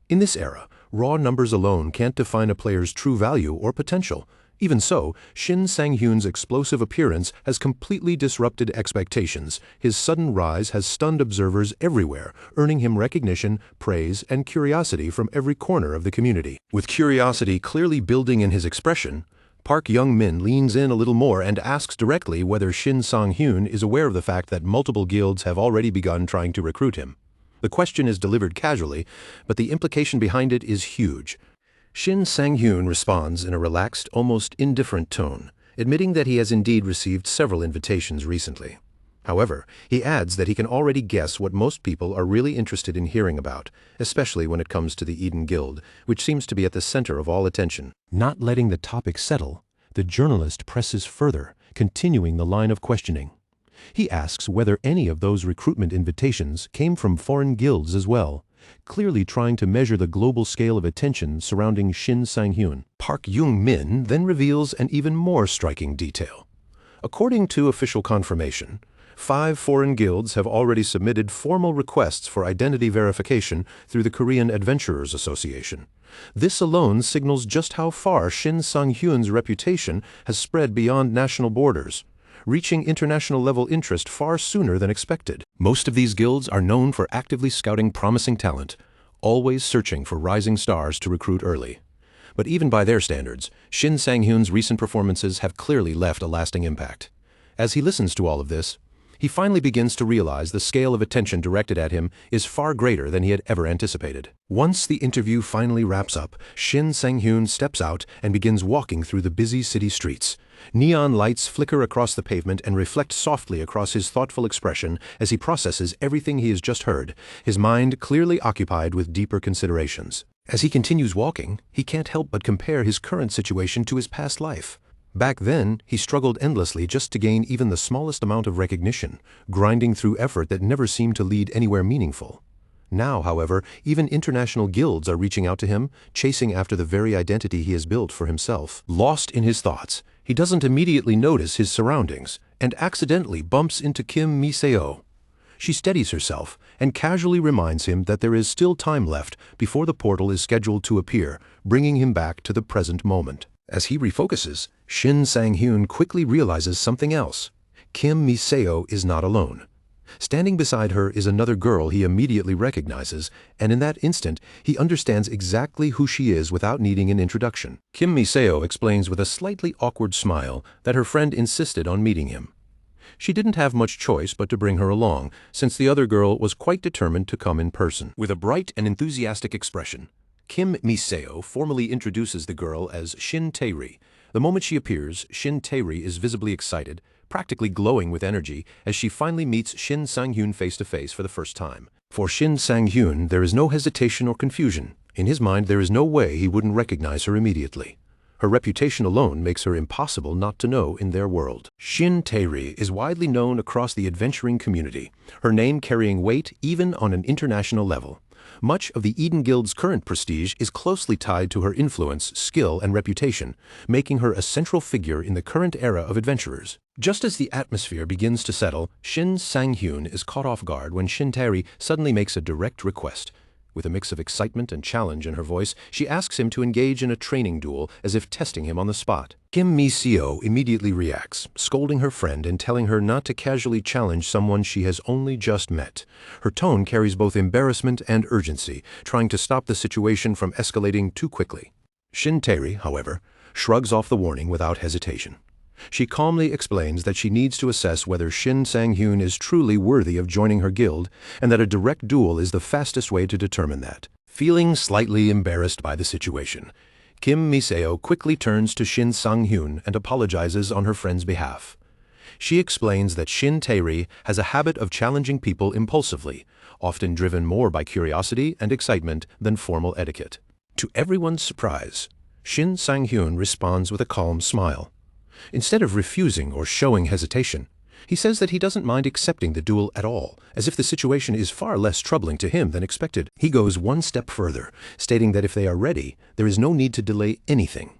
In this era, raw numbers alone can't define a player's true value or potential. Even so, Shin Sang-hyun's explosive appearance has completely disrupted expectations. His sudden rise has stunned observers everywhere, earning him recognition, praise, and curiosity from every corner of the community. With curiosity clearly building in his expression, Park Jung-min leans in a little more and asks directly whether Shin Sang-hyun is aware of the fact that multiple guilds have already begun trying to recruit him. The question is delivered casually, but the implication behind it is huge. Shin Sang-hyun responds in a relaxed, almost indifferent tone, admitting that he has indeed received several invitations recently. However, he adds that he can already guess what most people are really interested in hearing about, especially when it comes to the Eden Guild, which seems to be at the center of all attention. Not letting the topic settle, the journalist presses further, continuing the line of questioning. He asks whether any of those recruitment invitations came from foreign guilds as well, clearly trying to measure the global scale of attention surrounding Shin Sang-hyun. Park Jung-min then reveals an even more striking detail. According to official confirmation, 5 foreign guilds have already submitted formal requests for identity verification through the Korean Adventurers Association. This alone signals just how far Shin Sang-hyun's reputation has spread beyond national borders, reaching international-level interest far sooner than expected. Most of these guilds are known for actively scouting promising talent, always searching for rising stars to recruit early. But even by their standards, Shin Sang-hyun's recent performances have clearly left a lasting impact. As he listens to all of this, he finally begins to realize the scale of attention directed at him is far greater than he had ever anticipated. Once the interview finally wraps up, Shin Sang-hyun steps out and begins walking through the busy city streets. Neon lights flicker across the pavement and reflect softly across his thoughtful expression as he processes everything he has just heard, his mind clearly occupied with deeper considerations. As he continues walking, he can't help but compare his current situation to his past life. Back then, he struggled endlessly just to gain even the smallest amount of recognition, grinding through effort that never seemed to lead anywhere meaningful. Now, however, even international guilds are reaching out to him, chasing after the very identity he has built for himself. Lost in his thoughts, he doesn't immediately notice his surroundings and accidentally bumps into Kim Mi-seo. She steadies herself and casually reminds him that there is still time left before the portal is scheduled to appear, bringing him back to the present moment. As he refocuses, Shin Sang-hyun quickly realizes something else. Kim Mi-seo is not alone. Standing beside her is another girl he immediately recognizes, and in that instant, he understands exactly who she is without needing an introduction. Kim Mi-seo explains with a slightly awkward smile that her friend insisted on meeting him. She didn't have much choice but to bring her along, since the other girl was quite determined to come in person. With a bright and enthusiastic expression, Kim Mi-seo formally introduces the girl as Shin Tae-ri. The moment she appears, Shin Tae-ri is visibly excited, practically glowing with energy as she finally meets Shin Sang-hyun face-to-face for the first time. For Shin Sang-hyun, there is no hesitation or confusion. In his mind, there is no way he wouldn't recognize her immediately. Her reputation alone makes her impossible not to know in their world. Shin Tae-ri is widely known across the adventuring community, her name carrying weight even on an international level. Much of the Eden Guild's current prestige is closely tied to her influence, skill, and reputation, making her a central figure in the current era of adventurers. Just as the atmosphere begins to settle, Shin Sang-hyun is caught off guard when Shin Tae-ri suddenly makes a direct request. With a mix of excitement and challenge in her voice, she asks him to engage in a training duel as if testing him on the spot. Kim Mi-seo immediately reacts, scolding her friend and telling her not to casually challenge someone she has only just met. Her tone carries both embarrassment and urgency, trying to stop the situation from escalating too quickly. Shin Tae-ri, however, shrugs off the warning without hesitation. She calmly explains that she needs to assess whether Shin Sang-hyun is truly worthy of joining her guild, and that a direct duel is the fastest way to determine that. Feeling slightly embarrassed by the situation, Kim Mi-seo quickly turns to Shin Sang-hyun and apologizes on her friend's behalf. She explains that Shin Tae-ri has a habit of challenging people impulsively, often driven more by curiosity and excitement than formal etiquette. To everyone's surprise, Shin Sang-hyun responds with a calm smile. Instead of refusing or showing hesitation, he says that he doesn't mind accepting the duel at all, as if the situation is far less troubling to him than expected. He goes one step further, stating that if they are ready, there is no need to delay anything.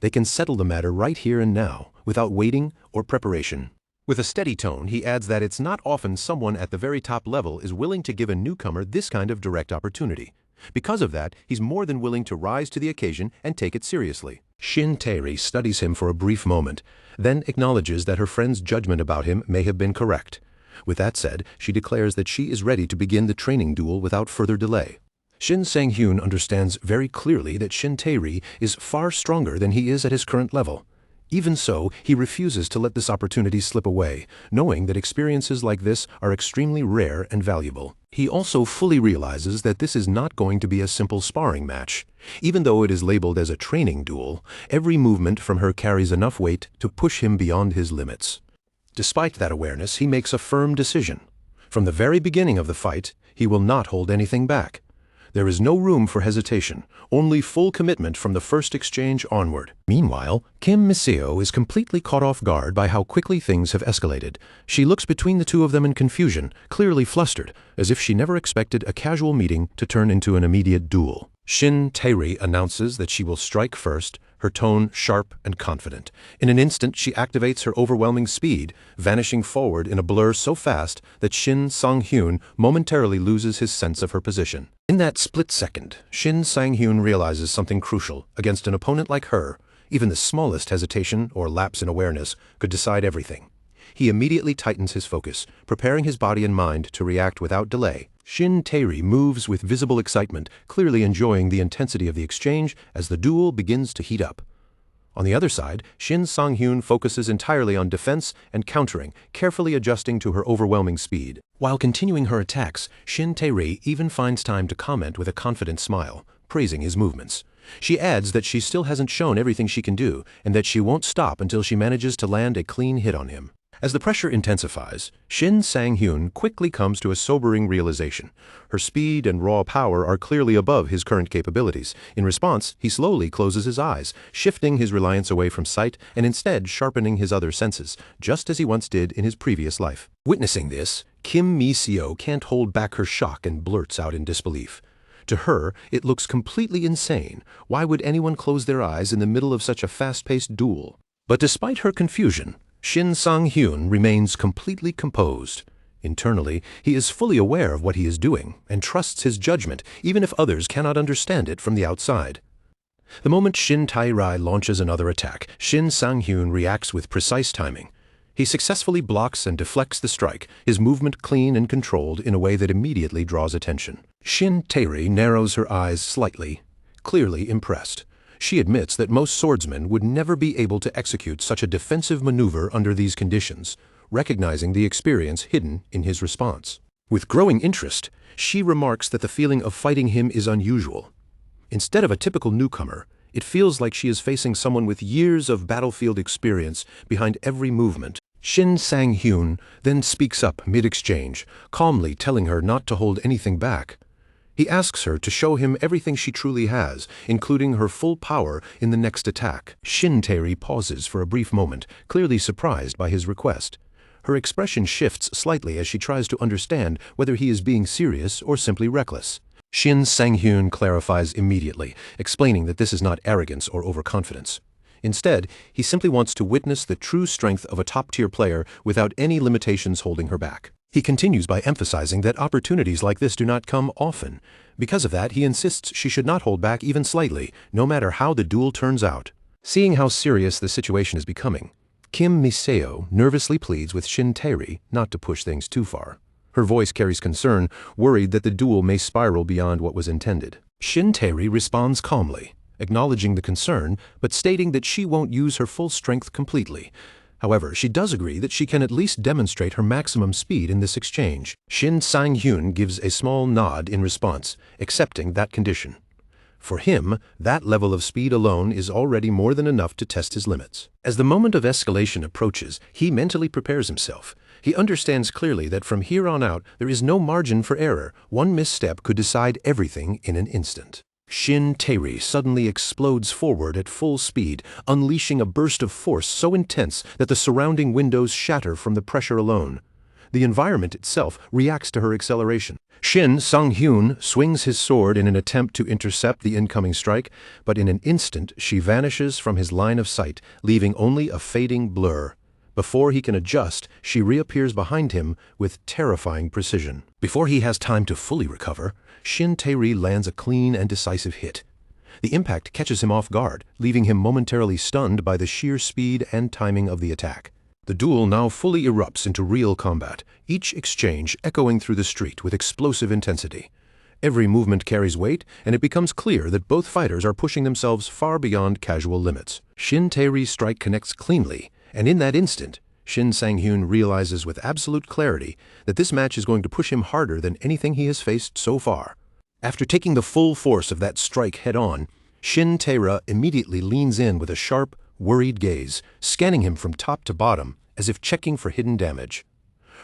They can settle the matter right here and now, without waiting or preparation. With a steady tone, he adds that it's not often someone at the very top level is willing to give a newcomer this kind of direct opportunity. Because of that, he's more than willing to rise to the occasion and take it seriously. Shin Tae-ri studies him for a brief moment, then acknowledges that her friend's judgment about him may have been correct. With that said, she declares that she is ready to begin the training duel without further delay. Shin Sang-hyun understands very clearly that Shin Tae-ri is far stronger than he is at his current level. Even so, he refuses to let this opportunity slip away, knowing that experiences like this are extremely rare and valuable. He also fully realizes that this is not going to be a simple sparring match. Even though it is labeled as a training duel, every movement from her carries enough weight to push him beyond his limits. Despite that awareness, he makes a firm decision. From the very beginning of the fight, he will not hold anything back. There is no room for hesitation, only full commitment from the first exchange onward. Meanwhile, Kim Mi-seo is completely caught off guard by how quickly things have escalated. She looks between the two of them in confusion, clearly flustered, as if she never expected a casual meeting to turn into an immediate duel. Shin Tae-ri announces that she will strike first, her tone sharp and confident. In an instant, she activates her overwhelming speed, vanishing forward in a blur so fast that Shin Sang-hyun momentarily loses his sense of her position. In that split second, Shin Sang-hyun realizes something crucial. Against an opponent like her, even the smallest hesitation or lapse in awareness could decide everything. He immediately tightens his focus, preparing his body and mind to react without delay. Shin Tae-ri moves with visible excitement, clearly enjoying the intensity of the exchange as the duel begins to heat up. On the other side, Shin Sang-hyun focuses entirely on defense and countering, carefully adjusting to her overwhelming speed. While continuing her attacks, Shin Tae-ri even finds time to comment with a confident smile, praising his movements. She adds that she still hasn't shown everything she can do, and that she won't stop until she manages to land a clean hit on him. As the pressure intensifies, Shin Sang-hyun quickly comes to a sobering realization. Her speed and raw power are clearly above his current capabilities. In response, he slowly closes his eyes, shifting his reliance away from sight and instead sharpening his other senses, just as he once did in his previous life. Witnessing this, Kim Mi-seo can't hold back her shock and blurts out in disbelief. To her, it looks completely insane. Why would anyone close their eyes in the middle of such a fast-paced duel? But despite her confusion, Shin Sang-hyun remains completely composed. Internally, he is fully aware of what he is doing and trusts his judgment, even if others cannot understand it from the outside. The moment Shin Tae-ri launches another attack, Shin Sang-hyun reacts with precise timing. He successfully blocks and deflects the strike, his movement clean and controlled in a way that immediately draws attention. Shin Tae-ri narrows her eyes slightly, clearly impressed. She admits that most swordsmen would never be able to execute such a defensive maneuver under these conditions, recognizing the experience hidden in his response. With growing interest, she remarks that the feeling of fighting him is unusual. Instead of a typical newcomer, it feels like she is facing someone with years of battlefield experience behind every movement. Shin Sang-hyun then speaks up mid-exchange, calmly telling her not to hold anything back. He asks her to show him everything she truly has, including her full power in the next attack. Shin Tae-ri pauses for a brief moment, clearly surprised by his request. Her expression shifts slightly as she tries to understand whether he is being serious or simply reckless. Shin Sang-hyun clarifies immediately, explaining that this is not arrogance or overconfidence. Instead, he simply wants to witness the true strength of a top-tier player without any limitations holding her back. He continues by emphasizing that opportunities like this do not come often. Because of that, he insists she should not hold back even slightly, no matter how the duel turns out. Seeing how serious the situation is becoming, Kim Mi-seo nervously pleads with Shin Tae-ri not to push things too far. Her voice carries concern, worried that the duel may spiral beyond what was intended. Shin Tae-ri responds calmly, acknowledging the concern, but stating that she won't use her full strength completely. However, she does agree that she can at least demonstrate her maximum speed in this exchange. Shin Sang-hyun gives a small nod in response, accepting that condition. For him, that level of speed alone is already more than enough to test his limits. As the moment of escalation approaches, he mentally prepares himself. He understands clearly that from here on out, there is no margin for error. One misstep could decide everything in an instant. Shin Tae-ri suddenly explodes forward at full speed, unleashing a burst of force so intense that the surrounding windows shatter from the pressure alone. The environment itself reacts to her acceleration. Shin Sang-hyun swings his sword in an attempt to intercept the incoming strike, but in an instant she vanishes from his line of sight, leaving only a fading blur. Before he can adjust, she reappears behind him with terrifying precision. Before he has time to fully recover, Shin Tae-ri lands a clean and decisive hit. The impact catches him off guard, leaving him momentarily stunned by the sheer speed and timing of the attack. The duel now fully erupts into real combat, each exchange echoing through the street with explosive intensity. Every movement carries weight, and it becomes clear that both fighters are pushing themselves far beyond casual limits. Shin Tae-ri's strike connects cleanly, and in that instant, Shin Sang-hyun realizes with absolute clarity that this match is going to push him harder than anything he has faced so far. After taking the full force of that strike head-on, Shin Tae-ri immediately leans in with a sharp, worried gaze, scanning him from top to bottom as if checking for hidden damage.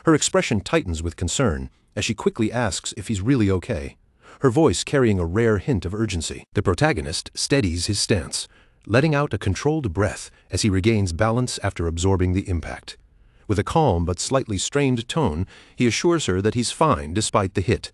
Her expression tightens with concern as she quickly asks if he's really okay, her voice carrying a rare hint of urgency. The protagonist steadies his stance, letting out a controlled breath as he regains balance after absorbing the impact. With a calm but slightly strained tone, he assures her that he's fine despite the hit.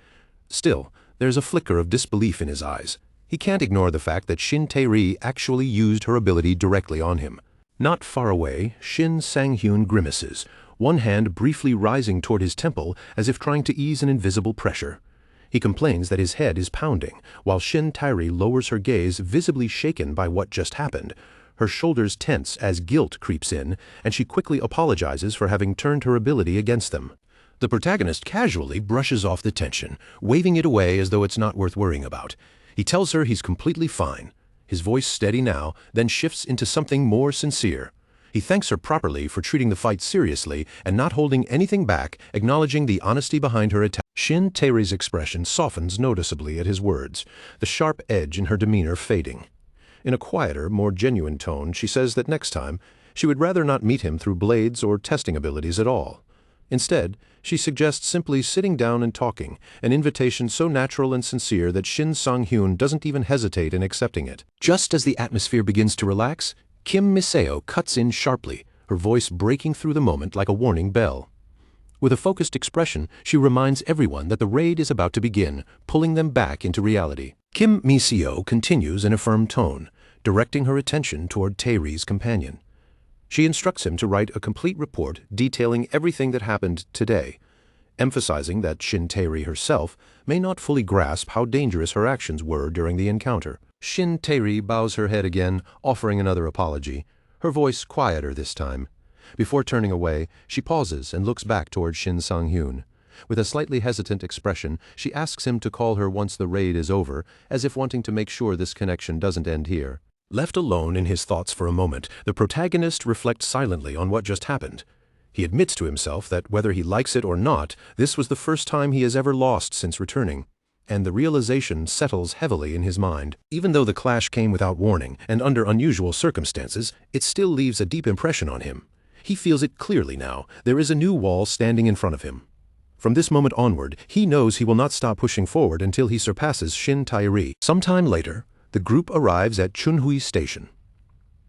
Still, there's a flicker of disbelief in his eyes. He can't ignore the fact that Shin Tae-ri actually used her ability directly on him. Not far away, Shin Sang-hyun grimaces, one hand briefly rising toward his temple as if trying to ease an invisible pressure. He complains that his head is pounding, while Shin Tae-ri lowers her gaze, visibly shaken by what just happened. Her shoulders tense as guilt creeps in, and she quickly apologizes for having turned her ability against them. The protagonist casually brushes off the tension, waving it away as though it's not worth worrying about. He tells her he's completely fine. His voice steady now, then shifts into something more sincere. He thanks her properly for treating the fight seriously and not holding anything back, acknowledging the honesty behind her attack. Shin Tae-ri's expression softens noticeably at his words, the sharp edge in her demeanor fading. In a quieter, more genuine tone, she says that next time, she would rather not meet him through blades or testing abilities at all. Instead, she suggests simply sitting down and talking, an invitation so natural and sincere that Shin Sang-hyun doesn't even hesitate in accepting it. Just as the atmosphere begins to relax, Kim Mi-seo cuts in sharply, her voice breaking through the moment like a warning bell. With a focused expression, she reminds everyone that the raid is about to begin, pulling them back into reality. Kim Mi-seo continues in a firm tone, directing her attention toward Tae-ri's companion. She instructs him to write a complete report detailing everything that happened today, emphasizing that Shin Tae-ri herself may not fully grasp how dangerous her actions were during the encounter. Shin Tae-ri bows her head again, offering another apology, her voice quieter this time. Before turning away, she pauses and looks back toward Shin Sang-hyun. With a slightly hesitant expression, she asks him to call her once the raid is over, as if wanting to make sure this connection doesn't end here. Left alone in his thoughts for a moment, the protagonist reflects silently on what just happened. He admits to himself that whether he likes it or not, this was the first time he has ever lost since returning, and the realization settles heavily in his mind. Even though the clash came without warning and under unusual circumstances, it still leaves a deep impression on him. He feels it clearly now. There is a new wall standing in front of him. From this moment onward, he knows he will not stop pushing forward until he surpasses Shin Tairi. Sometime later, the group arrives at Chunhui Station.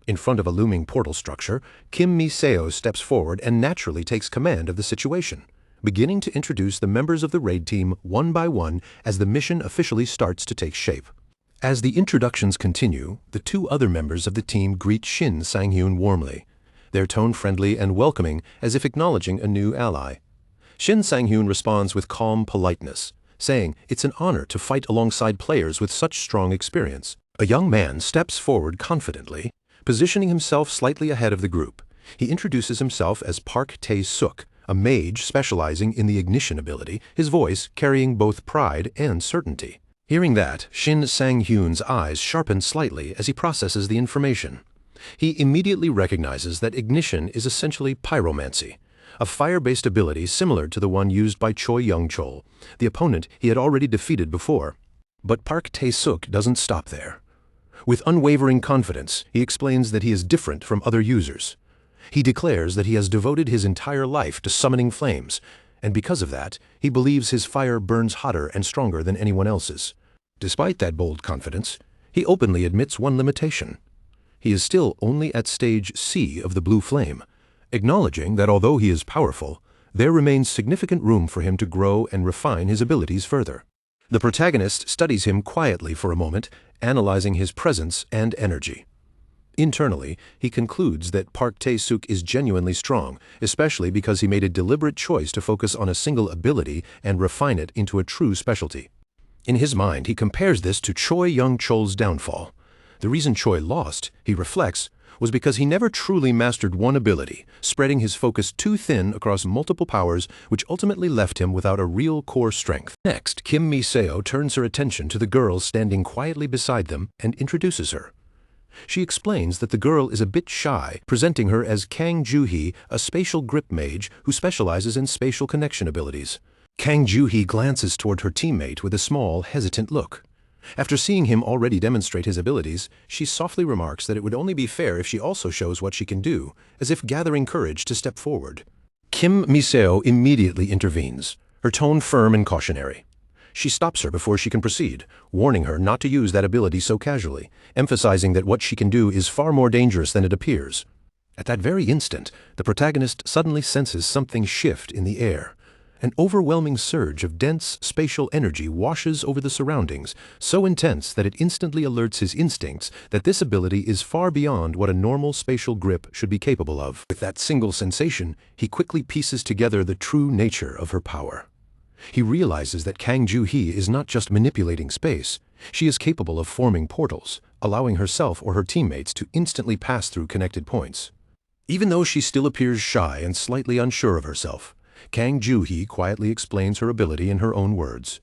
In front of a looming portal structure, Kim Mi-seo steps forward and naturally takes command of the situation, beginning to introduce the members of the raid team one by one as the mission officially starts to take shape. As the introductions continue, the two other members of the team greet Shin Sang-hyun warmly, their tone friendly and welcoming as if acknowledging a new ally. Shin Sang-hyun responds with calm politeness, saying it's an honor to fight alongside players with such strong experience. A young man steps forward confidently, positioning himself slightly ahead of the group. He introduces himself as Park Tae-suk, a mage specializing in the ignition ability, his voice carrying both pride and certainty. Hearing that, Shin Sang-hyun's eyes sharpen slightly as he processes the information. He immediately recognizes that ignition is essentially pyromancy, a fire-based ability similar to the one used by Choi Young-chol, the opponent he had already defeated before. But Park Tae-suk doesn't stop there. With unwavering confidence, he explains that he is different from other users. He declares that he has devoted his entire life to summoning flames, and because of that, he believes his fire burns hotter and stronger than anyone else's. Despite that bold confidence, he openly admits one limitation. He is still only at stage C of the blue flame, acknowledging that although he is powerful, there remains significant room for him to grow and refine his abilities further. The protagonist studies him quietly for a moment, analyzing his presence and energy. Internally, he concludes that Park Tae-suk is genuinely strong, especially because he made a deliberate choice to focus on a single ability and refine it into a true specialty. In his mind, he compares this to Choi Young-chol's downfall. The reason Choi lost, he reflects, was because he never truly mastered one ability, spreading his focus too thin across multiple powers, which ultimately left him without a real core strength. Next, Kim Mi-seo turns her attention to the girl standing quietly beside them and introduces her. She explains that the girl is a bit shy, presenting her as Kang Joo-hee, a spatial grip mage who specializes in spatial connection abilities. Kang Joo-hee glances toward her teammate with a small, hesitant look. After seeing him already demonstrate his abilities, she softly remarks that it would only be fair if she also shows what she can do, as if gathering courage to step forward. Kim Mi-seo immediately intervenes, her tone firm and cautionary. She stops her before she can proceed, warning her not to use that ability so casually, emphasizing that what she can do is far more dangerous than it appears. At that very instant, the protagonist suddenly senses something shift in the air. An overwhelming surge of dense spatial energy washes over the surroundings, so intense that it instantly alerts his instincts that this ability is far beyond what a normal spatial grip should be capable of. With that single sensation, he quickly pieces together the true nature of her power. He realizes that Kang Joo-hee is not just manipulating space, she is capable of forming portals, allowing herself or her teammates to instantly pass through connected points. Even though she still appears shy and slightly unsure of herself, Kang Joo-hee quietly explains her ability in her own words.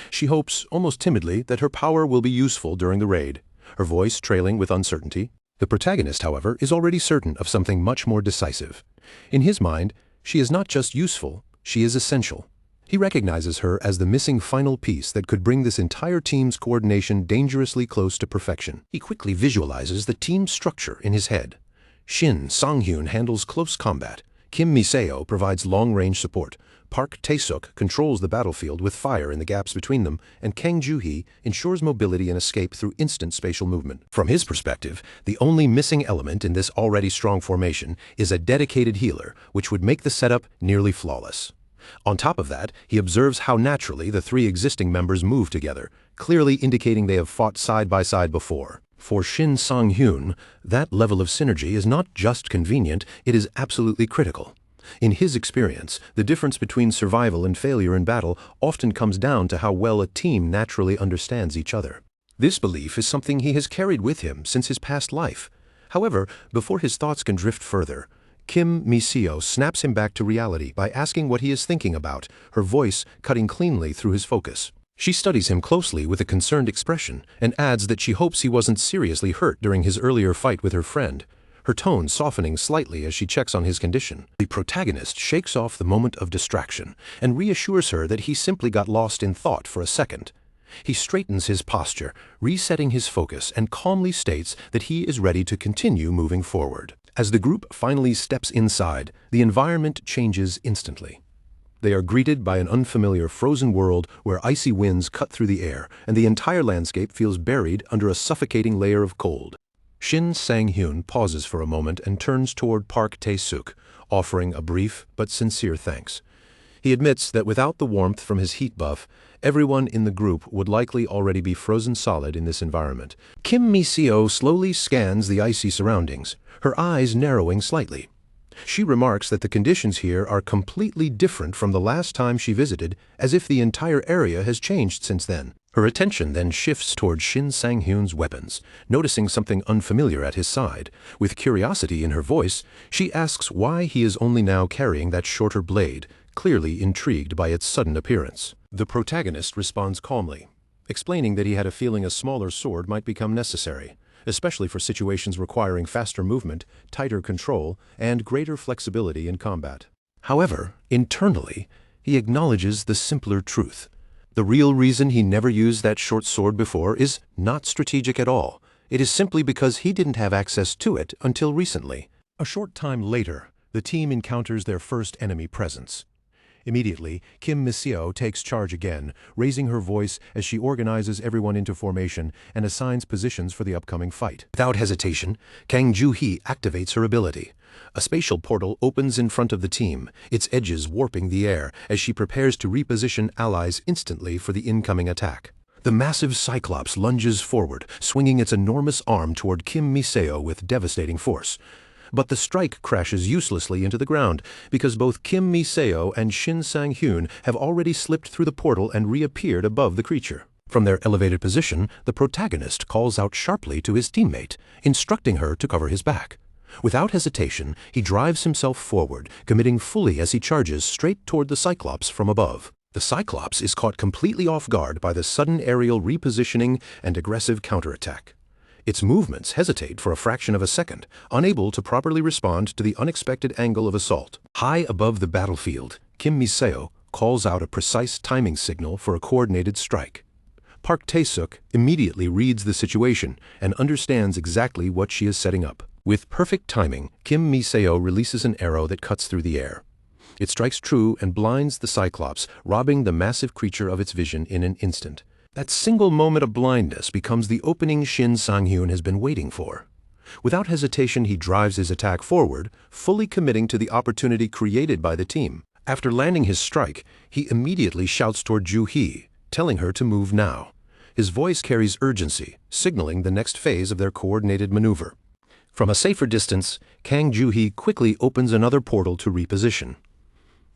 She hopes, almost timidly, that her power will be useful during the raid, her voice trailing with uncertainty. The protagonist, however, is already certain of something much more decisive. In his mind, she is not just useful, she is essential. He recognizes her as the missing final piece that could bring this entire team's coordination dangerously close to perfection. He quickly visualizes the team's structure in his head. Shin Sang-hyun handles close combat. Kim Mi-seo provides long-range support. Park Tae-suk controls the battlefield with fire in the gaps between them, and Kang Joo-hee ensures mobility and escape through instant spatial movement. From his perspective, the only missing element in this already strong formation is a dedicated healer, which would make the setup nearly flawless. On top of that, he observes how naturally the three existing members move together, clearly indicating they have fought side by side before. For Shin Sang-hyun, that level of synergy is not just convenient, it is absolutely critical. In his experience, the difference between survival and failure in battle often comes down to how well a team naturally understands each other. This belief is something he has carried with him since his past life. However, before his thoughts can drift further, Kim Mi-seo snaps him back to reality by asking what he is thinking about, her voice cutting cleanly through his focus. She studies him closely with a concerned expression and adds that she hopes he wasn't seriously hurt during his earlier fight with her friend, her tone softening slightly as she checks on his condition. The protagonist shakes off the moment of distraction and reassures her that he simply got lost in thought for a second. He straightens his posture, resetting his focus, and calmly states that he is ready to continue moving forward. As the group finally steps inside, the environment changes instantly. They are greeted by an unfamiliar frozen world where icy winds cut through the air, and the entire landscape feels buried under a suffocating layer of cold. Shin Sang-hyun pauses for a moment and turns toward Park Tae-suk, offering a brief but sincere thanks. He admits that without the warmth from his heat buff, everyone in the group would likely already be frozen solid in this environment. Kim Mi-seo slowly scans the icy surroundings, her eyes narrowing slightly. She remarks that the conditions here are completely different from the last time she visited, as if the entire area has changed since then. Her attention then shifts toward Shin Sang-hyun's weapons, noticing something unfamiliar at his side. With curiosity in her voice, she asks why he is only now carrying that shorter blade, clearly intrigued by its sudden appearance. The protagonist responds calmly, explaining that he had a feeling a smaller sword might become necessary, especially for situations requiring faster movement, tighter control, and greater flexibility in combat. However, internally, he acknowledges the simpler truth. The real reason he never used that short sword before is not strategic at all. It is simply because he didn't have access to it until recently. A short time later, the team encounters their first enemy presence. Immediately, Kim Mi-seo takes charge again, raising her voice as she organizes everyone into formation and assigns positions for the upcoming fight. Without hesitation, Kang Joo-hee activates her ability. A spatial portal opens in front of the team, its edges warping the air as she prepares to reposition allies instantly for the incoming attack. The massive Cyclops lunges forward, swinging its enormous arm toward Kim Mi-seo with devastating force. But the strike crashes uselessly into the ground, because both Kim Mi-seo and Shin Sang-hyun have already slipped through the portal and reappeared above the creature. From their elevated position, the protagonist calls out sharply to his teammate, instructing her to cover his back. Without hesitation, he drives himself forward, committing fully as he charges straight toward the Cyclops from above. The Cyclops is caught completely off guard by the sudden aerial repositioning and aggressive counterattack. Its movements hesitate for a fraction of a second, unable to properly respond to the unexpected angle of assault. High above the battlefield, Kim Mi-seo calls out a precise timing signal for a coordinated strike. Park Tae-suk immediately reads the situation and understands exactly what she is setting up. With perfect timing, Kim Mi-seo releases an arrow that cuts through the air. It strikes true and blinds the Cyclops, robbing the massive creature of its vision in an instant. That single moment of blindness becomes the opening Shin Sang-hyun has been waiting for. Without hesitation, he drives his attack forward, fully committing to the opportunity created by the team. After landing his strike, he immediately shouts toward Joo-hee, telling her to move now. His voice carries urgency, signaling the next phase of their coordinated maneuver. From a safer distance, Kang Joo-hee quickly opens another portal to reposition.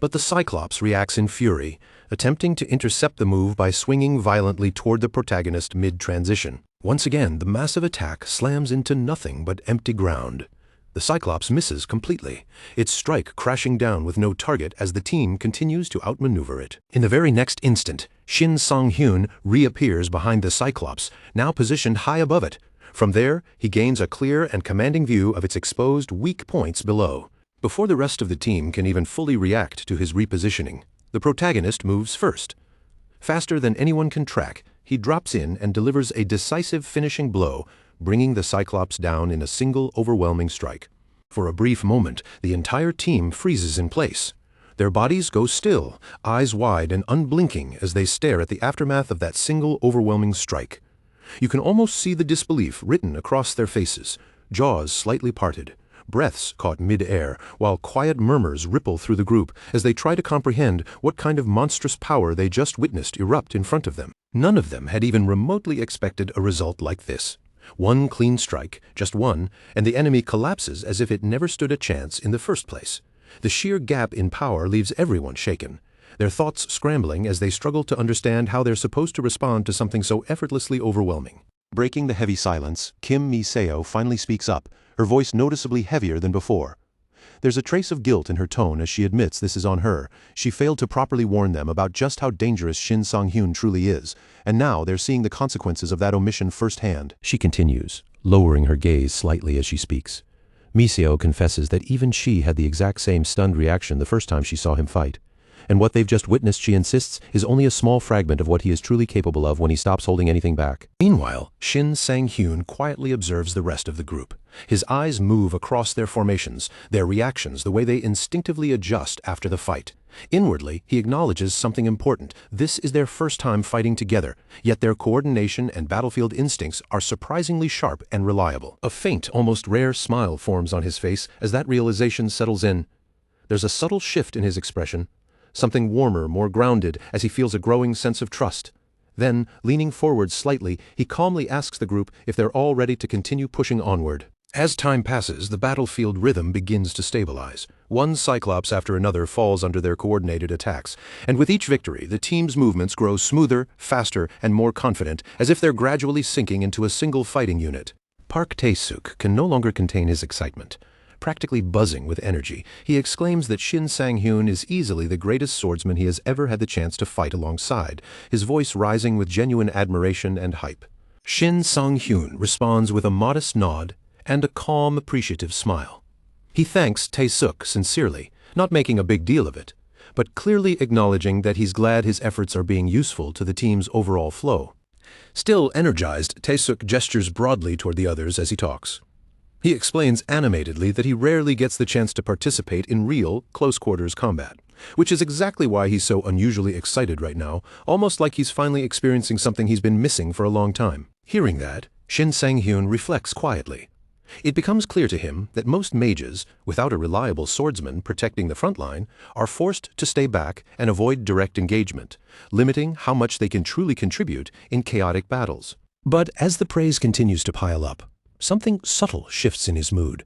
But the Cyclops reacts in fury, attempting to intercept the move by swinging violently toward the protagonist mid-transition. Once again, the massive attack slams into nothing but empty ground. The Cyclops misses completely, its strike crashing down with no target as the team continues to outmaneuver it. In the very next instant, Shin Sang-hyun reappears behind the Cyclops, now positioned high above it. From there, he gains a clear and commanding view of its exposed weak points below. Before the rest of the team can even fully react to his repositioning, the protagonist moves first. Faster than anyone can track, he drops in and delivers a decisive finishing blow, bringing the Cyclops down in a single overwhelming strike. For a brief moment, the entire team freezes in place. Their bodies go still, eyes wide and unblinking as they stare at the aftermath of that single overwhelming strike. You can almost see the disbelief written across their faces, jaws slightly parted, breaths caught mid-air, while quiet murmurs ripple through the group as they try to comprehend what kind of monstrous power they just witnessed erupt in front of them. None of them had even remotely expected a result like this. One clean strike, just one, and the enemy collapses as if it never stood a chance in the first place. The sheer gap in power leaves everyone shaken, their thoughts scrambling as they struggle to understand how they're supposed to respond to something so effortlessly overwhelming. Breaking the heavy silence, Kim Mi-seo finally speaks up, her voice noticeably heavier than before. There's a trace of guilt in her tone as she admits this is on her. She failed to properly warn them about just how dangerous Shin Sang-hyun truly is, and now they're seeing the consequences of that omission firsthand. She continues, lowering her gaze slightly as she speaks. Mi-seo confesses that even she had the exact same stunned reaction the first time she saw him fight. and what they've just witnessed, she insists, is only a small fragment of what he is truly capable of when he stops holding anything back. Meanwhile, Shin Sang-hyun quietly observes the rest of the group. His eyes move across their formations, their reactions, the way they instinctively adjust after the fight. Inwardly, he acknowledges something important. This is their first time fighting together, yet their coordination and battlefield instincts are surprisingly sharp and reliable. A faint, almost rare smile forms on his face as that realization settles in. There's a subtle shift in his expression, something warmer, more grounded, as he feels a growing sense of trust. Then, leaning forward slightly, he calmly asks the group if they're all ready to continue pushing onward. As time passes, the battlefield rhythm begins to stabilize. One Cyclops after another falls under their coordinated attacks, and with each victory, the team's movements grow smoother, faster, and more confident, as if they're gradually sinking into a single fighting unit. Park Tae-suk can no longer contain his excitement. Practically buzzing with energy, he exclaims that Shin Sang-hyun is easily the greatest swordsman he has ever had the chance to fight alongside, his voice rising with genuine admiration and hype. Shin Sang-hyun responds with a modest nod and a calm, appreciative smile. He thanks Tae-suk sincerely, not making a big deal of it, but clearly acknowledging that he's glad his efforts are being useful to the team's overall flow. Still energized, Tae-suk gestures broadly toward the others as he talks. He explains animatedly that he rarely gets the chance to participate in real, close-quarters combat, which is exactly why he's so unusually excited right now, almost like he's finally experiencing something he's been missing for a long time. Hearing that, Shin Sang-hyun reflects quietly. It becomes clear to him that most mages, without a reliable swordsman protecting the front line, are forced to stay back and avoid direct engagement, limiting how much they can truly contribute in chaotic battles. But as the praise continues to pile up, something subtle shifts in his mood.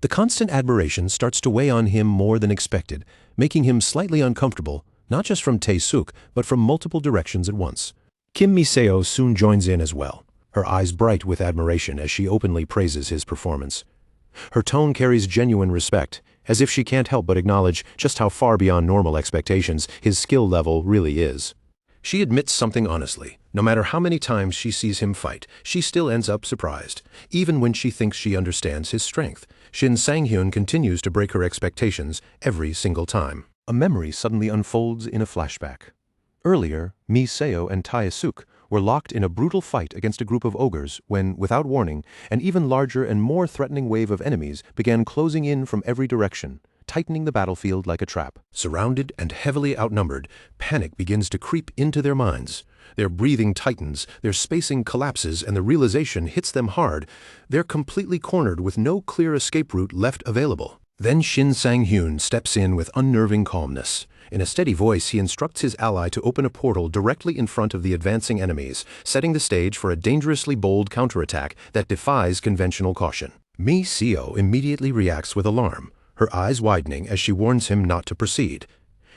The constant admiration starts to weigh on him more than expected, making him slightly uncomfortable, not just from Tae-suk, but from multiple directions at once. Kim Mi-seo soon joins in as well, her eyes bright with admiration as she openly praises his performance. Her tone carries genuine respect, as if she can't help but acknowledge just how far beyond normal expectations his skill level really is. She admits something honestly. No matter how many times she sees him fight, she still ends up surprised. Even when she thinks she understands his strength, Shin Sang-hyun continues to break her expectations every single time. A memory suddenly unfolds in a flashback. Earlier, Mi-seo and Tae-suk were locked in a brutal fight against a group of ogres when, without warning, an even larger and more threatening wave of enemies began closing in from every direction, tightening the battlefield like a trap. Surrounded and heavily outnumbered, panic begins to creep into their minds. Their breathing tightens, their spacing collapses, and the realization hits them hard. They're completely cornered with no clear escape route left available. Then Shin Sang-hyun steps in with unnerving calmness. In a steady voice, he instructs his ally to open a portal directly in front of the advancing enemies, setting the stage for a dangerously bold counterattack that defies conventional caution. Mi-seo immediately reacts with alarm, her eyes widening as she warns him not to proceed.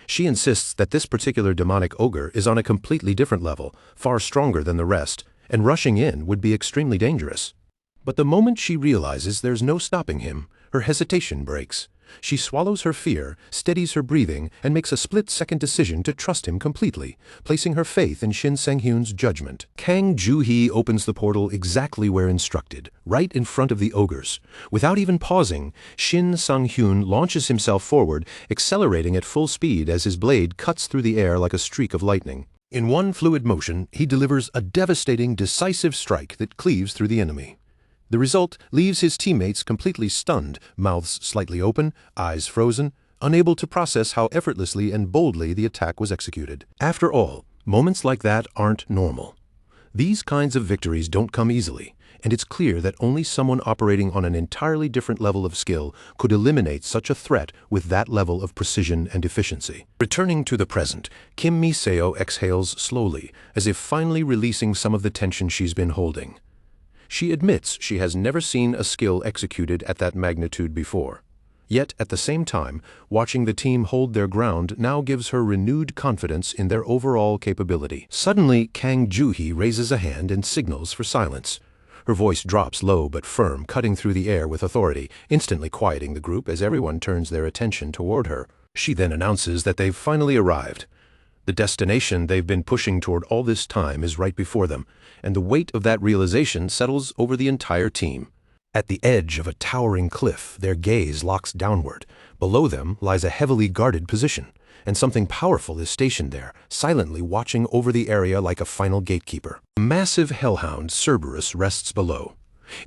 She insists that this particular demonic ogre is on a completely different level, far stronger than the rest, and rushing in would be extremely dangerous. But the moment she realizes there's no stopping him, her hesitation breaks. She swallows her fear, steadies her breathing, and makes a split-second decision to trust him completely, placing her faith in Shin Sang-hyun's judgment. Kang Joo-hee opens the portal exactly where instructed, right in front of the ogres. Without even pausing, Shin Sang-hyun launches himself forward, accelerating at full speed as his blade cuts through the air like a streak of lightning. In one fluid motion, he delivers a devastating, decisive strike that cleaves through the enemy. The result leaves his teammates completely stunned, mouths slightly open, eyes frozen, unable to process how effortlessly and boldly the attack was executed. After all, moments like that aren't normal. These kinds of victories don't come easily, and it's clear that only someone operating on an entirely different level of skill could eliminate such a threat with that level of precision and efficiency. Returning to the present, Kim Mi-seo exhales slowly, as if finally releasing some of the tension she's been holding. She admits she has never seen a skill executed at that magnitude before. Yet, at the same time, watching the team hold their ground now gives her renewed confidence in their overall capability. Suddenly, Kang Joo-hee raises a hand and signals for silence. Her voice drops low but firm, cutting through the air with authority, instantly quieting the group as everyone turns their attention toward her. She then announces that they've finally arrived. The destination they've been pushing toward all this time is right before them, and the weight of that realization settles over the entire team. At the edge of a towering cliff, their gaze locks downward, Below them lies a heavily guarded position, and something powerful is stationed there, silently watching over the area like a final gatekeeper. A massive hellhound Cerberus rests below.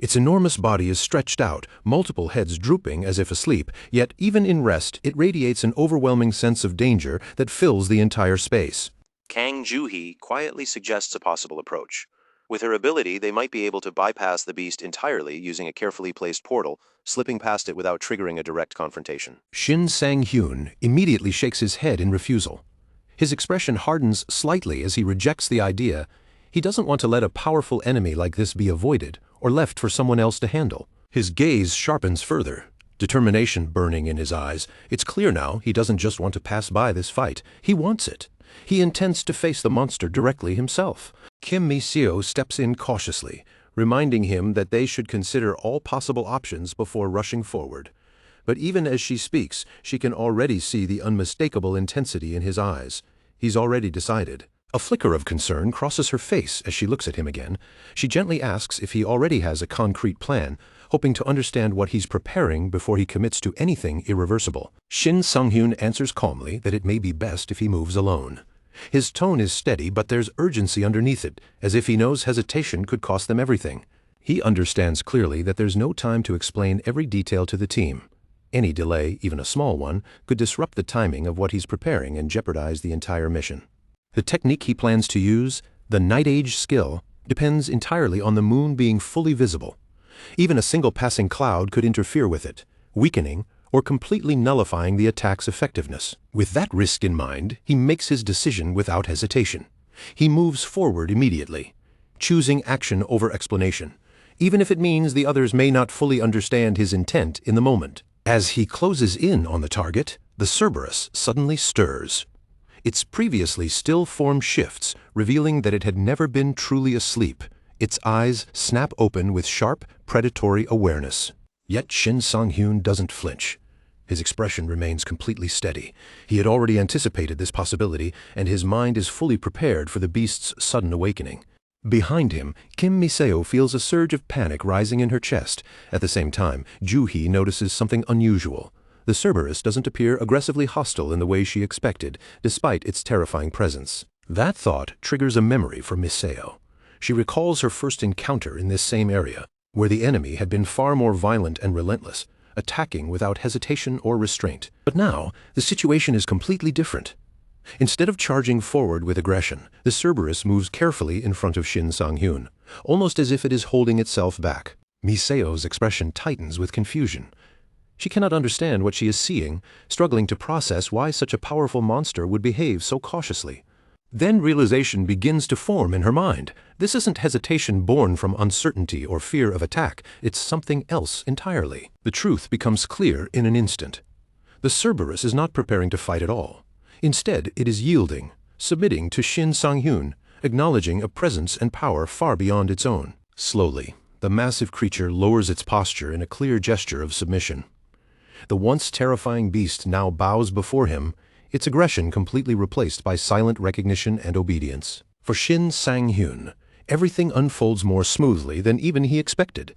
Its enormous body is stretched out, multiple heads drooping as if asleep, yet even in rest it radiates an overwhelming sense of danger that fills the entire space. Kang Juhi quietly suggests a possible approach. With her ability, they might be able to bypass the beast entirely using a carefully placed portal, slipping past it without triggering a direct confrontation. Shin Sang-hyun immediately shakes his head in refusal. His expression hardens slightly as he rejects the idea. He doesn't want to let a powerful enemy like this be avoided or left for someone else to handle. His gaze sharpens further, determination burning in his eyes. It's clear now he doesn't just want to pass by this fight. He wants it. He intends to face the monster directly himself. Kim Mi-seo steps in cautiously, reminding him that they should consider all possible options before rushing forward. But even as she speaks, she can already see the unmistakable intensity in his eyes. He's already decided. A flicker of concern crosses her face as she looks at him again. She gently asks if he already has a concrete plan, hoping to understand what he's preparing before he commits to anything irreversible. Shin Sang-hyun answers calmly that it may be best if he moves alone. His tone is steady, but there's urgency underneath it, as if he knows hesitation could cost them everything. He understands clearly that there's no time to explain every detail to the team. Any delay, even a small one, could disrupt the timing of what he's preparing and jeopardize the entire mission. The technique he plans to use, the Night Age skill, depends entirely on the moon being fully visible. Even a single passing cloud could interfere with it, weakening or completely nullifying the attack's effectiveness. With that risk in mind, he makes his decision without hesitation. He moves forward immediately, choosing action over explanation, even if it means the others may not fully understand his intent in the moment. As he closes in on the target, the Cerberus suddenly stirs. Its previously still form shifts, revealing that it had never been truly asleep. Its eyes snap open with sharp, predatory awareness. Yet Shin Sang-hyun doesn't flinch. His expression remains completely steady. He had already anticipated this possibility, and his mind is fully prepared for the beast's sudden awakening. Behind him, Kim Mi-seo feels a surge of panic rising in her chest. At the same time, Juhi notices something unusual. The Cerberus doesn't appear aggressively hostile in the way she expected, despite its terrifying presence. That thought triggers a memory for Mi-seo. She recalls her first encounter in this same area, where the enemy had been far more violent and relentless, attacking without hesitation or restraint. But now, the situation is completely different. Instead of charging forward with aggression, the Cerberus moves carefully in front of Shin Sang-hyun, almost as if it is holding itself back. Mi-seo's expression tightens with confusion. She cannot understand what she is seeing, struggling to process why such a powerful monster would behave so cautiously. Then realization begins to form in her mind. This isn't hesitation born from uncertainty or fear of attack, it's something else entirely. The truth becomes clear in an instant. The Cerberus is not preparing to fight at all. Instead, it is yielding, submitting to Shin Sang-hyun, acknowledging a presence and power far beyond its own. Slowly, the massive creature lowers its posture in a clear gesture of submission. The once terrifying beast now bows before him, its aggression completely replaced by silent recognition and obedience. For Shin Sang-hyun, everything unfolds more smoothly than even he expected.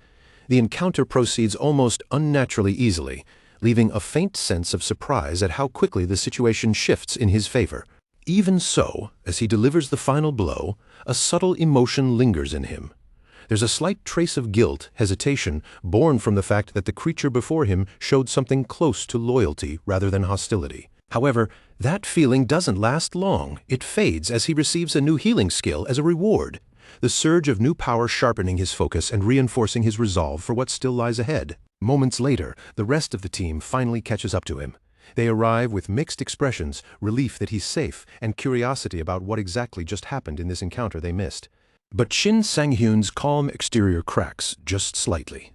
The encounter proceeds almost unnaturally easily, leaving a faint sense of surprise at how quickly the situation shifts in his favor. Even so, as he delivers the final blow, a subtle emotion lingers in him. There's a slight trace of guilt, hesitation, born from the fact that the creature before him showed something close to loyalty rather than hostility. However, that feeling doesn't last long. It fades as he receives a new healing skill as a reward, the surge of new power sharpening his focus and reinforcing his resolve for what still lies ahead. Moments later, the rest of the team finally catches up to him. They arrive with mixed expressions, relief that he's safe, and curiosity about what exactly just happened in this encounter they missed. But Shin Sang-hyun's calm exterior cracks just slightly.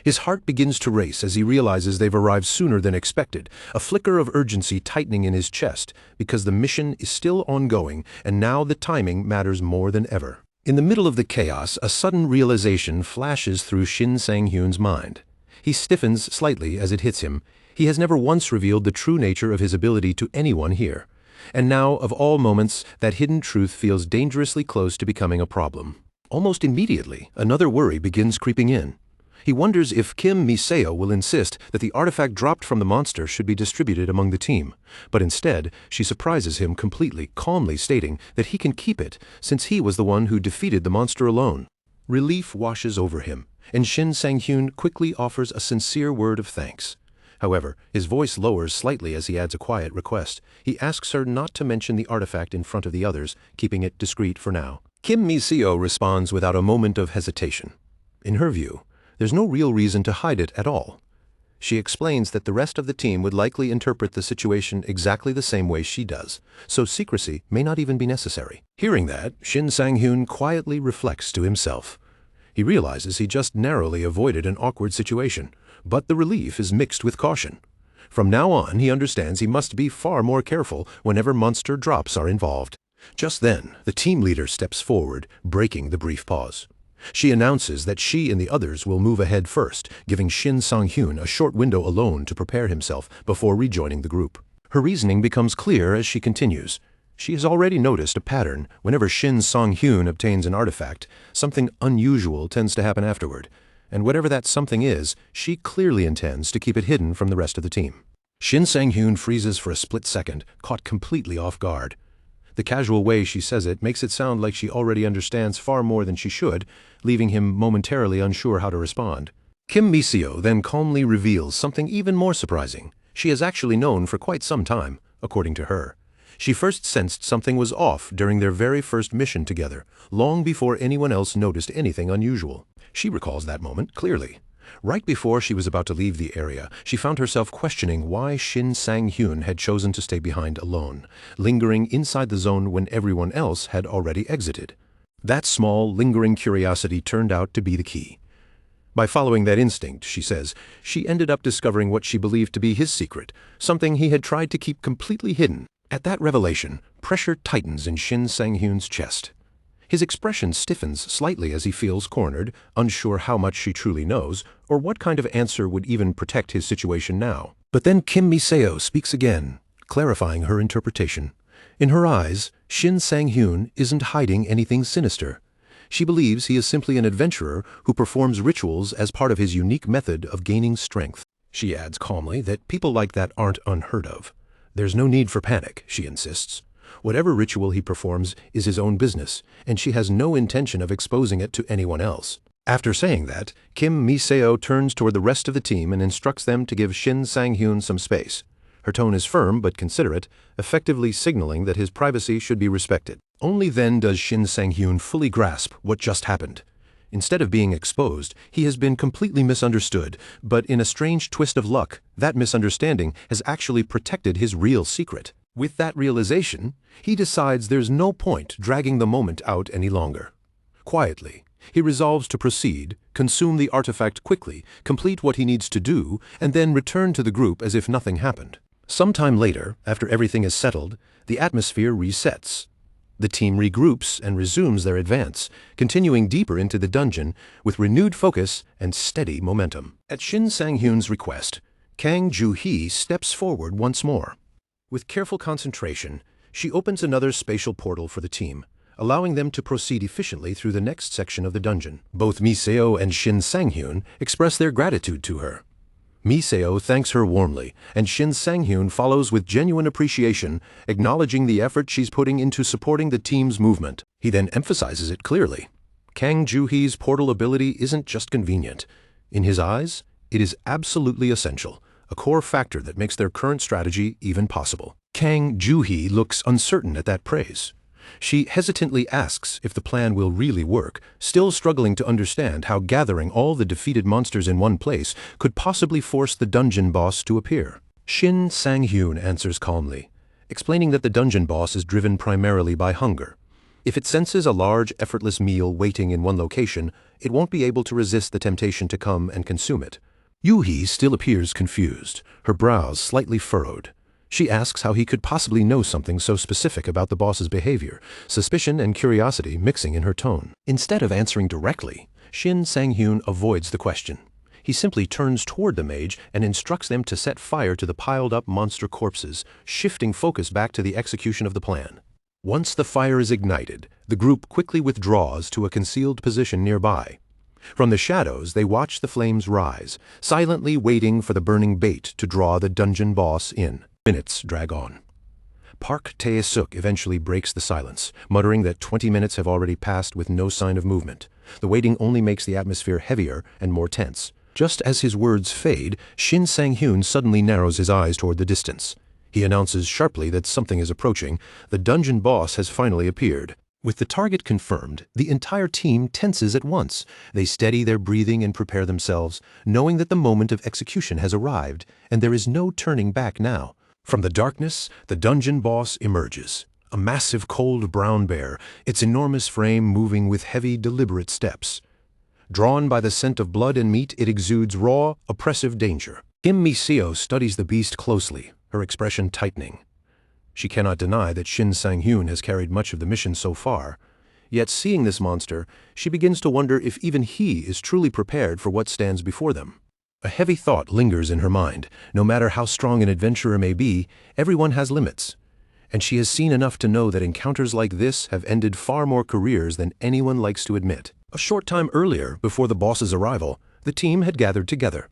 His heart begins to race as he realizes they've arrived sooner than expected, a flicker of urgency tightening in his chest, because the mission is still ongoing and now the timing matters more than ever. In the middle of the chaos, a sudden realization flashes through Shin Sang-hyun's mind. He stiffens slightly as it hits him. He has never once revealed the true nature of his ability to anyone here. And now, of all moments, that hidden truth feels dangerously close to becoming a problem. Almost immediately, another worry begins creeping in. He wonders if Kim Miseo will insist that the artifact dropped from the monster should be distributed among the team, but instead she surprises him completely, calmly stating that he can keep it since he was the one who defeated the monster alone. Relief washes over him, and Shin Sang-hyun quickly offers a sincere word of thanks. However, his voice lowers slightly as he adds a quiet request. He asks her not to mention the artifact in front of the others, keeping it discreet for now. Kim Miseo responds without a moment of hesitation. In her view, there's no real reason to hide it at all. She explains that the rest of the team would likely interpret the situation exactly the same way she does, so secrecy may not even be necessary. Hearing that, Shin Sang-hyun quietly reflects to himself. He realizes he just narrowly avoided an awkward situation, but the relief is mixed with caution. From now on, he understands he must be far more careful whenever monster drops are involved. Just then, the team leader steps forward, breaking the brief pause. She announces that she and the others will move ahead first, giving Shin Sang-hyun a short window alone to prepare himself before rejoining the group. Her reasoning becomes clear as she continues. She has already noticed a pattern. Whenever Shin Sang-hyun obtains an artifact, something unusual tends to happen afterward, and whatever that something is, she clearly intends to keep it hidden from the rest of the team. Shin Sang-hyun freezes for a split second, caught completely off guard. The casual way she says it makes it sound like she already understands far more than she should, leaving him momentarily unsure how to respond. Kim Miseo then calmly reveals something even more surprising. She has actually known for quite some time, according to her. She first sensed something was off during their very first mission together, long before anyone else noticed anything unusual. She recalls that moment clearly. Right before she was about to leave the area, she found herself questioning why Shin Sang-hyun had chosen to stay behind alone, lingering inside the zone when everyone else had already exited. That small, lingering curiosity turned out to be the key. By following that instinct, she says, she ended up discovering what she believed to be his secret, something he had tried to keep completely hidden. At that revelation, pressure tightens in Shin Sang-hyun's chest. His expression stiffens slightly as he feels cornered, unsure how much she truly knows, or what kind of answer would even protect his situation now. But then Kim Miseo speaks again, clarifying her interpretation. In her eyes, Shin Sang-hyun isn't hiding anything sinister. She believes he is simply an adventurer who performs rituals as part of his unique method of gaining strength. She adds calmly that people like that aren't unheard of. There's no need for panic, she insists. Whatever ritual he performs is his own business, and she has no intention of exposing it to anyone else. After saying that, Kim Miseo turns toward the rest of the team and instructs them to give Shin Sang-hyun some space. Her tone is firm but considerate, effectively signaling that his privacy should be respected. Only then does Shin Sang-hyun fully grasp what just happened. Instead of being exposed, he has been completely misunderstood, but in a strange twist of luck, that misunderstanding has actually protected his real secret. With that realization, he decides there's no point dragging the moment out any longer. Quietly, he resolves to proceed, consume the artifact quickly, complete what he needs to do, and then return to the group as if nothing happened. Sometime later, after everything is settled, the atmosphere resets. The team regroups and resumes their advance, continuing deeper into the dungeon with renewed focus and steady momentum. At Shin Sang-hyun's request, Kang Joo-hee steps forward once more. With careful concentration, she opens another spatial portal for the team, allowing them to proceed efficiently through the next section of the dungeon. Both Miseo and Shin Sang-hyun express their gratitude to her. Miseo thanks her warmly, and Shin Sang-hyun follows with genuine appreciation, acknowledging the effort she's putting into supporting the team's movement. He then emphasizes it clearly. Kang Joo-hee's portal ability isn't just convenient. In his eyes, it is absolutely essential, a core factor that makes their current strategy even possible. Kang Joo-hee looks uncertain at that praise. She hesitantly asks if the plan will really work, still struggling to understand how gathering all the defeated monsters in one place could possibly force the dungeon boss to appear. Shin Sang-hyun answers calmly, explaining that the dungeon boss is driven primarily by hunger. If it senses a large, effortless meal waiting in one location, it won't be able to resist the temptation to come and consume it. Yoo-hee still appears confused, her brows slightly furrowed. She asks how he could possibly know something so specific about the boss's behavior, suspicion and curiosity mixing in her tone. Instead of answering directly, Shin Sang-hyun avoids the question. He simply turns toward the mage and instructs them to set fire to the piled-up monster corpses, shifting focus back to the execution of the plan. Once the fire is ignited, the group quickly withdraws to a concealed position nearby. From the shadows, they watch the flames rise, silently waiting for the burning bait to draw the dungeon boss in. Minutes drag on. Park Tae-suk eventually breaks the silence, muttering that 20 minutes have already passed with no sign of movement. The waiting only makes the atmosphere heavier and more tense. Just as his words fade, Shin Sang-hyun suddenly narrows his eyes toward the distance. He announces sharply that something is approaching. The dungeon boss has finally appeared. With the target confirmed, the entire team tenses at once. They steady their breathing and prepare themselves, knowing that the moment of execution has arrived, and there is no turning back now. From the darkness, the dungeon boss emerges. A massive cold brown bear, its enormous frame moving with heavy, deliberate steps. Drawn by the scent of blood and meat, it exudes raw, oppressive danger. Kim Mi-seo studies the beast closely, her expression tightening. She cannot deny that Shin Sang-hyun has carried much of the mission so far. Yet seeing this monster, she begins to wonder if even he is truly prepared for what stands before them. A heavy thought lingers in her mind. No matter how strong an adventurer may be, everyone has limits. And she has seen enough to know that encounters like this have ended far more careers than anyone likes to admit. A short time earlier, before the boss's arrival, the team had gathered together.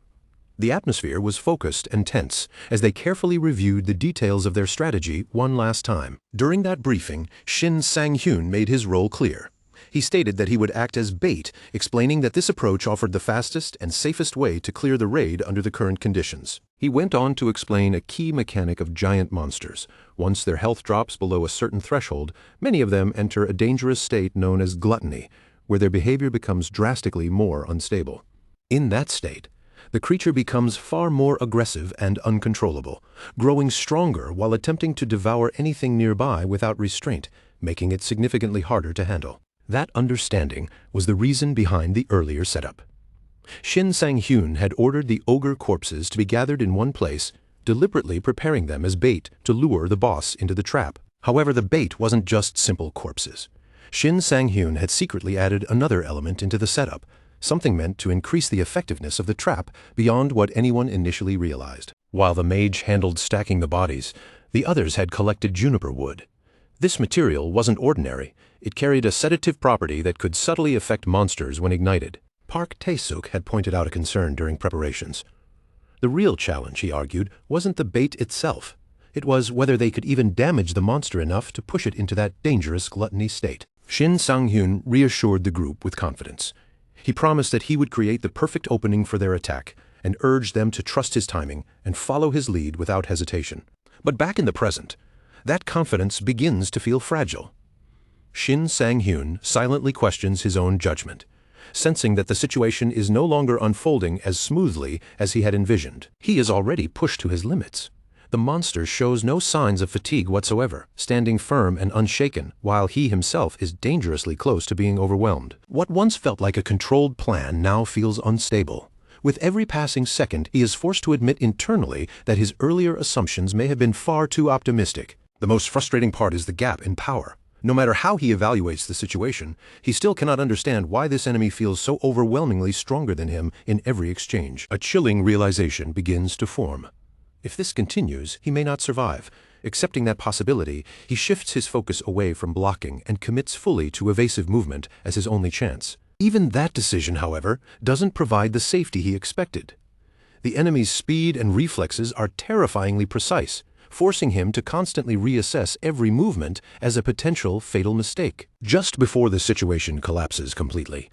The atmosphere was focused and tense as they carefully reviewed the details of their strategy one last time. During that briefing, Shin Sang-hyun made his role clear. He stated that he would act as bait, explaining that this approach offered the fastest and safest way to clear the raid under the current conditions. He went on to explain a key mechanic of giant monsters. Once their health drops below a certain threshold, many of them enter a dangerous state known as gluttony, where their behavior becomes drastically more unstable. In that state, the creature becomes far more aggressive and uncontrollable, growing stronger while attempting to devour anything nearby without restraint, making it significantly harder to handle. That understanding was the reason behind the earlier setup. Shin Sang-hyun had ordered the ogre corpses to be gathered in one place, deliberately preparing them as bait to lure the boss into the trap. However, the bait wasn't just simple corpses. Shin Sang-hyun had secretly added another element into the setup, something meant to increase the effectiveness of the trap beyond what anyone initially realized. While the mage handled stacking the bodies, the others had collected juniper wood. This material wasn't ordinary. It carried a sedative property that could subtly affect monsters when ignited. Park Tae-suk had pointed out a concern during preparations. The real challenge, he argued, wasn't the bait itself. It was whether they could even damage the monster enough to push it into that dangerous gluttony state. Shin Sang-hyun reassured the group with confidence. He promised that he would create the perfect opening for their attack, and urged them to trust his timing and follow his lead without hesitation. But back in the present, that confidence begins to feel fragile. Shin Sang-hyun silently questions his own judgment, sensing that the situation is no longer unfolding as smoothly as he had envisioned. He is already pushed to his limits. The monster shows no signs of fatigue whatsoever, standing firm and unshaken, while he himself is dangerously close to being overwhelmed. What once felt like a controlled plan now feels unstable. With every passing second, he is forced to admit internally that his earlier assumptions may have been far too optimistic. The most frustrating part is the gap in power. No matter how he evaluates the situation, he still cannot understand why this enemy feels so overwhelmingly stronger than him in every exchange. A chilling realization begins to form. If this continues, he may not survive. Accepting that possibility, he shifts his focus away from blocking and commits fully to evasive movement as his only chance. Even that decision, however, doesn't provide the safety he expected. The enemy's speed and reflexes are terrifyingly precise, forcing him to constantly reassess every movement as a potential fatal mistake. Just before the situation collapses completely,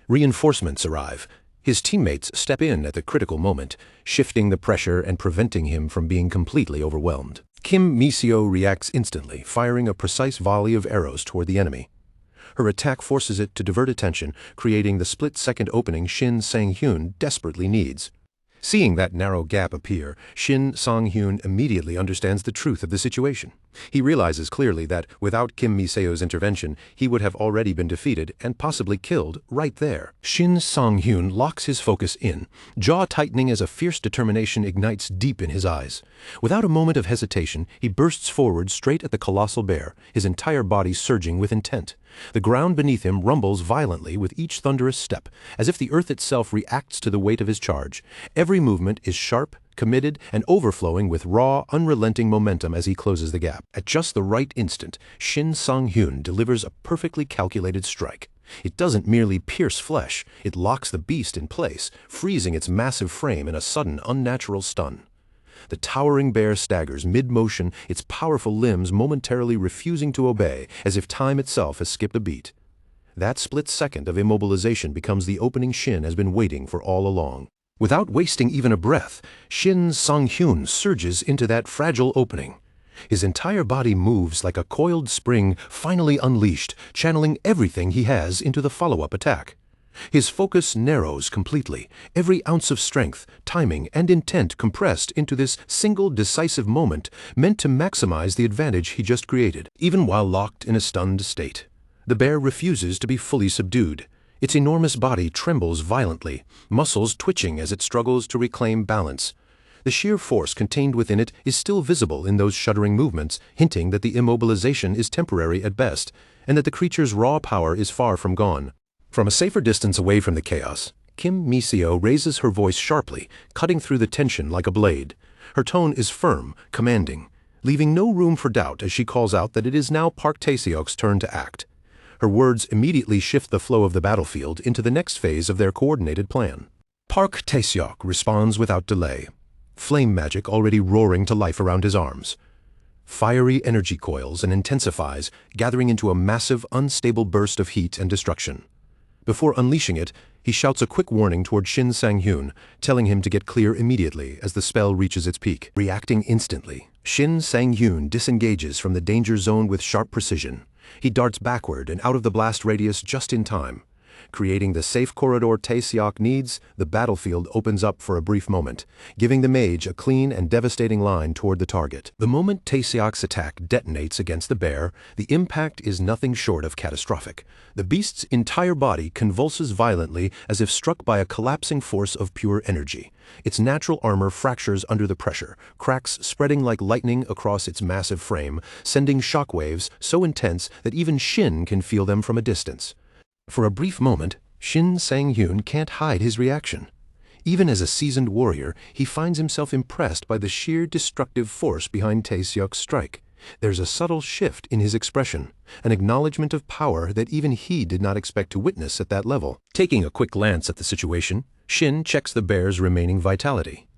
reinforcements arrive. His teammates step in at the critical moment, shifting the pressure and preventing him from being completely overwhelmed. Kim Mi-seo reacts instantly, firing a precise volley of arrows toward the enemy. Her attack forces it to divert attention, creating the split-second opening Shin Sang-hyun desperately needs. Seeing that narrow gap appear, Shin Sang-hyun immediately understands the truth of the situation. He realizes clearly that without Kim Mi-seo's intervention, he would have already been defeated and possibly killed right there. Shin Sang-hyun locks his focus in, jaw tightening as a fierce determination ignites deep in his eyes. Without a moment of hesitation, he bursts forward straight at the colossal bear, his entire body surging with intent. The ground beneath him rumbles violently with each thunderous step, as if the earth itself reacts to the weight of his charge. Every movement is sharp, committed, and overflowing with raw, unrelenting momentum as he closes the gap. At just the right instant, Shin Sang-hyun delivers a perfectly calculated strike. It doesn't merely pierce flesh, it locks the beast in place, freezing its massive frame in a sudden, unnatural stun. The towering bear staggers mid-motion, its powerful limbs momentarily refusing to obey, as if time itself has skipped a beat. That split second of immobilization becomes the opening Shin has been waiting for all along. Without wasting even a breath, Shin Sang-hyun surges into that fragile opening. His entire body moves like a coiled spring finally unleashed, channeling everything he has into the follow-up attack. His focus narrows completely, every ounce of strength, timing, and intent compressed into this single decisive moment meant to maximize the advantage he just created. Even while locked in a stunned state, the bear refuses to be fully subdued. Its enormous body trembles violently, muscles twitching as it struggles to reclaim balance. The sheer force contained within it is still visible in those shuddering movements, hinting that the immobilization is temporary at best, and that the creature's raw power is far from gone. From a safer distance away from the chaos, Kim Mi-seo raises her voice sharply, cutting through the tension like a blade. Her tone is firm, commanding, leaving no room for doubt as she calls out that it is now Park Tae-seok's turn to act. Her words immediately shift the flow of the battlefield into the next phase of their coordinated plan. Park Tae-seok responds without delay, flame magic already roaring to life around his arms. Fiery energy coils and intensifies, gathering into a massive, unstable burst of heat and destruction. Before unleashing it, he shouts a quick warning toward Shin Sang-hyun, telling him to get clear immediately as the spell reaches its peak. Reacting instantly, Shin Sang-hyun disengages from the danger zone with sharp precision. He darts backward and out of the blast radius just in time. Creating the safe corridor Tae-seok needs, the battlefield opens up for a brief moment, giving the mage a clean and devastating line toward the target. The moment Tae-seok's attack detonates against the bear, the impact is nothing short of catastrophic. The beast's entire body convulses violently as if struck by a collapsing force of pure energy. Its natural armor fractures under the pressure, cracks spreading like lightning across its massive frame, sending shockwaves so intense that even Shin can feel them from a distance. For a brief moment, Shin Sang-hyun can't hide his reaction. Even as a seasoned warrior, he finds himself impressed by the sheer destructive force behind Tae-seok's strike. There's a subtle shift in his expression, an acknowledgement of power that even he did not expect to witness at that level. Taking a quick glance at the situation, Shin checks the bear's remaining vitality.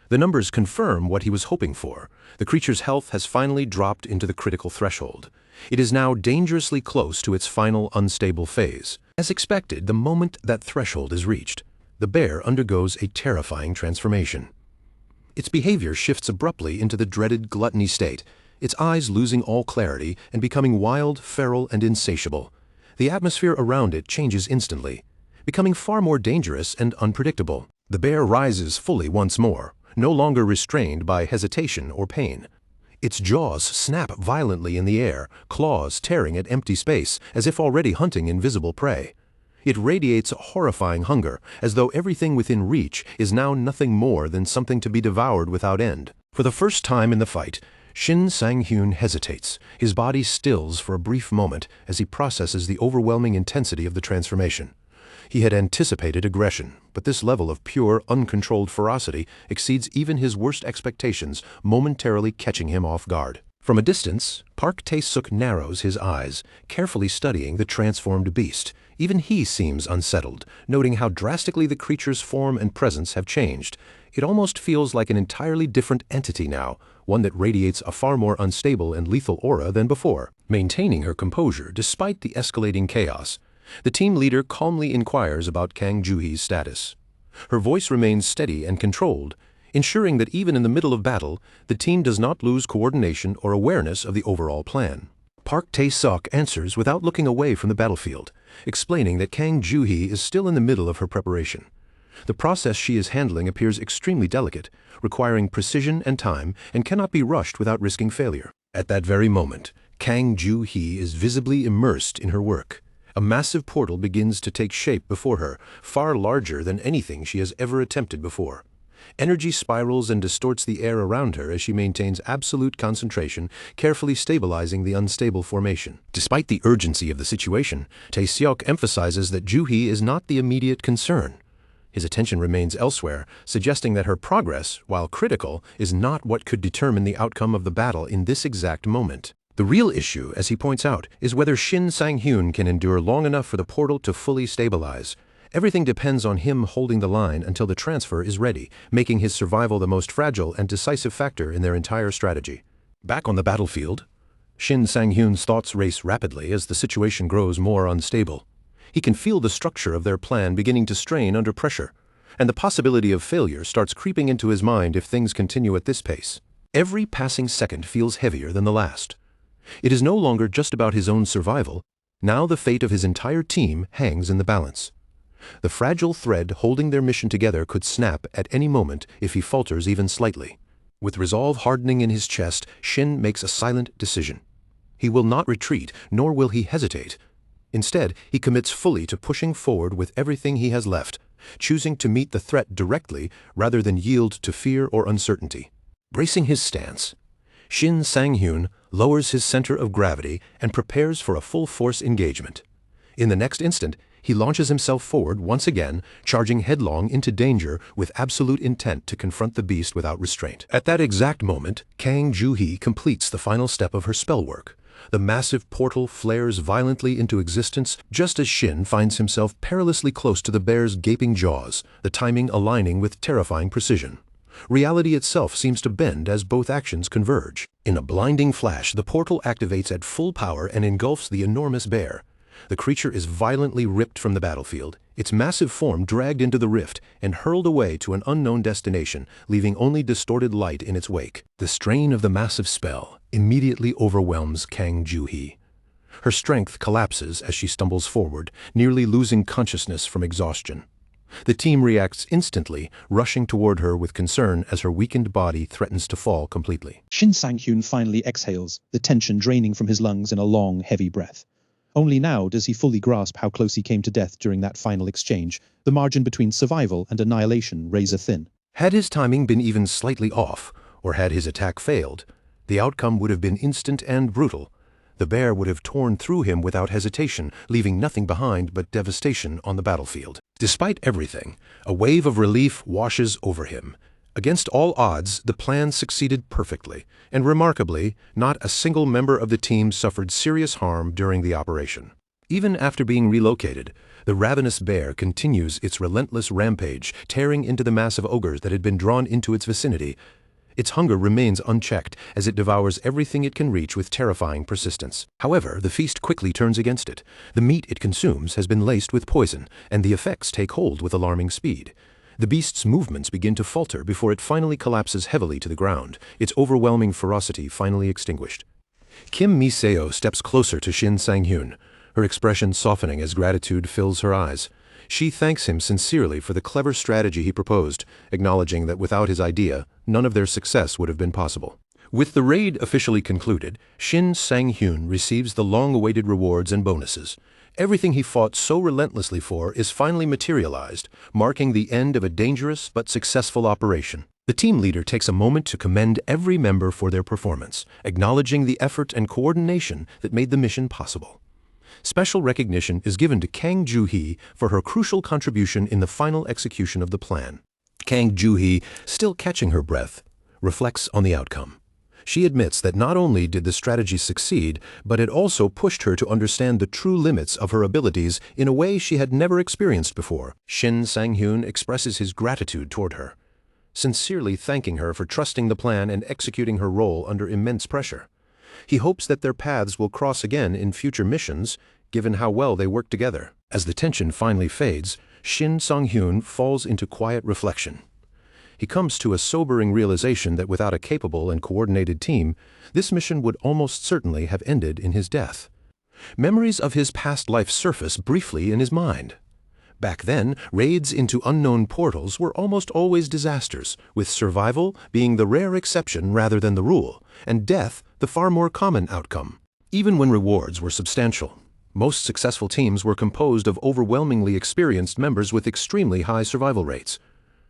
The numbers confirm what he was hoping for. The creature's health has finally dropped into the critical threshold. It is now dangerously close to its final unstable phase. As expected, the moment that threshold is reached, the bear undergoes a terrifying transformation. Its behavior shifts abruptly into the dreaded gluttony state, its eyes losing all clarity and becoming wild, feral, and insatiable. The atmosphere around it changes instantly, becoming far more dangerous and unpredictable. The bear rises fully once more, no longer restrained by hesitation or pain. Its jaws snap violently in the air, claws tearing at empty space, as if already hunting invisible prey. It radiates horrifying hunger, as though everything within reach is now nothing more than something to be devoured without end. For the first time in the fight, Shin Sang-hyun hesitates. His body stills for a brief moment as he processes the overwhelming intensity of the transformation. He had anticipated aggression, but this level of pure, uncontrolled ferocity exceeds even his worst expectations, momentarily catching him off guard. From a distance, Park Tae-seok narrows his eyes, carefully studying the transformed beast. Even he seems unsettled, noting how drastically the creature's form and presence have changed. It almost feels like an entirely different entity now, one that radiates a far more unstable and lethal aura than before. Maintaining her composure despite the escalating chaos, the team leader calmly inquires about Kang Joo-hee's status. Her voice remains steady and controlled, ensuring that even in the middle of battle, the team does not lose coordination or awareness of the overall plan. Park Tae-seok answers without looking away from the battlefield, explaining that Kang Joo-hee is still in the middle of her preparation. The process she is handling appears extremely delicate, requiring precision and time, and cannot be rushed without risking failure. At that very moment, Kang Joo-hee is visibly immersed in her work. A massive portal begins to take shape before her, far larger than anything she has ever attempted before. Energy spirals and distorts the air around her as she maintains absolute concentration, carefully stabilizing the unstable formation. Despite the urgency of the situation, Tae-seok emphasizes that Joo-hee is not the immediate concern. His attention remains elsewhere, suggesting that her progress, while critical, is not what could determine the outcome of the battle in this exact moment. The real issue, as he points out, is whether Shin Sang-hyun can endure long enough for the portal to fully stabilize. Everything depends on him holding the line until the transfer is ready, making his survival the most fragile and decisive factor in their entire strategy. Back on the battlefield, Shin Sang-hyun's thoughts race rapidly as the situation grows more unstable. He can feel the structure of their plan beginning to strain under pressure, and the possibility of failure starts creeping into his mind if things continue at this pace. Every passing second feels heavier than the last. It is no longer just about his own survival. Now the fate of his entire team hangs in the balance. The fragile thread holding their mission together could snap at any moment if he falters even slightly. With resolve hardening in his chest, Shin makes a silent decision. He will not retreat, nor will he hesitate. Instead, he commits fully to pushing forward with everything he has left, choosing to meet the threat directly rather than yield to fear or uncertainty. Bracing his stance, Shin Sang-hyun lowers his center of gravity and prepares for a full-force engagement. In the next instant, he launches himself forward once again, charging headlong into danger with absolute intent to confront the beast without restraint. At that exact moment, Kang Joo-hee completes the final step of her spell work. The massive portal flares violently into existence just as Shin finds himself perilously close to the bear's gaping jaws, the timing aligning with terrifying precision. Reality itself seems to bend as both actions converge. In a blinding flash, the portal activates at full power and engulfs the enormous bear. The creature is violently ripped from the battlefield, its massive form dragged into the rift and hurled away to an unknown destination, leaving only distorted light in its wake. The strain of the massive spell immediately overwhelms Kang Joo-hee. Her strength collapses as she stumbles forward, nearly losing consciousness from exhaustion. The team reacts instantly, rushing toward her with concern as her weakened body threatens to fall completely. Shin Sang-hyun finally exhales, the tension draining from his lungs in a long, heavy breath. Only now does he fully grasp how close he came to death during that final exchange, the margin between survival and annihilation razor thin. Had his timing been even slightly off, or had his attack failed, the outcome would have been instant and brutal. The bear would have torn through him without hesitation, leaving nothing behind but devastation on the battlefield. Despite everything, a wave of relief washes over him. Against all odds, the plan succeeded perfectly, and remarkably, not a single member of the team suffered serious harm during the operation. Even after being relocated, the ravenous bear continues its relentless rampage, tearing into the mass of ogres that had been drawn into its vicinity. Its hunger remains unchecked as it devours everything it can reach with terrifying persistence. However, the feast quickly turns against it. The meat it consumes has been laced with poison, and the effects take hold with alarming speed. The beast's movements begin to falter before it finally collapses heavily to the ground, its overwhelming ferocity finally extinguished. Kim Mi-seo steps closer to Shin Sang-hyun, her expression softening as gratitude fills her eyes. She thanks him sincerely for the clever strategy he proposed, acknowledging that without his idea, none of their success would have been possible. With the raid officially concluded, Shin Sang-hyun receives the long-awaited rewards and bonuses. Everything he fought so relentlessly for is finally materialized, marking the end of a dangerous but successful operation. The team leader takes a moment to commend every member for their performance, acknowledging the effort and coordination that made the mission possible. Special recognition is given to Kang Joo-hee for her crucial contribution in the final execution of the plan. Kang Joo-hee, still catching her breath, reflects on the outcome. She admits that not only did the strategy succeed, but it also pushed her to understand the true limits of her abilities in a way she had never experienced before. Shin Sang-hyun expresses his gratitude toward her, sincerely thanking her for trusting the plan and executing her role under immense pressure. He hopes that their paths will cross again in future missions, given how well they work together. As the tension finally fades, Shin Sang-hyun falls into quiet reflection. He comes to a sobering realization that without a capable and coordinated team, this mission would almost certainly have ended in his death. Memories of his past life surface briefly in his mind. Back then, raids into unknown portals were almost always disasters, with survival being the rare exception rather than the rule, and death the far more common outcome. Even when rewards were substantial, most successful teams were composed of overwhelmingly experienced members with extremely high survival rates.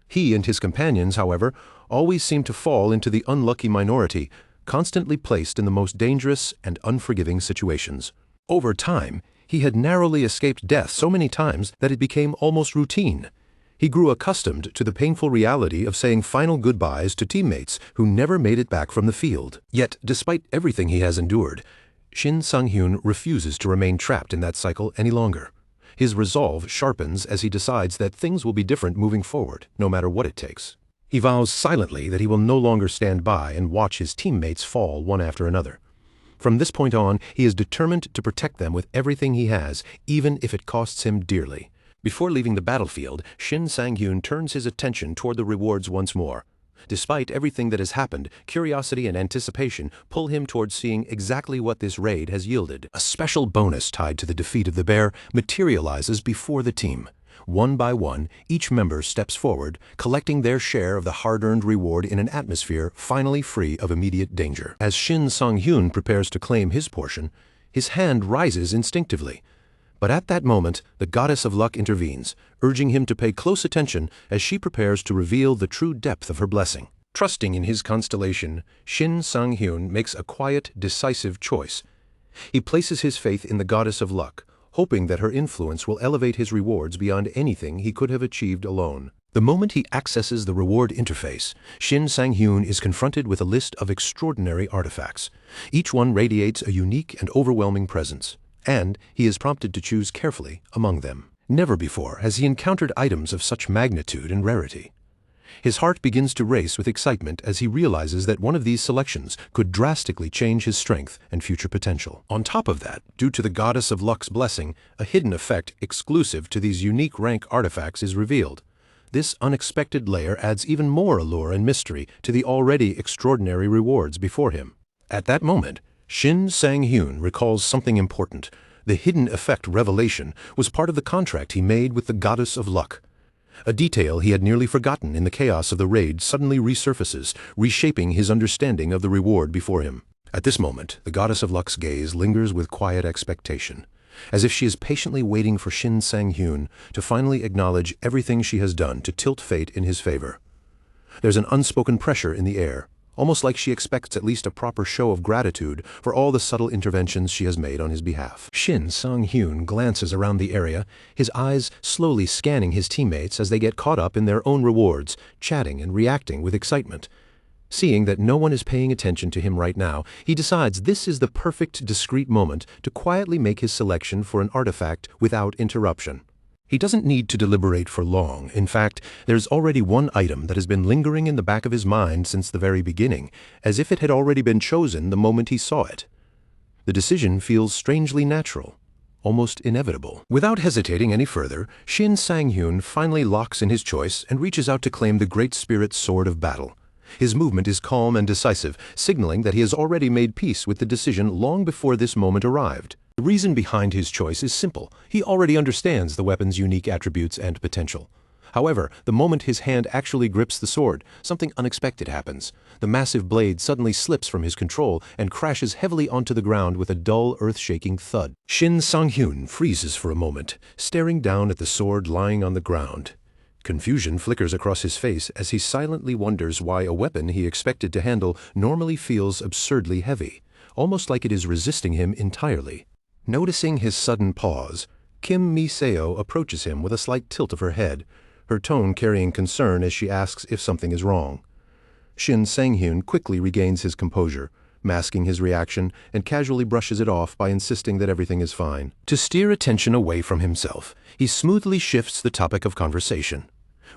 He and his companions, however, always seemed to fall into the unlucky minority, constantly placed in the most dangerous and unforgiving situations. Over time, he had narrowly escaped death so many times that it became almost routine. He grew accustomed to the painful reality of saying final goodbyes to teammates who never made it back from the field. Yet, despite everything he has endured, Shin Sang-hyun refuses to remain trapped in that cycle any longer. His resolve sharpens as he decides that things will be different moving forward, no matter what it takes. He vows silently that he will no longer stand by and watch his teammates fall one after another. From this point on, he is determined to protect them with everything he has, even if it costs him dearly. Before leaving the battlefield, Shin Sang-hyun turns his attention toward the rewards once more. Despite everything that has happened, curiosity and anticipation pull him towards seeing exactly what this raid has yielded. A special bonus tied to the defeat of the bear materializes before the team. One by one, each member steps forward, collecting their share of the hard-earned reward in an atmosphere finally free of immediate danger. As Shin Sang-hyun prepares to claim his portion, his hand rises instinctively. But at that moment, the goddess of luck intervenes, urging him to pay close attention as she prepares to reveal the true depth of her blessing. Trusting in his constellation, Shin Sang-hyun makes a quiet, decisive choice. He places his faith in the goddess of luck, hoping that her influence will elevate his rewards beyond anything he could have achieved alone. The moment he accesses the reward interface, Shin Sang-hyun is confronted with a list of extraordinary artifacts. Each one radiates a unique and overwhelming presence, and he is prompted to choose carefully among them. Never before has he encountered items of such magnitude and rarity. His heart begins to race with excitement as he realizes that one of these selections could drastically change his strength and future potential. On top of that, due to the goddess of luck's blessing, a hidden effect exclusive to these unique rank artifacts is revealed. This unexpected layer adds even more allure and mystery to the already extraordinary rewards before him. At that moment, Shin Sang-hyun recalls something important. The hidden effect revelation was part of the contract he made with the goddess of luck. A detail he had nearly forgotten in the chaos of the raid suddenly resurfaces, reshaping his understanding of the reward before him. At this moment, the goddess of luck's gaze lingers with quiet expectation, as if she is patiently waiting for Shin Sang-hyun to finally acknowledge everything she has done to tilt fate in his favor. There's an unspoken pressure in the air, almost like she expects at least a proper show of gratitude for all the subtle interventions she has made on his behalf. Shin Sang-hyun glances around the area, his eyes slowly scanning his teammates as they get caught up in their own rewards, chatting and reacting with excitement. Seeing that no one is paying attention to him right now, he decides this is the perfect discreet moment to quietly make his selection for an artifact without interruption. He doesn't need to deliberate for long. In fact, there's already one item that has been lingering in the back of his mind since the very beginning, as if it had already been chosen the moment he saw it. The decision feels strangely natural, almost inevitable. Without hesitating any further, Shin Sang-hyun finally locks in his choice and reaches out to claim the Great Spirit's Sword of Battle. His movement is calm and decisive, signaling that he has already made peace with the decision long before this moment arrived. The reason behind his choice is simple. He already understands the weapon's unique attributes and potential. However, the moment his hand actually grips the sword, something unexpected happens. The massive blade suddenly slips from his control and crashes heavily onto the ground with a dull, earth-shaking thud. Shin Sang-hyun freezes for a moment, staring down at the sword lying on the ground. Confusion flickers across his face as he silently wonders why a weapon he expected to handle normally feels absurdly heavy, almost like it is resisting him entirely. Noticing his sudden pause, Kim Mi-seo approaches him with a slight tilt of her head, her tone carrying concern as she asks if something is wrong. Shin Sang-hyun quickly regains his composure, masking his reaction, and casually brushes it off by insisting that everything is fine. To steer attention away from himself, he smoothly shifts the topic of conversation.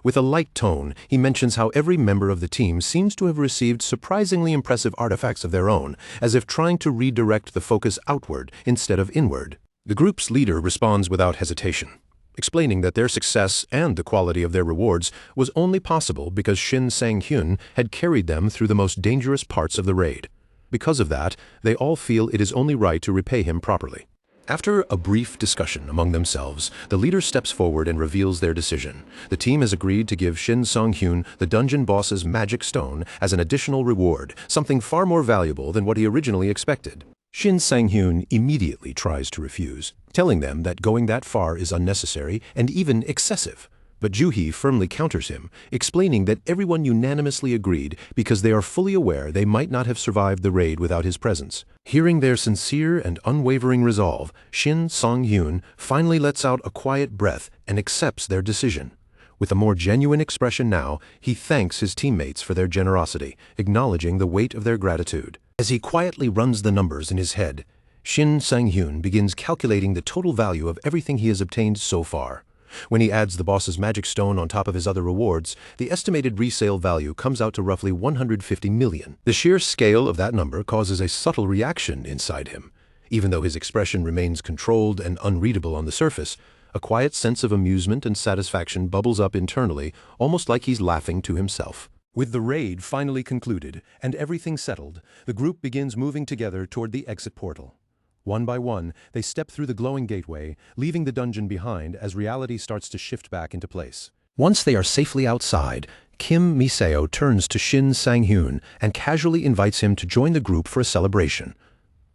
With a light tone, he mentions how every member of the team seems to have received surprisingly impressive artifacts of their own, as if trying to redirect the focus outward instead of inward. The group's leader responds without hesitation, explaining that their success and the quality of their rewards was only possible because Shin Sang-hyun had carried them through the most dangerous parts of the raid. Because of that, they all feel it is only right to repay him properly. After a brief discussion among themselves, the leader steps forward and reveals their decision. The team has agreed to give Shin Sang-hyun the dungeon boss's magic stone as an additional reward, something far more valuable than what he originally expected. Shin Sang-hyun immediately tries to refuse, telling them that going that far is unnecessary and even excessive. But Ju-hee firmly counters him, explaining that everyone unanimously agreed because they are fully aware they might not have survived the raid without his presence. Hearing their sincere and unwavering resolve, Shin Sang-hyun finally lets out a quiet breath and accepts their decision. With a more genuine expression now, he thanks his teammates for their generosity, acknowledging the weight of their gratitude. As he quietly runs the numbers in his head, Shin Sang-hyun begins calculating the total value of everything he has obtained so far. When he adds the boss's magic stone on top of his other rewards, the estimated resale value comes out to roughly 150 million. The sheer scale of that number causes a subtle reaction inside him. Even though his expression remains controlled and unreadable on the surface, a quiet sense of amusement and satisfaction bubbles up internally, almost like he's laughing to himself. With the raid finally concluded and everything settled, the group begins moving together toward the exit portal. One by one, they step through the glowing gateway, leaving the dungeon behind as reality starts to shift back into place. Once they are safely outside, Kim Mi-seo turns to Shin Sang-hyun and casually invites him to join the group for a celebration.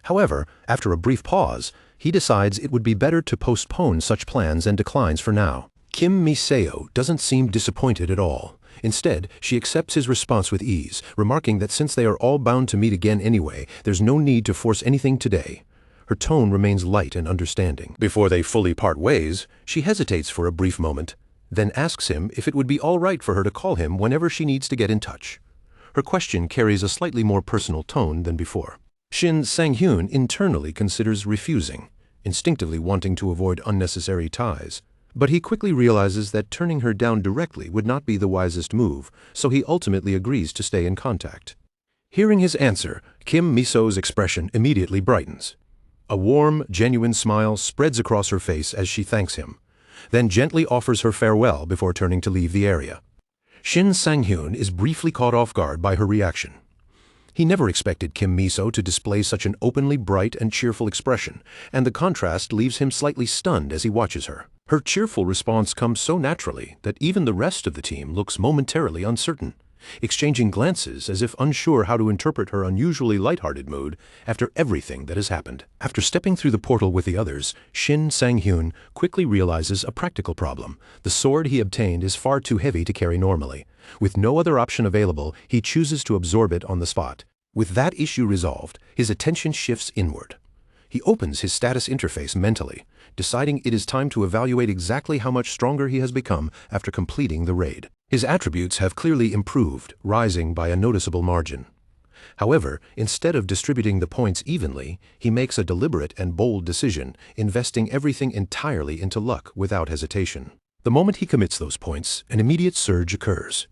However, after a brief pause, he decides it would be better to postpone such plans and declines for now. Kim Mi-seo doesn't seem disappointed at all. Instead, she accepts his response with ease, remarking that since they are all bound to meet again anyway, there's no need to force anything today. Her tone remains light and understanding. Before they fully part ways, she hesitates for a brief moment, then asks him if it would be all right for her to call him whenever she needs to get in touch. Her question carries a slightly more personal tone than before. Shin Sang-hyun internally considers refusing, instinctively wanting to avoid unnecessary ties. But he quickly realizes that turning her down directly would not be the wisest move, so he ultimately agrees to stay in contact. Hearing his answer, Kim Mi-seo's expression immediately brightens. A warm, genuine smile spreads across her face as she thanks him, then gently offers her farewell before turning to leave the area. Shin Sang-hyun is briefly caught off guard by her reaction. He never expected Kim Mi-seo to display such an openly bright and cheerful expression, and the contrast leaves him slightly stunned as he watches her. Her cheerful response comes so naturally that even the rest of the team looks momentarily uncertain, exchanging glances as if unsure how to interpret her unusually lighthearted mood after everything that has happened. After stepping through the portal with the others, Shin Sang-hyun quickly realizes a practical problem. The sword he obtained is far too heavy to carry normally. With no other option available, he chooses to absorb it on the spot. With that issue resolved, his attention shifts inward. He opens his status interface mentally, deciding it is time to evaluate exactly how much stronger he has become after completing the raid. His attributes have clearly improved, rising by a noticeable margin. However, instead of distributing the points evenly, he makes a deliberate and bold decision, investing everything entirely into luck without hesitation. The moment he commits those points, an immediate surge occurs.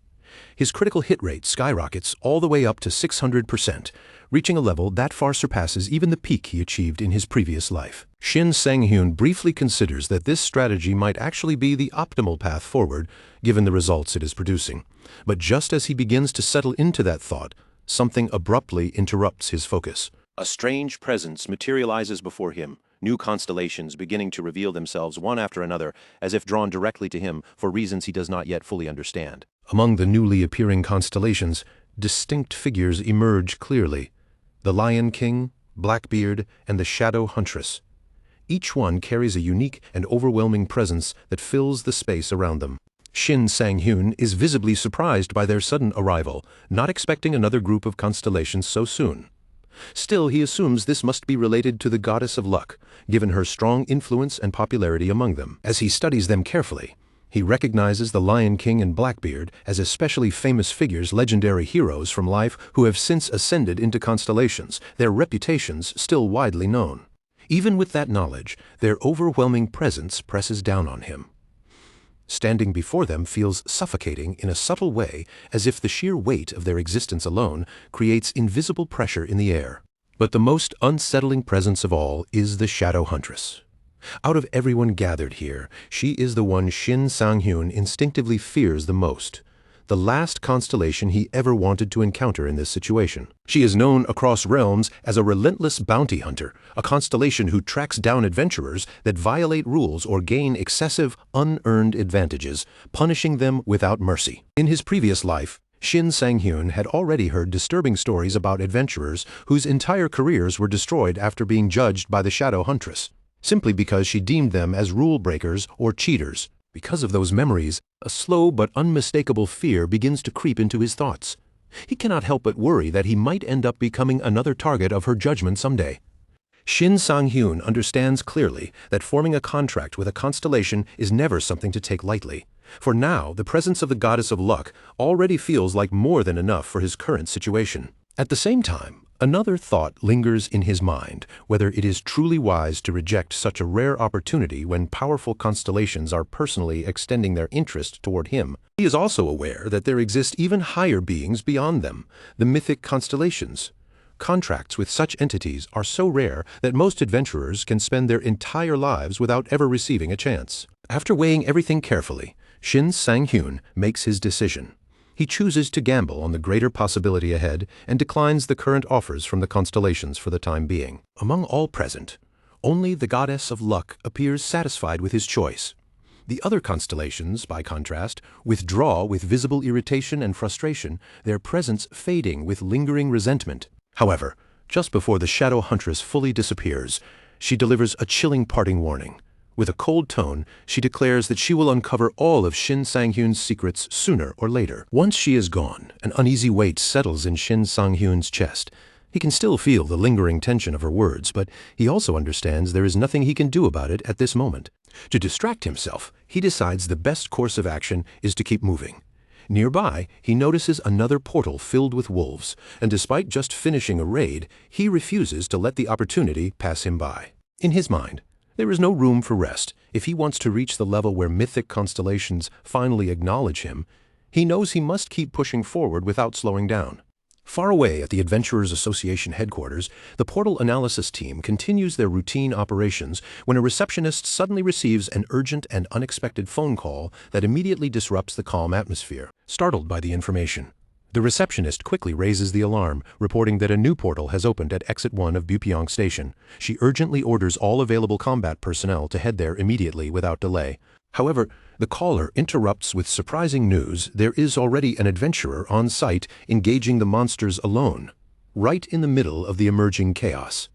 His critical hit rate skyrockets all the way up to 600%, reaching a level that far surpasses even the peak he achieved in his previous life. Shin Sang-hyun briefly considers that this strategy might actually be the optimal path forward, given the results it is producing. But just as he begins to settle into that thought, something abruptly interrupts his focus. A strange presence materializes before him, new constellations beginning to reveal themselves one after another, as if drawn directly to him for reasons he does not yet fully understand. Among the newly appearing constellations, distinct figures emerge clearly: the Lion King, Blackbeard, and the Shadow Huntress. Each one carries a unique and overwhelming presence that fills the space around them. Shin Sang-hyun is visibly surprised by their sudden arrival, not expecting another group of constellations so soon. Still, he assumes this must be related to the goddess of luck, given her strong influence and popularity among them. As he studies them carefully, he recognizes the Lion King and Blackbeard as especially famous figures, legendary heroes from life who have since ascended into constellations, their reputations still widely known. Even with that knowledge, their overwhelming presence presses down on him. Standing before them feels suffocating in a subtle way, as if the sheer weight of their existence alone creates invisible pressure in the air. But the most unsettling presence of all is the Shadow Huntress. Out of everyone gathered here, she is the one Shin Sang-hyun instinctively fears the most, the last constellation he ever wanted to encounter in this situation. She is known across realms as a relentless bounty hunter, a constellation who tracks down adventurers that violate rules or gain excessive, unearned advantages, punishing them without mercy. In his previous life, Shin Sang-hyun had already heard disturbing stories about adventurers whose entire careers were destroyed after being judged by the Shadow Huntress, simply because she deemed them as rule breakers or cheaters. Because of those memories, a slow but unmistakable fear begins to creep into his thoughts. He cannot help but worry that he might end up becoming another target of her judgment someday. Shin Sang-hyun understands clearly that forming a contract with a constellation is never something to take lightly. For now, the presence of the goddess of luck already feels like more than enough for his current situation. At the same time, another thought lingers in his mind, whether it is truly wise to reject such a rare opportunity when powerful constellations are personally extending their interest toward him. He is also aware that there exist even higher beings beyond them, the mythic constellations. Contracts with such entities are so rare that most adventurers can spend their entire lives without ever receiving a chance. After weighing everything carefully, Shin Sang-hyun makes his decision. He chooses to gamble on the greater possibility ahead and declines the current offers from the constellations for the time being. Among all present, only the goddess of luck appears satisfied with his choice. The other constellations, by contrast, withdraw with visible irritation and frustration, their presence fading with lingering resentment. However, just before the Shadow Huntress fully disappears, she delivers a chilling parting warning. With a cold tone, she declares that she will uncover all of Shin Sang-hyun's secrets sooner or later. Once she is gone, an uneasy weight settles in Shin Sang-hyun's chest. He can still feel the lingering tension of her words, but he also understands there is nothing he can do about it at this moment. To distract himself, he decides the best course of action is to keep moving. Nearby, he notices another portal filled with wolves, and despite just finishing a raid, he refuses to let the opportunity pass him by. In his mind, there is no room for rest. If he wants to reach the level where mythic constellations finally acknowledge him, he knows he must keep pushing forward without slowing down. Far away at the Adventurers Association headquarters, the portal analysis team continues their routine operations when a receptionist suddenly receives an urgent and unexpected phone call that immediately disrupts the calm atmosphere. Startled by the information, the receptionist quickly raises the alarm, reporting that a new portal has opened at Exit 1 of Bupyeong Station. She urgently orders all available combat personnel to head there immediately without delay. However, the caller interrupts with surprising news. There is already an adventurer on site engaging the monsters alone, right in the middle of the emerging chaos.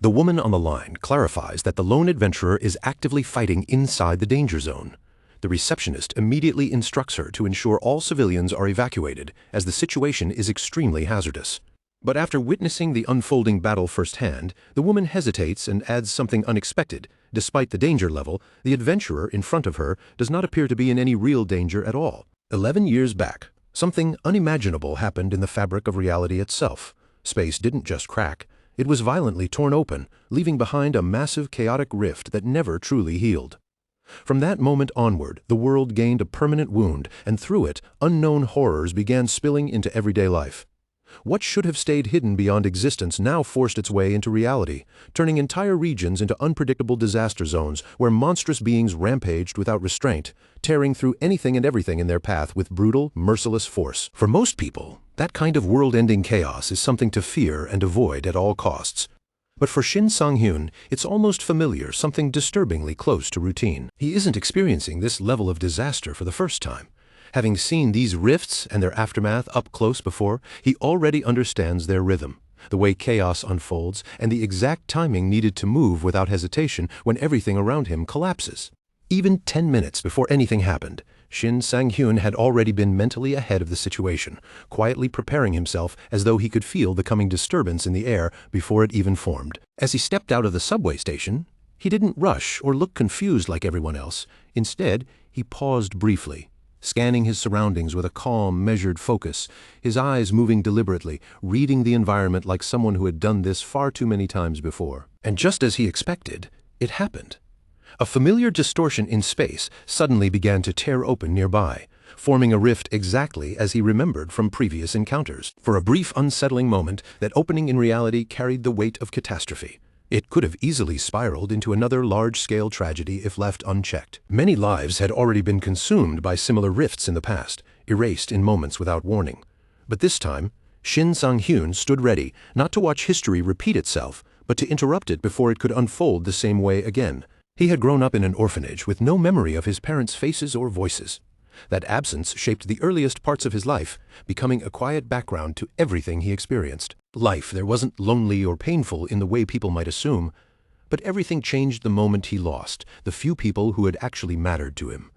The woman on the line clarifies that the lone adventurer is actively fighting inside the danger zone. The receptionist immediately instructs her to ensure all civilians are evacuated, as the situation is extremely hazardous. But after witnessing the unfolding battle firsthand, the woman hesitates and adds something unexpected. Despite the danger level, the adventurer in front of her does not appear to be in any real danger at all. 11 years back, something unimaginable happened in the fabric of reality itself. Space didn't just crack, it was violently torn open, leaving behind a massive chaotic rift that never truly healed. From that moment onward, the world gained a permanent wound, and through it, unknown horrors began spilling into everyday life. What should have stayed hidden beyond existence now forced its way into reality, turning entire regions into unpredictable disaster zones where monstrous beings rampaged without restraint, tearing through anything and everything in their path with brutal, merciless force. For most people, that kind of world-ending chaos is something to fear and avoid at all costs. But for Shin Sang-hyun, it's almost familiar, something disturbingly close to routine. He isn't experiencing this level of disaster for the first time. Having seen these rifts and their aftermath up close before, he already understands their rhythm, the way chaos unfolds, and the exact timing needed to move without hesitation when everything around him collapses. Even 10 minutes before anything happened, Shin Sang-hyun had already been mentally ahead of the situation, quietly preparing himself as though he could feel the coming disturbance in the air before it even formed. As he stepped out of the subway station, he didn't rush or look confused like everyone else. Instead, he paused briefly, scanning his surroundings with a calm, measured focus, his eyes moving deliberately, reading the environment like someone who had done this far too many times before. And just as he expected, it happened. A familiar distortion in space suddenly began to tear open nearby, forming a rift exactly as he remembered from previous encounters. For a brief, unsettling moment, that opening in reality carried the weight of catastrophe. It could have easily spiraled into another large-scale tragedy if left unchecked. Many lives had already been consumed by similar rifts in the past, erased in moments without warning. But this time, Shin Sang-hyun stood ready, not to watch history repeat itself, but to interrupt it before it could unfold the same way again. He had grown up in an orphanage with no memory of his parents' faces or voices. That absence shaped the earliest parts of his life, becoming a quiet background to everything he experienced. Life there wasn't lonely or painful in the way people might assume, but everything changed the moment he lost the few people who had actually mattered to him.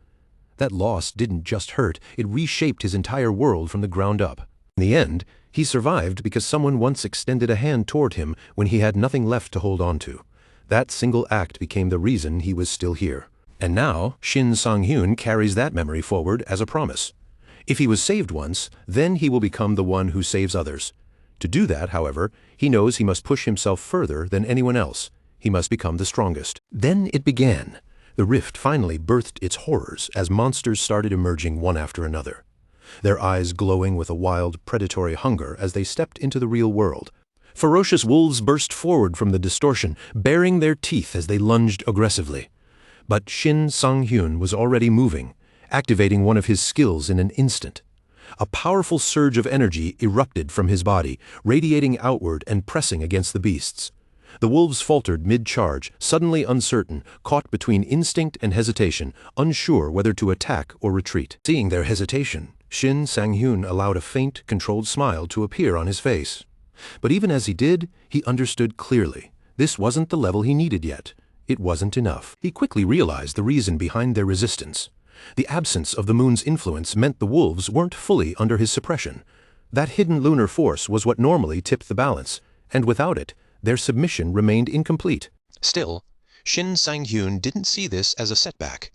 That loss didn't just hurt, it reshaped his entire world from the ground up. In the end, he survived because someone once extended a hand toward him when he had nothing left to hold on to. That single act became the reason he was still here. And now, Shin Sang-hyun carries that memory forward as a promise. If he was saved once, then he will become the one who saves others. To do that, however, he knows he must push himself further than anyone else. He must become the strongest. Then it began. The rift finally birthed its horrors as monsters started emerging one after another, their eyes glowing with a wild, predatory hunger as they stepped into the real world. Ferocious wolves burst forward from the distortion, baring their teeth as they lunged aggressively. But Shin Sang-hyun was already moving, activating one of his skills in an instant. A powerful surge of energy erupted from his body, radiating outward and pressing against the beasts. The wolves faltered mid-charge, suddenly uncertain, caught between instinct and hesitation, unsure whether to attack or retreat. Seeing their hesitation, Shin Sang-hyun allowed a faint, controlled smile to appear on his face. But even as he did, he understood clearly. This wasn't the level he needed yet. It wasn't enough. He quickly realized the reason behind their resistance. The absence of the moon's influence meant the wolves weren't fully under his suppression. That hidden lunar force was what normally tipped the balance, and without it, their submission remained incomplete. Still, Shin Sang-hyun didn't see this as a setback.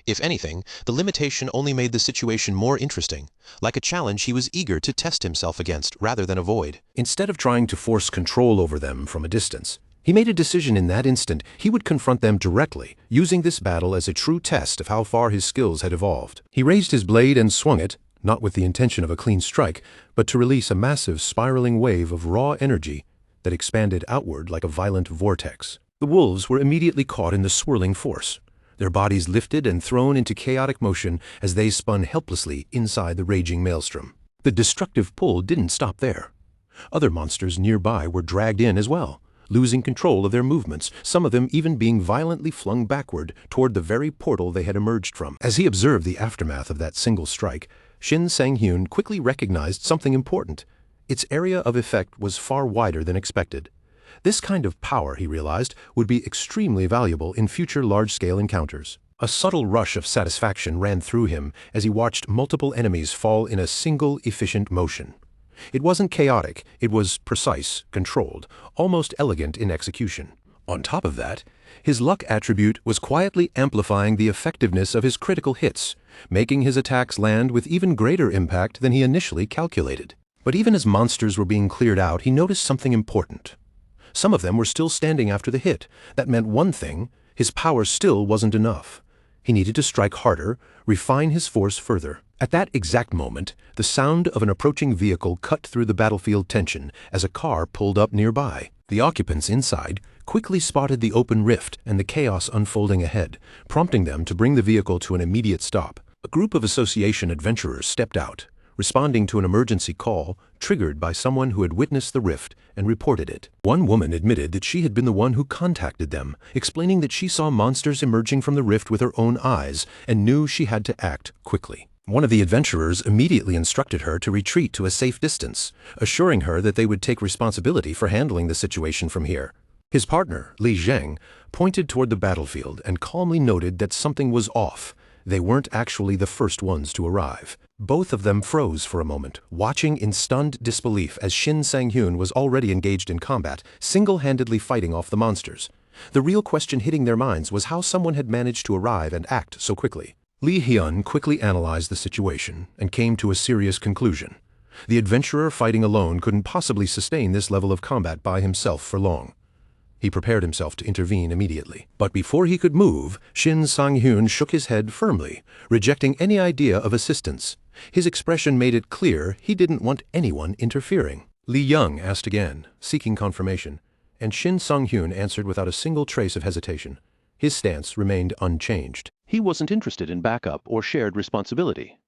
If anything, the limitation only made the situation more interesting, like a challenge he was eager to test himself against rather than avoid. Instead of trying to force control over them from a distance, he made a decision in that instant he would confront them directly, using this battle as a true test of how far his skills had evolved. He raised his blade and swung it, not with the intention of a clean strike, but to release a massive spiraling wave of raw energy that expanded outward like a violent vortex. The wolves were immediately caught in the swirling force, their bodies lifted and thrown into chaotic motion as they spun helplessly inside the raging maelstrom. The destructive pull didn't stop there. Other monsters nearby were dragged in as well, losing control of their movements, some of them even being violently flung backward toward the very portal they had emerged from. As he observed the aftermath of that single strike, Shin Sang-hyun quickly recognized something important. Its area of effect was far wider than expected. This kind of power, he realized, would be extremely valuable in future large-scale encounters. A subtle rush of satisfaction ran through him as he watched multiple enemies fall in a single efficient motion. It wasn't chaotic, it was precise, controlled, almost elegant in execution. On top of that, his luck attribute was quietly amplifying the effectiveness of his critical hits, making his attacks land with even greater impact than he initially calculated. But even as monsters were being cleared out, he noticed something important. Some of them were still standing after the hit. That meant one thing: his power still wasn't enough. He needed to strike harder, refine his force further. At that exact moment, the sound of an approaching vehicle cut through the battlefield tension as a car pulled up nearby. The occupants inside quickly spotted the open rift and the chaos unfolding ahead, prompting them to bring the vehicle to an immediate stop. A group of association adventurers stepped out, responding to an emergency call triggered by someone who had witnessed the rift and reported it. One woman admitted that she had been the one who contacted them, explaining that she saw monsters emerging from the rift with her own eyes and knew she had to act quickly. One of the adventurers immediately instructed her to retreat to a safe distance, assuring her that they would take responsibility for handling the situation from here. His partner, Li Zheng, pointed toward the battlefield and calmly noted that something was off. They weren't actually the first ones to arrive. Both of them froze for a moment, watching in stunned disbelief as Shin Sang-hyun was already engaged in combat, single-handedly fighting off the monsters. The real question hitting their minds was how someone had managed to arrive and act so quickly. Li Hyun quickly analyzed the situation and came to a serious conclusion. The adventurer fighting alone couldn't possibly sustain this level of combat by himself for long. He prepared himself to intervene immediately. But before he could move, Shin Sang-hyun shook his head firmly, rejecting any idea of assistance. His expression made it clear he didn't want anyone interfering. Li Young asked again, seeking confirmation, and Shin Sang-hyun answered without a single trace of hesitation. His stance remained unchanged. He wasn't interested in backup or shared responsibility.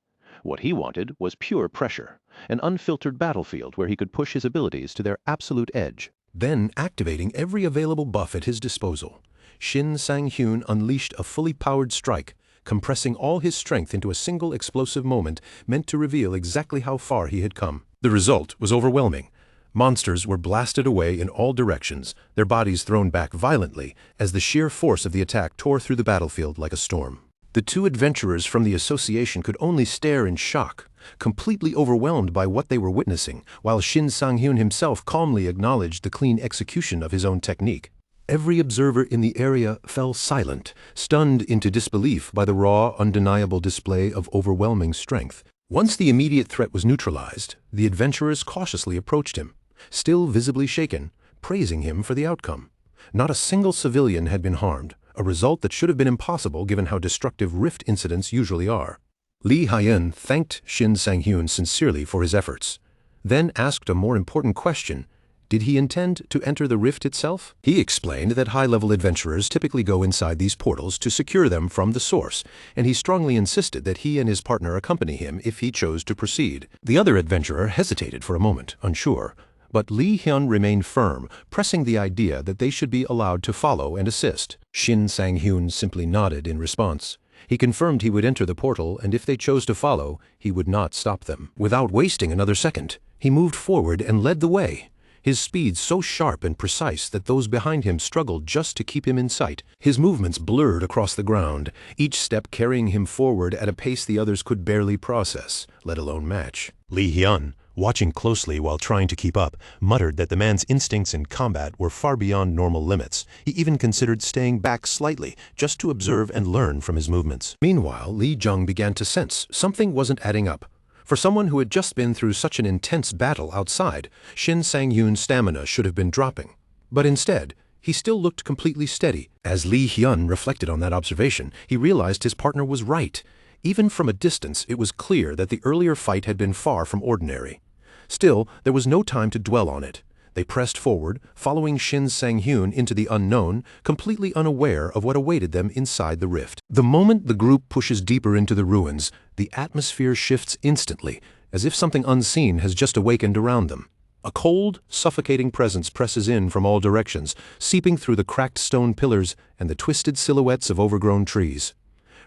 What he wanted was pure pressure, an unfiltered battlefield where he could push his abilities to their absolute edge. Then, activating every available buff at his disposal, Shin Sang-hyun unleashed a fully powered strike, compressing all his strength into a single explosive moment meant to reveal exactly how far he had come. The result was overwhelming. Monsters were blasted away in all directions, their bodies thrown back violently as the sheer force of the attack tore through the battlefield like a storm. The two adventurers from the association could only stare in shock, completely overwhelmed by what they were witnessing, while Shin Sang-hyun himself calmly acknowledged the clean execution of his own technique. Every observer in the area fell silent, stunned into disbelief by the raw, undeniable display of overwhelming strength. Once the immediate threat was neutralized, the adventurers cautiously approached him, still visibly shaken, praising him for the outcome. Not a single civilian had been harmed, a result that should have been impossible given how destructive rift incidents usually are. Li Haiyan thanked Shin Sang-hyun sincerely for his efforts, then asked a more important question. Did he intend to enter the rift itself? He explained that high-level adventurers typically go inside these portals to secure them from the source, and he strongly insisted that he and his partner accompany him if he chose to proceed. The other adventurer hesitated for a moment, unsure, but Li Hyun remained firm, pressing the idea that they should be allowed to follow and assist. Shin Sang-hyun simply nodded in response. He confirmed he would enter the portal, and if they chose to follow, he would not stop them. Without wasting another second, he moved forward and led the way, his speed so sharp and precise that those behind him struggled just to keep him in sight. His movements blurred across the ground, each step carrying him forward at a pace the others could barely process, let alone match. Li Hyun, watching closely while trying to keep up, muttered that the man's instincts in combat were far beyond normal limits. He even considered staying back slightly, just to observe and learn from his movements. Meanwhile, Li Jung began to sense something wasn't adding up. For someone who had just been through such an intense battle outside, Shin Sang-hyun's stamina should have been dropping. But instead, he still looked completely steady. As Li Hyun reflected on that observation, he realized his partner was right. Even from a distance, it was clear that the earlier fight had been far from ordinary. Still, there was no time to dwell on it. They pressed forward, following Shin Sang-hyun into the unknown, completely unaware of what awaited them inside the rift. The moment the group pushes deeper into the ruins, the atmosphere shifts instantly, as if something unseen has just awakened around them. A cold, suffocating presence presses in from all directions, seeping through the cracked stone pillars and the twisted silhouettes of overgrown trees.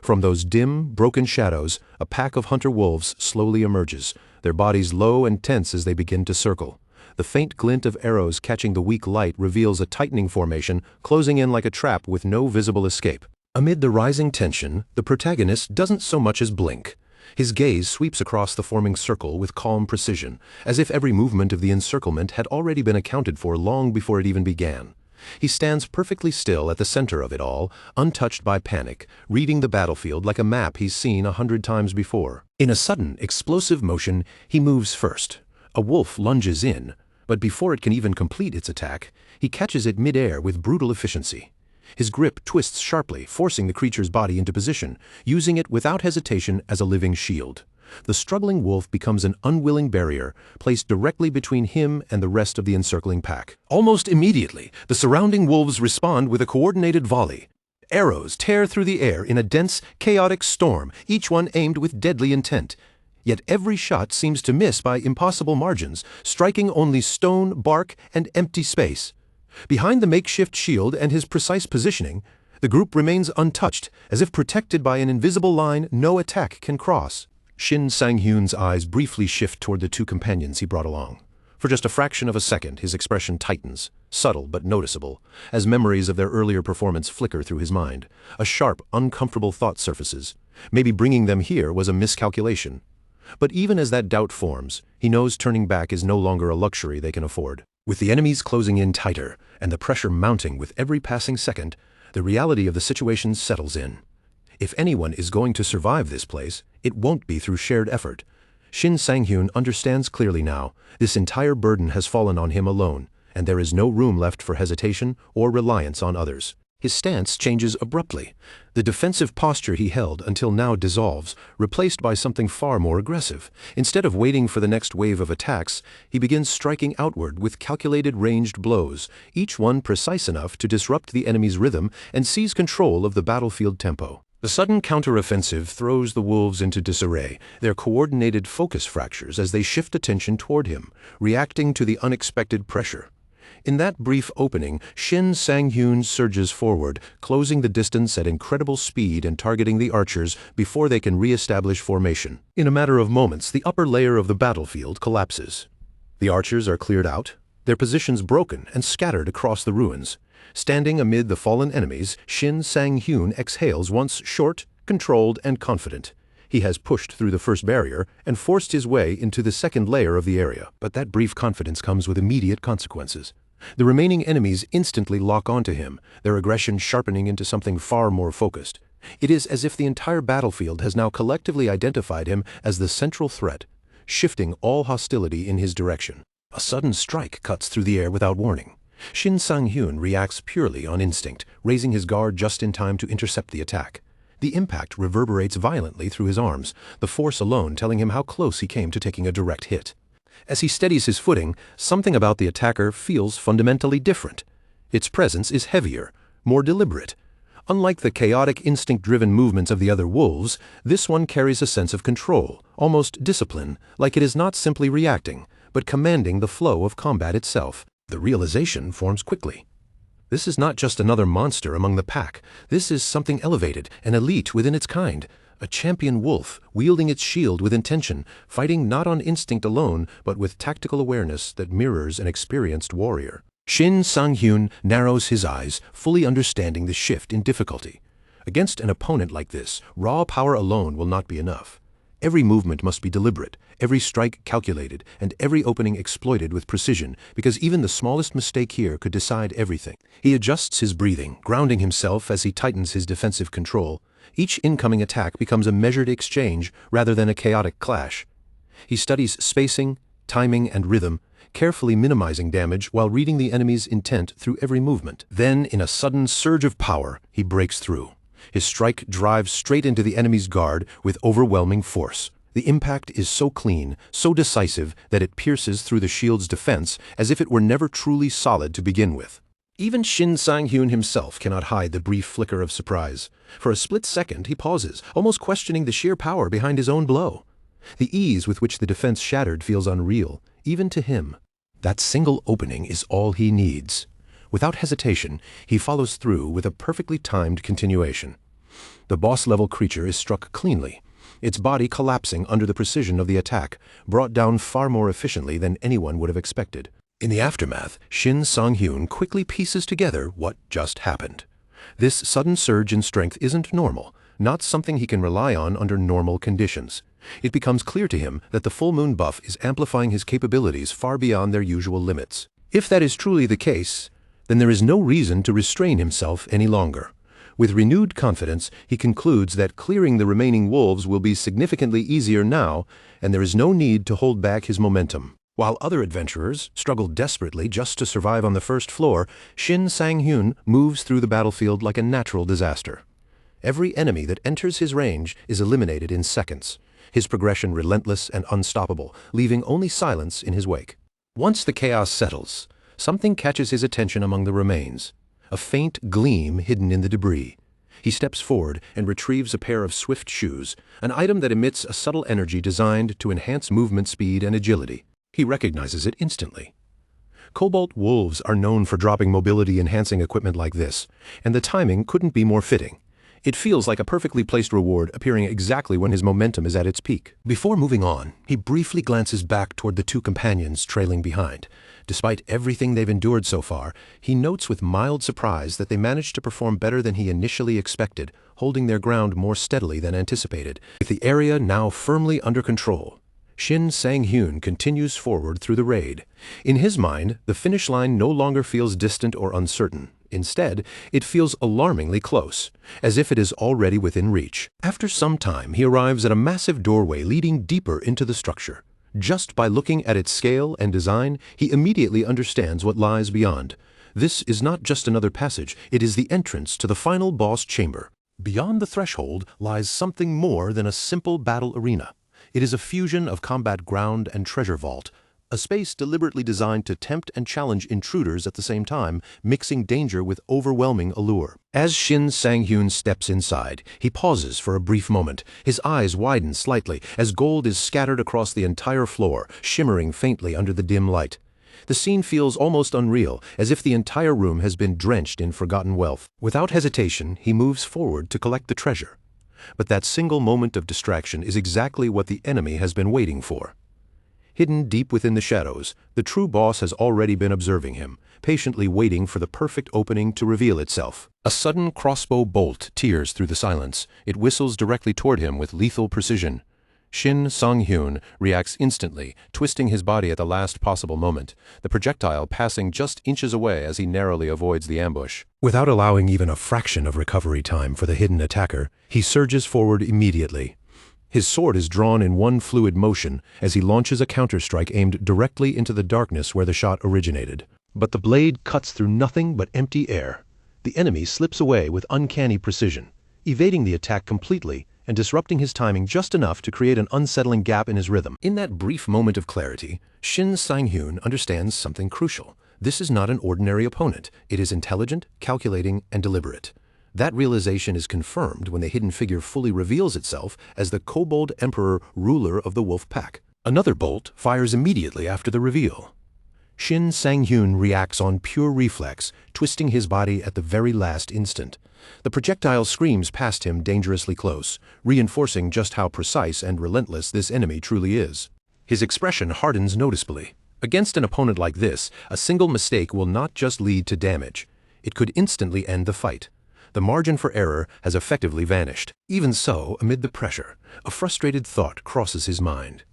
From those dim, broken shadows, a pack of hunter wolves slowly emerges, their bodies low and tense as they begin to circle. The faint glint of arrows catching the weak light reveals a tightening formation, closing in like a trap with no visible escape. Amid the rising tension, the protagonist doesn't so much as blink. His gaze sweeps across the forming circle with calm precision, as if every movement of the encirclement had already been accounted for long before it even began. He stands perfectly still at the center of it all, untouched by panic, reading the battlefield like a map he's seen 100 times before. In a sudden, explosive motion, he moves first. A wolf lunges in, but before it can even complete its attack, he catches it mid-air with brutal efficiency. His grip twists sharply, forcing the creature's body into position, using it without hesitation as a living shield. The struggling wolf becomes an unwilling barrier, placed directly between him and the rest of the encircling pack. Almost immediately, the surrounding wolves respond with a coordinated volley. Arrows tear through the air in a dense, chaotic storm, each one aimed with deadly intent. Yet every shot seems to miss by impossible margins, striking only stone, bark, and empty space. Behind the makeshift shield and his precise positioning, the group remains untouched, as if protected by an invisible line no attack can cross. Shin Sang-hyun's eyes briefly shift toward the two companions he brought along. For just a fraction of a second, his expression tightens, subtle but noticeable, as memories of their earlier performance flicker through his mind. A sharp, uncomfortable thought surfaces. Maybe bringing them here was a miscalculation. But even as that doubt forms, he knows turning back is no longer a luxury they can afford. With the enemies closing in tighter and the pressure mounting with every passing second, the reality of the situation settles in. If anyone is going to survive this place, it won't be through shared effort. Shin Sang-hyun understands clearly now, this entire burden has fallen on him alone, and there is no room left for hesitation or reliance on others. His stance changes abruptly. The defensive posture he held until now dissolves, replaced by something far more aggressive. Instead of waiting for the next wave of attacks, he begins striking outward with calculated ranged blows, each one precise enough to disrupt the enemy's rhythm and seize control of the battlefield tempo. The sudden counteroffensive throws the wolves into disarray, their coordinated focus fractures as they shift attention toward him, reacting to the unexpected pressure. In that brief opening, Shin Sang-hyun surges forward, closing the distance at incredible speed and targeting the archers before they can re-establish formation. In a matter of moments, the upper layer of the battlefield collapses. The archers are cleared out, their positions broken and scattered across the ruins. Standing amid the fallen enemies, Shin Sang-hyun exhales once short, controlled, and confident. He has pushed through the first barrier and forced his way into the second layer of the area. But that brief confidence comes with immediate consequences. The remaining enemies instantly lock onto him, their aggression sharpening into something far more focused. It is as if the entire battlefield has now collectively identified him as the central threat, shifting all hostility in his direction. A sudden strike cuts through the air without warning. Shin Sang-hyun reacts purely on instinct, raising his guard just in time to intercept the attack. The impact reverberates violently through his arms, the force alone telling him how close he came to taking a direct hit. As he steadies his footing, something about the attacker feels fundamentally different. Its presence is heavier, more deliberate. Unlike the chaotic, instinct-driven movements of the other wolves, this one carries a sense of control, almost discipline, like it is not simply reacting, but commanding the flow of combat itself. The realization forms quickly. This is not just another monster among the pack. This is something elevated, an elite within its kind. A champion wolf, wielding its shield with intention, fighting not on instinct alone, but with tactical awareness that mirrors an experienced warrior. Shin Sang-hyun narrows his eyes, fully understanding the shift in difficulty. Against an opponent like this, raw power alone will not be enough. Every movement must be deliberate, every strike calculated, and every opening exploited with precision, because even the smallest mistake here could decide everything. He adjusts his breathing, grounding himself as he tightens his defensive control. Each incoming attack becomes a measured exchange rather than a chaotic clash. He studies spacing, timing, and rhythm, carefully minimizing damage while reading the enemy's intent through every movement. Then, in a sudden surge of power, he breaks through. His strike drives straight into the enemy's guard with overwhelming force. The impact is so clean, so decisive, that it pierces through the shield's defense as if it were never truly solid to begin with. Even Shin Sang-hyun himself cannot hide the brief flicker of surprise. For a split second, he pauses, almost questioning the sheer power behind his own blow. The ease with which the defense shattered feels unreal, even to him. That single opening is all he needs. Without hesitation, he follows through with a perfectly timed continuation. The boss-level creature is struck cleanly, its body collapsing under the precision of the attack, brought down far more efficiently than anyone would have expected. In the aftermath, Shin Sang-hyun quickly pieces together what just happened. This sudden surge in strength isn't normal, not something he can rely on under normal conditions. It becomes clear to him that the full moon buff is amplifying his capabilities far beyond their usual limits. If that is truly the case, then there is no reason to restrain himself any longer. With renewed confidence, he concludes that clearing the remaining wolves will be significantly easier now, and there is no need to hold back his momentum. While other adventurers struggle desperately just to survive on the first floor, Shin Sang-hyun moves through the battlefield like a natural disaster. Every enemy that enters his range is eliminated in seconds, his progression relentless and unstoppable, leaving only silence in his wake. Once the chaos settles, something catches his attention among the remains, a faint gleam hidden in the debris. He steps forward and retrieves a pair of swift shoes, an item that emits a subtle energy designed to enhance movement speed and agility. He recognizes it instantly. Cobalt wolves are known for dropping mobility-enhancing equipment like this, and the timing couldn't be more fitting. It feels like a perfectly placed reward appearing exactly when his momentum is at its peak. Before moving on, he briefly glances back toward the two companions trailing behind. Despite everything they've endured so far, he notes with mild surprise that they managed to perform better than he initially expected, holding their ground more steadily than anticipated. With the area now firmly under control, Shin Sang-hyun continues forward through the raid. In his mind, the finish line no longer feels distant or uncertain. Instead, it feels alarmingly close, as if it is already within reach. After some time, he arrives at a massive doorway leading deeper into the structure. Just by looking at its scale and design, he immediately understands what lies beyond. This is not just another passage, it is the entrance to the final boss chamber. Beyond the threshold lies something more than a simple battle arena. It is a fusion of combat ground and treasure vault, a space deliberately designed to tempt and challenge intruders at the same time, mixing danger with overwhelming allure. As Shin Sang-hyun steps inside, he pauses for a brief moment. His eyes widen slightly as gold is scattered across the entire floor, shimmering faintly under the dim light. The scene feels almost unreal, as if the entire room has been drenched in forgotten wealth. Without hesitation, he moves forward to collect the treasure. But that single moment of distraction is exactly what the enemy has been waiting for. Hidden deep within the shadows, the true boss has already been observing him, patiently waiting for the perfect opening to reveal itself. A sudden crossbow bolt tears through the silence. It whistles directly toward him with lethal precision. Shin Sang-hyun reacts instantly, twisting his body at the last possible moment, the projectile passing just inches away as he narrowly avoids the ambush. Without allowing even a fraction of recovery time for the hidden attacker, he surges forward immediately. His sword is drawn in one fluid motion as he launches a counterstrike aimed directly into the darkness where the shot originated. But the blade cuts through nothing but empty air. The enemy slips away with uncanny precision, evading the attack completely and disrupting his timing just enough to create an unsettling gap in his rhythm. In that brief moment of clarity, Shin Sang-hyun understands something crucial. This is not an ordinary opponent. It is intelligent, calculating, and deliberate. That realization is confirmed when the hidden figure fully reveals itself as the Kobold Emperor, ruler of the Wolf Pack. Another bolt fires immediately after the reveal. Shin Sang-hyun reacts on pure reflex, twisting his body at the very last instant. The projectile screams past him dangerously close, reinforcing just how precise and relentless this enemy truly is. His expression hardens noticeably. Against an opponent like this, a single mistake will not just lead to damage. It could instantly end the fight. The margin for error has effectively vanished. Even so, amid the pressure, a frustrated thought crosses his mind.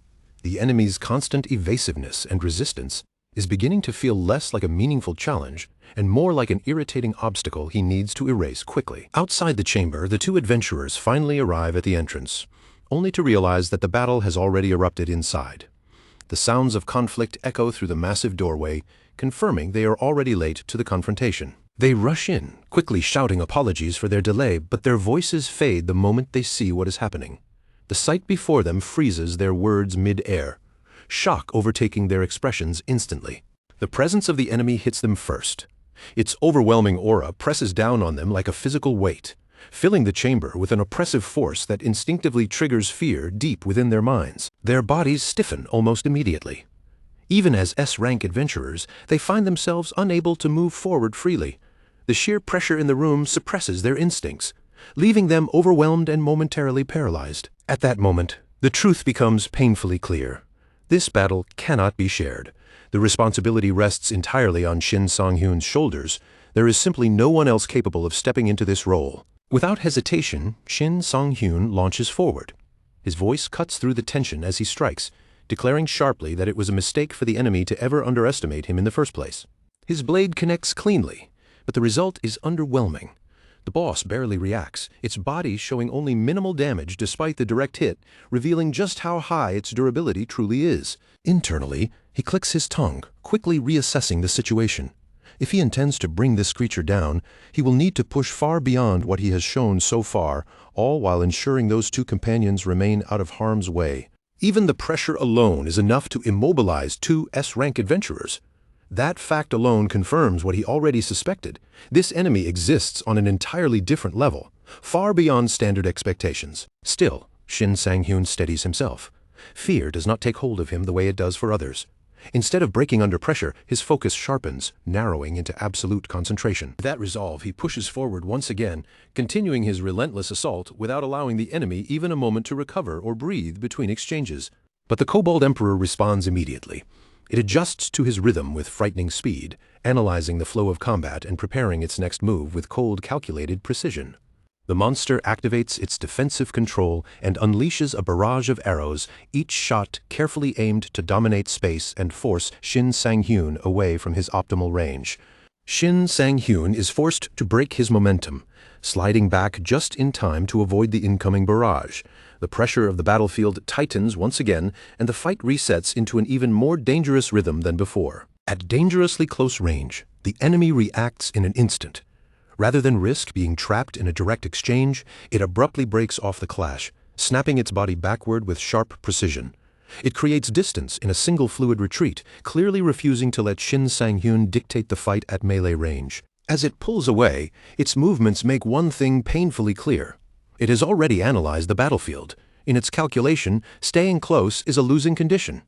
The enemy's constant evasiveness and resistance is beginning to feel less like a meaningful challenge and more like an irritating obstacle he needs to erase quickly. Outside the chamber, the two adventurers finally arrive at the entrance, only to realize that the battle has already erupted inside. The sounds of conflict echo through the massive doorway, confirming they are already late to the confrontation. They rush in, quickly shouting apologies for their delay, but their voices fade the moment they see what is happening. The sight before them freezes their words mid-air, shock overtaking their expressions instantly. The presence of the enemy hits them first. Its overwhelming aura presses down on them like a physical weight, filling the chamber with an oppressive force that instinctively triggers fear deep within their minds. Their bodies stiffen almost immediately. Even as S-rank adventurers, they find themselves unable to move forward freely. The sheer pressure in the room suppresses their instincts, leaving them overwhelmed and momentarily paralyzed. At that moment, the truth becomes painfully clear. This battle cannot be shared. The responsibility rests entirely on Shin Sang-hyun's shoulders. There is simply no one else capable of stepping into this role. Without hesitation, Shin Sang-hyun launches forward. His voice cuts through the tension as he strikes, declaring sharply that it was a mistake for the enemy to ever underestimate him in the first place. His blade connects cleanly, but the result is underwhelming. The boss barely reacts, its body showing only minimal damage despite the direct hit, revealing just how high its durability truly is. Internally, he clicks his tongue, quickly reassessing the situation. If he intends to bring this creature down, he will need to push far beyond what he has shown so far, all while ensuring those two companions remain out of harm's way. Even the pressure alone is enough to immobilize two S-rank adventurers. That fact alone confirms what he already suspected. This enemy exists on an entirely different level, far beyond standard expectations. Still, Shin Sang-hyun steadies himself. Fear does not take hold of him the way it does for others. Instead of breaking under pressure, his focus sharpens, narrowing into absolute concentration. With that resolve, he pushes forward once again, continuing his relentless assault without allowing the enemy even a moment to recover or breathe between exchanges. But the Kobold Emperor responds immediately. It adjusts to his rhythm with frightening speed, analyzing the flow of combat and preparing its next move with cold, calculated precision. The monster activates its defensive control and unleashes a barrage of arrows, each shot carefully aimed to dominate space and force Shin Sang-hyun away from his optimal range. Shin Sang-hyun is forced to break his momentum, sliding back just in time to avoid the incoming barrage. The pressure of the battlefield tightens once again, and the fight resets into an even more dangerous rhythm than before. At dangerously close range, the enemy reacts in an instant. Rather than risk being trapped in a direct exchange, it abruptly breaks off the clash, snapping its body backward with sharp precision. It creates distance in a single fluid retreat, clearly refusing to let Shin Sang-hyun dictate the fight at melee range. As it pulls away, its movements make one thing painfully clear. It has already analyzed the battlefield. In its calculation, staying close is a losing condition.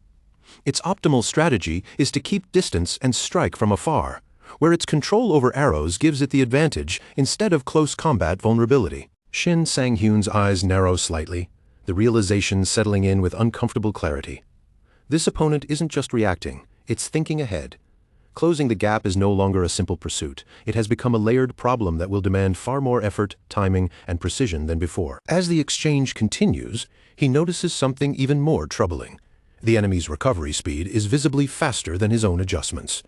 Its optimal strategy is to keep distance and strike from afar, where its control over arrows gives it the advantage instead of close combat vulnerability. Shin Sang-hyun's eyes narrow slightly, the realization settling in with uncomfortable clarity. This opponent isn't just reacting, it's thinking ahead. Closing the gap is no longer a simple pursuit. It has become a layered problem that will demand far more effort, timing, and precision than before. As the exchange continues, he notices something even more troubling. The enemy's recovery speed is visibly faster than his own adjustments.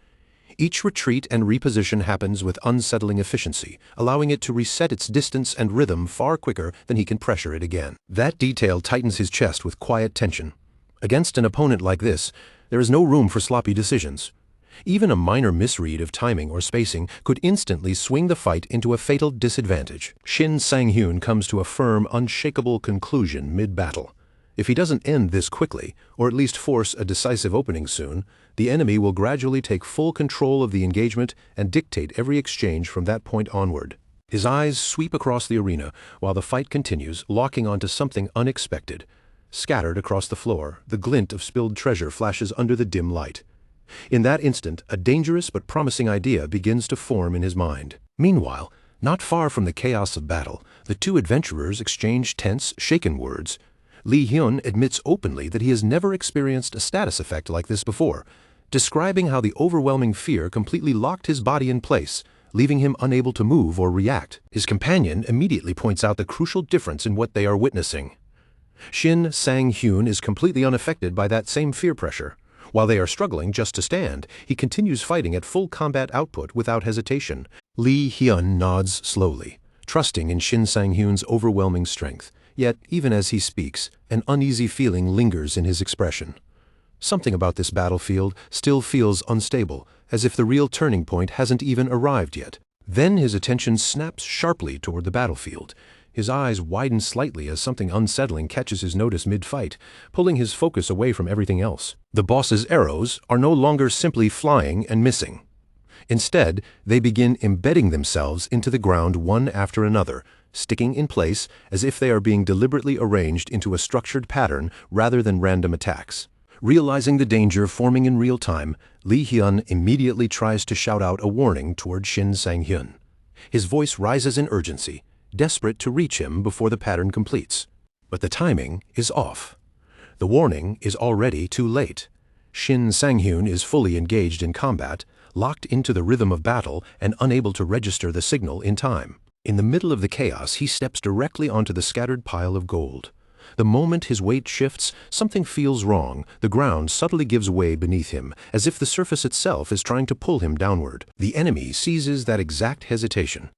Each retreat and reposition happens with unsettling efficiency, allowing it to reset its distance and rhythm far quicker than he can pressure it again. That detail tightens his chest with quiet tension. Against an opponent like this, there is no room for sloppy decisions. Even a minor misread of timing or spacing could instantly swing the fight into a fatal disadvantage. Shin Sang-hyun comes to a firm, unshakable conclusion mid-battle. If he doesn't end this quickly, or at least force a decisive opening soon, the enemy will gradually take full control of the engagement and dictate every exchange from that point onward. His eyes sweep across the arena while the fight continues, locking onto something unexpected. Scattered across the floor, the glint of spilled treasure flashes under the dim light. In that instant, a dangerous but promising idea begins to form in his mind. Meanwhile, not far from the chaos of battle, the two adventurers exchange tense, shaken words. Lee Hyun admits openly that he has never experienced a status effect like this before, describing how the overwhelming fear completely locked his body in place, leaving him unable to move or react. His companion immediately points out the crucial difference in what they are witnessing. Shin Sang-hyun is completely unaffected by that same fear pressure. While they are struggling just to stand, he continues fighting at full combat output without hesitation. Lee Hyun nods slowly, trusting in Shin Sang-hyun's overwhelming strength. Yet, even as he speaks, an uneasy feeling lingers in his expression. Something about this battlefield still feels unstable, as if the real turning point hasn't even arrived yet. Then his attention snaps sharply toward the battlefield. His eyes widen slightly as something unsettling catches his notice mid-fight, pulling his focus away from everything else. The boss's arrows are no longer simply flying and missing. Instead, they begin embedding themselves into the ground one after another, sticking in place as if they are being deliberately arranged into a structured pattern rather than random attacks. Realizing the danger forming in real time, Lee Hyun immediately tries to shout out a warning toward Shin Sang-hyun. His voice rises in urgency, desperate to reach him before the pattern completes. But the timing is off. The warning is already too late. Shin Sang-hyun is fully engaged in combat, locked into the rhythm of battle and unable to register the signal in time. In the middle of the chaos, he steps directly onto the scattered pile of gold. The moment his weight shifts, something feels wrong. The ground subtly gives way beneath him, as if the surface itself is trying to pull him downward. The enemy seizes that exact hesitation.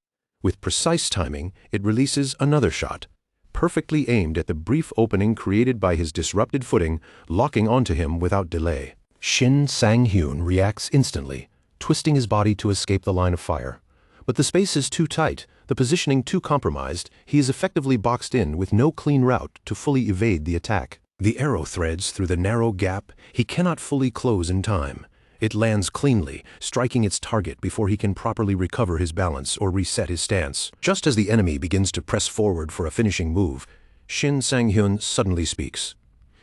With precise timing, it releases another shot, perfectly aimed at the brief opening created by his disrupted footing, locking onto him without delay. Shin Sang-hyun reacts instantly, twisting his body to escape the line of fire. But the space is too tight, the positioning too compromised. He is effectively boxed in with no clean route to fully evade the attack. The arrow threads through the narrow gap he cannot fully close in time. It lands cleanly, striking its target before he can properly recover his balance or reset his stance. Just as the enemy begins to press forward for a finishing move, Shin Sang-hyun suddenly speaks.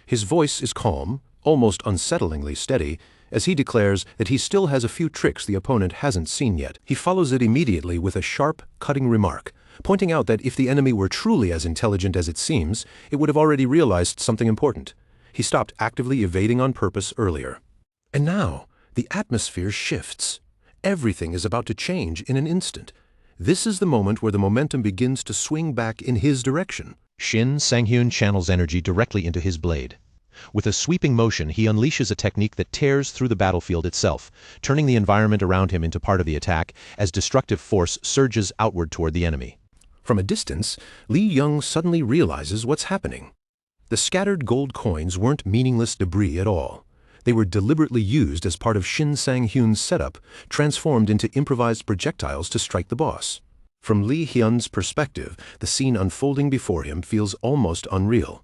His voice is calm, almost unsettlingly steady, as he declares that he still has a few tricks the opponent hasn't seen yet. He follows it immediately with a sharp, cutting remark, pointing out that if the enemy were truly as intelligent as it seems, it would have already realized something important. He stopped actively evading on purpose earlier. And now, the atmosphere shifts. Everything is about to change in an instant. This is the moment where the momentum begins to swing back in his direction. Shin Sang-hyun channels energy directly into his blade. With a sweeping motion, he unleashes a technique that tears through the battlefield itself, turning the environment around him into part of the attack as destructive force surges outward toward the enemy. From a distance, Lee Young suddenly realizes what's happening. The scattered gold coins weren't meaningless debris at all. They were deliberately used as part of Shin Sang-hyun's setup, transformed into improvised projectiles to strike the boss. From Lee Hyun's perspective, the scene unfolding before him feels almost unreal.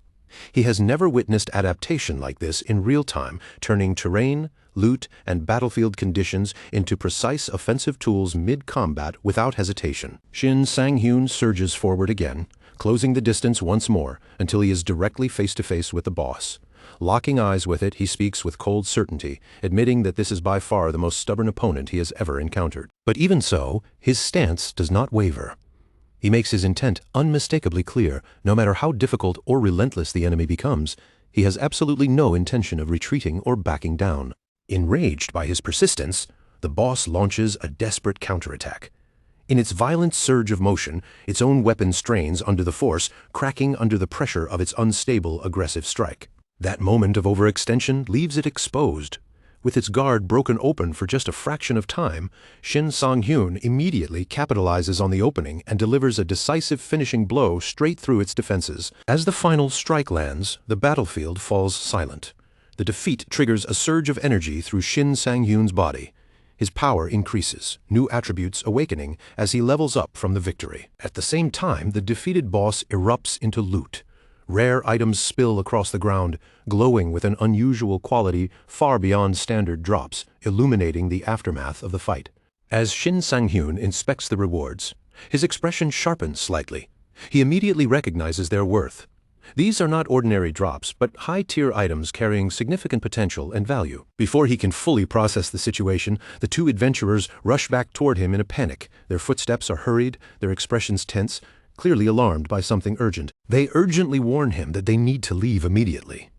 He has never witnessed adaptation like this in real time, turning terrain, loot, and battlefield conditions into precise offensive tools mid-combat without hesitation. Shin Sang-hyun surges forward again, closing the distance once more until he is directly face-to-face with the boss. Locking eyes with it, he speaks with cold certainty, admitting that this is by far the most stubborn opponent he has ever encountered. But even so, his stance does not waver. He makes his intent unmistakably clear. No matter how difficult or relentless the enemy becomes, he has absolutely no intention of retreating or backing down. Enraged by his persistence, the boss launches a desperate counterattack. In its violent surge of motion, its own weapon strains under the force, cracking under the pressure of its unstable, aggressive strike. That moment of overextension leaves it exposed. With its guard broken open for just a fraction of time, Shin Sang-hyun immediately capitalizes on the opening and delivers a decisive finishing blow straight through its defenses. As the final strike lands, the battlefield falls silent. The defeat triggers a surge of energy through Shin Sang-hyun's body. His power increases, new attributes awakening as he levels up from the victory. At the same time, the defeated boss erupts into loot. Rare items spill across the ground, glowing with an unusual quality far beyond standard drops, illuminating the aftermath of the fight. As Shin Sang-hyun inspects the rewards, his expression sharpens slightly. He immediately recognizes their worth. These are not ordinary drops, but high-tier items carrying significant potential and value. Before he can fully process the situation, the two adventurers rush back toward him in a panic. Their footsteps are hurried, their expressions tense, clearly alarmed by something urgent. They urgently warn him that they need to leave immediately.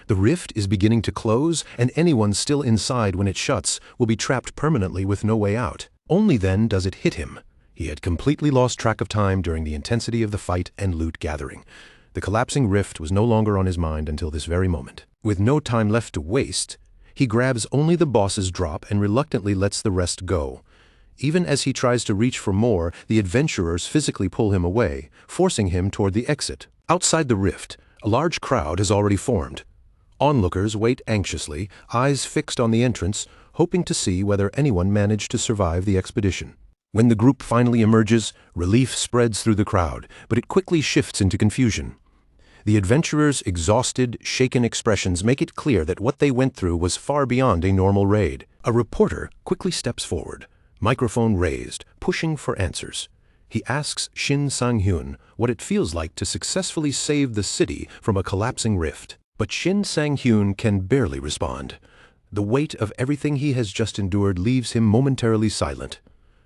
The rift is beginning to close, and anyone still inside when it shuts will be trapped permanently with no way out. Only then does it hit him. He had completely lost track of time during the intensity of the fight and loot gathering. The collapsing rift was no longer on his mind until this very moment. With no time left to waste, he grabs only the boss's drop and reluctantly lets the rest go. Even as he tries to reach for more, the adventurers physically pull him away, forcing him toward the exit. Outside the rift, a large crowd has already formed. Onlookers wait anxiously, eyes fixed on the entrance, hoping to see whether anyone managed to survive the expedition. When the group finally emerges, relief spreads through the crowd, but it quickly shifts into confusion. The adventurers' exhausted, shaken expressions make it clear that what they went through was far beyond a normal raid. A reporter quickly steps forward, microphone raised, pushing for answers. He asks Shin Sang-hyun what it feels like to successfully save the city from a collapsing rift. But Shin Sang-hyun can barely respond. The weight of everything he has just endured leaves him momentarily silent,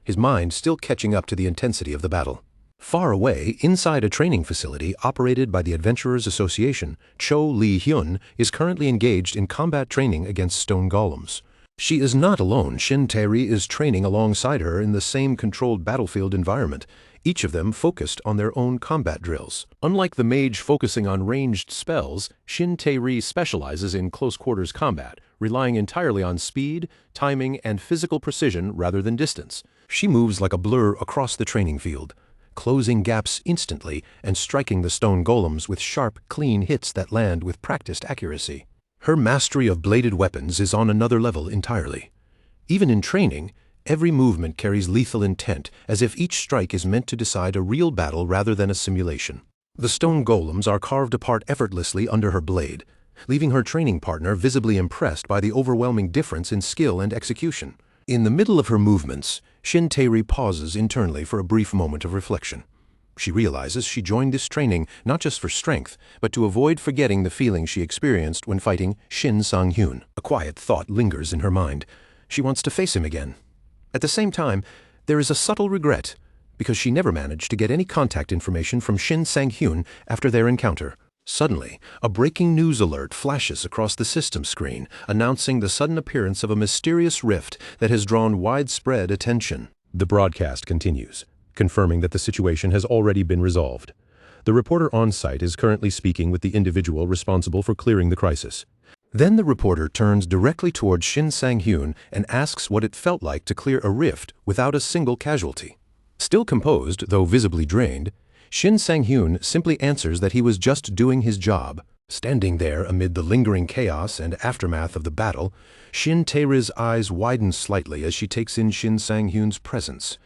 his mind still catching up to the intensity of the battle. Far away, inside a training facility operated by the Adventurers Association, Cho Lee-hyun is currently engaged in combat training against stone golems. She is not alone. Shin Tae-ri is training alongside her in the same controlled battlefield environment, each of them focused on their own combat drills. Unlike the mage focusing on ranged spells, Shin Tae-ri specializes in close-quarters combat, relying entirely on speed, timing, and physical precision rather than distance. She moves like a blur across the training field, closing gaps instantly and striking the stone golems with sharp, clean hits that land with practiced accuracy. Her mastery of bladed weapons is on another level entirely. Even in training, every movement carries lethal intent, as if each strike is meant to decide a real battle rather than a simulation. The stone golems are carved apart effortlessly under her blade, leaving her training partner visibly impressed by the overwhelming difference in skill and execution. In the middle of her movements, Shin Tae-ri pauses internally for a brief moment of reflection. She realizes she joined this training not just for strength, but to avoid forgetting the feeling she experienced when fighting Shin Sang-hyun. A quiet thought lingers in her mind. She wants to face him again. At the same time, there is a subtle regret, because she never managed to get any contact information from Shin Sang-hyun after their encounter. Suddenly, a breaking news alert flashes across the system screen, announcing the sudden appearance of a mysterious rift that has drawn widespread attention. The broadcast continues, confirming that the situation has already been resolved. The reporter on site is currently speaking with the individual responsible for clearing the crisis. Then the reporter turns directly toward Shin Sang-hyun and asks what it felt like to clear a rift without a single casualty. Still composed, though visibly drained, Shin Sang-hyun simply answers that he was just doing his job. Standing there amid the lingering chaos and aftermath of the battle, Shin Tae-ri's eyes widen slightly as she takes in Shin Sang-hyun's presence.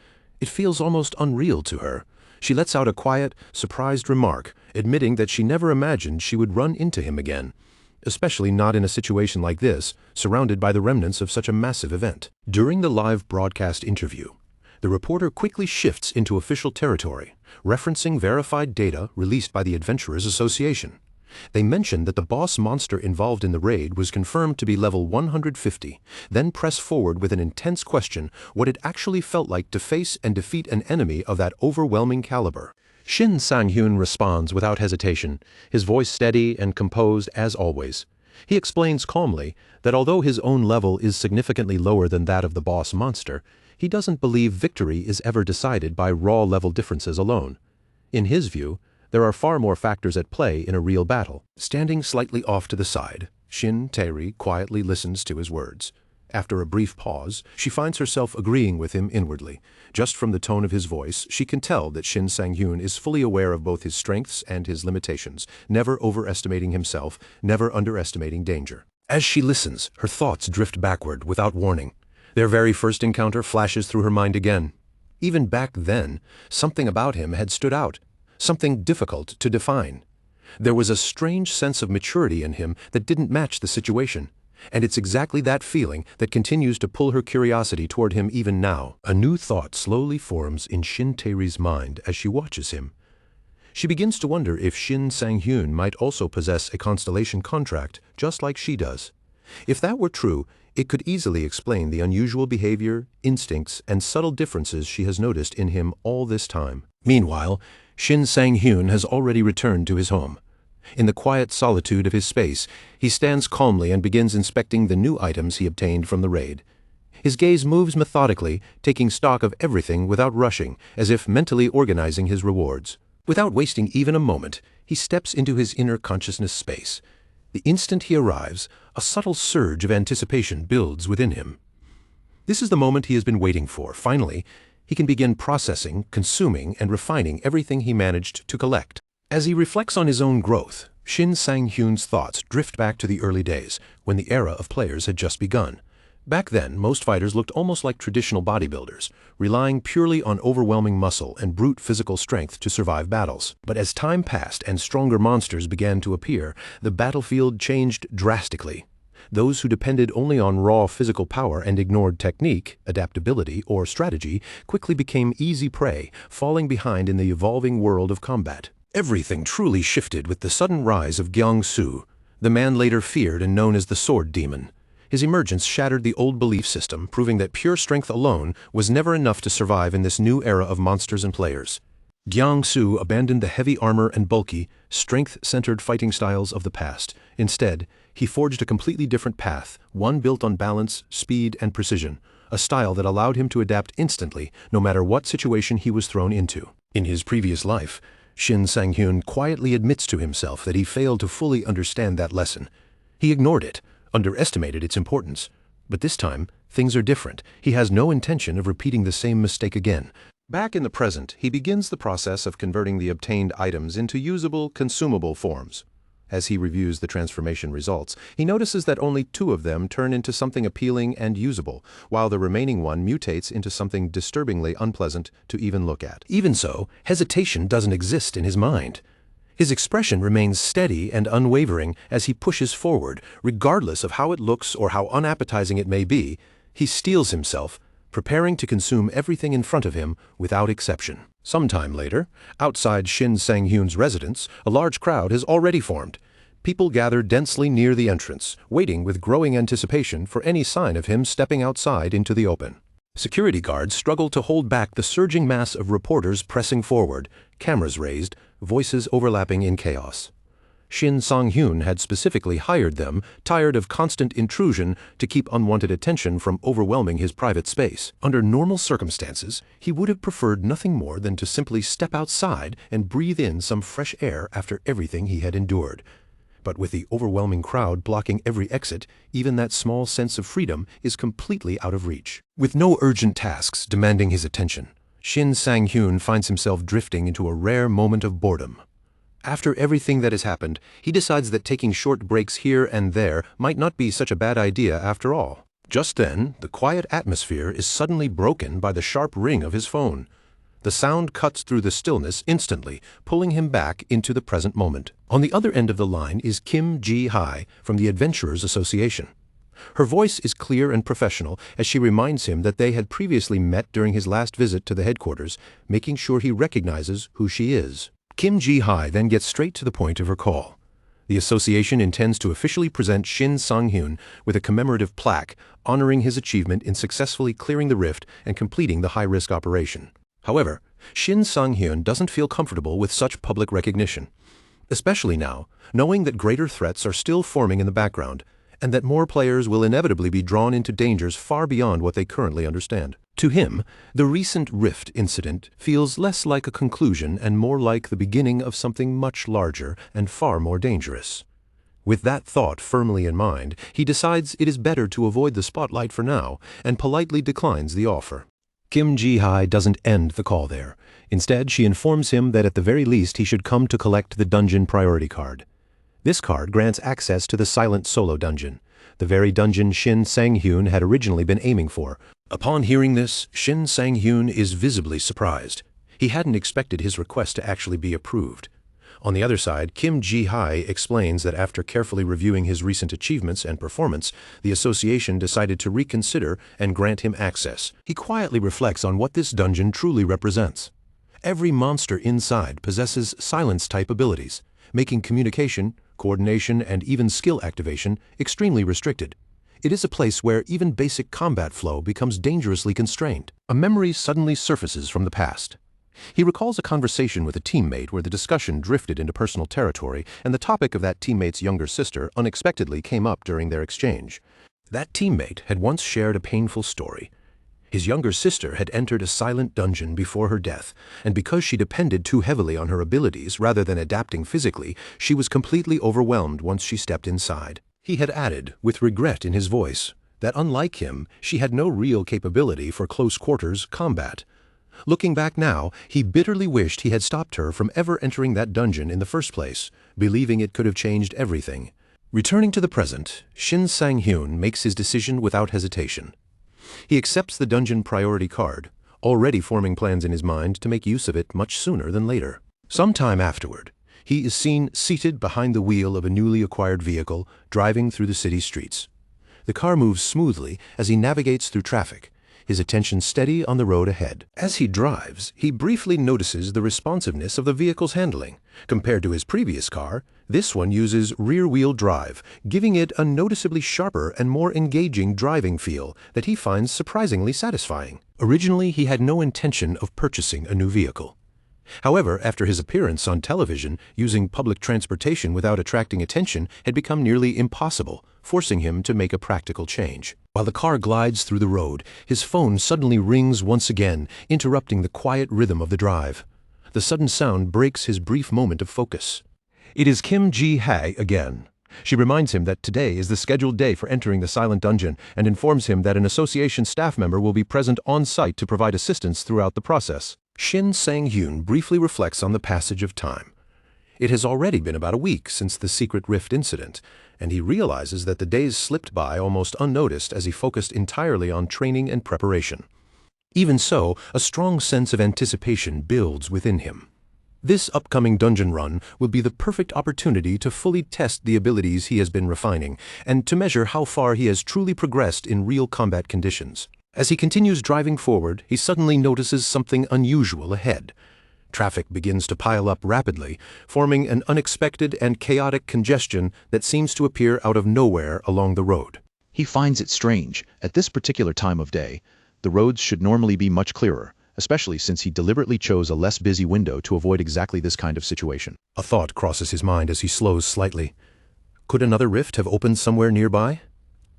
It feels almost unreal to her. She lets out a quiet, surprised remark, admitting that she never imagined she would run into him again, especially not in a situation like this, surrounded by the remnants of such a massive event. During the live broadcast interview, the reporter quickly shifts into official territory, referencing verified data released by the Adventurers Association. They mention that the boss monster involved in the raid was confirmed to be level 150, then press forward with an intense question what it actually felt like to face and defeat an enemy of that overwhelming caliber. Shin Sang-hyun responds without hesitation, his voice steady and composed as always. He explains calmly that although his own level is significantly lower than that of the boss monster, he doesn't believe victory is ever decided by raw level differences alone. In his view, there are far more factors at play in a real battle. Standing slightly off to the side, Shin Tae-ri quietly listens to his words. After a brief pause, she finds herself agreeing with him inwardly. Just from the tone of his voice, she can tell that Shin Sang-hyun is fully aware of both his strengths and his limitations, never overestimating himself, never underestimating danger. As she listens, her thoughts drift backward without warning. Their very first encounter flashes through her mind again. Even back then, something about him had stood out, something difficult to define. There was a strange sense of maturity in him that didn't match the situation. And it's exactly that feeling that continues to pull her curiosity toward him even now. A new thought slowly forms in Shin Tae-ri's mind as she watches him. She begins to wonder if Shin Sang-hyun might also possess a constellation contract, just like she does. If that were true, it could easily explain the unusual behavior, instincts, and subtle differences she has noticed in him all this time. Meanwhile, Shin Sang-hyun has already returned to his home. In the quiet solitude of his space, he stands calmly and begins inspecting the new items he obtained from the raid. His gaze moves methodically, taking stock of everything without rushing, as if mentally organizing his rewards. Without wasting even a moment, he steps into his inner consciousness space. The instant he arrives, a subtle surge of anticipation builds within him. This is the moment he has been waiting for. Finally, he can begin processing, consuming, and refining everything he managed to collect. As he reflects on his own growth, Shin Sang-hyun's thoughts drift back to the early days, when the era of players had just begun. Back then, most fighters looked almost like traditional bodybuilders, relying purely on overwhelming muscle and brute physical strength to survive battles. But as time passed and stronger monsters began to appear, the battlefield changed drastically. Those who depended only on raw physical power and ignored technique, adaptability, or strategy quickly became easy prey, falling behind in the evolving world of combat. Everything truly shifted with the sudden rise of Gyeong-su, the man later feared and known as the Sword Demon. His emergence shattered the old belief system, proving that pure strength alone was never enough to survive in this new era of monsters and players. Gyeong-su abandoned the heavy armor and bulky, strength-centered fighting styles of the past. Instead, he forged a completely different path, one built on balance, speed, and precision, a style that allowed him to adapt instantly, no matter what situation he was thrown into. In his previous life, Shin Sang-hyun quietly admits to himself that he failed to fully understand that lesson. He ignored it, underestimated its importance. But this time, things are different. He has no intention of repeating the same mistake again. Back in the present, he begins the process of converting the obtained items into usable, consumable forms. As he reviews the transformation results, he notices that only 2 of them turn into something appealing and usable, while the remaining one mutates into something disturbingly unpleasant to even look at. Even so, hesitation doesn't exist in his mind. His expression remains steady and unwavering as he pushes forward, regardless of how it looks or how unappetizing it may be. He steels himself, preparing to consume everything in front of him without exception. Sometime later, outside Shin Sang-hyun's residence, a large crowd has already formed. People gather densely near the entrance, waiting with growing anticipation for any sign of him stepping outside into the open. Security guards struggle to hold back the surging mass of reporters pressing forward, cameras raised, voices overlapping in chaos. Shin Sang-hyun had specifically hired them, tired of constant intrusion, to keep unwanted attention from overwhelming his private space. Under normal circumstances, he would have preferred nothing more than to simply step outside and breathe in some fresh air after everything he had endured. But with the overwhelming crowd blocking every exit, even that small sense of freedom is completely out of reach. With no urgent tasks demanding his attention, Shin Sang-hyun finds himself drifting into a rare moment of boredom. After everything that has happened, he decides that taking short breaks here and there might not be such a bad idea after all. Just then, the quiet atmosphere is suddenly broken by the sharp ring of his phone. The sound cuts through the stillness instantly, pulling him back into the present moment. On the other end of the line is Kim Ji-hai from the Adventurers Association. Her voice is clear and professional as she reminds him that they had previously met during his last visit to the headquarters, making sure he recognizes who she is. Kim Ji-hai then gets straight to the point of her call. The association intends to officially present Shin Sang-hyun with a commemorative plaque honoring his achievement in successfully clearing the rift and completing the high-risk operation. However, Shin Sang-hyun doesn't feel comfortable with such public recognition. especially now, knowing that greater threats are still forming in the background, and that more players will inevitably be drawn into dangers far beyond what they currently understand. To him, the recent Rift incident feels less like a conclusion and more like the beginning of something much larger and far more dangerous. With that thought firmly in mind, he decides it is better to avoid the spotlight for now and politely declines the offer. Kim Ji-hai doesn't end the call there. Instead, she informs him that at the very least he should come to collect the dungeon priority card. This card grants access to the silent solo dungeon, the very dungeon Shin Sang-hyun had originally been aiming for. Upon hearing this, Shin Sang-hyun is visibly surprised. He hadn't expected his request to actually be approved. On the other side, Kim Ji-hai explains that after carefully reviewing his recent achievements and performance, the association decided to reconsider and grant him access. He quietly reflects on what this dungeon truly represents. Every monster inside possesses silence-type abilities, making communication, coordination, and even skill activation extremely restricted. It is a place where even basic combat flow becomes dangerously constrained. A memory suddenly surfaces from the past. He recalls a conversation with a teammate where the discussion drifted into personal territory, and the topic of that teammate's younger sister unexpectedly came up during their exchange. That teammate had once shared a painful story. His younger sister had entered a silent dungeon before her death, and because she depended too heavily on her abilities rather than adapting physically, she was completely overwhelmed once she stepped inside. He had added, with regret in his voice, that unlike him, she had no real capability for close-quarters combat. Looking back now, he bitterly wished he had stopped her from ever entering that dungeon in the first place, believing it could have changed everything. Returning to the present, Shin Sang-hyun makes his decision without hesitation. He accepts the dungeon priority card, already forming plans in his mind to make use of it much sooner than later. Some time afterward, he is seen seated behind the wheel of a newly acquired vehicle, driving through the city streets. The car moves smoothly as he navigates through traffic, his attention steady on the road ahead. As he drives, he briefly notices the responsiveness of the vehicle's handling. Compared to his previous car, this one uses rear-wheel drive, giving it a noticeably sharper and more engaging driving feel that he finds surprisingly satisfying. Originally, he had no intention of purchasing a new vehicle. However, after his appearance on television, using public transportation without attracting attention had become nearly impossible, forcing him to make a practical change. While the car glides through the road, his phone suddenly rings once again, interrupting the quiet rhythm of the drive. The sudden sound breaks his brief moment of focus. It is Kim Ji-hai again. She reminds him that today is the scheduled day for entering the silent dungeon and informs him that an association staff member will be present on site to provide assistance throughout the process. Shin Sang-hyun briefly reflects on the passage of time. It has already been about a week since the Secret Rift incident, and he realizes that the days slipped by almost unnoticed as he focused entirely on training and preparation. Even so, a strong sense of anticipation builds within him. This upcoming dungeon run will be the perfect opportunity to fully test the abilities he has been refining and to measure how far he has truly progressed in real combat conditions. As he continues driving forward, he suddenly notices something unusual ahead. Traffic begins to pile up rapidly, forming an unexpected and chaotic congestion that seems to appear out of nowhere along the road. He finds it strange. At this particular time of day, the roads should normally be much clearer, especially since he deliberately chose a less busy window to avoid exactly this kind of situation. A thought crosses his mind as he slows slightly. Could another rift have opened somewhere nearby?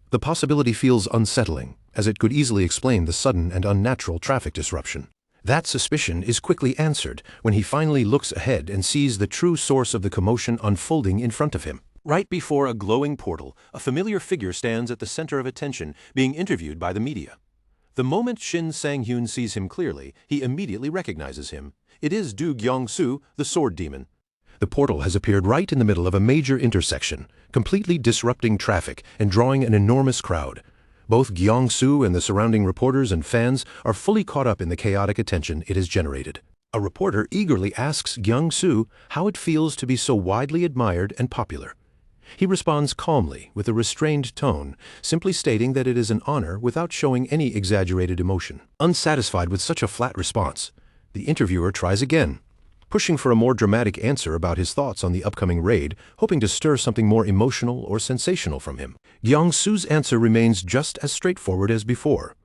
The possibility feels unsettling, as it could easily explain the sudden and unnatural traffic disruption. That suspicion is quickly answered when he finally looks ahead and sees the true source of the commotion unfolding in front of him. Right before a glowing portal, a familiar figure stands at the center of attention, being interviewed by the media. The moment Shin Sang-hyun sees him clearly, he immediately recognizes him. It is Du Gyeong-soo, the sword demon. The portal has appeared right in the middle of a major intersection, completely disrupting traffic and drawing an enormous crowd. Both Gyeong-soo and the surrounding reporters and fans are fully caught up in the chaotic attention it has generated. A reporter eagerly asks Gyeong-soo how it feels to be so widely admired and popular. He responds calmly with a restrained tone, simply stating that it is an honor without showing any exaggerated emotion. Unsatisfied with such a flat response, the interviewer tries again, pushing for a more dramatic answer about his thoughts on the upcoming raid, hoping to stir something more emotional or sensational from him. Gyeong-soo's answer remains just as straightforward as before.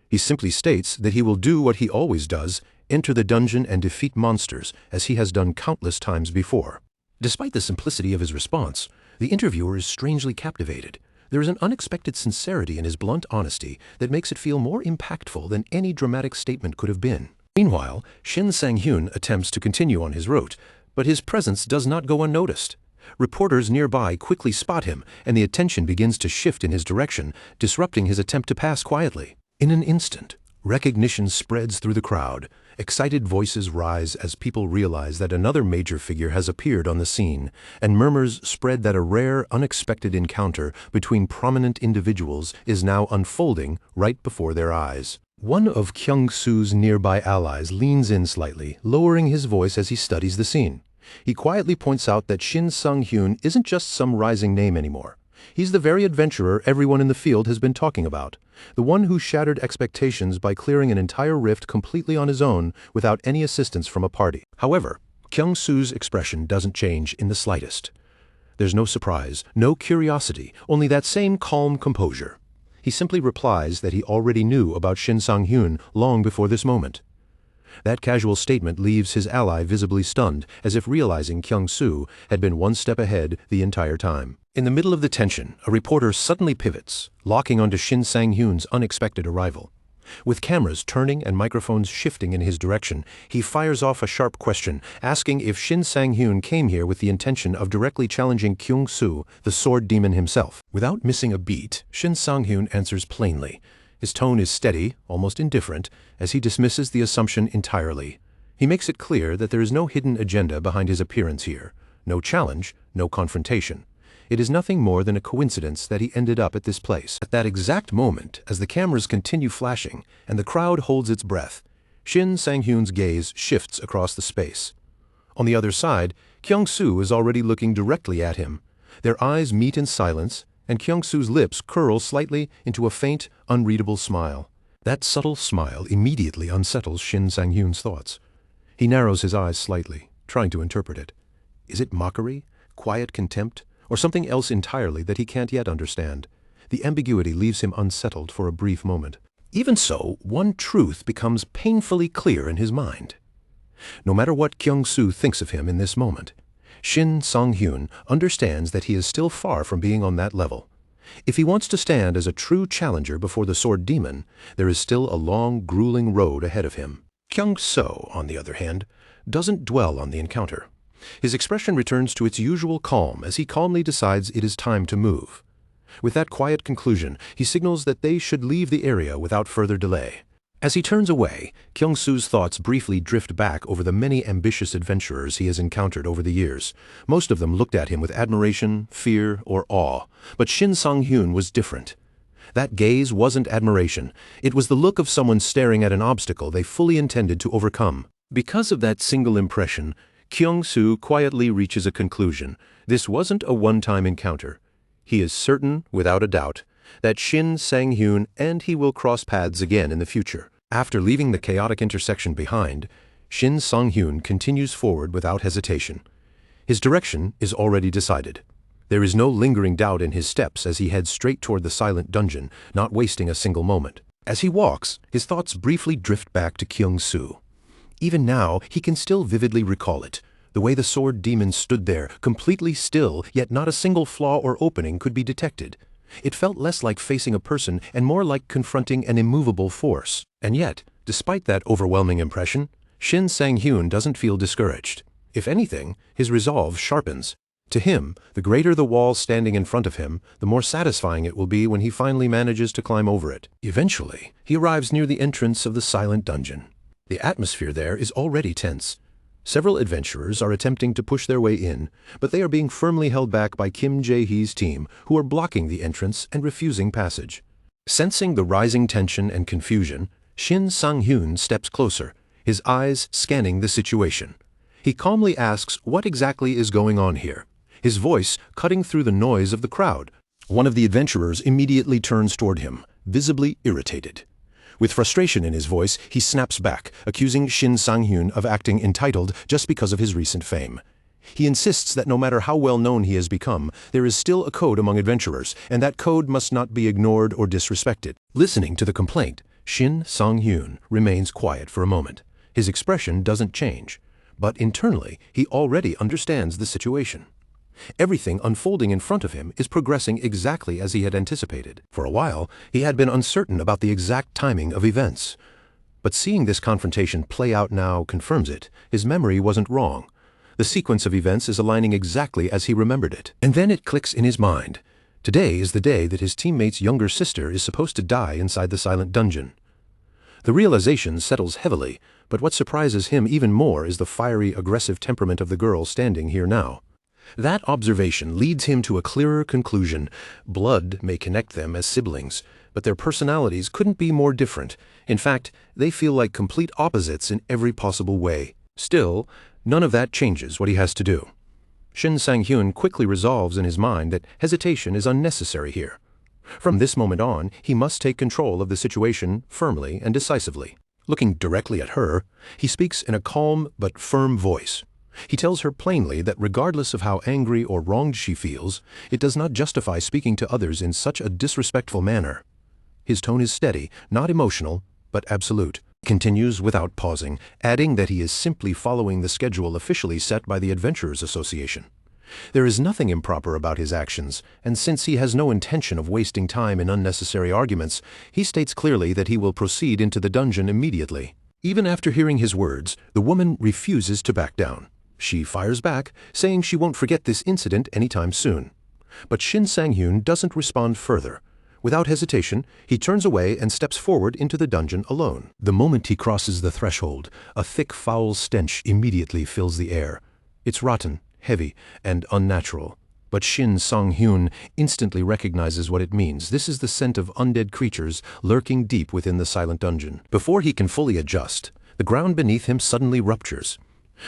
He simply states that he will do what he always does, enter the dungeon and defeat monsters, as he has done countless times before. Despite the simplicity of his response, the interviewer is strangely captivated. There is an unexpected sincerity in his blunt honesty that makes it feel more impactful than any dramatic statement could have been. Meanwhile, Shin Sang-hyun attempts to continue on his route, but his presence does not go unnoticed. Reporters nearby quickly spot him, and the attention begins to shift in his direction, disrupting his attempt to pass quietly. In an instant, recognition spreads through the crowd. Excited voices rise as people realize that another major figure has appeared on the scene, and murmurs spread that a rare, unexpected encounter between prominent individuals is now unfolding right before their eyes. One of Kyung-soo's nearby allies leans in slightly, lowering his voice as he studies the scene. He quietly points out that Shin Sang-hyun isn't just some rising name anymore. He's the very adventurer everyone in the field has been talking about, the one who shattered expectations by clearing an entire rift completely on his own without any assistance from a party. However, Kyung-soo's expression doesn't change in the slightest. There's no surprise, no curiosity, only that same calm composure. He simply replies that he already knew about Shin Sang-hyun long before this moment. That casual statement leaves his ally visibly stunned, as if realizing Kyung-soo had been one step ahead the entire time. In the middle of the tension, a reporter suddenly pivots, locking onto Shin Sang-hyun's unexpected arrival. With cameras turning and microphones shifting in his direction, he fires off a sharp question, asking if Shin Sang-hyun came here with the intention of directly challenging Kyung-soo, the sword demon himself. Without missing a beat, Shin Sang-hyun answers plainly. His tone is steady, almost indifferent, as he dismisses the assumption entirely. He makes it clear that there is no hidden agenda behind his appearance here, no challenge, no confrontation. It is nothing more than a coincidence that he ended up at this place. At that exact moment, as the cameras continue flashing and the crowd holds its breath, Shin Sang-hyun's gaze shifts across the space. On the other side, Kyung-soo is already looking directly at him. Their eyes meet in silence, and Kyung-soo's lips curl slightly into a faint, unreadable smile. That subtle smile immediately unsettles Shin Sang-hyun's thoughts. He narrows his eyes slightly, trying to interpret it. Is it mockery, quiet contempt, or something else entirely that he can't yet understand? The ambiguity leaves him unsettled for a brief moment. Even so, one truth becomes painfully clear in his mind. No matter what Kyung-soo thinks of him in this moment, Shin Sang-hyun understands that he is still far from being on that level. If he wants to stand as a true challenger before the sword demon, there is still a long, grueling road ahead of him. Kyung-soo, on the other hand, doesn't dwell on the encounter. His expression returns to its usual calm as he calmly decides it is time to move. With that quiet conclusion, he signals that they should leave the area without further delay. As he turns away, Kyung-soo's thoughts briefly drift back over the many ambitious adventurers he has encountered over the years. Most of them looked at him with admiration, fear, or awe, but Shin Sang-hyun was different. That gaze wasn't admiration, it was the look of someone staring at an obstacle they fully intended to overcome. Because of that single impression, Kyung-soo quietly reaches a conclusion. This wasn't a one-time encounter. He is certain, without a doubt, that Shin Sang-hyun and he will cross paths again in the future. After leaving the chaotic intersection behind, Shin Sang-hyun continues forward without hesitation. His direction is already decided. There is no lingering doubt in his steps as he heads straight toward the silent dungeon, not wasting a single moment. As he walks, his thoughts briefly drift back to Kyung-soo. Even now, he can still vividly recall it. The way the sword demon stood there, completely still, yet not a single flaw or opening could be detected. It felt less like facing a person and more like confronting an immovable force. And yet, despite that overwhelming impression, Shin Sang-hyun doesn't feel discouraged. If anything, his resolve sharpens. To him, the greater the wall standing in front of him, the more satisfying it will be when he finally manages to climb over it. Eventually, he arrives near the entrance of the silent dungeon. The atmosphere there is already tense. Several adventurers are attempting to push their way in, but they are being firmly held back by Kim Jae-hee's team, who are blocking the entrance and refusing passage. Sensing the rising tension and confusion, Shin Sang-hyun steps closer, his eyes scanning the situation. He calmly asks what exactly is going on here, his voice cutting through the noise of the crowd. One of the adventurers immediately turns toward him, visibly irritated. With frustration in his voice, he snaps back, accusing Shin Sang-hyun of acting entitled just because of his recent fame. He insists that no matter how well known he has become, there is still a code among adventurers, and that code must not be ignored or disrespected. Listening to the complaint, Shin Sang-hyun remains quiet for a moment. His expression doesn't change. but internally he already understands the situation. Everything unfolding in front of him is progressing exactly as he had anticipated. For a while, he had been uncertain about the exact timing of events. But seeing this confrontation play out now confirms it. His memory wasn't wrong. The sequence of events is aligning exactly as he remembered it. And then it clicks in his mind. Today is the day that his teammate's younger sister is supposed to die inside the silent dungeon. The realization settles heavily, but what surprises him even more is the fiery, aggressive temperament of the girl standing here now. That observation leads him to a clearer conclusion. Blood may connect them as siblings, but their personalities couldn't be more different. In fact, they feel like complete opposites in every possible way. Still, none of that changes what he has to do. Shin Sang-hyun quickly resolves in his mind that hesitation is unnecessary here. From this moment on, he must take control of the situation firmly and decisively. Looking directly at her, he speaks in a calm but firm voice. He tells her plainly that regardless of how angry or wronged she feels, it does not justify speaking to others in such a disrespectful manner. His tone is steady, not emotional, but absolute. He continues without pausing, adding that he is simply following the schedule officially set by the Adventurers Association. There is nothing improper about his actions, and since he has no intention of wasting time in unnecessary arguments, he states clearly that he will proceed into the dungeon immediately. Even after hearing his words, the woman refuses to back down. She fires back, saying she won't forget this incident anytime soon. But Shin Sang-hyun doesn't respond further. Without hesitation, he turns away and steps forward into the dungeon alone. The moment he crosses the threshold, a thick, foul stench immediately fills the air. It's rotten, heavy, and unnatural. But Shin Sang-hyun instantly recognizes what it means. This is the scent of undead creatures lurking deep within the silent dungeon. Before he can fully adjust, the ground beneath him suddenly ruptures.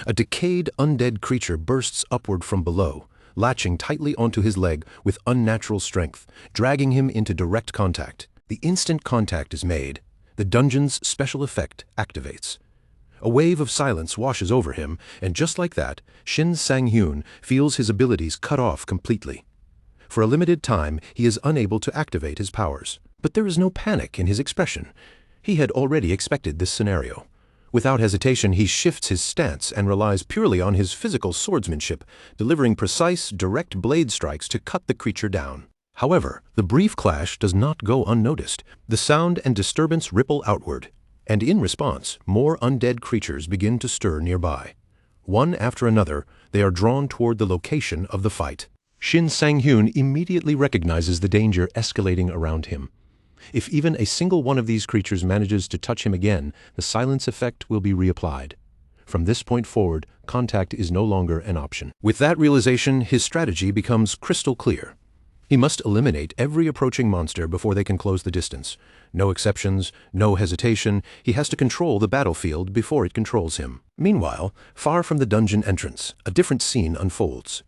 A decayed undead creature bursts upward from below, latching tightly onto his leg with unnatural strength, dragging him into direct contact. The instant contact is made, the dungeon's special effect activates. A wave of silence washes over him, and just like that, Shin Sang-hyun feels his abilities cut off completely. For a limited time, he is unable to activate his powers. But there is no panic in his expression. He had already expected this scenario. Without hesitation, he shifts his stance and relies purely on his physical swordsmanship, delivering precise, direct blade strikes to cut the creature down. However, the brief clash does not go unnoticed. The sound and disturbance ripple outward, and in response, more undead creatures begin to stir nearby. One after another, they are drawn toward the location of the fight. Shin Sang-hyun immediately recognizes the danger escalating around him. If even a single one of these creatures manages to touch him again, the silence effect will be reapplied. From this point forward, contact is no longer an option. With that realization, his strategy becomes crystal clear. He must eliminate every approaching monster before they can close the distance. No exceptions, no hesitation. He has to control the battlefield before it controls him. Meanwhile, far from the dungeon entrance, a different scene unfolds.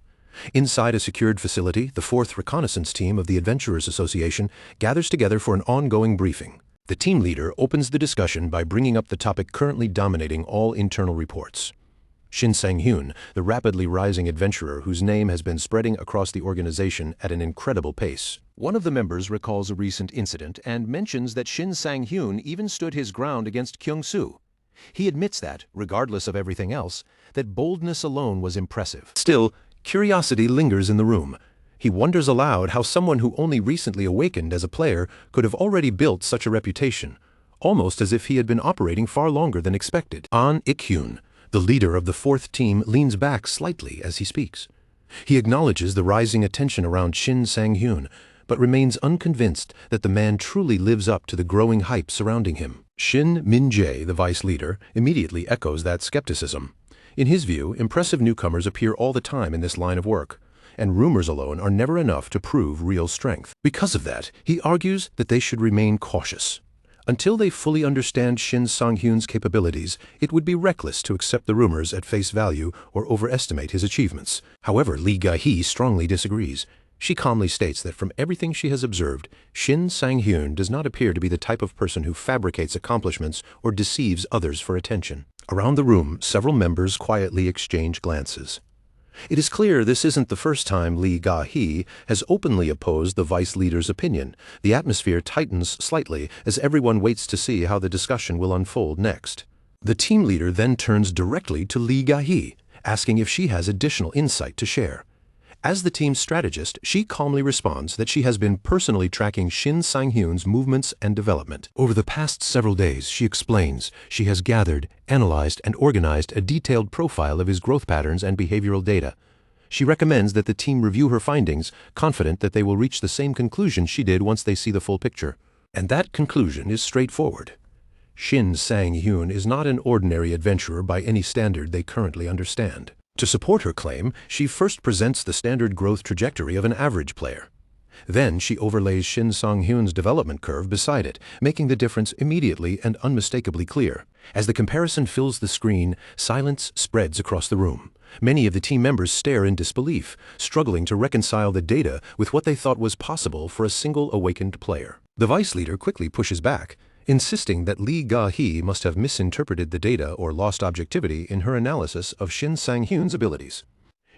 Inside a secured facility, the 4th Reconnaissance Team of the Adventurers Association gathers together for an ongoing briefing. The team leader opens the discussion by bringing up the topic currently dominating all internal reports. Shin Sang-hyun, the rapidly rising adventurer whose name has been spreading across the organization at an incredible pace. One of the members recalls a recent incident and mentions that Shin Sang-hyun even stood his ground against Kyung-soo. He admits that, regardless of everything else, that boldness alone was impressive. Still, curiosity lingers in the room. He wonders aloud how someone who only recently awakened as a player could have already built such a reputation, almost as if he had been operating far longer than expected. An Ik-hyun, the leader of the 4th team, leans back slightly as he speaks. He acknowledges the rising attention around Shin Sang-hyun, but remains unconvinced that the man truly lives up to the growing hype surrounding him. Shin Min-jae, the vice leader, immediately echoes that skepticism. In his view, impressive newcomers appear all the time in this line of work, and rumors alone are never enough to prove real strength. Because of that, he argues that they should remain cautious. Until they fully understand Shin Sang-hyun's capabilities, it would be reckless to accept the rumors at face value or overestimate his achievements. However, Lee Ga-hee strongly disagrees. She calmly states that from everything she has observed, Shin Sang-hyun does not appear to be the type of person who fabricates accomplishments or deceives others for attention. Around the room, several members quietly exchange glances. It is clear this isn't the first time Lee Ga-hee has openly opposed the vice leader's opinion. The atmosphere tightens slightly as everyone waits to see how the discussion will unfold next. The team leader then turns directly to Li Gahe, asking if she has additional insight to share. As the team's strategist, she calmly responds that she has been personally tracking Shin Sang-hyun's movements and development. Over the past several days, she explains, she has gathered, analyzed, and organized a detailed profile of his growth patterns and behavioral data. She recommends that the team review her findings, confident that they will reach the same conclusion she did once they see the full picture. And that conclusion is straightforward. Shin Sang-hyun is not an ordinary adventurer by any standard they currently understand. To support her claim, she first presents the standard growth trajectory of an average player. Then she overlays Shin Sang-hyun's development curve beside it, making the difference immediately and unmistakably clear. As the comparison fills the screen, silence spreads across the room. Many of the team members stare in disbelief, struggling to reconcile the data with what they thought was possible for a single awakened player. The vice leader quickly pushes back, insisting that Li Gahe must have misinterpreted the data or lost objectivity in her analysis of Shin Sang-hyun's abilities.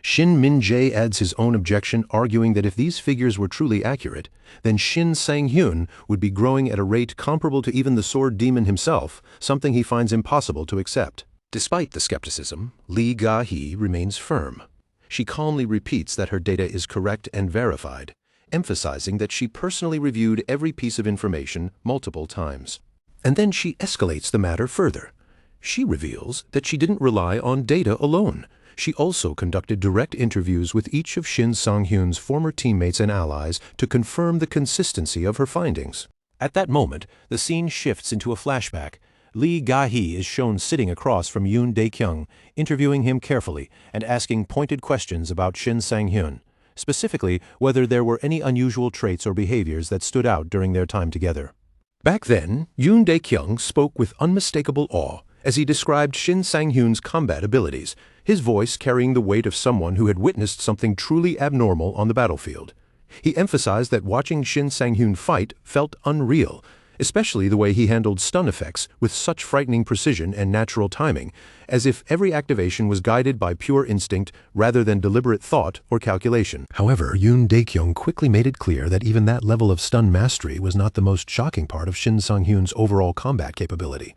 Shin Min-jae adds his own objection, arguing that if these figures were truly accurate, then Shin Sang-hyun would be growing at a rate comparable to even the sword demon himself, something he finds impossible to accept. Despite the skepticism, Li Gahe remains firm. She calmly repeats that her data is correct and verified, emphasizing that she personally reviewed every piece of information multiple times. And then she escalates the matter further. She reveals that she didn't rely on data alone. She also conducted direct interviews with each of Shin Sang-hyun's former teammates and allies to confirm the consistency of her findings. At that moment, the scene shifts into a flashback. Li Gahe is shown sitting across from Yoon Dae-kyung, interviewing him carefully and asking pointed questions about Shin Sang-hyun, specifically whether there were any unusual traits or behaviors that stood out during their time together. Back then, Yoon Dae-kyung spoke with unmistakable awe as he described Shin Sang-hyun's combat abilities, his voice carrying the weight of someone who had witnessed something truly abnormal on the battlefield. He emphasized that watching Shin Sang-hyun fight felt unreal, especially the way he handled stun effects with such frightening precision and natural timing, as if every activation was guided by pure instinct rather than deliberate thought or calculation. However, Yoon Dae-kyung quickly made it clear that even that level of stun mastery was not the most shocking part of Shin Sang-hyun's overall combat capability.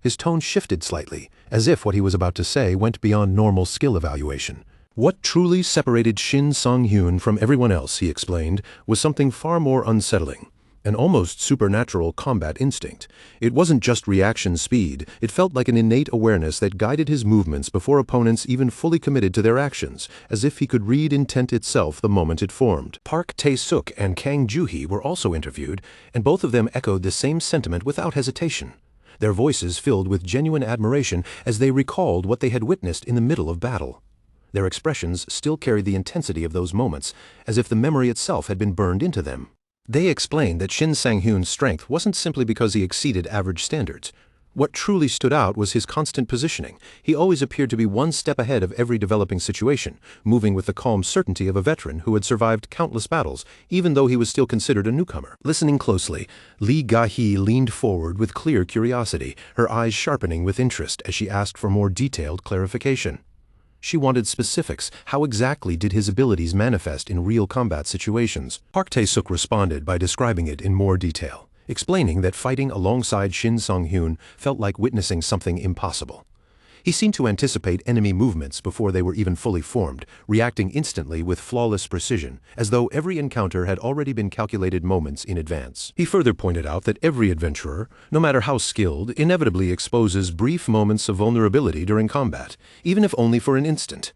His tone shifted slightly, as if what he was about to say went beyond normal skill evaluation. What truly separated Shin Sang-hyun from everyone else, he explained, was something far more unsettling. An almost supernatural combat instinct. It wasn't just reaction speed, it felt like an innate awareness that guided his movements before opponents even fully committed to their actions, as if he could read intent itself the moment it formed. Park Tae-suk and Kang Joo-hee were also interviewed, and both of them echoed the same sentiment without hesitation. Their voices filled with genuine admiration as they recalled what they had witnessed in the middle of battle. Their expressions still carried the intensity of those moments, as if the memory itself had been burned into them. They explained that Shin Sang-hyun's strength wasn't simply because he exceeded average standards. What truly stood out was his constant positioning. He always appeared to be one step ahead of every developing situation, moving with the calm certainty of a veteran who had survived countless battles, even though he was still considered a newcomer. Listening closely, Li Gahe leaned forward with clear curiosity, her eyes sharpening with interest as she asked for more detailed clarification. She wanted specifics. How exactly did his abilities manifest in real combat situations? Park Tae-suk responded by describing it in more detail, explaining that fighting alongside Shin Sang-hyun felt like witnessing something impossible. He seemed to anticipate enemy movements before they were even fully formed, reacting instantly with flawless precision, as though every encounter had already been calculated moments in advance. He further pointed out that every adventurer, no matter how skilled, inevitably exposes brief moments of vulnerability during combat, even if only for an instant.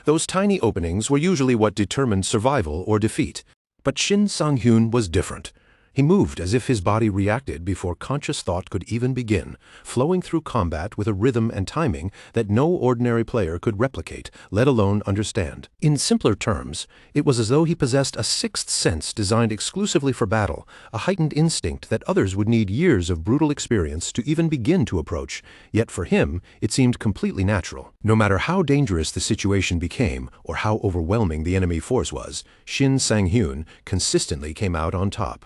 Those tiny openings were usually what determined survival or defeat. But Shin Sang-hyun was different. He moved as if his body reacted before conscious thought could even begin, flowing through combat with a rhythm and timing that no ordinary player could replicate, let alone understand. In simpler terms, it was as though he possessed a sixth sense designed exclusively for battle, a heightened instinct that others would need years of brutal experience to even begin to approach, yet for him it seemed completely natural. No matter how dangerous the situation became or how overwhelming the enemy force was, Shin Sang-hyun consistently came out on top.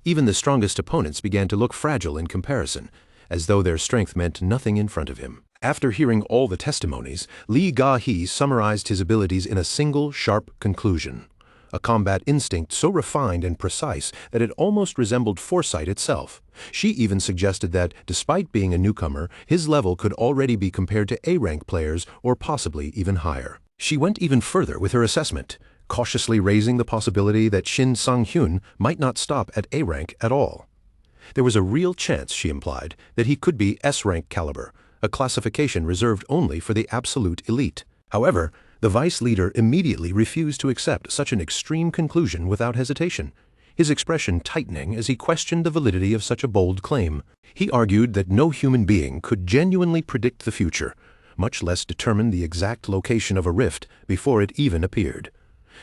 Even the strongest opponents began to look fragile in comparison, as though their strength meant nothing in front of him. After hearing all the testimonies, Li Gahe summarized his abilities in a single, sharp conclusion. a combat instinct so refined and precise that it almost resembled foresight itself. She even suggested that, despite being a newcomer, his level could already be compared to A-rank players or possibly even higher. She went even further with her assessment, cautiously raising the possibility that Shin Sang-hyun might not stop at A-rank at all. There was a real chance, she implied, that he could be S-rank caliber, a classification reserved only for the absolute elite. However, the vice leader immediately refused to accept such an extreme conclusion without hesitation, his expression tightening as he questioned the validity of such a bold claim. He argued that no human being could genuinely predict the future, much less determine the exact location of a rift before it even appeared.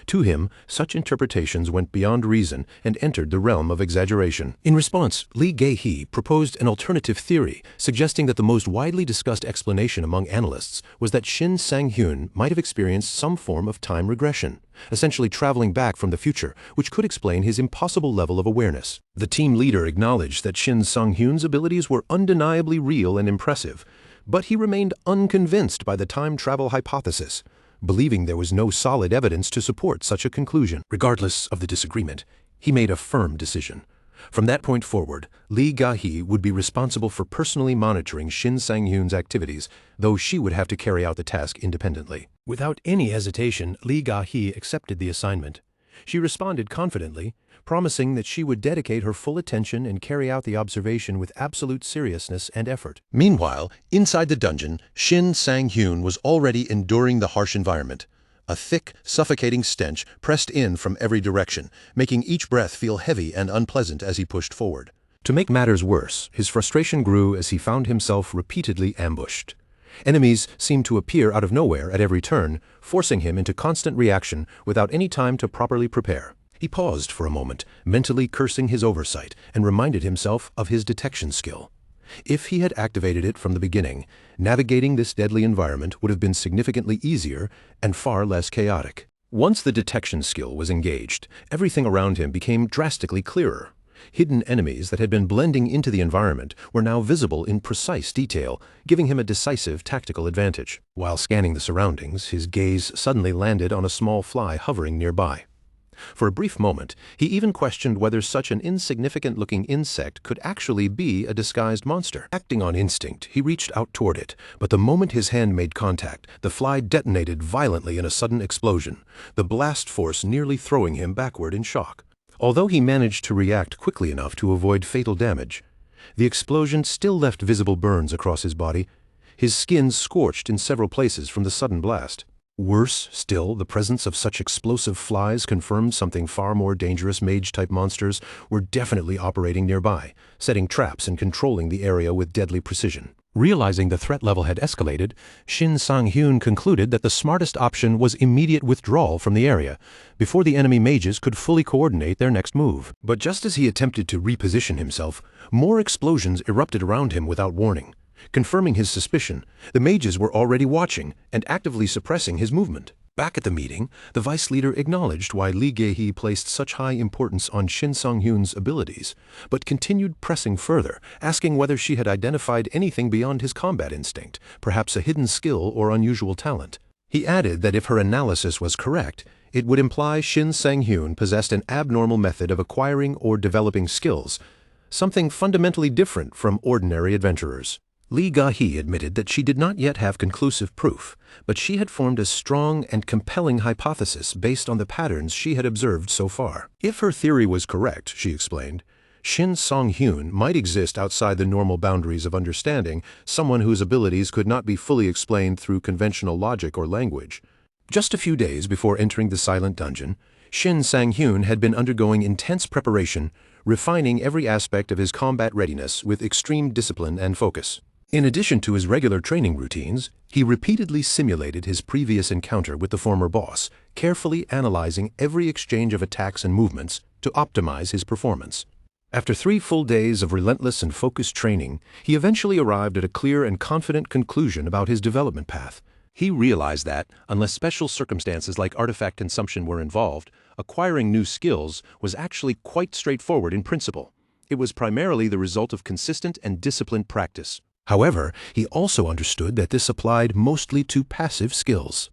To him, such interpretations went beyond reason and entered the realm of exaggeration. In response, Lee Gae-hee proposed an alternative theory, suggesting that the most widely discussed explanation among analysts was that Shin Sang-hyun might have experienced some form of time regression, essentially traveling back from the future, which could explain his impossible level of awareness. The team leader acknowledged that Shin Sang-hyun's abilities were undeniably real and impressive, but he remained unconvinced by the time travel hypothesis, believing there was no solid evidence to support such a conclusion. Regardless of the disagreement, he made a firm decision. From that point forward, Lee Gae-hee would be responsible for personally monitoring Shin Sang-hyun's activities, though she would have to carry out the task independently. Without any hesitation, Lee Gae-hee accepted the assignment. She responded confidently, promising that she would dedicate her full attention and carry out the observation with absolute seriousness and effort. Meanwhile, inside the dungeon, Shin Sang-hyun was already enduring the harsh environment. A thick, suffocating stench pressed in from every direction, making each breath feel heavy and unpleasant as he pushed forward. To make matters worse, his frustration grew as he found himself repeatedly ambushed. Enemies seemed to appear out of nowhere at every turn, forcing him into constant reaction without any time to properly prepare. He paused for a moment, mentally cursing his oversight, and reminded himself of his detection skill. If he had activated it from the beginning, navigating this deadly environment would have been significantly easier and far less chaotic. Once the detection skill was engaged, everything around him became drastically clearer. Hidden enemies that had been blending into the environment were now visible in precise detail, giving him a decisive tactical advantage. While scanning the surroundings, his gaze suddenly landed on a small fly hovering nearby. For a brief moment, he even questioned whether such an insignificant-looking insect could actually be a disguised monster. Acting on instinct, he reached out toward it, but the moment his hand made contact, the fly detonated violently in a sudden explosion, the blast force nearly throwing him backward in shock. Although he managed to react quickly enough to avoid fatal damage, the explosion still left visible burns across his body, his skin scorched in several places from the sudden blast. Worse still, the presence of such explosive flies confirmed something far more dangerous mage-type monsters were definitely operating nearby, setting traps and controlling the area with deadly precision. Realizing the threat level had escalated, Shin Sang-hyun concluded that the smartest option was immediate withdrawal from the area, before the enemy mages could fully coordinate their next move. But just as he attempted to reposition himself, more explosions erupted around him without warning. Confirming his suspicion, the mages were already watching and actively suppressing his movement. Back at the meeting, the vice leader acknowledged why Lee Gae-hee placed such high importance on Shin Sang-hyun's abilities, but continued pressing further, asking whether she had identified anything beyond his combat instinct, perhaps a hidden skill or unusual talent. He added that if her analysis was correct, it would imply Shin Sang-hyun possessed an abnormal method of acquiring or developing skills, something fundamentally different from ordinary adventurers. Lee Gae-hee admitted that she did not yet have conclusive proof, but she had formed a strong and compelling hypothesis based on the patterns she had observed so far. If her theory was correct, she explained, Shin Sang-hyun might exist outside the normal boundaries of understanding, someone whose abilities could not be fully explained through conventional logic or language. Just a few days before entering the silent dungeon, Shin Sang-hyun had been undergoing intense preparation, refining every aspect of his combat readiness with extreme discipline and focus. In addition to his regular training routines, he repeatedly simulated his previous encounter with the former boss, carefully analyzing every exchange of attacks and movements to optimize his performance. After 3 full days of relentless and focused training, he eventually arrived at a clear and confident conclusion about his development path. He realized that, unless special circumstances like artifact consumption were involved, acquiring new skills was actually quite straightforward in principle. It was primarily the result of consistent and disciplined practice. However, he also understood that this applied mostly to passive skills.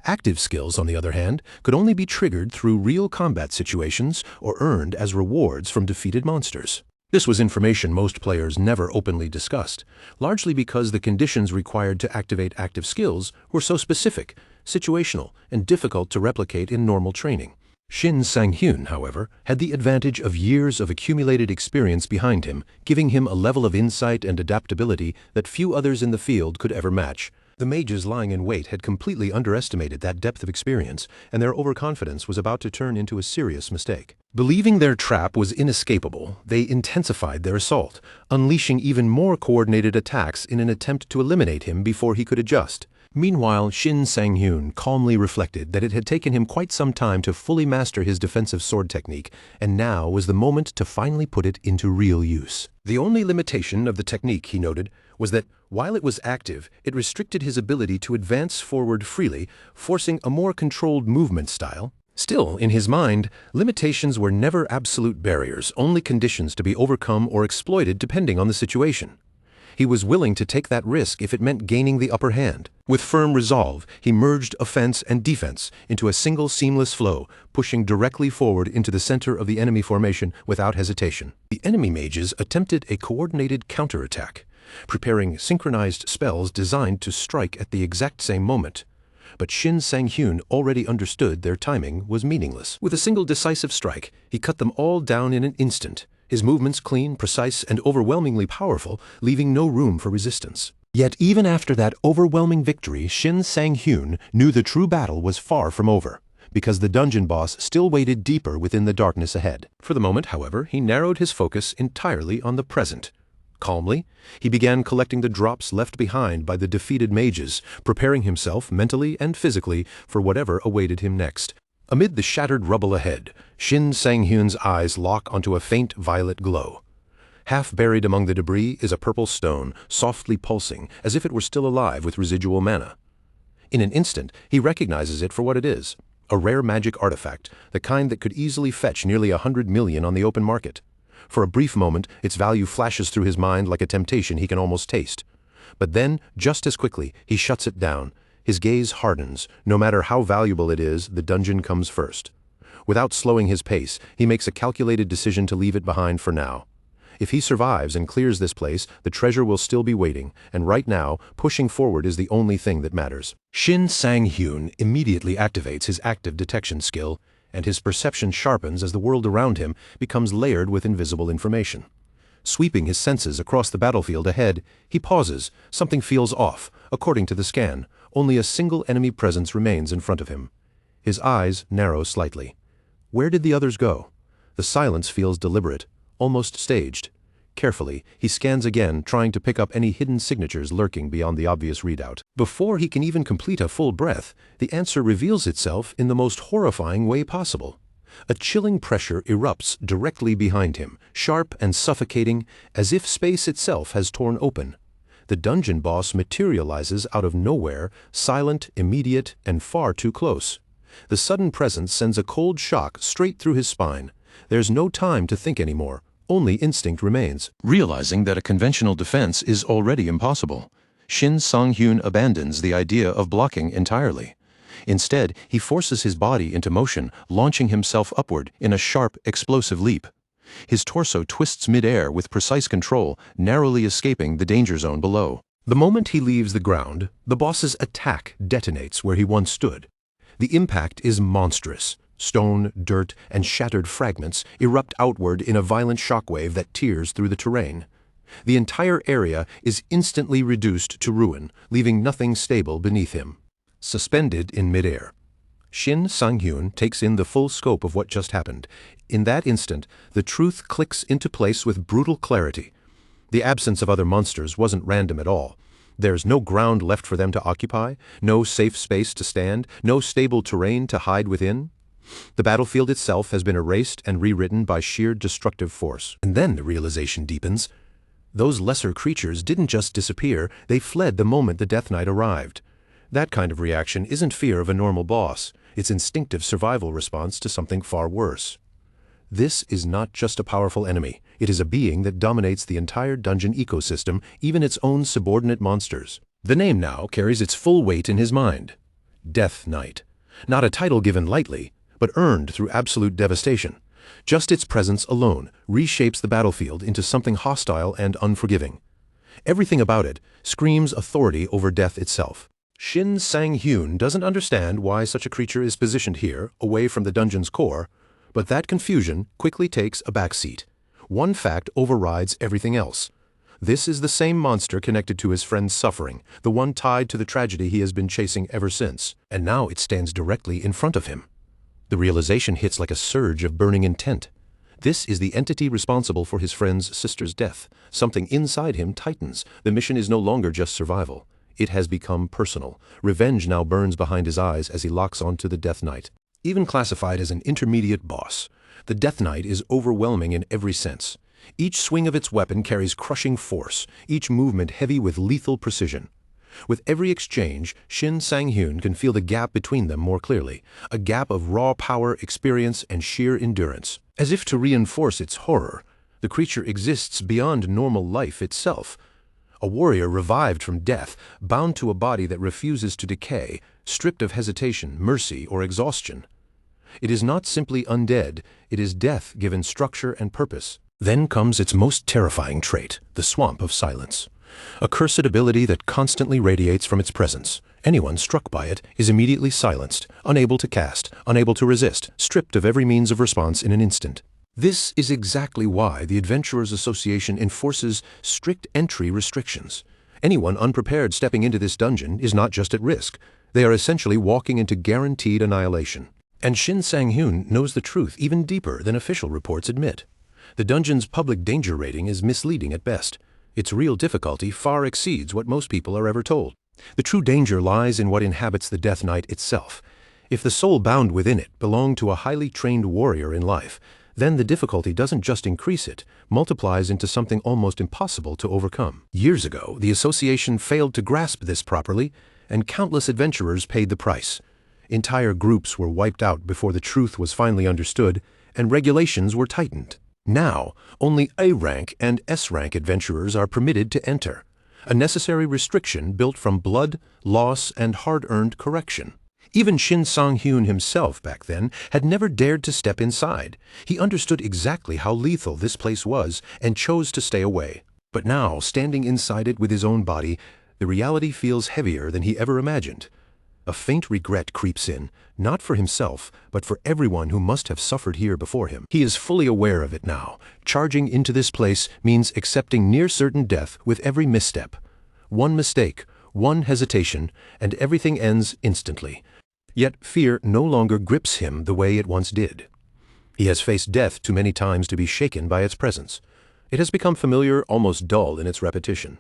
Active skills, on the other hand, could only be triggered through real combat situations or earned as rewards from defeated monsters. This was information most players never openly discussed, largely because the conditions required to activate active skills were so specific, situational, and difficult to replicate in normal training. Shin Sang-hyun, however, had the advantage of years of accumulated experience behind him, giving him a level of insight and adaptability that few others in the field could ever match. The mages lying in wait had completely underestimated that depth of experience, and their overconfidence was about to turn into a serious mistake. Believing their trap was inescapable, they intensified their assault, unleashing even more coordinated attacks in an attempt to eliminate him before he could adjust. Meanwhile, Shin Sang-hyun calmly reflected that it had taken him quite some time to fully master his defensive sword technique, and now was the moment to finally put it into real use. The only limitation of the technique, he noted, was that, while it was active, it restricted his ability to advance forward freely, forcing a more controlled movement style. Still, in his mind, limitations were never absolute barriers, only conditions to be overcome or exploited depending on the situation. He was willing to take that risk if it meant gaining the upper hand. With firm resolve, he merged offense and defense into a single seamless flow, pushing directly forward into the center of the enemy formation without hesitation. The enemy mages attempted a coordinated counterattack, preparing synchronized spells designed to strike at the exact same moment. But Shin Sang-hyun already understood their timing was meaningless. With a single decisive strike, he cut them all down in an instant, his movements clean, precise, and overwhelmingly powerful, leaving no room for resistance. Yet even after that overwhelming victory, Shin Sang-hyun knew the true battle was far from over, because the dungeon boss still waited deeper within the darkness ahead. For the moment, however, he narrowed his focus entirely on the present. Calmly, he began collecting the drops left behind by the defeated mages, preparing himself mentally and physically for whatever awaited him next. Amid the shattered rubble ahead, Shin Sang-hyun's eyes lock onto a faint violet glow. Half buried among the debris is a purple stone, softly pulsing, as if it were still alive with residual mana. In an instant, he recognizes it for what it is, a rare magic artifact, the kind that could easily fetch nearly 100 million on the open market. For a brief moment, its value flashes through his mind like a temptation he can almost taste. But then, just as quickly, he shuts it down. His gaze hardens. No matter how valuable it is, the dungeon comes first. Without slowing his pace, he makes a calculated decision to leave it behind for now. If he survives and clears this place, the treasure will still be waiting, and right now, pushing forward is the only thing that matters. Shin Sang-hyun immediately activates his active detection skill, and his perception sharpens as the world around him becomes layered with invisible information. Sweeping his senses across the battlefield ahead, he pauses. Something feels off. According to the scan, only a single enemy presence remains in front of him. His eyes narrow slightly. Where did the others go? The silence feels deliberate, almost staged. Carefully, he scans again, trying to pick up any hidden signatures lurking beyond the obvious readout. Before he can even complete a full breath, the answer reveals itself in the most horrifying way possible. A chilling pressure erupts directly behind him, sharp and suffocating, as if space itself has torn open. The dungeon boss materializes out of nowhere, silent, immediate, and far too close. The sudden presence sends a cold shock straight through his spine. There's no time to think anymore. Only instinct remains. Realizing that a conventional defense is already impossible, Shin Sang-hyun abandons the idea of blocking entirely. Instead, he forces his body into motion, launching himself upward in a sharp, explosive leap. His torso twists mid-air with precise control, narrowly escaping the danger zone below. The moment he leaves the ground, the boss's attack detonates where he once stood. The impact is monstrous. Stone, dirt, and shattered fragments erupt outward in a violent shockwave that tears through the terrain. The entire area is instantly reduced to ruin, leaving nothing stable beneath him. Suspended in midair, Shin Sang-hyun takes in the full scope of what just happened. In that instant, the truth clicks into place with brutal clarity. The absence of other monsters wasn't random at all. There's no ground left for them to occupy, no safe space to stand, no stable terrain to hide within. The battlefield itself has been erased and rewritten by sheer destructive force. And then the realization deepens. Those lesser creatures didn't just disappear, they fled the moment the Death Knight arrived. That kind of reaction isn't fear of a normal boss, it's instinctive survival response to something far worse. This is not just a powerful enemy, it is a being that dominates the entire dungeon ecosystem, even its own subordinate monsters. The name now carries its full weight in his mind. Death Knight. Not a title given lightly, but earned through absolute devastation. Just its presence alone reshapes the battlefield into something hostile and unforgiving. Everything about it screams authority over death itself. Shin Sang-hyun doesn't understand why such a creature is positioned here, away from the dungeon's core, but that confusion quickly takes a backseat. One fact overrides everything else. This is the same monster connected to his friend's suffering, the one tied to the tragedy he has been chasing ever since, and now it stands directly in front of him. The realization hits like a surge of burning intent. This is the entity responsible for his friend's sister's death. Something inside him tightens. The mission is no longer just survival. It has become personal. Revenge now burns behind his eyes as he locks onto the Death Knight. Even classified as an intermediate boss, the Death Knight is overwhelming in every sense. Each swing of its weapon carries crushing force, each movement heavy with lethal precision. With every exchange, Shin Sang-hyun can feel the gap between them more clearly, a gap of raw power, experience, and sheer endurance. As if to reinforce its horror, the creature exists beyond normal life itself. A warrior revived from death, bound to a body that refuses to decay, stripped of hesitation, mercy, or exhaustion. It is not simply undead, it is death given structure and purpose. Then comes its most terrifying trait, the Swamp of Silence. A cursed ability that constantly radiates from its presence. Anyone struck by it is immediately silenced, unable to cast, unable to resist, stripped of every means of response in an instant. This is exactly why the Adventurers Association enforces strict entry restrictions. Anyone unprepared stepping into this dungeon is not just at risk. They are essentially walking into guaranteed annihilation. And Shin Sang-hyun knows the truth even deeper than official reports admit. The dungeon's public danger rating is misleading at best. Its real difficulty far exceeds what most people are ever told. The true danger lies in what inhabits the Death Knight itself. If the soul bound within it belonged to a highly trained warrior in life, then the difficulty doesn't just increase, it multiplies into something almost impossible to overcome. Years ago, the association failed to grasp this properly, and countless adventurers paid the price. Entire groups were wiped out before the truth was finally understood, and regulations were tightened. Now, only A-rank and S-rank adventurers are permitted to enter, a necessary restriction built from blood, loss, and hard-earned correction. Even Shin Sang-hyun himself back then had never dared to step inside. He understood exactly how lethal this place was and chose to stay away. But now, standing inside it with his own body, the reality feels heavier than he ever imagined. A faint regret creeps in, not for himself, but for everyone who must have suffered here before him. He is fully aware of it now. Charging into this place means accepting near-certain death with every misstep. One mistake, one hesitation, and everything ends instantly. Yet fear no longer grips him the way it once did. He has faced death too many times to be shaken by its presence. It has become familiar, almost dull in its repetition.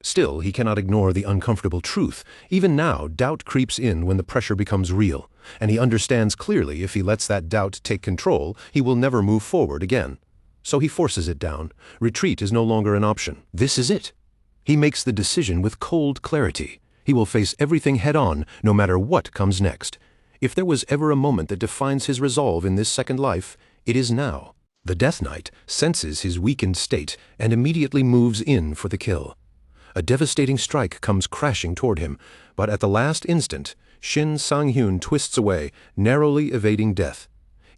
Still, he cannot ignore the uncomfortable truth. Even now, doubt creeps in when the pressure becomes real, and he understands clearly if he lets that doubt take control, he will never move forward again. So he forces it down. Retreat is no longer an option. This is it. He makes the decision with cold clarity. He will face everything head-on, no matter what comes next. If there was ever a moment that defines his resolve in this second life, it is now. The Death Knight senses his weakened state and immediately moves in for the kill. A devastating strike comes crashing toward him, but at the last instant, Shin Sang-hyun twists away, narrowly evading death.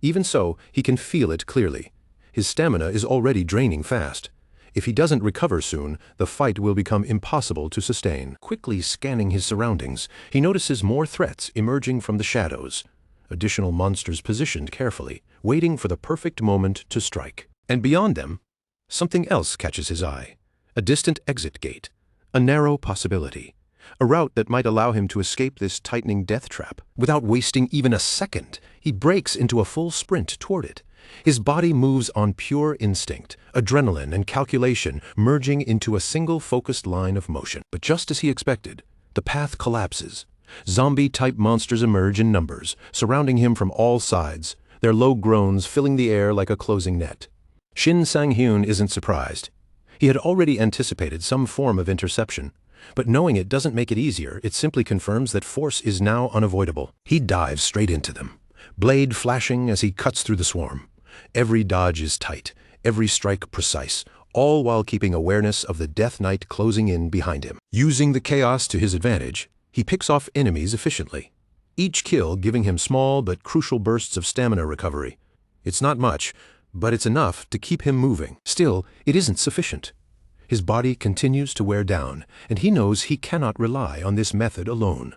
Even so, he can feel it clearly. His stamina is already draining fast. If he doesn't recover soon, the fight will become impossible to sustain. Quickly scanning his surroundings, he notices more threats emerging from the shadows. Additional monsters positioned carefully, waiting for the perfect moment to strike. And beyond them, something else catches his eye. A distant exit gate. A narrow possibility. A route that might allow him to escape this tightening death trap. Without wasting even a second, he breaks into a full sprint toward it. His body moves on pure instinct, adrenaline and calculation merging into a single focused line of motion. But just as he expected, the path collapses. Zombie-type monsters emerge in numbers, surrounding him from all sides, their low groans filling the air like a closing net. Shin Sang-hyun isn't surprised. He had already anticipated some form of interception, but knowing it doesn't make it easier, it simply confirms that force is now unavoidable. He dives straight into them, blade flashing as he cuts through the swarm. Every dodge is tight, every strike precise, all while keeping awareness of the Death Knight closing in behind him. Using the chaos to his advantage, he picks off enemies efficiently. each kill giving him small but crucial bursts of stamina recovery. It's not much, but it's enough to keep him moving. Still, it isn't sufficient. His body continues to wear down, and he knows he cannot rely on this method alone.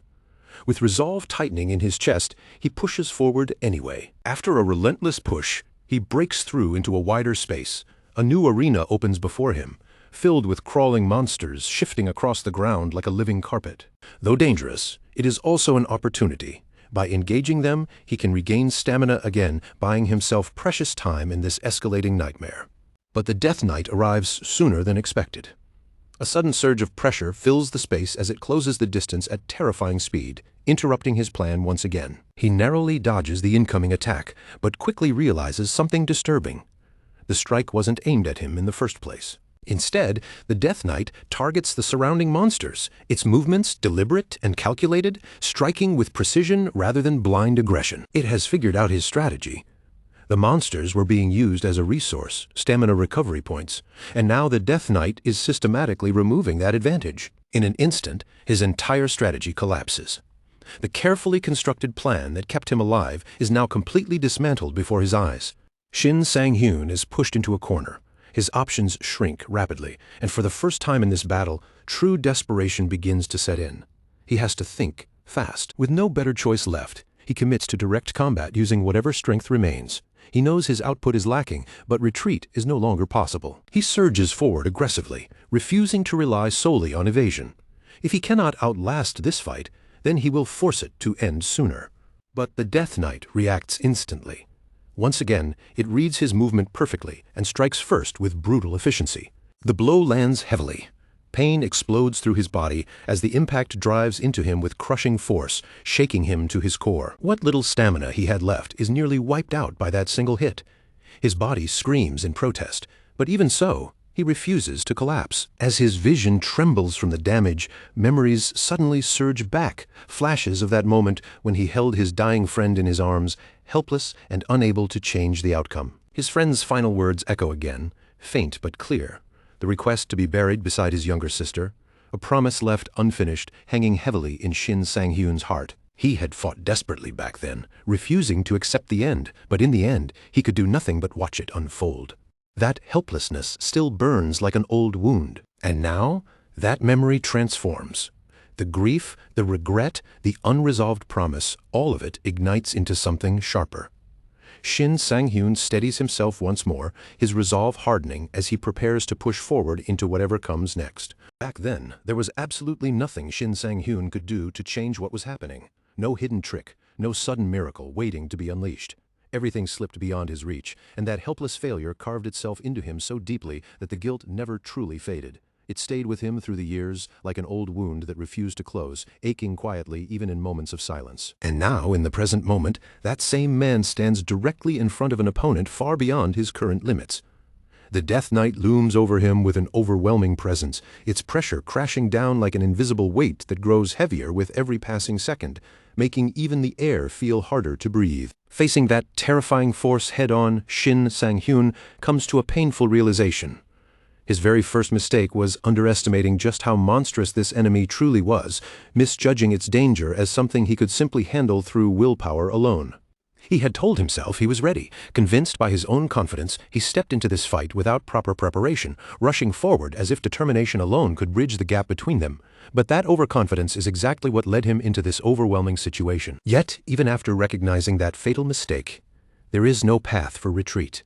With resolve tightening in his chest, he pushes forward anyway. After a relentless push, he breaks through into a wider space. A new arena opens before him, filled with crawling monsters shifting across the ground like a living carpet. Though dangerous, it is also an opportunity. By engaging them, he can regain stamina again, buying himself precious time in this escalating nightmare. But the Death Knight arrives sooner than expected. A sudden surge of pressure fills the space as it closes the distance at terrifying speed, interrupting his plan once again. He narrowly dodges the incoming attack, but quickly realizes something disturbing. The strike wasn't aimed at him in the first place. Instead, the Death Knight targets the surrounding monsters, its movements deliberate and calculated, striking with precision rather than blind aggression. It has figured out his strategy. The monsters were being used as a resource, stamina recovery points, and now the Death Knight is systematically removing that advantage. In an instant, his entire strategy collapses. The carefully constructed plan that kept him alive is now completely dismantled before his eyes. Shin Sang-hyun is pushed into a corner. His options shrink rapidly, and for the first time in this battle, true desperation begins to set in. He has to think fast. With no better choice left, he commits to direct combat using whatever strength remains. He knows his output is lacking, but retreat is no longer possible. He surges forward aggressively, refusing to rely solely on evasion. If he cannot outlast this fight, then he will force it to end sooner. But the Death Knight reacts instantly. Once again, it reads his movement perfectly and strikes first with brutal efficiency. The blow lands heavily. Pain explodes through his body as the impact drives into him with crushing force, shaking him to his core. What little stamina he had left is nearly wiped out by that single hit. His body screams in protest, but even so, he refuses to collapse. As his vision trembles from the damage, memories suddenly surge back, flashes of that moment when he held his dying friend in his arms, helpless and unable to change the outcome. His friend's final words echo again, faint but clear. The request to be buried beside his younger sister, a promise left unfinished, hanging heavily in Shin Sang-hyun's heart. He had fought desperately back then, refusing to accept the end, but in the end, he could do nothing but watch it unfold. That helplessness still burns like an old wound, and now that memory transforms. The grief, the regret, the unresolved promise, all of it ignites into something sharper. Shin Sang-hyun steadies himself once more, his resolve hardening as he prepares to push forward into whatever comes next. Back then, there was absolutely nothing Shin Sang-hyun could do to change what was happening. No hidden trick, no sudden miracle waiting to be unleashed. Everything slipped beyond his reach, and that helpless failure carved itself into him so deeply that the guilt never truly faded. It stayed with him through the years like an old wound that refused to close, aching quietly even in moments of silence. And now, in the present moment, that same man stands directly in front of an opponent far beyond his current limits. The Death Knight looms over him with an overwhelming presence, its pressure crashing down like an invisible weight that grows heavier with every passing second, making even the air feel harder to breathe. Facing that terrifying force head-on, Shin Sang-hyun comes to a painful realization. His very first mistake was underestimating just how monstrous this enemy truly was, misjudging its danger as something he could simply handle through willpower alone. He had told himself he was ready. Convinced by his own confidence, he stepped into this fight without proper preparation, rushing forward as if determination alone could bridge the gap between them. But that overconfidence is exactly what led him into this overwhelming situation. Yet, even after recognizing that fatal mistake, there is no path for retreat.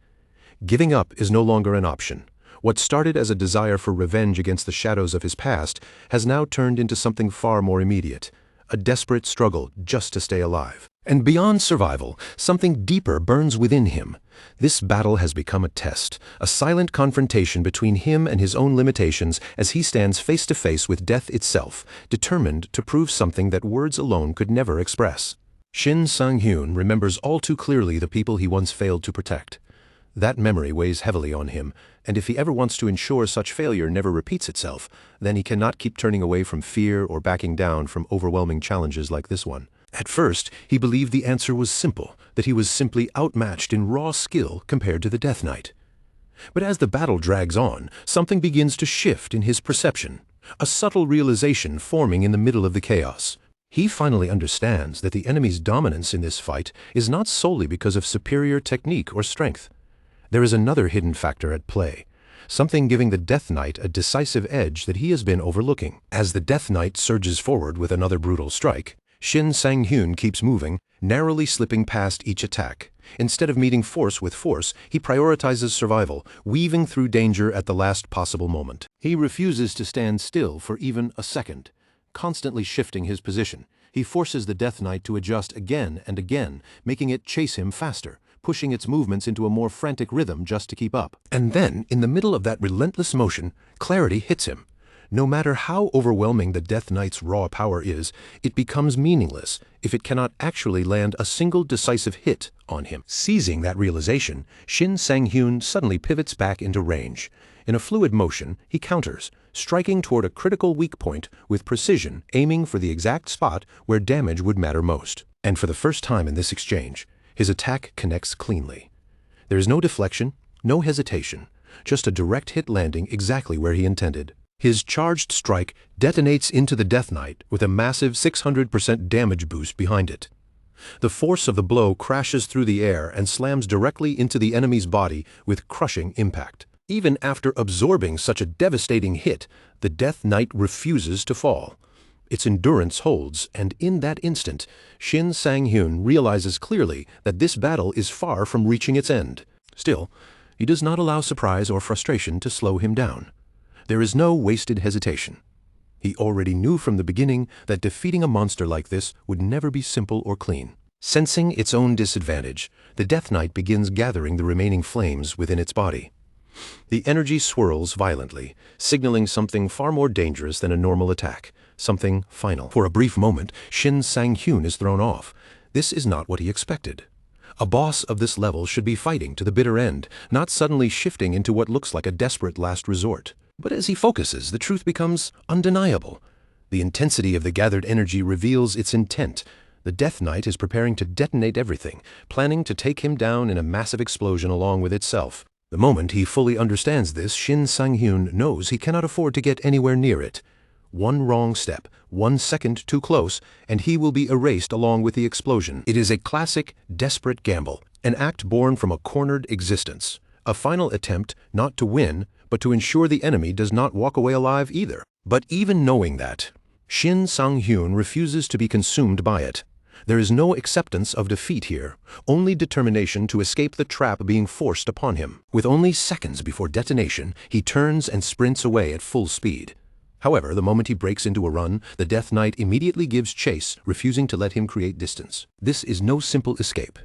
Giving up is no longer an option. What started as a desire for revenge against the shadows of his past has now turned into something far more immediate, a desperate struggle just to stay alive. And beyond survival, something deeper burns within him. This battle has become a test, a silent confrontation between him and his own limitations as he stands face to face with death itself, determined to prove something that words alone could never express. Shin Sang-hyun remembers all too clearly the people he once failed to protect. That memory weighs heavily on him, and if he ever wants to ensure such failure never repeats itself, then he cannot keep turning away from fear or backing down from overwhelming challenges like this one. At first, he believed the answer was simple, that he was simply outmatched in raw skill compared to the Death Knight. But as the battle drags on, something begins to shift in his perception, a subtle realization forming in the middle of the chaos. He finally understands that the enemy's dominance in this fight is not solely because of superior technique or strength. There is another hidden factor at play, something giving the Death Knight a decisive edge that he has been overlooking. As the Death Knight surges forward with another brutal strike, Shin Sang-hyun keeps moving, narrowly slipping past each attack. Instead of meeting force with force, he prioritizes survival, weaving through danger at the last possible moment. He refuses to stand still for even a second, constantly shifting his position. He forces the Death Knight to adjust again and again, making it chase him faster, pushing its movements into a more frantic rhythm just to keep up. And then, in the middle of that relentless motion, clarity hits him. No matter how overwhelming the Death Knight's raw power is, it becomes meaningless if it cannot actually land a single decisive hit on him. Seizing that realization, Shin Sang-hyun suddenly pivots back into range. In a fluid motion, he counters, striking toward a critical weak point with precision, aiming for the exact spot where damage would matter most. And for the first time in this exchange, his attack connects cleanly. There is no deflection, no hesitation, just a direct hit landing exactly where he intended. His charged strike detonates into the Death Knight with a massive 600% damage boost behind it. The force of the blow crashes through the air and slams directly into the enemy's body with crushing impact. Even after absorbing such a devastating hit, the Death Knight refuses to fall. Its endurance holds, and in that instant, Shin Sang-hyun realizes clearly that this battle is far from reaching its end. Still, he does not allow surprise or frustration to slow him down. There is no wasted hesitation. He already knew from the beginning that defeating a monster like this would never be simple or clean. Sensing its own disadvantage, the Death Knight begins gathering the remaining flames within its body. The energy swirls violently, signaling something far more dangerous than a normal attack, something final. For a brief moment, Shin Sang-hyun is thrown off. This is not what he expected. A boss of this level should be fighting to the bitter end, not suddenly shifting into what looks like a desperate last resort. But as he focuses, the truth becomes undeniable. The intensity of the gathered energy reveals its intent. The Death Knight is preparing to detonate everything, planning to take him down in a massive explosion along with itself. The moment he fully understands this, Shin Sang-hyun knows he cannot afford to get anywhere near it. One wrong step, 1 second too close, and he will be erased along with the explosion. It is a classic, desperate gamble, an act born from a cornered existence. A final attempt not to win, but to ensure the enemy does not walk away alive either. But even knowing that, Shin Sang-hyun refuses to be consumed by it. There is no acceptance of defeat here, only determination to escape the trap being forced upon him. With only seconds before detonation, he turns and sprints away at full speed. However, the moment he breaks into a run, the Death Knight immediately gives chase, refusing to let him create distance. This is no simple escape.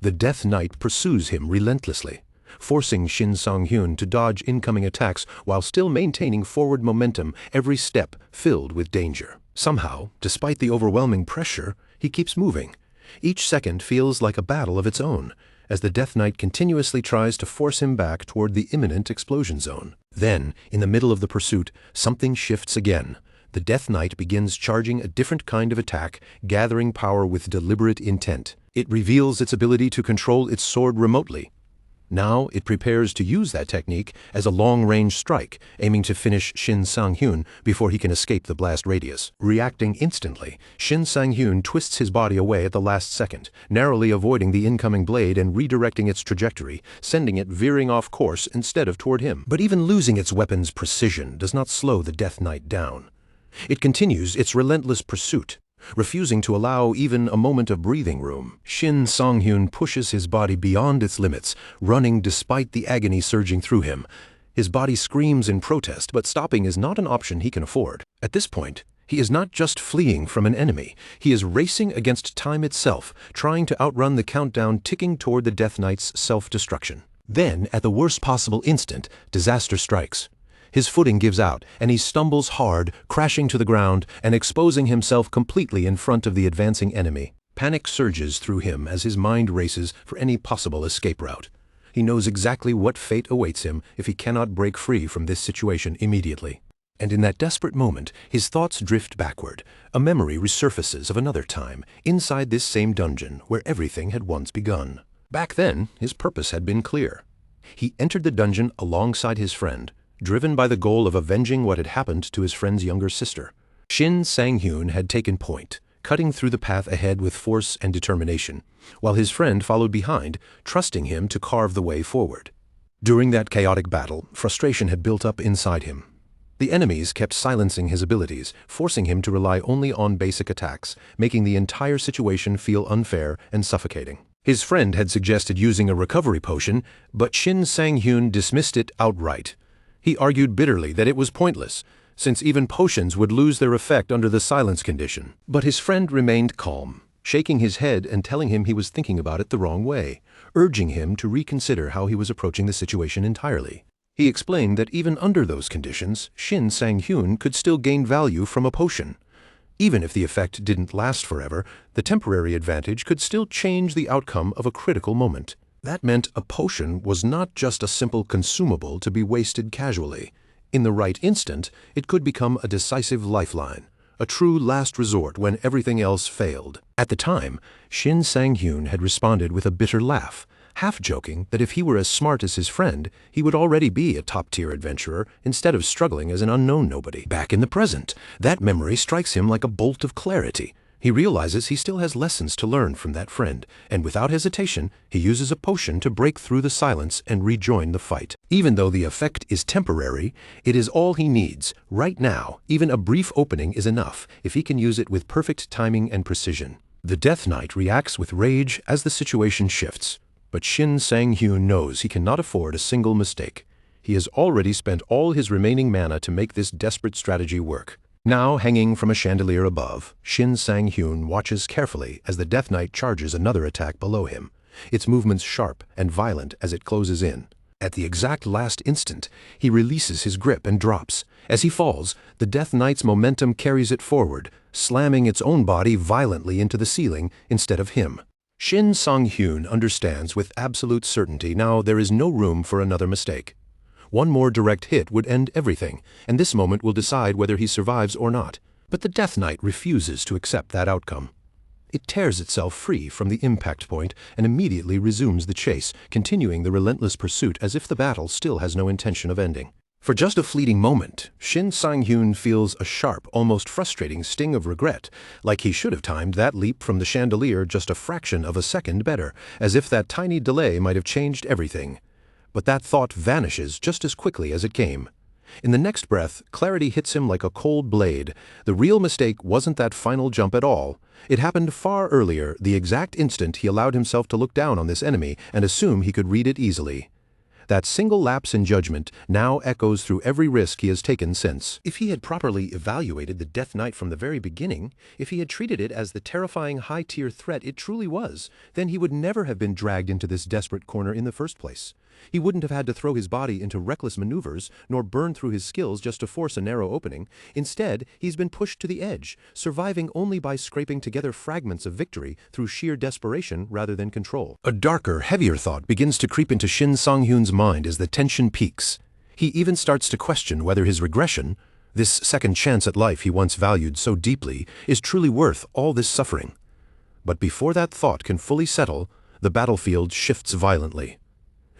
The Death Knight pursues him relentlessly, forcing Shin Sang-hyun to dodge incoming attacks while still maintaining forward momentum, every step filled with danger. Somehow, despite the overwhelming pressure, he keeps moving. Each second feels like a battle of its own, as the Death Knight continuously tries to force him back toward the imminent explosion zone. Then, in the middle of the pursuit, something shifts again. The Death Knight begins charging a different kind of attack, gathering power with deliberate intent. It reveals its ability to control its sword remotely. Now it prepares to use that technique as a long-range strike, aiming to finish Shin Sang-hyun before he can escape the blast radius. Reacting instantly, Shin Sang-hyun twists his body away at the last second, narrowly avoiding the incoming blade and redirecting its trajectory, sending it veering off course instead of toward him. But even losing its weapon's precision does not slow the Death Knight down. It continues its relentless pursuit, refusing to allow even a moment of breathing room. Shin Sang-hyun pushes his body beyond its limits, running despite the agony surging through him. His body screams in protest, but stopping is not an option he can afford. At this point, he is not just fleeing from an enemy, he is racing against time itself, trying to outrun the countdown ticking toward the Death Knight's self-destruction. Then, at the worst possible instant, disaster strikes. His footing gives out, and he stumbles hard, crashing to the ground and exposing himself completely in front of the advancing enemy. Panic surges through him as his mind races for any possible escape route. He knows exactly what fate awaits him if he cannot break free from this situation immediately. And in that desperate moment, his thoughts drift backward. A memory resurfaces of another time, inside this same dungeon where everything had once begun. Back then, his purpose had been clear. He entered the dungeon alongside his friend, driven by the goal of avenging what had happened to his friend's younger sister. Shin Sang-hyun had taken point, cutting through the path ahead with force and determination, while his friend followed behind, trusting him to carve the way forward. During that chaotic battle, frustration had built up inside him. The enemies kept silencing his abilities, forcing him to rely only on basic attacks, making the entire situation feel unfair and suffocating. His friend had suggested using a recovery potion, but Shin Sang-hyun dismissed it outright. He argued bitterly that it was pointless, since even potions would lose their effect under the silence condition. But his friend remained calm, shaking his head and telling him he was thinking about it the wrong way, urging him to reconsider how he was approaching the situation entirely. He explained that even under those conditions, Shin Sang-hyun could still gain value from a potion. Even if the effect didn't last forever, the temporary advantage could still change the outcome of a critical moment. That meant a potion was not just a simple consumable to be wasted casually. In the right instant, it could become a decisive lifeline, a true last resort when everything else failed. At the time, Shin Sang-hyun had responded with a bitter laugh, half joking that if he were as smart as his friend, he would already be a top-tier adventurer instead of struggling as an unknown nobody. Back in the present, that memory strikes him like a bolt of clarity. He realizes he still has lessons to learn from that friend, and without hesitation, he uses a potion to break through the silence and rejoin the fight. Even though the effect is temporary, it is all he needs. Right now, even a brief opening is enough if he can use it with perfect timing and precision. The Death Knight reacts with rage as the situation shifts. But Shin Sang-hyun knows he cannot afford a single mistake. He has already spent all his remaining mana to make this desperate strategy work. Now, hanging from a chandelier above, Shin Sang-hyun watches carefully as the Death Knight charges another attack below him, its movements sharp and violent as it closes in. At the exact last instant, he releases his grip and drops. As he falls, the Death Knight's momentum carries it forward, slamming its own body violently into the ceiling instead of him. Shin Sang-hyun understands with absolute certainty now there is no room for another mistake. One more direct hit would end everything, and this moment will decide whether he survives or not. But the Death Knight refuses to accept that outcome. It tears itself free from the impact point and immediately resumes the chase, continuing the relentless pursuit as if the battle still has no intention of ending. For just a fleeting moment, Shin Sang-hyun feels a sharp, almost frustrating sting of regret, like he should have timed that leap from the chandelier just a fraction of a second better, as if that tiny delay might have changed everything. But that thought vanishes just as quickly as it came. In the next breath, clarity hits him like a cold blade. The real mistake wasn't that final jump at all. It happened far earlier, the exact instant he allowed himself to look down on this enemy and assume he could read it easily. That single lapse in judgment now echoes through every risk he has taken since. If he had properly evaluated the Death Knight from the very beginning, if he had treated it as the terrifying high-tier threat it truly was, then he would never have been dragged into this desperate corner in the first place. He wouldn't have had to throw his body into reckless maneuvers, nor burn through his skills just to force a narrow opening. Instead, he's been pushed to the edge, surviving only by scraping together fragments of victory through sheer desperation rather than control. A darker, heavier thought begins to creep into Shin Sang-hyun's mind as the tension peaks. He even starts to question whether his regression, this second chance at life he once valued so deeply, is truly worth all this suffering. But before that thought can fully settle, the battlefield shifts violently.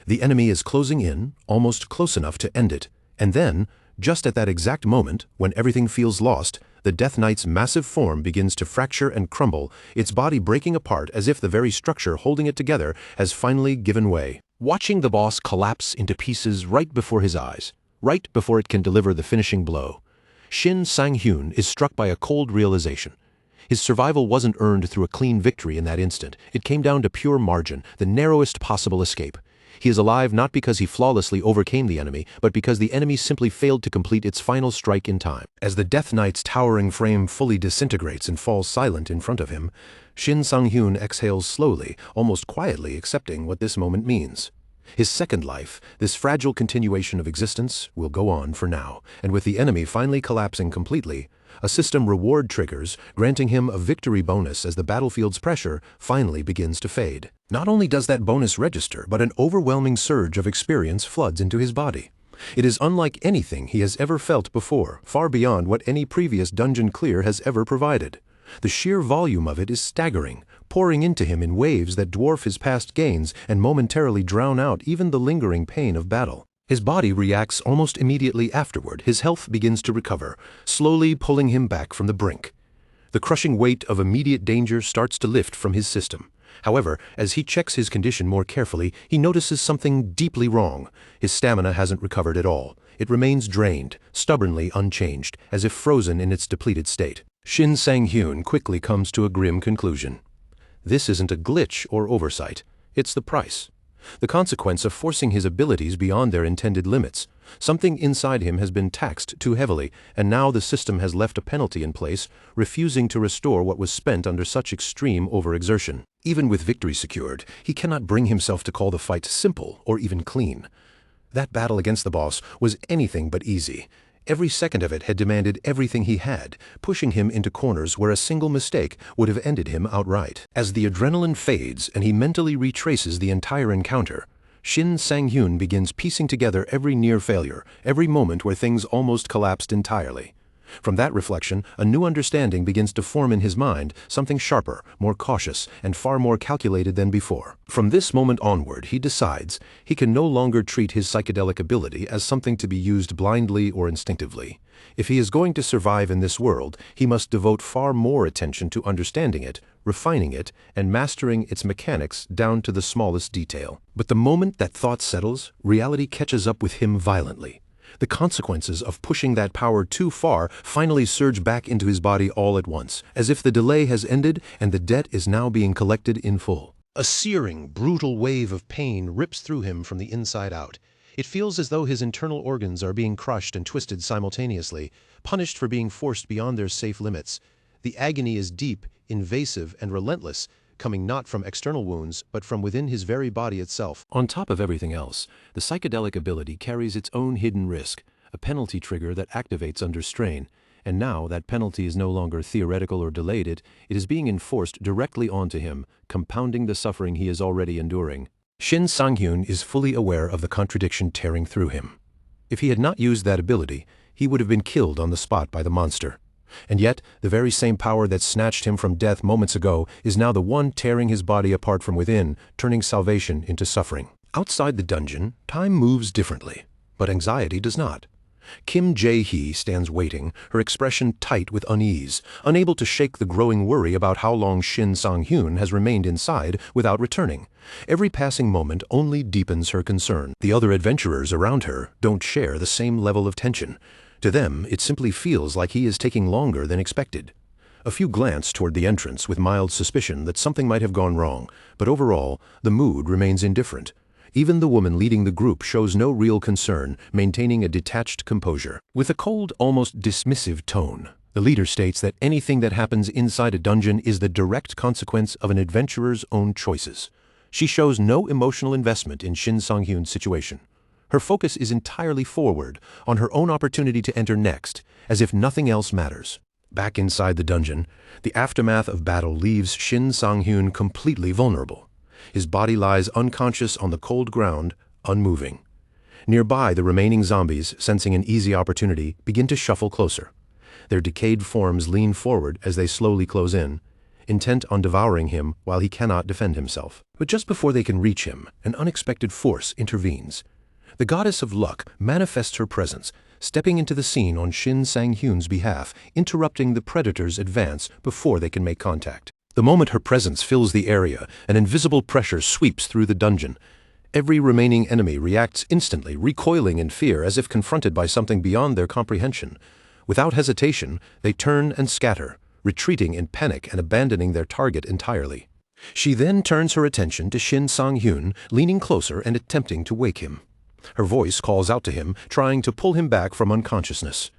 The enemy is closing in, almost close enough to end it, and then, just at that exact moment, when everything feels lost, the Death Knight's massive form begins to fracture and crumble, its body breaking apart as if the very structure holding it together has finally given way. Watching the boss collapse into pieces right before his eyes, right before it can deliver the finishing blow, Shin Sang-hyun is struck by a cold realization. His survival wasn't earned through a clean victory in that instant. It came down to pure margin, the narrowest possible escape. He is alive not because he flawlessly overcame the enemy, but because the enemy simply failed to complete its final strike in time. As the Death Knight's towering frame fully disintegrates and falls silent in front of him, Shin Sang-hyun exhales slowly, almost quietly accepting what this moment means. His second life, this fragile continuation of existence, will go on for now, and with the enemy finally collapsing completely, a system reward triggers, granting him a victory bonus as the battlefield's pressure finally begins to fade. Not only does that bonus register, but an overwhelming surge of experience floods into his body. It is unlike anything he has ever felt before, far beyond what any previous dungeon clear has ever provided. The sheer volume of it is staggering, pouring into him in waves that dwarf his past gains and momentarily drown out even the lingering pain of battle. His body reacts almost immediately afterward. His health begins to recover, slowly pulling him back from the brink. The crushing weight of immediate danger starts to lift from his system. However, as he checks his condition more carefully, he notices something deeply wrong. His stamina hasn't recovered at all. It remains drained, stubbornly unchanged, as if frozen in its depleted state. Shin Sang-hyun quickly comes to a grim conclusion. This isn't a glitch or oversight. It's the price. The consequence of forcing his abilities beyond their intended limits. Something inside him has been taxed too heavily, and now the system has left a penalty in place, refusing to restore what was spent under such extreme overexertion. Even with victory secured, he cannot bring himself to call the fight simple or even clean. That battle against the boss was anything but easy. Every second of it had demanded everything he had, pushing him into corners where a single mistake would have ended him outright. As the adrenaline fades and he mentally retraces the entire encounter, Shin Sang-hyun begins piecing together every near failure, every moment where things almost collapsed entirely. From that reflection, a new understanding begins to form in his mind, something sharper, more cautious, and far more calculated than before. From this moment onward, he decides he can no longer treat his psychedelic ability as something to be used blindly or instinctively. If he is going to survive in this world, he must devote far more attention to understanding it, refining it, and mastering its mechanics down to the smallest detail. But the moment that thought settles, reality catches up with him violently. The consequences of pushing that power too far finally surge back into his body all at once, as if the delay has ended and the debt is now being collected in full. A searing, brutal wave of pain rips through him from the inside out. It feels as though his internal organs are being crushed and twisted simultaneously, punished for being forced beyond their safe limits. The agony is deep, invasive, and relentless, coming not from external wounds, but from within his very body itself. On top of everything else, the psychedelic ability carries its own hidden risk, a penalty trigger that activates under strain. And now that penalty is no longer theoretical or delayed, it is being enforced directly onto him, compounding the suffering he is already enduring. Shin Sang-hyun is fully aware of the contradiction tearing through him. If he had not used that ability, he would have been killed on the spot by the monster. And yet, the very same power that snatched him from death moments ago is now the one tearing his body apart from within, turning salvation into suffering. Outside the dungeon, time moves differently, but anxiety does not. Kim Jae-hee stands waiting, her expression tight with unease, unable to shake the growing worry about how long Shin Sang-hyun has remained inside without returning. Every passing moment only deepens her concern. The other adventurers around her don't share the same level of tension. To them, it simply feels like he is taking longer than expected. A few glance toward the entrance with mild suspicion that something might have gone wrong, but overall, the mood remains indifferent. Even the woman leading the group shows no real concern, maintaining a detached composure. With a cold, almost dismissive tone, the leader states that anything that happens inside a dungeon is the direct consequence of an adventurer's own choices. She shows no emotional investment in Shin Sang-hyun's situation. Her focus is entirely forward, on her own opportunity to enter next, as if nothing else matters. Back inside the dungeon, the aftermath of battle leaves Shin Sang-hyun completely vulnerable. His body lies unconscious on the cold ground, unmoving. Nearby, the remaining zombies, sensing an easy opportunity, begin to shuffle closer. Their decayed forms lean forward as they slowly close in, intent on devouring him while he cannot defend himself. But just before they can reach him, an unexpected force intervenes. The goddess of luck manifests her presence, stepping into the scene on Shin Sang-hyun's behalf, interrupting the predator's advance before they can make contact. The moment her presence fills the area, an invisible pressure sweeps through the dungeon. Every remaining enemy reacts instantly, recoiling in fear as if confronted by something beyond their comprehension. Without hesitation, they turn and scatter, retreating in panic and abandoning their target entirely. She then turns her attention to Shin Sang-hyun, leaning closer and attempting to wake him. Her voice calls out to him, trying to pull him back from unconsciousness.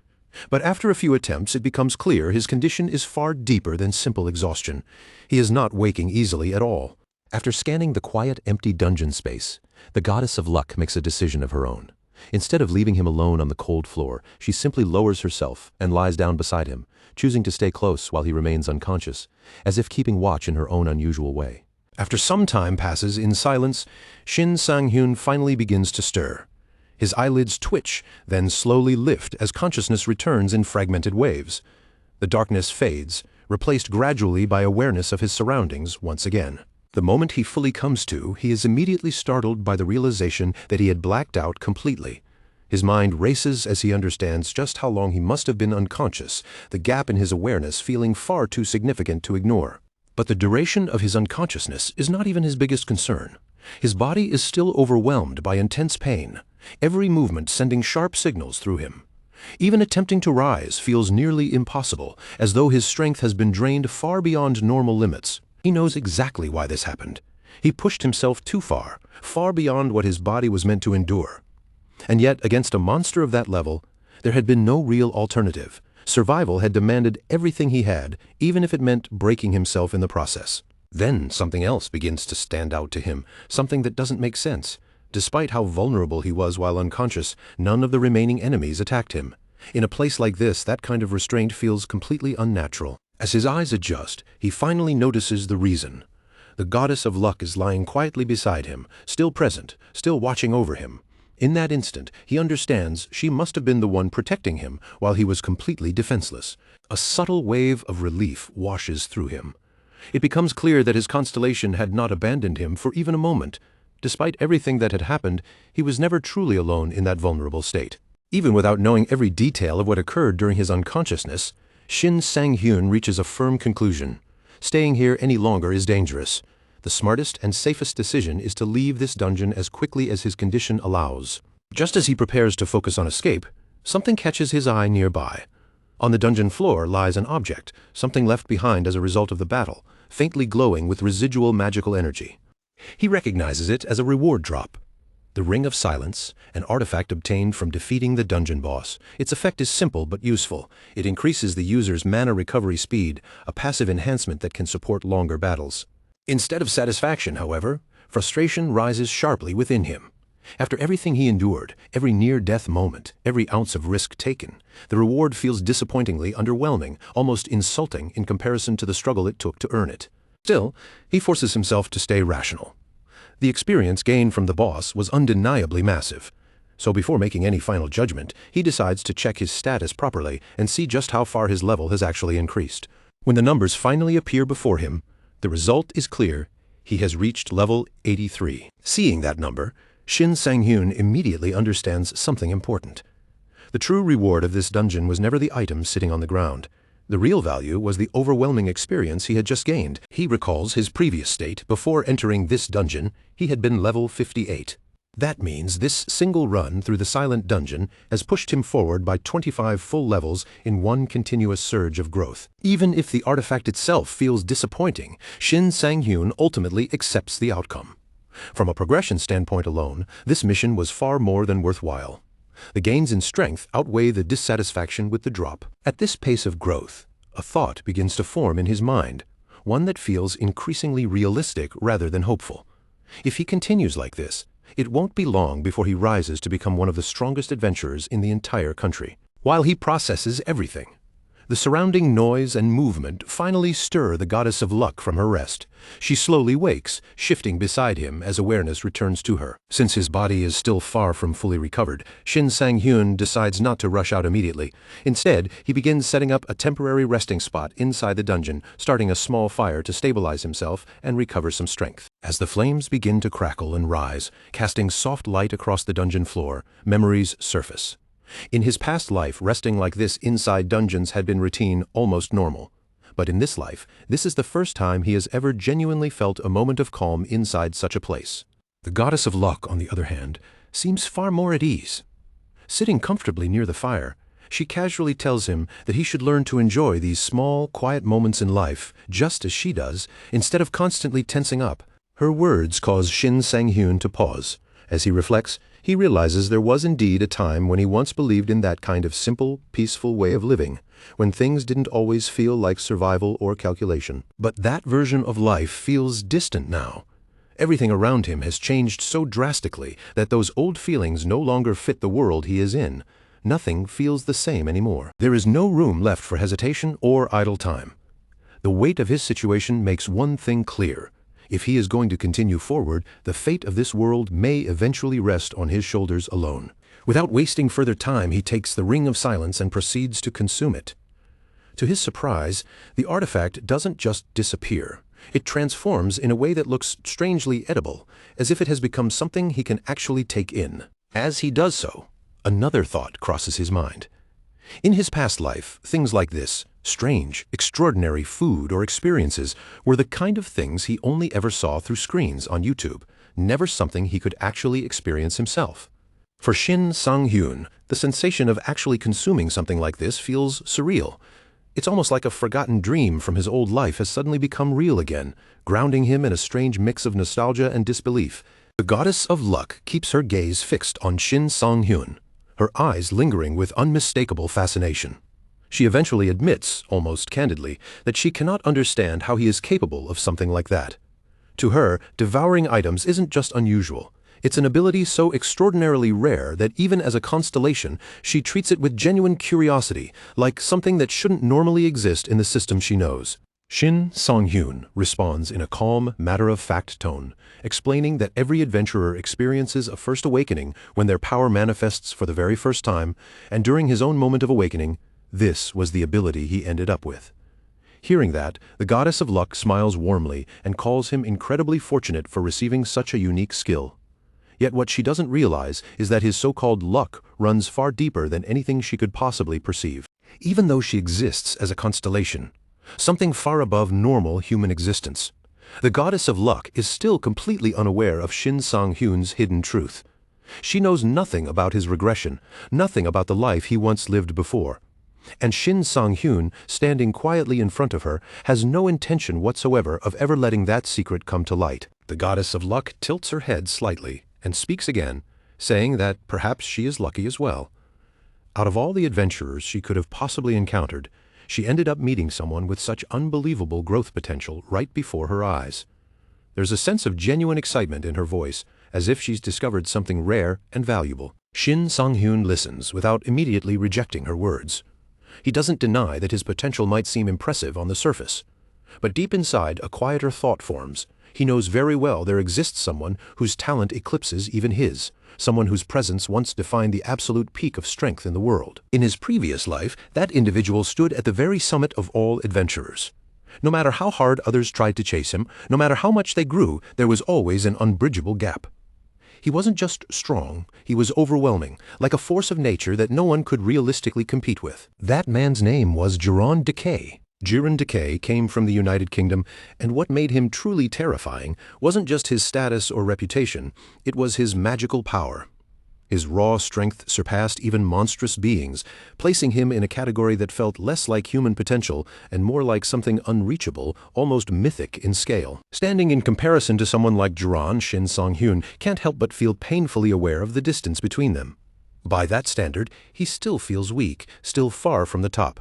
But after a few attempts, it becomes clear his condition is far deeper than simple exhaustion. He is not waking easily at all. After scanning the quiet, empty dungeon space, the goddess of luck makes a decision of her own. Instead of leaving him alone on the cold floor, she simply lowers herself and lies down beside him, choosing to stay close while he remains unconscious, as if keeping watch in her own unusual way. After some time passes in silence, Shin Sang-hyun finally begins to stir. His eyelids twitch, then slowly lift as consciousness returns in fragmented waves. The darkness fades, replaced gradually by awareness of his surroundings once again. The moment he fully comes to, he is immediately startled by the realization that he had blacked out completely. His mind races as he understands just how long he must have been unconscious, the gap in his awareness feeling far too significant to ignore. But the duration of his unconsciousness is not even his biggest concern. His body is still overwhelmed by intense pain, every movement sending sharp signals through him. Even attempting to rise feels nearly impossible, as though his strength has been drained far beyond normal limits. He knows exactly why this happened. He pushed himself too far, far beyond what his body was meant to endure. And yet, against a monster of that level, there had been no real alternative. Survival had demanded everything he had, even if it meant breaking himself in the process. Then something else begins to stand out to him, something that doesn't make sense. Despite how vulnerable he was while unconscious, none of the remaining enemies attacked him. In a place like this, that kind of restraint feels completely unnatural. As his eyes adjust, he finally notices the reason. The goddess of luck is lying quietly beside him, still present, still watching over him. In that instant, he understands she must have been the one protecting him while he was completely defenseless. A subtle wave of relief washes through him. It becomes clear that his constellation had not abandoned him for even a moment. Despite everything that had happened, he was never truly alone in that vulnerable state. Even without knowing every detail of what occurred during his unconsciousness, Shin Sang-hyun reaches a firm conclusion. Staying here any longer is dangerous. The smartest and safest decision is to leave this dungeon as quickly as his condition allows. Just as he prepares to focus on escape, something catches his eye nearby. On the dungeon floor lies an object, something left behind as a result of the battle, faintly glowing with residual magical energy. He recognizes it as a reward drop. The Ring of Silence, an artifact obtained from defeating the dungeon boss. Its effect is simple but useful. It increases the user's mana recovery speed, a passive enhancement that can support longer battles. Instead of satisfaction, however, frustration rises sharply within him. After everything he endured, every near-death moment, every ounce of risk taken, the reward feels disappointingly underwhelming, almost insulting in comparison to the struggle it took to earn it. Still, he forces himself to stay rational. The experience gained from the boss was undeniably massive. So before making any final judgment, he decides to check his status properly and see just how far his level has actually increased. When the numbers finally appear before him, the result is clear. He has reached level 83. Seeing that number, Shin Sang-hyun immediately understands something important. The true reward of this dungeon was never the item sitting on the ground. The real value was the overwhelming experience he had just gained. He recalls his previous state. Before entering this dungeon, he had been level 58. That means this single run through the silent dungeon has pushed him forward by 25 full levels in one continuous surge of growth. Even if the artifact itself feels disappointing, Shin Sang-hyun ultimately accepts the outcome. From a progression standpoint alone, this mission was far more than worthwhile. The gains in strength outweigh the dissatisfaction with the drop. At this pace of growth, a thought begins to form in his mind, one that feels increasingly realistic rather than hopeful. If he continues like this, it won't be long before he rises to become one of the strongest adventurers in the entire country. While he processes everything, the surrounding noise and movement finally stir the goddess of luck from her rest. She slowly wakes, shifting beside him as awareness returns to her. Since his body is still far from fully recovered, Shin Sang-hyun decides not to rush out immediately. Instead, he begins setting up a temporary resting spot inside the dungeon, starting a small fire to stabilize himself and recover some strength. As the flames begin to crackle and rise, casting soft light across the dungeon floor, memories surface. In his past life, resting like this inside dungeons had been routine, almost normal. But in this life, this is the first time he has ever genuinely felt a moment of calm inside such a place. The goddess of luck, on the other hand, seems far more at ease. Sitting comfortably near the fire, she casually tells him that he should learn to enjoy these small, quiet moments in life, just as she does, instead of constantly tensing up. Her words cause Shin Sang-hyun to pause. As he reflects, he realizes there was indeed a time when he once believed in that kind of simple, peaceful way of living, when things didn't always feel like survival or calculation. But that version of life feels distant now. Everything around him has changed so drastically that those old feelings no longer fit the world he is in. Nothing feels the same anymore. There is no room left for hesitation or idle time. The weight of his situation makes one thing clear. If he is going to continue forward, the fate of this world may eventually rest on his shoulders alone. Without wasting further time, he takes the Ring of Silence and proceeds to consume it. To his surprise, the artifact doesn't just disappear. It transforms in a way that looks strangely edible, as if it has become something he can actually take in. As he does so, Another thought crosses his mind. In his past life, things like this, strange, extraordinary food or experiences, were the kind of things he only ever saw through screens on YouTube, never something he could actually experience himself. For Shin Sang-hyun, the sensation of actually consuming something like this feels surreal. It's almost like a forgotten dream from his old life has suddenly become real again, grounding him in a strange mix of nostalgia and disbelief. The goddess of luck keeps her gaze fixed on Shin Sang-hyun, her eyes lingering with unmistakable fascination. She eventually admits, almost candidly, that she cannot understand how he is capable of something like that. To her, devouring items isn't just unusual. It's an ability so extraordinarily rare that even as a constellation, she treats it with genuine curiosity, like something that shouldn't normally exist in the system she knows. Shin Sang-hyun responds in a calm, matter-of-fact tone, explaining that every adventurer experiences a first awakening when their power manifests for the very first time, and during his own moment of awakening, this was the ability he ended up with. Hearing that, the goddess of luck smiles warmly and calls him incredibly fortunate for receiving such a unique skill. Yet what she doesn't realize is that his so-called luck runs far deeper than anything she could possibly perceive. Even though she exists as a constellation, something far above normal human existence, the goddess of luck is still completely unaware of Shin Sang-hyun's hidden truth. She knows nothing about his regression, nothing about the life he once lived before. And Shin Sang-hyun, standing quietly in front of her, has no intention whatsoever of ever letting that secret come to light. The goddess of luck tilts her head slightly and speaks again, saying that perhaps she is lucky as well. Out of all the adventurers she could have possibly encountered, she ended up meeting someone with such unbelievable growth potential right before her eyes. There's a sense of genuine excitement in her voice, as if she's discovered something rare and valuable. Shin Sang-hyun listens without immediately rejecting her words. He doesn't deny that his potential might seem impressive on the surface. But deep inside, a quieter thought forms. He knows very well there exists someone whose talent eclipses even his, someone whose presence once defined the absolute peak of strength in the world. In his previous life, that individual stood at the very summit of all adventurers. No matter how hard others tried to chase him, no matter how much they grew, there was always an unbridgeable gap. He wasn't just strong, he was overwhelming, like a force of nature that no one could realistically compete with. That man's name was Jiran Decay. Jiran Decay came from the United Kingdom, and what made him truly terrifying wasn't just his status or reputation, it was his magical power. His raw strength surpassed even monstrous beings, placing him in a category that felt less like human potential and more like something unreachable, almost mythic in scale. Standing in comparison to someone like Jiran, Shin Sang-hyun can't help but feel painfully aware of the distance between them. By that standard, he still feels weak, still far from the top.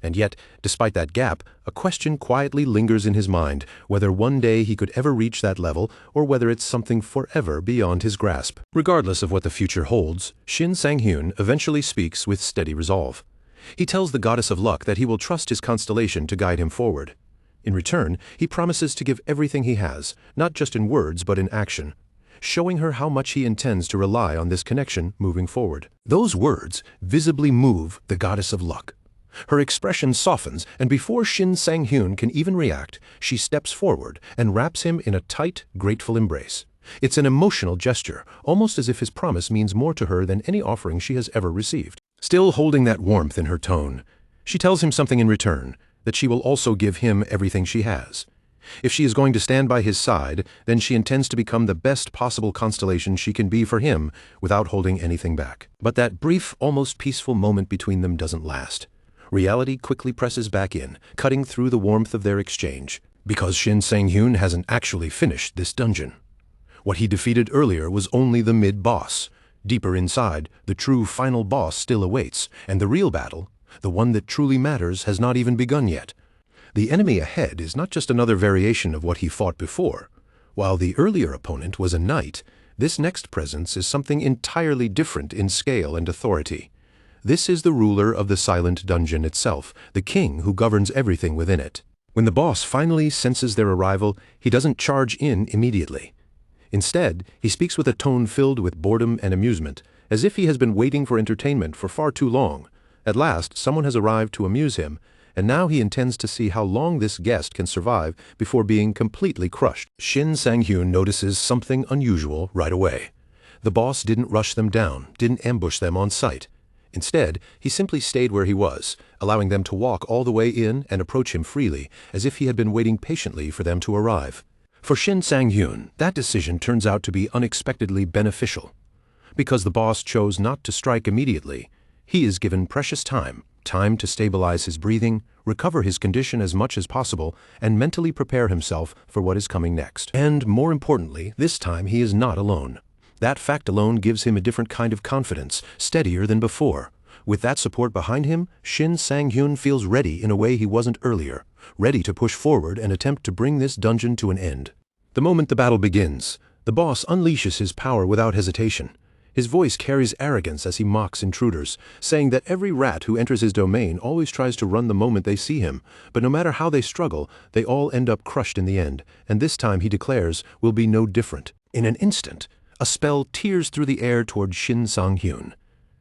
And yet, despite that gap, a question quietly lingers in his mind, whether one day he could ever reach that level or whether it's something forever beyond his grasp. Regardless of what the future holds, Shin Sang-hyun eventually speaks with steady resolve. He tells the goddess of luck that he will trust his constellation to guide him forward. In return, he promises to give everything he has, not just in words but in action, showing her how much he intends to rely on this connection moving forward. Those words visibly move the goddess of luck. Her expression softens, and before Shin Sang-hyun can even react, she steps forward and wraps him in a tight, grateful embrace. It's an emotional gesture, almost as if his promise means more to her than any offering she has ever received. Still holding that warmth in her tone, she tells him something in return, that she will also give him everything she has. If she is going to stand by his side, then she intends to become the best possible constellation she can be for him without holding anything back. But that brief, almost peaceful moment between them doesn't last. Reality quickly presses back in, cutting through the warmth of their exchange, because Shin Sang-hyun hasn't actually finished this dungeon. What he defeated earlier was only the mid-boss. Deeper inside, the true final boss still awaits, and the real battle, the one that truly matters, has not even begun yet. The enemy ahead is not just another variation of what he fought before. While the earlier opponent was a knight, this next presence is something entirely different in scale and authority. This is the ruler of the silent dungeon itself, the king who governs everything within it. When the boss finally senses their arrival, he doesn't charge in immediately. Instead, he speaks with a tone filled with boredom and amusement, as if he has been waiting for entertainment for far too long. At last, someone has arrived to amuse him, and now he intends to see how long this guest can survive before being completely crushed. Shin Sang-hyun notices something unusual right away. The boss didn't rush them down, didn't ambush them on sight. Instead, he simply stayed where he was, allowing them to walk all the way in and approach him freely, as if he had been waiting patiently for them to arrive. For Shin Sang-hyun, that decision turns out to be unexpectedly beneficial. Because the boss chose not to strike immediately, he is given precious time to stabilize his breathing, recover his condition as much as possible, and mentally prepare himself for what is coming next. And more importantly, this time he is not alone. That fact alone gives him a different kind of confidence, steadier than before. With that support behind him, Shin Sang-hyun feels ready in a way he wasn't earlier, ready to push forward and attempt to bring this dungeon to an end. The moment the battle begins, the boss unleashes his power without hesitation. His voice carries arrogance as he mocks intruders, saying that every rat who enters his domain always tries to run the moment they see him, but no matter how they struggle, they all end up crushed in the end, and this time, he declares, will be no different. In an instant, a spell tears through the air toward Shin Sang-hyun.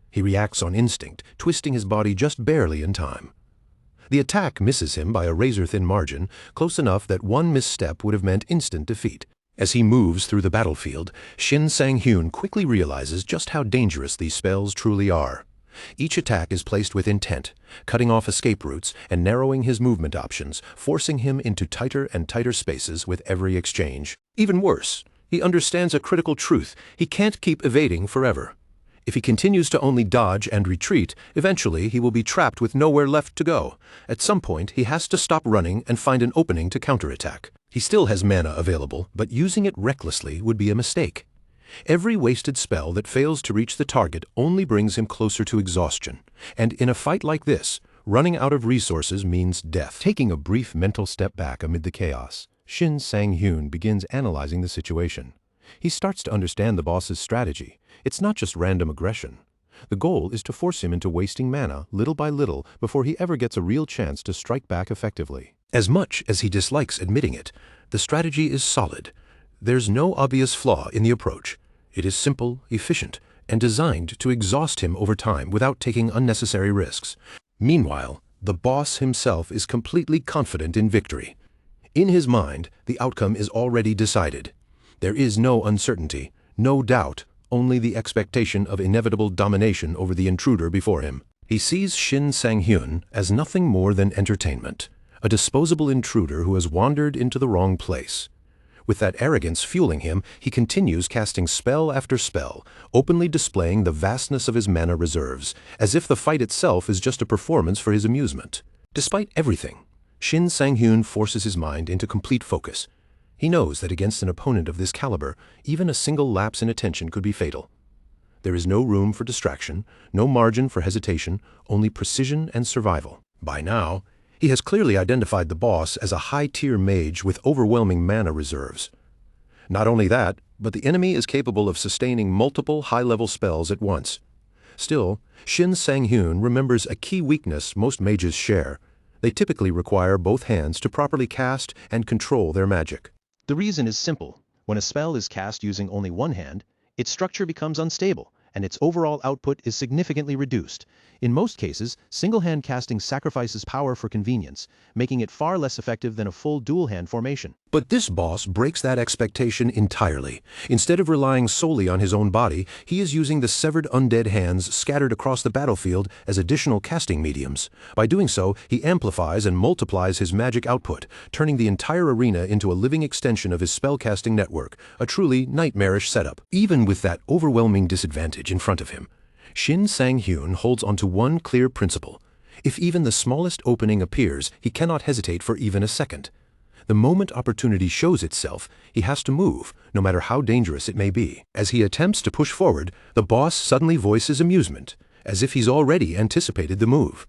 He reacts on instinct, twisting his body just barely in time. The attack misses him by a razor-thin margin, close enough that one misstep would have meant instant defeat. As he moves through the battlefield, Shin Sang-hyun quickly realizes just how dangerous these spells truly are. Each attack is placed with intent, cutting off escape routes and narrowing his movement options, forcing him into tighter and tighter spaces with every exchange. Even worse, he understands a critical truth: he can't keep evading forever. If he continues to only dodge and retreat, eventually he will be trapped with nowhere left to go. At some point, he has to stop running and find an opening to counterattack. He still has mana available, but using it recklessly would be a mistake. Every wasted spell that fails to reach the target only brings him closer to exhaustion. And in a fight like this, running out of resources means death. Taking a brief mental step back amid the chaos, Shin Sang-hyun begins analyzing the situation. He starts to understand the boss's strategy. It's not just random aggression. The goal is to force him into wasting mana little by little before he ever gets a real chance to strike back effectively. As much as he dislikes admitting it, the strategy is solid. There's no obvious flaw in the approach. It is simple, efficient, and designed to exhaust him over time without taking unnecessary risks. Meanwhile, the boss himself is completely confident in victory. In his mind, the outcome is already decided. There is no uncertainty, no doubt, only the expectation of inevitable domination over the intruder before him. He sees Shin Sang-hyun as nothing more than entertainment, a disposable intruder who has wandered into the wrong place. With that arrogance fueling him, he continues casting spell after spell, openly displaying the vastness of his mana reserves, as if the fight itself is just a performance for his amusement. Despite everything, Shin Sang-hyun forces his mind into complete focus. He knows that against an opponent of this caliber, even a single lapse in attention could be fatal. There is no room for distraction, no margin for hesitation, only precision and survival. By now, he has clearly identified the boss as a high-tier mage with overwhelming mana reserves. Not only that, but the enemy is capable of sustaining multiple high-level spells at once. Still, Shin Sang-hyun remembers a key weakness most mages share. They typically require both hands to properly cast and control their magic. The reason is simple. When a spell is cast using only one hand, its structure becomes unstable, and its overall output is significantly reduced. In most cases, single-hand casting sacrifices power for convenience, making it far less effective than a full dual-hand formation. But this boss breaks that expectation entirely. Instead of relying solely on his own body, he is using the severed undead hands scattered across the battlefield as additional casting mediums. By doing so, he amplifies and multiplies his magic output, turning the entire arena into a living extension of his spellcasting network, a truly nightmarish setup. Even with that overwhelming disadvantage in front of him, Shin Sang-hyun holds onto one clear principle. If even the smallest opening appears, he cannot hesitate for even a second. The moment opportunity shows itself, he has to move, no matter how dangerous it may be. As he attempts to push forward, the boss suddenly voices amusement, as if he's already anticipated the move.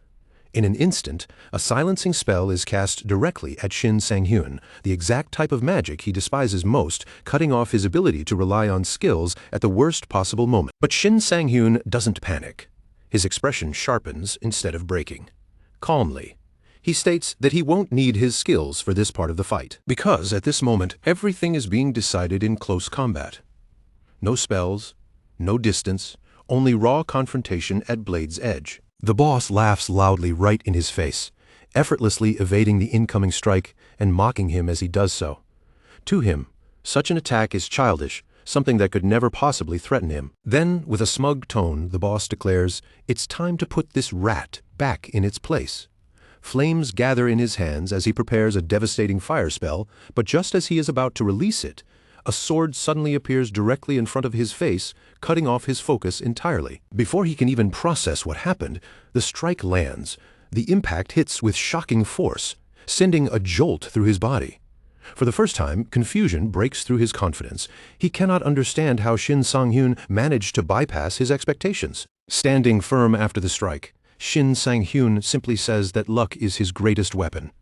In an instant, a silencing spell is cast directly at Shin Sang-hyun, the exact type of magic he despises most, cutting off his ability to rely on skills at the worst possible moment. But Shin Sang-hyun doesn't panic. His expression sharpens instead of breaking. Calmly, he states that he won't need his skills for this part of the fight, because at this moment, everything is being decided in close combat. No spells, no distance, only raw confrontation at blade's edge. The boss laughs loudly right in his face, effortlessly evading the incoming strike and mocking him as he does so. To him, such an attack is childish, something that could never possibly threaten him. Then, with a smug tone, the boss declares, "It's time to put this rat back in its place." Flames gather in his hands as he prepares a devastating fire spell, but just as he is about to release it, a sword suddenly appears directly in front of his face, cutting off his focus entirely. Before he can even process what happened, the strike lands. The impact hits with shocking force, sending a jolt through his body. For the first time, confusion breaks through his confidence. He cannot understand how Shin Sang-hyun managed to bypass his expectations. Standing firm after the strike, Shin Sang-hyun simply says that luck is his greatest weapon.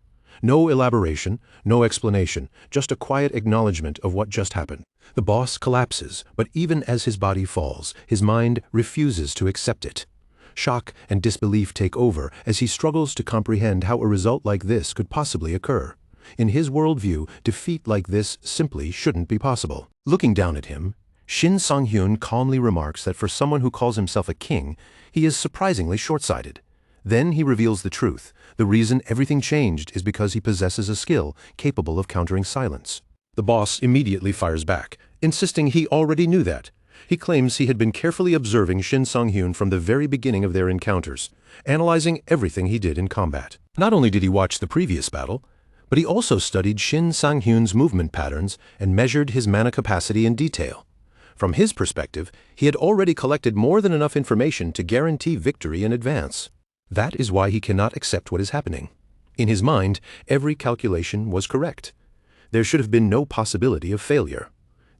No elaboration, no explanation, just a quiet acknowledgement of what just happened. The boss collapses, but even as his body falls, his mind refuses to accept it. Shock and disbelief take over as he struggles to comprehend how a result like this could possibly occur. In his worldview, defeat like this simply shouldn't be possible. Looking down at him, Shin Sang-hyun calmly remarks that for someone who calls himself a king, he is surprisingly short-sighted. Then he reveals the truth. The reason everything changed is because he possesses a skill capable of countering silence. The boss immediately fires back, insisting he already knew that. He claims he had been carefully observing Shin Sang-hyun from the very beginning of their encounters, analyzing everything he did in combat. Not only did he watch the previous battle, but he also studied Shin Sang-hyun's movement patterns and measured his mana capacity in detail. From his perspective, he had already collected more than enough information to guarantee victory in advance. That is why he cannot accept what is happening. In his mind, every calculation was correct. There should have been no possibility of failure.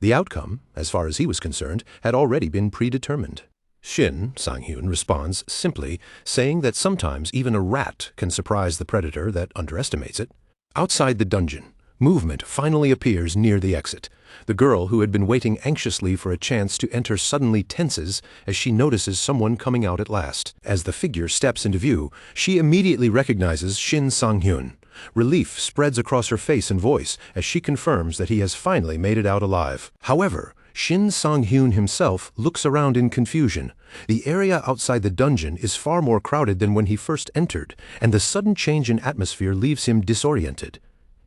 The outcome, as far as he was concerned, had already been predetermined. Shin Sang-hyun responds simply, saying that sometimes even a rat can surprise the predator that underestimates it. Outside the dungeon, movement finally appears near the exit. The girl who had been waiting anxiously for a chance to enter suddenly tenses as she notices someone coming out at last. As the figure steps into view, she immediately recognizes Shin Sang-hyun. Relief spreads across her face and voice as she confirms that he has finally made it out alive. However, Shin Sang-hyun himself looks around in confusion. The area outside the dungeon is far more crowded than when he first entered, and the sudden change in atmosphere leaves him disoriented.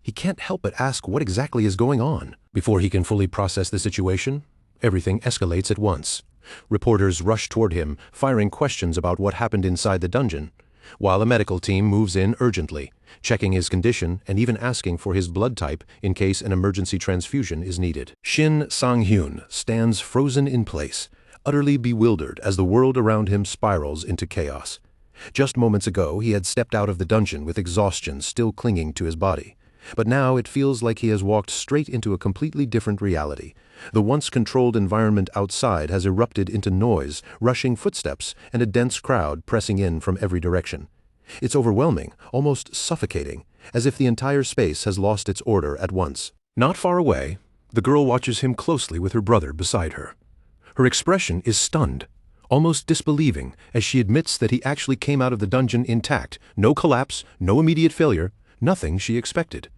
He can't help but ask what exactly is going on. Before he can fully process the situation, everything escalates at once. Reporters rush toward him, firing questions about what happened inside the dungeon, while a medical team moves in urgently, checking his condition and even asking for his blood type in case an emergency transfusion is needed. Shin Sang-hyun stands frozen in place, utterly bewildered as the world around him spirals into chaos. Just moments ago, he had stepped out of the dungeon with exhaustion still clinging to his body. But now it feels like he has walked straight into a completely different reality. The once controlled environment outside has erupted into noise, rushing footsteps, and a dense crowd pressing in from every direction. It's overwhelming, almost suffocating, as if the entire space has lost its order at once. Not far away, the girl watches him closely with her brother beside her. Her expression is stunned, almost disbelieving, as she admits that he actually came out of the dungeon intact. No collapse, no immediate failure, nothing she expected.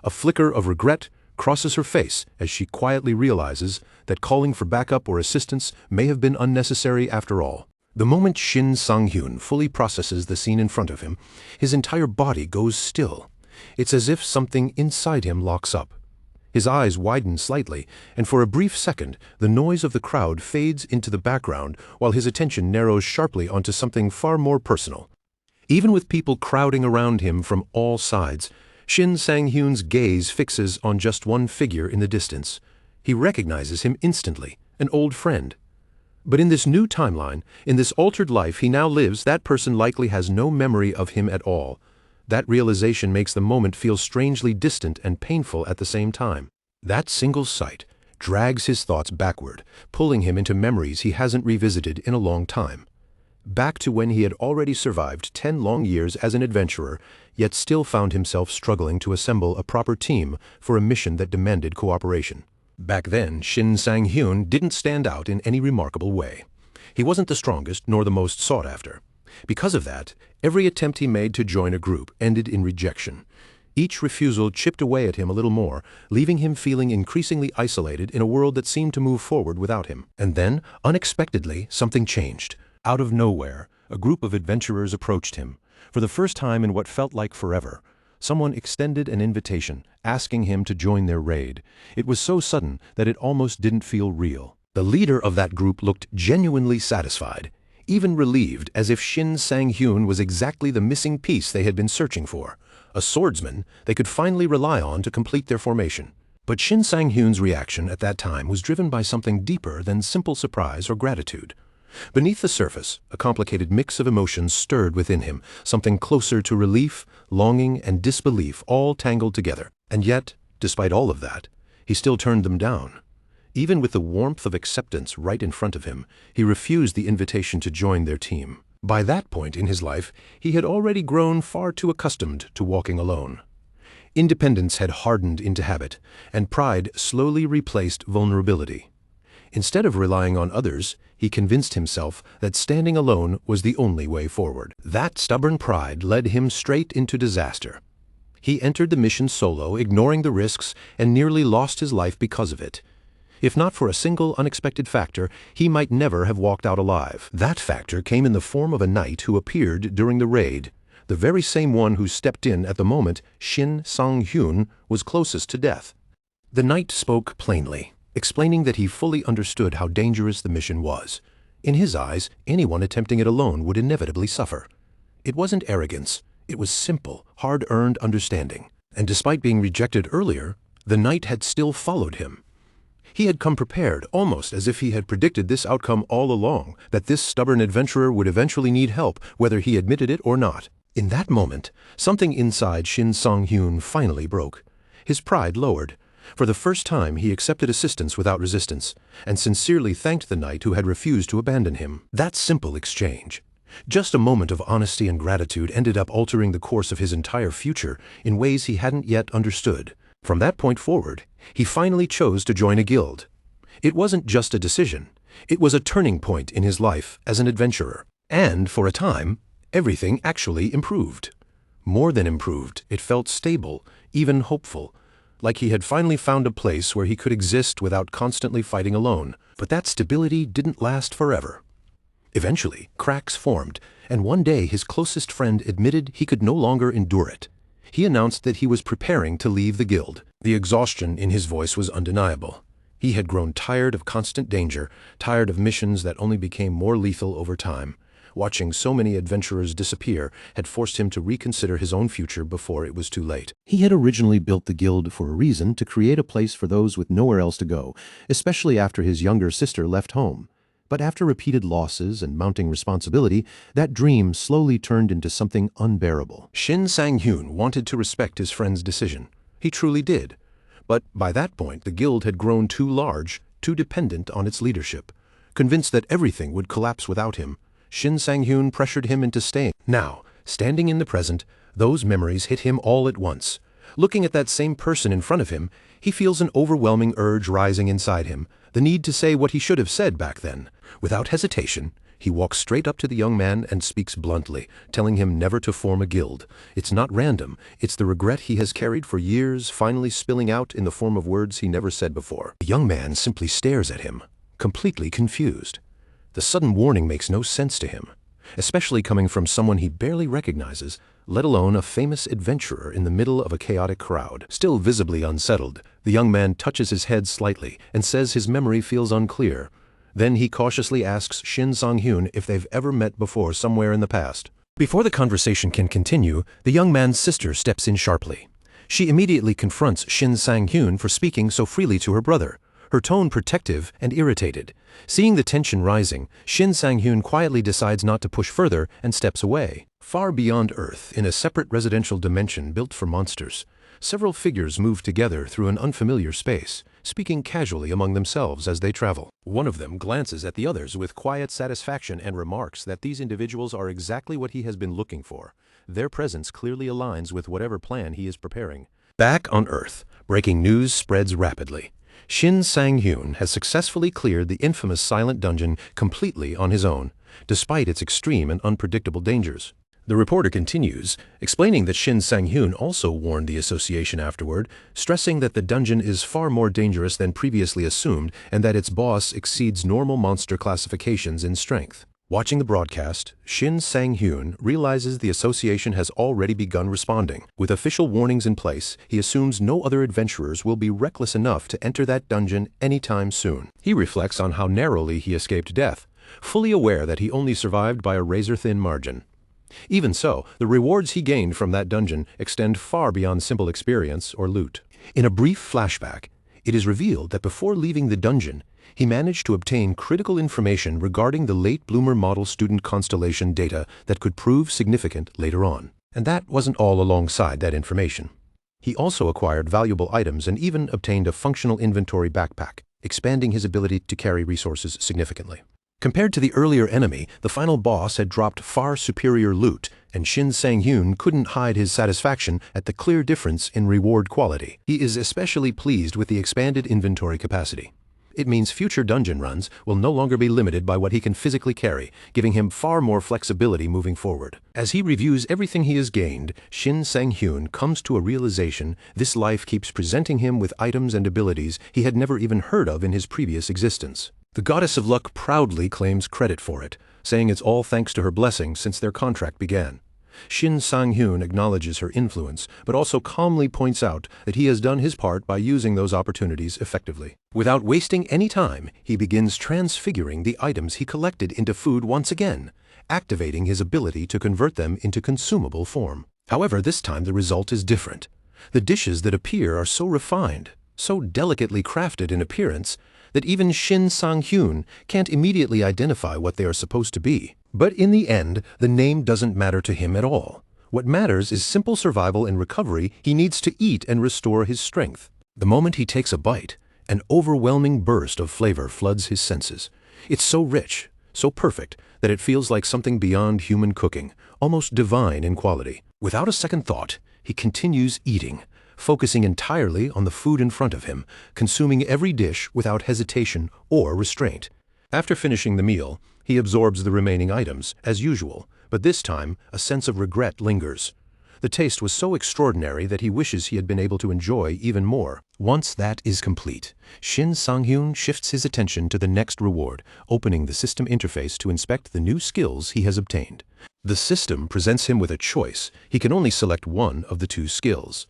A flicker of regret crosses her face as she quietly realizes that calling for backup or assistance may have been unnecessary after all. The moment Shin Sang-hyun fully processes the scene in front of him, his entire body goes still. It's as if something inside him locks up. His eyes widen slightly, and for a brief second, the noise of the crowd fades into the background while his attention narrows sharply onto something far more personal. Even with people crowding around him from all sides, Shin Sang-hyun's gaze fixes on just one figure in the distance. He recognizes him instantly, an old friend. But in this new timeline, in this altered life he now lives, that person likely has no memory of him at all. That realization makes the moment feel strangely distant and painful at the same time. That single sight drags his thoughts backward, pulling him into memories he hasn't revisited in a long time. Back to when he had already survived 10 long years as an adventurer, yet still found himself struggling to assemble a proper team for a mission that demanded cooperation. Back then, Shin Sang-hyun didn't stand out in any remarkable way. He wasn't the strongest nor the most sought after. Because of that, every attempt he made to join a group ended in rejection. Each refusal chipped away at him a little more, leaving him feeling increasingly isolated in a world that seemed to move forward without him. And then, unexpectedly, something changed. Out of nowhere, a group of adventurers approached him. For the first time in what felt like forever, Someone extended an invitation, asking him to join their raid. It was so sudden that it almost didn't feel real. The leader of that group looked genuinely satisfied, even relieved, as if Shin Sang-hyun was exactly the missing piece they had been searching for, a swordsman they could finally rely on to complete their formation. But Shin Sang-hyun's reaction at that time was driven by something deeper than simple surprise or gratitude. Beneath the surface, a complicated mix of emotions stirred within him, something closer to relief, longing, and disbelief all tangled together. And yet, despite all of that, he still turned them down. Even with the warmth of acceptance right in front of him, he refused the invitation to join their team. By that point in his life, he had already grown far too accustomed to walking alone. Independence had hardened into habit, and pride slowly replaced vulnerability. Instead of relying on others, he convinced himself that standing alone was the only way forward. That stubborn pride led him straight into disaster. He entered the mission solo, ignoring the risks, and nearly lost his life because of it. If not for a single unexpected factor, he might never have walked out alive. That factor came in the form of a knight who appeared during the raid, the very same one who stepped in at the moment Shin Sang-hyun was closest to death. The knight spoke plainly, explaining that he fully understood how dangerous the mission was. In his eyes, anyone attempting it alone would inevitably suffer. It wasn't arrogance, it was simple, hard-earned understanding. And despite being rejected earlier, the knight had still followed him. He had come prepared, almost as if he had predicted this outcome all along, that this stubborn adventurer would eventually need help, whether he admitted it or not. In that moment, something inside Shin Sang-hyun finally broke. His pride lowered. For the first time, he accepted assistance without resistance, and sincerely thanked the knight who had refused to abandon him. That simple exchange, just a moment of honesty and gratitude, ended up altering the course of his entire future in ways he hadn't yet understood. From that point forward, he finally chose to join a guild. It wasn't just a decision. It was a turning point in his life as an adventurer. And, for a time, everything actually improved. More than improved, it felt stable, even hopeful, like he had finally found a place where he could exist without constantly fighting alone. But that stability didn't last forever. Eventually, cracks formed, and one day his closest friend admitted he could no longer endure it. He announced that he was preparing to leave the guild. The exhaustion in his voice was undeniable. He had grown tired of constant danger, tired of missions that only became more lethal over time. Watching so many adventurers disappear had forced him to reconsider his own future before it was too late. He had originally built the guild for a reason, to create a place for those with nowhere else to go, especially after his younger sister left home. But after repeated losses and mounting responsibility, that dream slowly turned into something unbearable. Shin Sang-hyun wanted to respect his friend's decision. He truly did. But by that point, the guild had grown too large, too dependent on its leadership. Convinced that everything would collapse without him, Shin Sang-hyun pressured him into staying. Now, standing in the present, those memories hit him all at once. Looking at that same person in front of him, he feels an overwhelming urge rising inside him, the need to say what he should have said back then. Without hesitation, he walks straight up to the young man and speaks bluntly, telling him never to form a guild. It's not random, it's the regret he has carried for years finally spilling out in the form of words he never said before. The young man simply stares at him, completely confused. The sudden warning makes no sense to him, especially coming from someone he barely recognizes, let alone a famous adventurer in the middle of a chaotic crowd. Still visibly unsettled, the young man touches his head slightly and says his memory feels unclear. Then he cautiously asks Shin Sang-hyun if they've ever met before somewhere in the past. Before the conversation can continue, the young man's sister steps in sharply. She immediately confronts Shin Sang-hyun for speaking so freely to her brother, her tone protective and irritated. Seeing the tension rising, Shin Sang-hyun quietly decides not to push further and steps away. Far beyond Earth, in a separate residential dimension built for monsters, several figures move together through an unfamiliar space, speaking casually among themselves as they travel. One of them glances at the others with quiet satisfaction and remarks that these individuals are exactly what he has been looking for. Their presence clearly aligns with whatever plan he is preparing. Back on Earth, breaking news spreads rapidly. Shin Sang-hyun has successfully cleared the infamous Silent Dungeon completely on his own, despite its extreme and unpredictable dangers. The reporter continues, explaining that Shin Sang-hyun also warned the association afterward, stressing that the dungeon is far more dangerous than previously assumed and that its boss exceeds normal monster classifications in strength. Watching the broadcast, Shin Sang-hyun realizes the association has already begun responding. With official warnings in place, he assumes no other adventurers will be reckless enough to enter that dungeon anytime soon. He reflects on how narrowly he escaped death, fully aware that he only survived by a razor-thin margin. Even so, the rewards he gained from that dungeon extend far beyond simple experience or loot. In a brief flashback, it is revealed that before leaving the dungeon, he managed to obtain critical information regarding the late bloomer model student constellation data that could prove significant later on. And that wasn't all alongside that information. He also acquired valuable items and even obtained a functional inventory backpack, expanding his ability to carry resources significantly. Compared to the earlier enemy, the final boss had dropped far superior loot, and Shin Sang-hyun couldn't hide his satisfaction at the clear difference in reward quality. He is especially pleased with the expanded inventory capacity. It means future dungeon runs will no longer be limited by what he can physically carry, giving him far more flexibility moving forward. As he reviews everything he has gained, Shin Sang-hyun comes to a realization this life keeps presenting him with items and abilities he had never even heard of in his previous existence. The goddess of luck proudly claims credit for it, saying it's all thanks to her blessing since their contract began. Shin Sang-hyun acknowledges her influence, but also calmly points out that he has done his part by using those opportunities effectively. Without wasting any time, he begins transfiguring the items he collected into food once again, activating his ability to convert them into consumable form. However, this time the result is different. The dishes that appear are so refined, so delicately crafted in appearance, that even Shin Sang-hyun can't immediately identify what they are supposed to be. But in the end, the name doesn't matter to him at all. What matters is simple survival and recovery. He needs to eat and restore his strength. The moment he takes a bite, an overwhelming burst of flavor floods his senses. It's so rich, so perfect, that it feels like something beyond human cooking, almost divine in quality. Without a second thought, he continues eating, focusing entirely on the food in front of him, consuming every dish without hesitation or restraint. After finishing the meal, he absorbs the remaining items, as usual, but this time a sense of regret lingers. The taste was so extraordinary that he wishes he had been able to enjoy even more. Once that is complete, Shin Sang-hyun shifts his attention to the next reward, opening the system interface to inspect the new skills he has obtained. The system presents him with a choice. He can only select one of the two skills.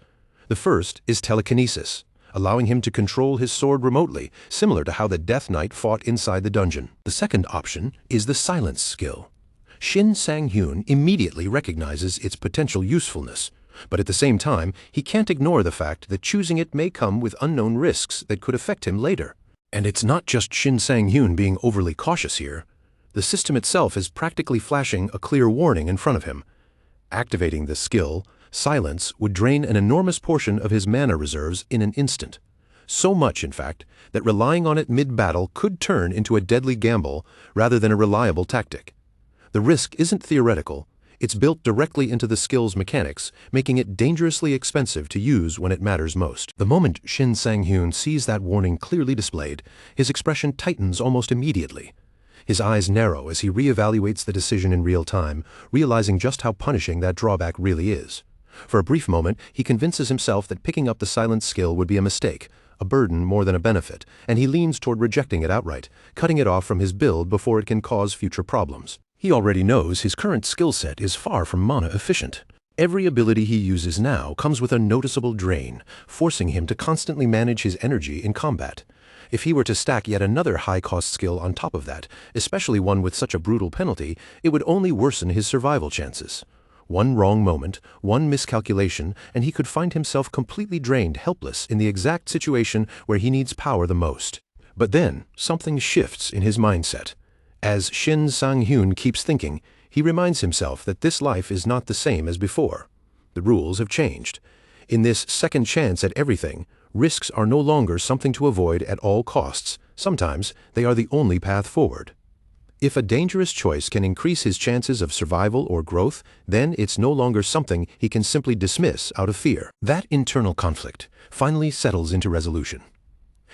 The first is telekinesis, allowing him to control his sword remotely, similar to how the Death Knight fought inside the dungeon. The second option is the silence skill. Shin Sang-hyun immediately recognizes its potential usefulness, but at the same time, he can't ignore the fact that choosing it may come with unknown risks that could affect him later. And it's not just Shin Sang-hyun being overly cautious here. The system itself is practically flashing a clear warning in front of him. Activating the skill, silence, would drain an enormous portion of his mana reserves in an instant. So much, in fact, that relying on it mid-battle could turn into a deadly gamble rather than a reliable tactic. The risk isn't theoretical. It's built directly into the skill's mechanics, making it dangerously expensive to use when it matters most. The moment Shin Sang-hyun sees that warning clearly displayed, his expression tightens almost immediately. His eyes narrow as he reevaluates the decision in real time, realizing just how punishing that drawback really is. For a brief moment, he convinces himself that picking up the silence skill would be a mistake, a burden more than a benefit, and he leans toward rejecting it outright, cutting it off from his build before it can cause future problems. He already knows his current skill set is far from mana efficient. Every ability he uses now comes with a noticeable drain, forcing him to constantly manage his energy in combat. If he were to stack yet another high-cost skill on top of that, especially one with such a brutal penalty, it would only worsen his survival chances. One wrong moment, one miscalculation, and he could find himself completely drained, helpless, in the exact situation where he needs power the most. But then, something shifts in his mindset. As Shin Sang-hyun keeps thinking, he reminds himself that this life is not the same as before. The rules have changed. In this second chance at everything, risks are no longer something to avoid at all costs. Sometimes they are the only path forward. If a dangerous choice can increase his chances of survival or growth, then it's no longer something he can simply dismiss out of fear. That internal conflict finally settles into resolution.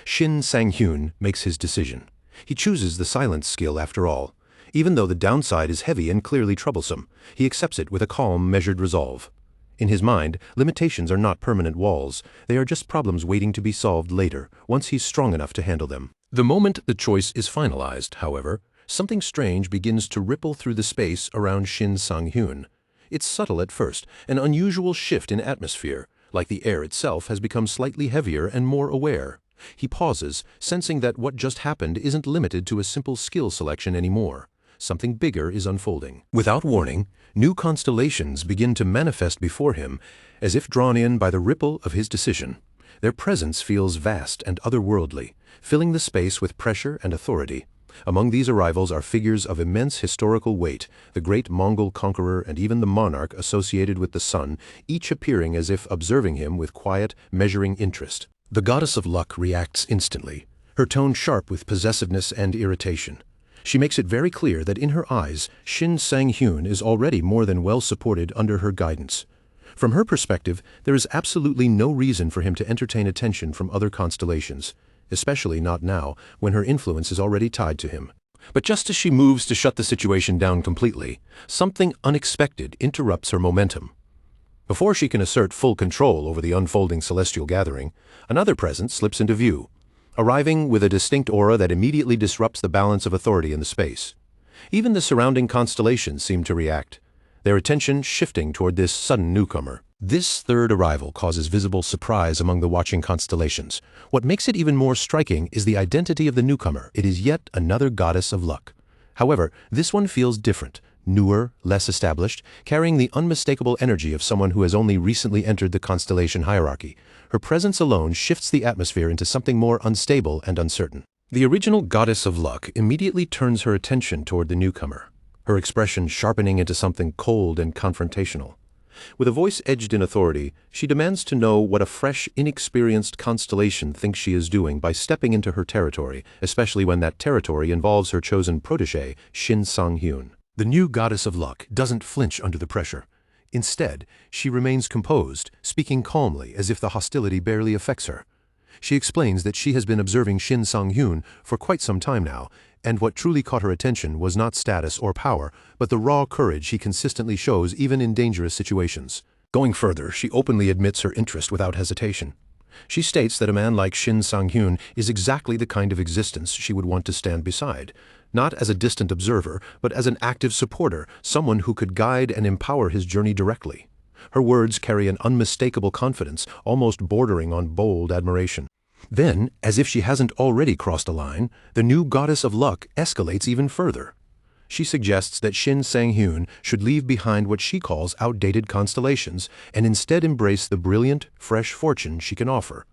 Shin Sang-hyun makes his decision. He chooses the silence skill after all. Even though the downside is heavy and clearly troublesome, he accepts it with a calm, measured resolve. In his mind, limitations are not permanent walls. They are just problems waiting to be solved later, once he's strong enough to handle them. The moment the choice is finalized, however, Something strange begins to ripple through the space around Shin Sang-hyun. It's subtle at first, an unusual shift in atmosphere, like the air itself has become slightly heavier and more aware. He pauses, sensing that what just happened isn't limited to a simple skill selection anymore. Something bigger is unfolding. Without warning, new constellations begin to manifest before him, as if drawn in by the ripple of his decision. Their presence feels vast and otherworldly, filling the space with pressure and authority. Among these arrivals are figures of immense historical weight, the great Mongol conqueror and even the monarch associated with the sun, each appearing as if observing him with quiet, measuring interest. The goddess of luck reacts instantly, her tone sharp with possessiveness and irritation. She makes it very clear that in her eyes, Shin Sang-hyun is already more than well supported under her guidance. From her perspective, there is absolutely no reason for him to entertain attention from other constellations, especially not now, when her influence is already tied to him. But just as she moves to shut the situation down completely, something unexpected interrupts her momentum. Before she can assert full control over the unfolding celestial gathering, another presence slips into view, arriving with a distinct aura that immediately disrupts the balance of authority in the space. Even the surrounding constellations seem to react, their attention shifting toward this sudden newcomer. This third arrival causes visible surprise among the watching constellations. What makes it even more striking is the identity of the newcomer. It is yet another goddess of luck. However, this one feels different, newer, less established, carrying the unmistakable energy of someone who has only recently entered the constellation hierarchy. Her presence alone shifts the atmosphere into something more unstable and uncertain. The original goddess of luck immediately turns her attention toward the newcomer, her expression sharpening into something cold and confrontational. With a voice edged in authority, she demands to know what a fresh, inexperienced constellation thinks she is doing by stepping into her territory, especially when that territory involves her chosen protégé, Shin Sang-hyun. The new goddess of luck doesn't flinch under the pressure. Instead, she remains composed, speaking calmly as if the hostility barely affects her. She explains that she has been observing Shin Sang-hyun for quite some time now, and what truly caught her attention was not status or power, but the raw courage he consistently shows even in dangerous situations. Going further, she openly admits her interest without hesitation. She states that a man like Shin Sang-hyun is exactly the kind of existence she would want to stand beside, not as a distant observer, but as an active supporter, someone who could guide and empower his journey directly. Her words carry an unmistakable confidence, almost bordering on bold admiration. Then, as if she hasn't already crossed a line, the new goddess of luck escalates even further. She suggests that Shin Sang-hyun should leave behind what she calls outdated constellations and instead embrace the brilliant, fresh fortune she can offer.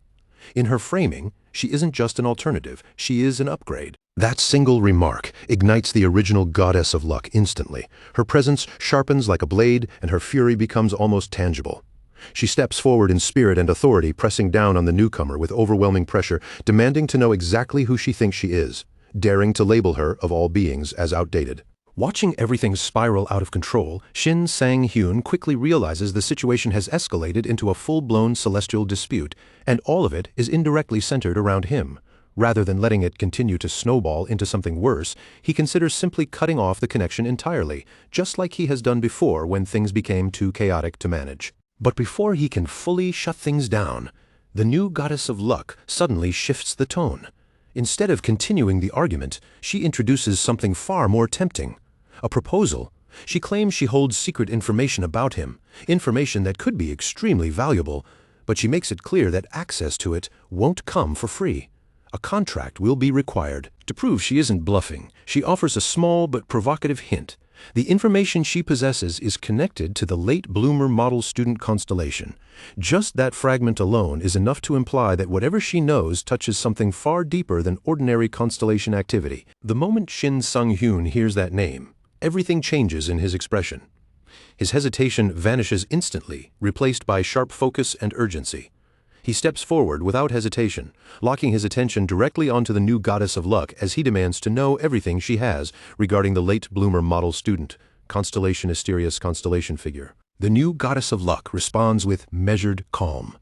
In her framing, she isn't just an alternative, she is an upgrade. That single remark ignites the original goddess of luck instantly. Her presence sharpens like a blade, and her fury becomes almost tangible. She steps forward in spirit and authority, pressing down on the newcomer with overwhelming pressure, demanding to know exactly who she thinks she is, daring to label her, of all beings, as outdated. Watching everything spiral out of control, Shin Sang-hyun quickly realizes the situation has escalated into a full-blown celestial dispute, and all of it is indirectly centered around him. Rather than letting it continue to snowball into something worse, he considers simply cutting off the connection entirely, just like he has done before when things became too chaotic to manage. But before he can fully shut things down, the new goddess of luck suddenly shifts the tone. Instead of continuing the argument, she introduces something far more tempting. A proposal. She claims she holds secret information about him, information that could be extremely valuable, but she makes it clear that access to it won't come for free. A contract will be required. To prove she isn't bluffing, she offers a small but provocative hint. The information she possesses is connected to the late bloomer model student constellation. Just that fragment alone is enough to imply that whatever she knows touches something far deeper than ordinary constellation activity. The moment Shin Sang-hyun hears that name, everything changes in his expression. His hesitation vanishes instantly, replaced by sharp focus and urgency. He steps forward without hesitation, locking his attention directly onto the new goddess of luck as he demands to know everything she has regarding the late bloomer model student, constellation Asterius constellation figure. The new goddess of luck responds with measured calm.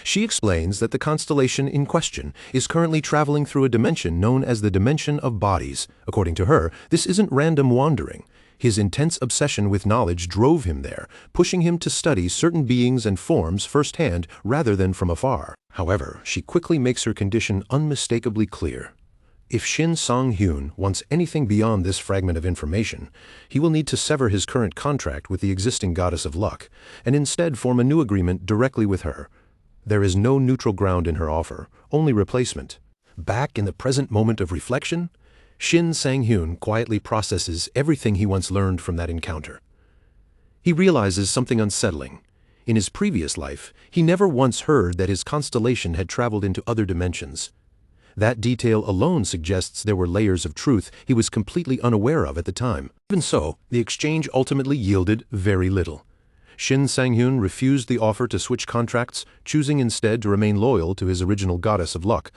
She explains that the constellation in question is currently traveling through a dimension known as the dimension of bodies. According to her, this isn't random wandering. His intense obsession with knowledge drove him there, pushing him to study certain beings and forms firsthand rather than from afar. However, she quickly makes her condition unmistakably clear. If Shin Sang-hyun wants anything beyond this fragment of information, he will need to sever his current contract with the existing goddess of luck, and instead form a new agreement directly with her. There is no neutral ground in her offer, only replacement. Back in the present moment of reflection, Shin Sang-hyun quietly processes everything he once learned from that encounter. He realizes something unsettling. In his previous life, he never once heard that his constellation had traveled into other dimensions. That detail alone suggests there were layers of truth he was completely unaware of at the time. Even so, the exchange ultimately yielded very little. Shin Sang-hyun refused the offer to switch contracts, choosing instead to remain loyal to his original goddess of luck.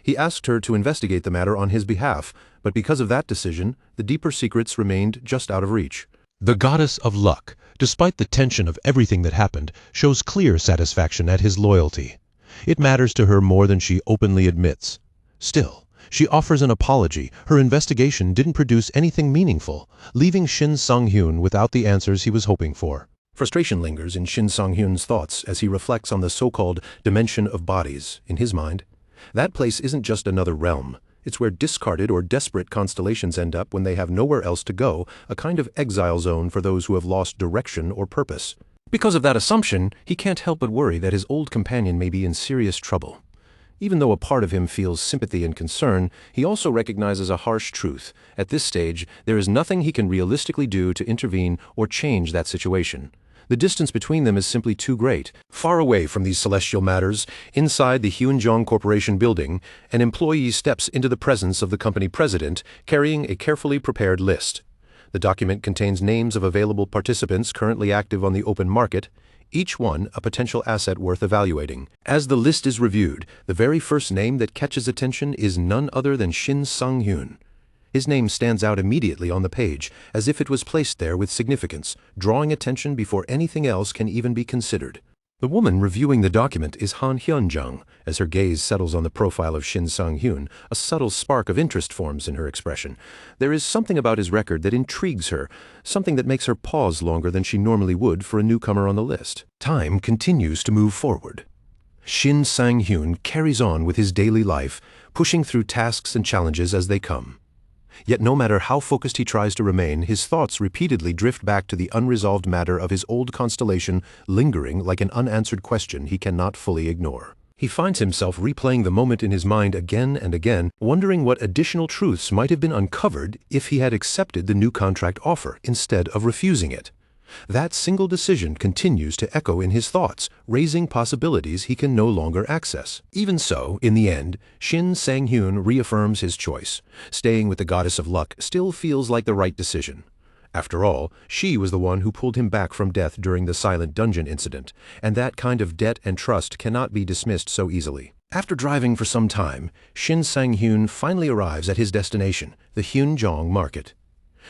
He asked her to investigate the matter on his behalf, but because of that decision, the deeper secrets remained just out of reach. The goddess of luck, despite the tension of everything that happened, shows clear satisfaction at his loyalty. It matters to her more than she openly admits. Still, she offers an apology. Her investigation didn't produce anything meaningful, leaving Shin Sang-hyun without the answers he was hoping for. Frustration lingers in Shin Sang-hyun's thoughts as he reflects on the so-called dimension of bodies. In his mind, that place isn't just another realm. It's where discarded or desperate constellations end up when they have nowhere else to go, a kind of exile zone for those who have lost direction or purpose. Because of that assumption, he can't help but worry that his old companion may be in serious trouble. Even though a part of him feels sympathy and concern, he also recognizes a harsh truth. At this stage, there is nothing he can realistically do to intervene or change that situation. The distance between them is simply too great. Far away from these celestial matters, inside the Hyunjong Corporation building, an employee steps into the presence of the company president, carrying a carefully prepared list. The document contains names of available participants currently active on the open market, each one a potential asset worth evaluating. As the list is reviewed, the very first name that catches attention is none other than Shin Sang-hyun. His name stands out immediately on the page, as if it was placed there with significance, drawing attention before anything else can even be considered. The woman reviewing the document is Han Hyunjung. As her gaze settles on the profile of Shin Sang-hyun, a subtle spark of interest forms in her expression. There is something about his record that intrigues her, something that makes her pause longer than she normally would for a newcomer on the list. Time continues to move forward. Shin Sang-hyun carries on with his daily life, pushing through tasks and challenges as they come. Yet no matter how focused he tries to remain, his thoughts repeatedly drift back to the unresolved matter of his old constellation, lingering like an unanswered question he cannot fully ignore. He finds himself replaying the moment in his mind again and again, wondering what additional truths might have been uncovered if he had accepted the new contract offer instead of refusing it. That single decision continues to echo in his thoughts, raising possibilities he can no longer access. Even so, in the end, Shin Sang-hyun reaffirms his choice. Staying with the goddess of luck still feels like the right decision. After all, she was the one who pulled him back from death during the Silent Dungeon incident, and that kind of debt and trust cannot be dismissed so easily. After driving for some time, Shin Sang-hyun finally arrives at his destination, the Hyunjong market.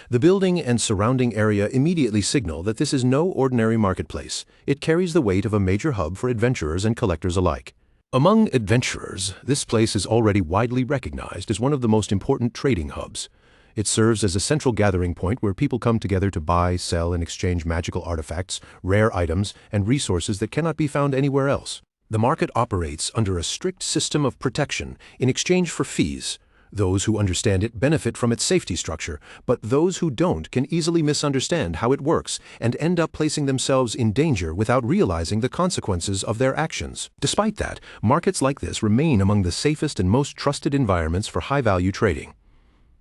The building and surrounding area immediately signal that this is no ordinary marketplace. It carries the weight of a major hub for adventurers and collectors alike. Among adventurers, this place is already widely recognized as one of the most important trading hubs. It serves as a central gathering point where people come together to buy, sell, and exchange magical artifacts, rare items, and resources that cannot be found anywhere else. The market operates under a strict system of protection in exchange for fees. Those who understand it benefit from its safety structure, but those who don't can easily misunderstand how it works and end up placing themselves in danger without realizing the consequences of their actions. Despite that, markets like this remain among the safest and most trusted environments for high-value trading.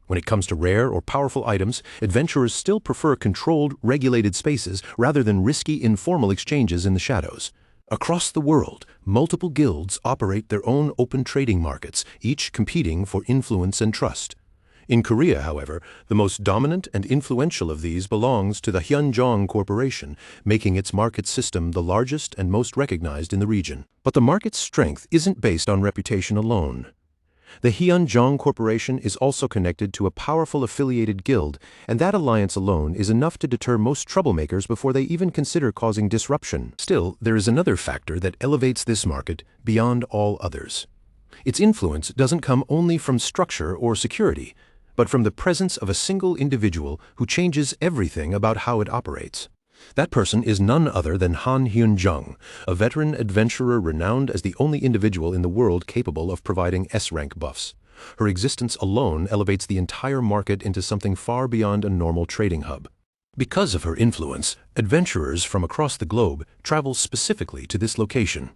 When it comes to rare or powerful items, adventurers still prefer controlled, regulated spaces rather than risky, informal exchanges in the shadows. Across the world, multiple guilds operate their own open trading markets, each competing for influence and trust. In Korea, however, the most dominant and influential of these belongs to the Hyunjong Corporation, making its market system the largest and most recognized in the region. But the market's strength isn't based on reputation alone. The Hyunjong Corporation is also connected to a powerful affiliated guild, and that alliance alone is enough to deter most troublemakers before they even consider causing disruption. Still, there is another factor that elevates this market beyond all others. Its influence doesn't come only from structure or security, but from the presence of a single individual who changes everything about how it operates. That person is none other than Han Hyunjung, a veteran adventurer renowned as the only individual in the world capable of providing S-rank buffs. Her existence alone elevates the entire market into something far beyond a normal trading hub. Because of her influence, adventurers from across the globe travel specifically to this location.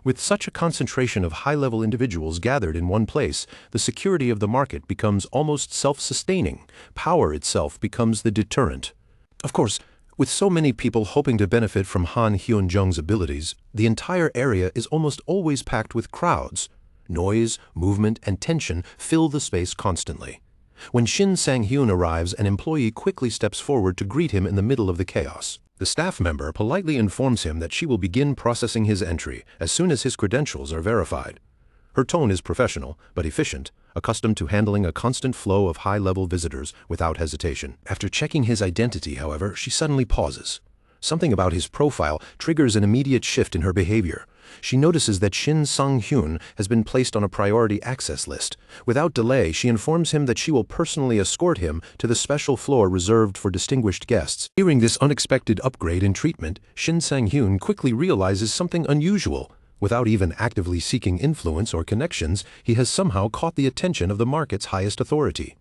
With such a concentration of high-level individuals gathered in one place, the security of the market becomes almost self-sustaining. Power itself becomes the deterrent. Of course, with so many people hoping to benefit from Han Hyun-jung's abilities, the entire area is almost always packed with crowds. Noise, movement, and tension fill the space constantly. When Shin Sang-hyun arrives, an employee quickly steps forward to greet him in the middle of the chaos. The staff member politely informs him that she will begin processing his entry as soon as his credentials are verified. Her tone is professional, but efficient, accustomed to handling a constant flow of high-level visitors without hesitation. After checking his identity, however, she suddenly pauses. Something about his profile triggers an immediate shift in her behavior. She notices that Shin Sang-hyun has been placed on a priority access list. Without delay, she informs him that she will personally escort him to the special floor reserved for distinguished guests. Hearing this unexpected upgrade in treatment, Shin Sang-hyun quickly realizes something unusual. Without even actively seeking influence or connections, he has somehow caught the attention of the market's highest authority.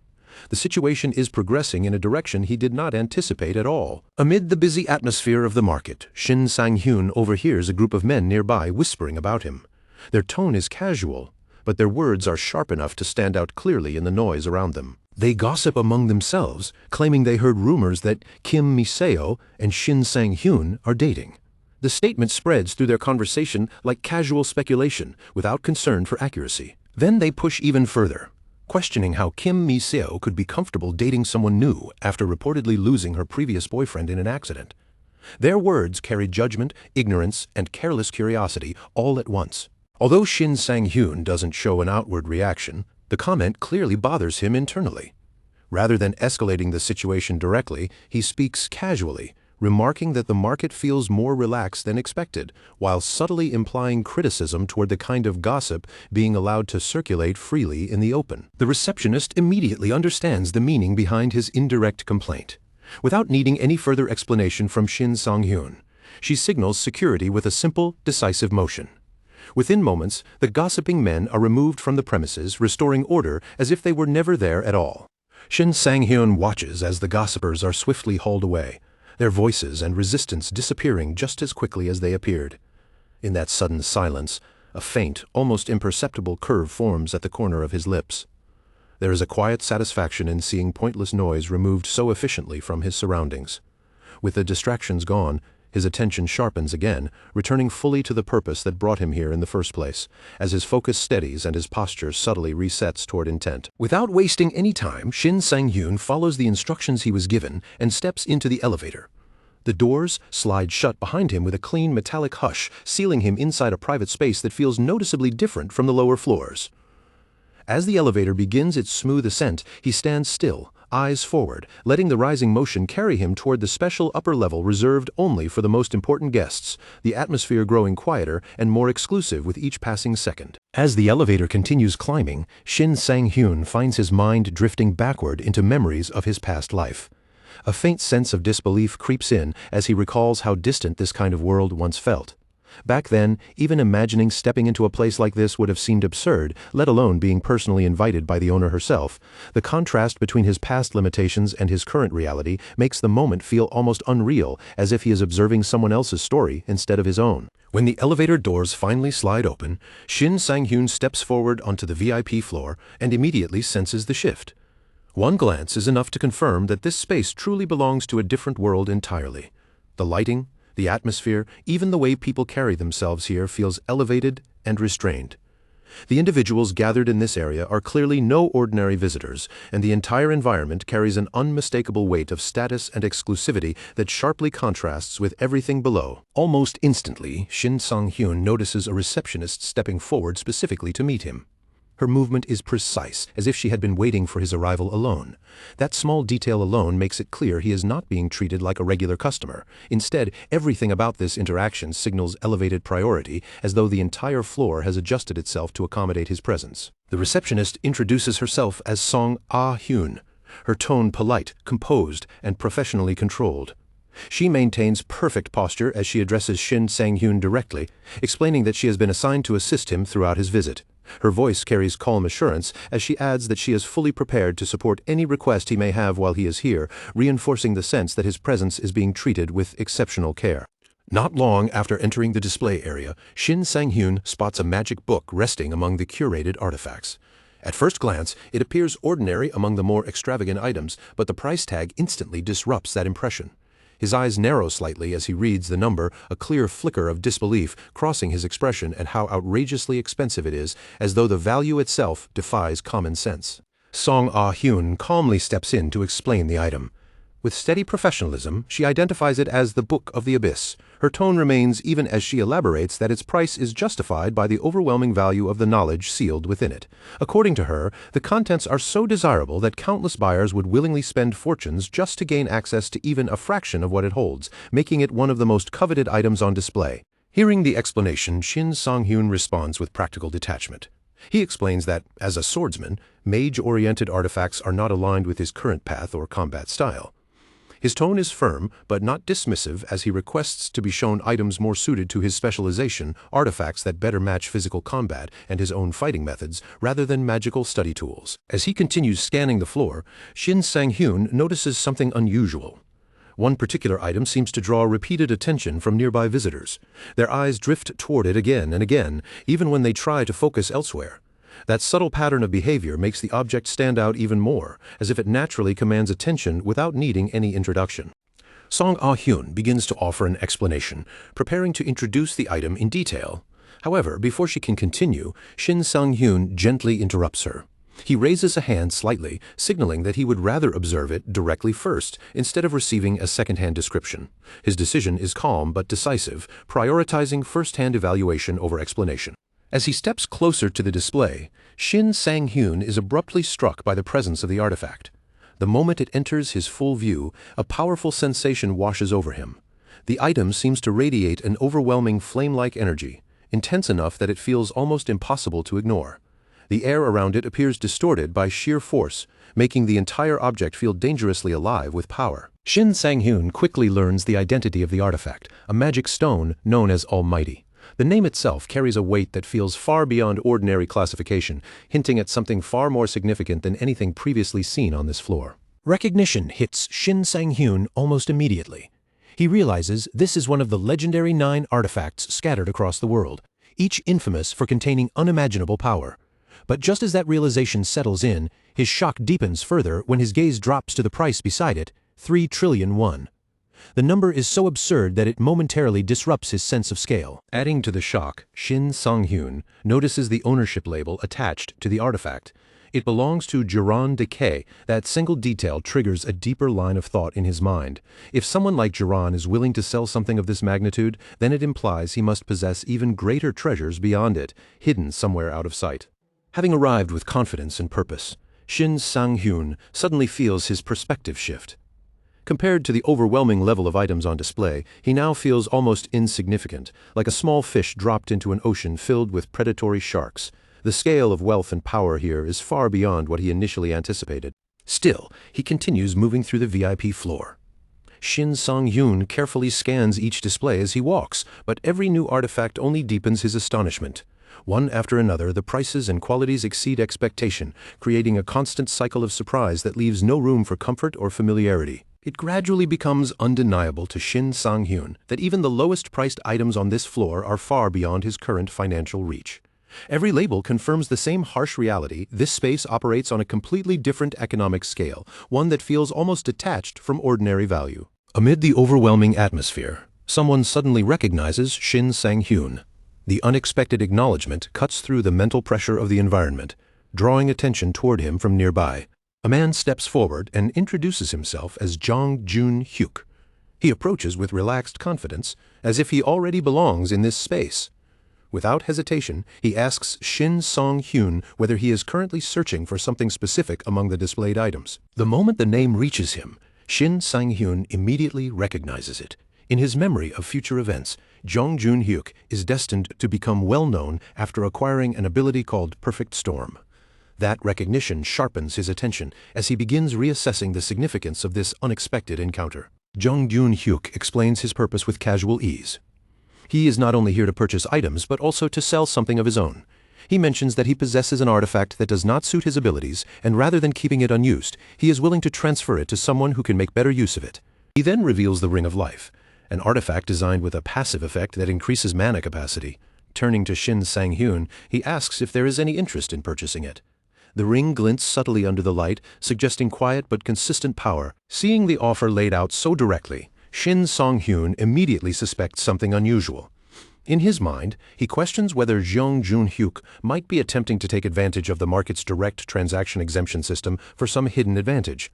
The situation is progressing in a direction he did not anticipate at all. Amid the busy atmosphere of the market, Shin Sang-hyun overhears a group of men nearby whispering about him. Their tone is casual, but their words are sharp enough to stand out clearly in the noise around them. They gossip among themselves, claiming they heard rumors that Kim Mi-seo and Shin Sang-hyun are dating. The statement spreads through their conversation like casual speculation, without concern for accuracy. Then they push even further, questioning how Kim Mi-seo could be comfortable dating someone new after reportedly losing her previous boyfriend in an accident. Their words carry judgment, ignorance, and careless curiosity all at once. Although Shin Sang-hyun doesn't show an outward reaction, the comment clearly bothers him internally. Rather than escalating the situation directly, he speaks casually, remarking that the market feels more relaxed than expected, while subtly implying criticism toward the kind of gossip being allowed to circulate freely in the open. The receptionist immediately understands the meaning behind his indirect complaint. Without needing any further explanation from Shin Sang-hyun, she signals security with a simple, decisive motion. Within moments, the gossiping men are removed from the premises, restoring order as if they were never there at all. Shin Sang-hyun watches as the gossipers are swiftly hauled away, their voices and resistance disappearing just as quickly as they appeared. In that sudden silence, a faint, almost imperceptible curve forms at the corner of his lips. There is a quiet satisfaction in seeing pointless noise removed so efficiently from his surroundings. With the distractions gone, his attention sharpens again, returning fully to the purpose that brought him here in the first place, as his focus steadies and his posture subtly resets toward intent. Without wasting any time, Shin Sang-hyun follows the instructions he was given and steps into the elevator. The doors slide shut behind him with a clean metallic hush, sealing him inside a private space that feels noticeably different from the lower floors. As the elevator begins its smooth ascent, he stands still, eyes forward, letting the rising motion carry him toward the special upper level reserved only for the most important guests, the atmosphere growing quieter and more exclusive with each passing second. As the elevator continues climbing, Shin Sang-hyun finds his mind drifting backward into memories of his past life. A faint sense of disbelief creeps in as he recalls how distant this kind of world once felt. Back then, even imagining stepping into a place like this would have seemed absurd, let alone being personally invited by the owner herself. The contrast between his past limitations and his current reality makes the moment feel almost unreal, as if he is observing someone else's story instead of his own. When the elevator doors finally slide open, Shin Sang-hyun steps forward onto the VIP floor and immediately senses the shift. One glance is enough to confirm that this space truly belongs to a different world entirely. The lighting, the atmosphere, even the way people carry themselves here feels elevated and restrained. The individuals gathered in this area are clearly no ordinary visitors, and the entire environment carries an unmistakable weight of status and exclusivity that sharply contrasts with everything below. Almost instantly, Shin Sang-hyun notices a receptionist stepping forward specifically to meet him. Her movement is precise, as if she had been waiting for his arrival alone. That small detail alone makes it clear he is not being treated like a regular customer. Instead, everything about this interaction signals elevated priority, as though the entire floor has adjusted itself to accommodate his presence. The receptionist introduces herself as Song Ah-hyun, her tone polite, composed, and professionally controlled. She maintains perfect posture as she addresses Shin Sang-hyun directly, explaining that she has been assigned to assist him throughout his visit. Her voice carries calm assurance as she adds that she is fully prepared to support any request he may have while he is here, reinforcing the sense that his presence is being treated with exceptional care. Not long after entering the display area, Shin Sang-hyun spots a magic book resting among the curated artifacts. At first glance, it appears ordinary among the more extravagant items, but the price tag instantly disrupts that impression. His eyes narrow slightly as he reads the number, a clear flicker of disbelief crossing his expression at how outrageously expensive it is, as though the value itself defies common sense. Song Ah-hyun calmly steps in to explain the item. With steady professionalism, she identifies it as the Book of the Abyss. Her tone remains even as she elaborates that its price is justified by the overwhelming value of the knowledge sealed within it. According to her, the contents are so desirable that countless buyers would willingly spend fortunes just to gain access to even a fraction of what it holds, making it one of the most coveted items on display. Hearing the explanation, Shin Sang-hyun responds with practical detachment. He explains that, as a swordsman, mage-oriented artifacts are not aligned with his current path or combat style. His tone is firm, but not dismissive, as he requests to be shown items more suited to his specialization, artifacts that better match physical combat and his own fighting methods, rather than magical study tools. As he continues scanning the floor, Shin Sang-hyun notices something unusual. One particular item seems to draw repeated attention from nearby visitors. Their eyes drift toward it again and again, even when they try to focus elsewhere. That subtle pattern of behavior makes the object stand out even more, as if it naturally commands attention without needing any introduction. Song Ah-hyun begins to offer an explanation, preparing to introduce the item in detail. However, before she can continue, Shin Sang-hyun gently interrupts her. He raises a hand slightly, signaling that he would rather observe it directly first, instead of receiving a second-hand description. His decision is calm but decisive, prioritizing first-hand evaluation over explanation. As he steps closer to the display, Shin Sang-hyun is abruptly struck by the presence of the artifact. The moment it enters his full view, a powerful sensation washes over him. The item seems to radiate an overwhelming flame-like energy, intense enough that it feels almost impossible to ignore. The air around it appears distorted by sheer force, making the entire object feel dangerously alive with power. Shin Sang-hyun quickly learns the identity of the artifact, a magic stone known as Almighty. The name itself carries a weight that feels far beyond ordinary classification, hinting at something far more significant than anything previously seen on this floor. Recognition hits Shin Sang-hyun almost immediately. He realizes this is one of the legendary 9 artifacts scattered across the world, each infamous for containing unimaginable power. But just as that realization settles in, his shock deepens further when his gaze drops to the price beside it, 3 trillion won. The number is so absurd that it momentarily disrupts his sense of scale. Adding to the shock, Shin Sang-hyun notices the ownership label attached to the artifact. It belongs to Jiran Decay. That single detail triggers a deeper line of thought in his mind. If someone like Jiran is willing to sell something of this magnitude, then it implies he must possess even greater treasures beyond it, hidden somewhere out of sight. Having arrived with confidence and purpose, Shin Sang-hyun suddenly feels his perspective shift. Compared to the overwhelming level of items on display, he now feels almost insignificant, like a small fish dropped into an ocean filled with predatory sharks. The scale of wealth and power here is far beyond what he initially anticipated. Still, he continues moving through the VIP floor. Shin Sang-hyun carefully scans each display as he walks, but every new artifact only deepens his astonishment. One after another, the prices and qualities exceed expectation, creating a constant cycle of surprise that leaves no room for comfort or familiarity. It gradually becomes undeniable to Shin Sang-hyun that even the lowest-priced items on this floor are far beyond his current financial reach. Every label confirms the same harsh reality. This space operates on a completely different economic scale, one that feels almost detached from ordinary value. Amid the overwhelming atmosphere, someone suddenly recognizes Shin Sang-hyun. The unexpected acknowledgement cuts through the mental pressure of the environment, drawing attention toward him from nearby. A man steps forward and introduces himself as Jong Jun-hyuk. He approaches with relaxed confidence, as if he already belongs in this space. Without hesitation, he asks Shin Sang-hyun whether he is currently searching for something specific among the displayed items. The moment the name reaches him, Shin Sang-hyun immediately recognizes it. In his memory of future events, Jong Jun-hyuk is destined to become well-known after acquiring an ability called Perfect Storm. That recognition sharpens his attention as he begins reassessing the significance of this unexpected encounter. Jong Jun-hyuk explains his purpose with casual ease. He is not only here to purchase items, but also to sell something of his own. He mentions that he possesses an artifact that does not suit his abilities, and rather than keeping it unused, he is willing to transfer it to someone who can make better use of it. He then reveals the Ring of Life, an artifact designed with a passive effect that increases mana capacity. Turning to Shin Sang-hyun, he asks if there is any interest in purchasing it. The ring glints subtly under the light, suggesting quiet but consistent power. Seeing the offer laid out so directly, Shin Sang-hyun immediately suspects something unusual. In his mind, he questions whether Jeong Jun-hyuk might be attempting to take advantage of the market's direct transaction exemption system for some hidden advantage.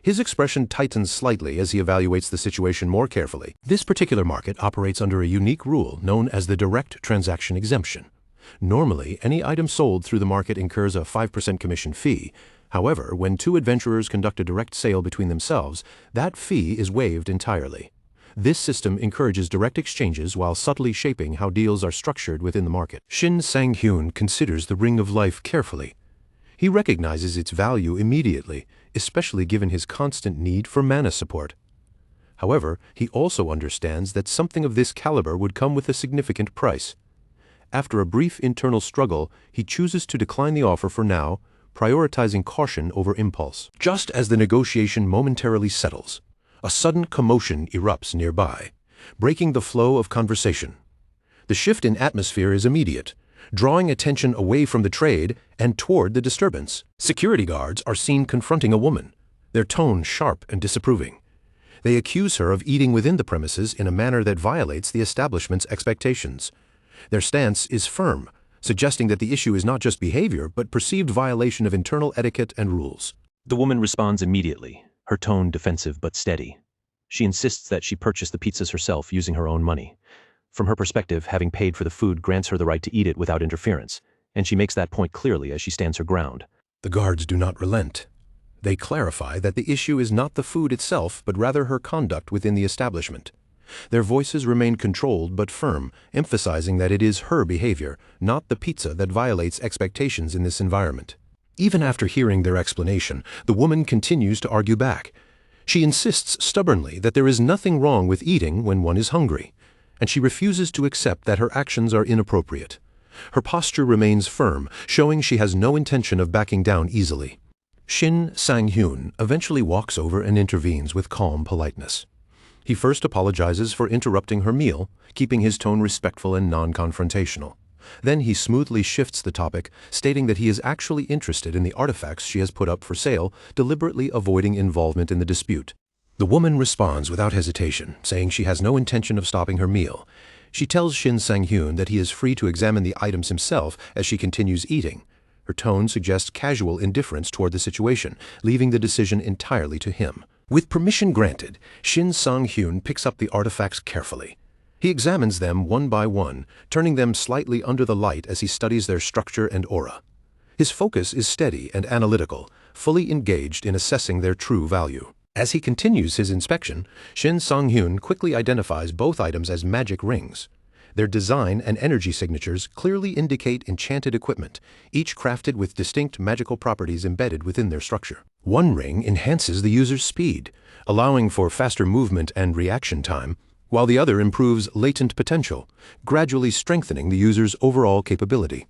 His expression tightens slightly as he evaluates the situation more carefully. This particular market operates under a unique rule known as the direct transaction exemption. Normally, any item sold through the market incurs a 5% commission fee. However, when two adventurers conduct a direct sale between themselves, that fee is waived entirely. This system encourages direct exchanges while subtly shaping how deals are structured within the market. Shin Sang-hyun considers the Ring of Life carefully. He recognizes its value immediately, especially given his constant need for mana support. However, he also understands that something of this caliber would come with a significant price. After a brief internal struggle, he chooses to decline the offer for now, prioritizing caution over impulse. Just as the negotiation momentarily settles, a sudden commotion erupts nearby, breaking the flow of conversation. The shift in atmosphere is immediate, drawing attention away from the trade and toward the disturbance. Security guards are seen confronting a woman, their tone sharp and disapproving. They accuse her of eating within the premises in a manner that violates the establishment's expectations. Their stance is firm, suggesting that the issue is not just behavior, but perceived violation of internal etiquette and rules. The woman responds immediately, her tone defensive but steady. She insists that she purchased the pizzas herself using her own money. From her perspective, having paid for the food grants her the right to eat it without interference, and she makes that point clearly as she stands her ground. The guards do not relent. They clarify that the issue is not the food itself, but rather her conduct within the establishment. Their voices remain controlled but firm, emphasizing that it is her behavior, not the pizza, that violates expectations in this environment. Even after hearing their explanation, the woman continues to argue back. She insists stubbornly that there is nothing wrong with eating when one is hungry, and she refuses to accept that her actions are inappropriate. Her posture remains firm, showing she has no intention of backing down easily. Shin Sang-hyun eventually walks over and intervenes with calm politeness. He first apologizes for interrupting her meal, keeping his tone respectful and non-confrontational. Then he smoothly shifts the topic, stating that he is actually interested in the artifacts she has put up for sale, deliberately avoiding involvement in the dispute. The woman responds without hesitation, saying she has no intention of stopping her meal. She tells Shin Sang-hyun that he is free to examine the items himself as she continues eating. Her tone suggests casual indifference toward the situation, leaving the decision entirely to him. With permission granted, Shin Sang-hyun picks up the artifacts carefully. He examines them one by one, turning them slightly under the light as he studies their structure and aura. His focus is steady and analytical, fully engaged in assessing their true value. As he continues his inspection, Shin Sang-hyun quickly identifies both items as magic rings. Their design and energy signatures clearly indicate enchanted equipment, each crafted with distinct magical properties embedded within their structure. One ring enhances the user's speed, allowing for faster movement and reaction time, while the other improves latent potential, gradually strengthening the user's overall capability.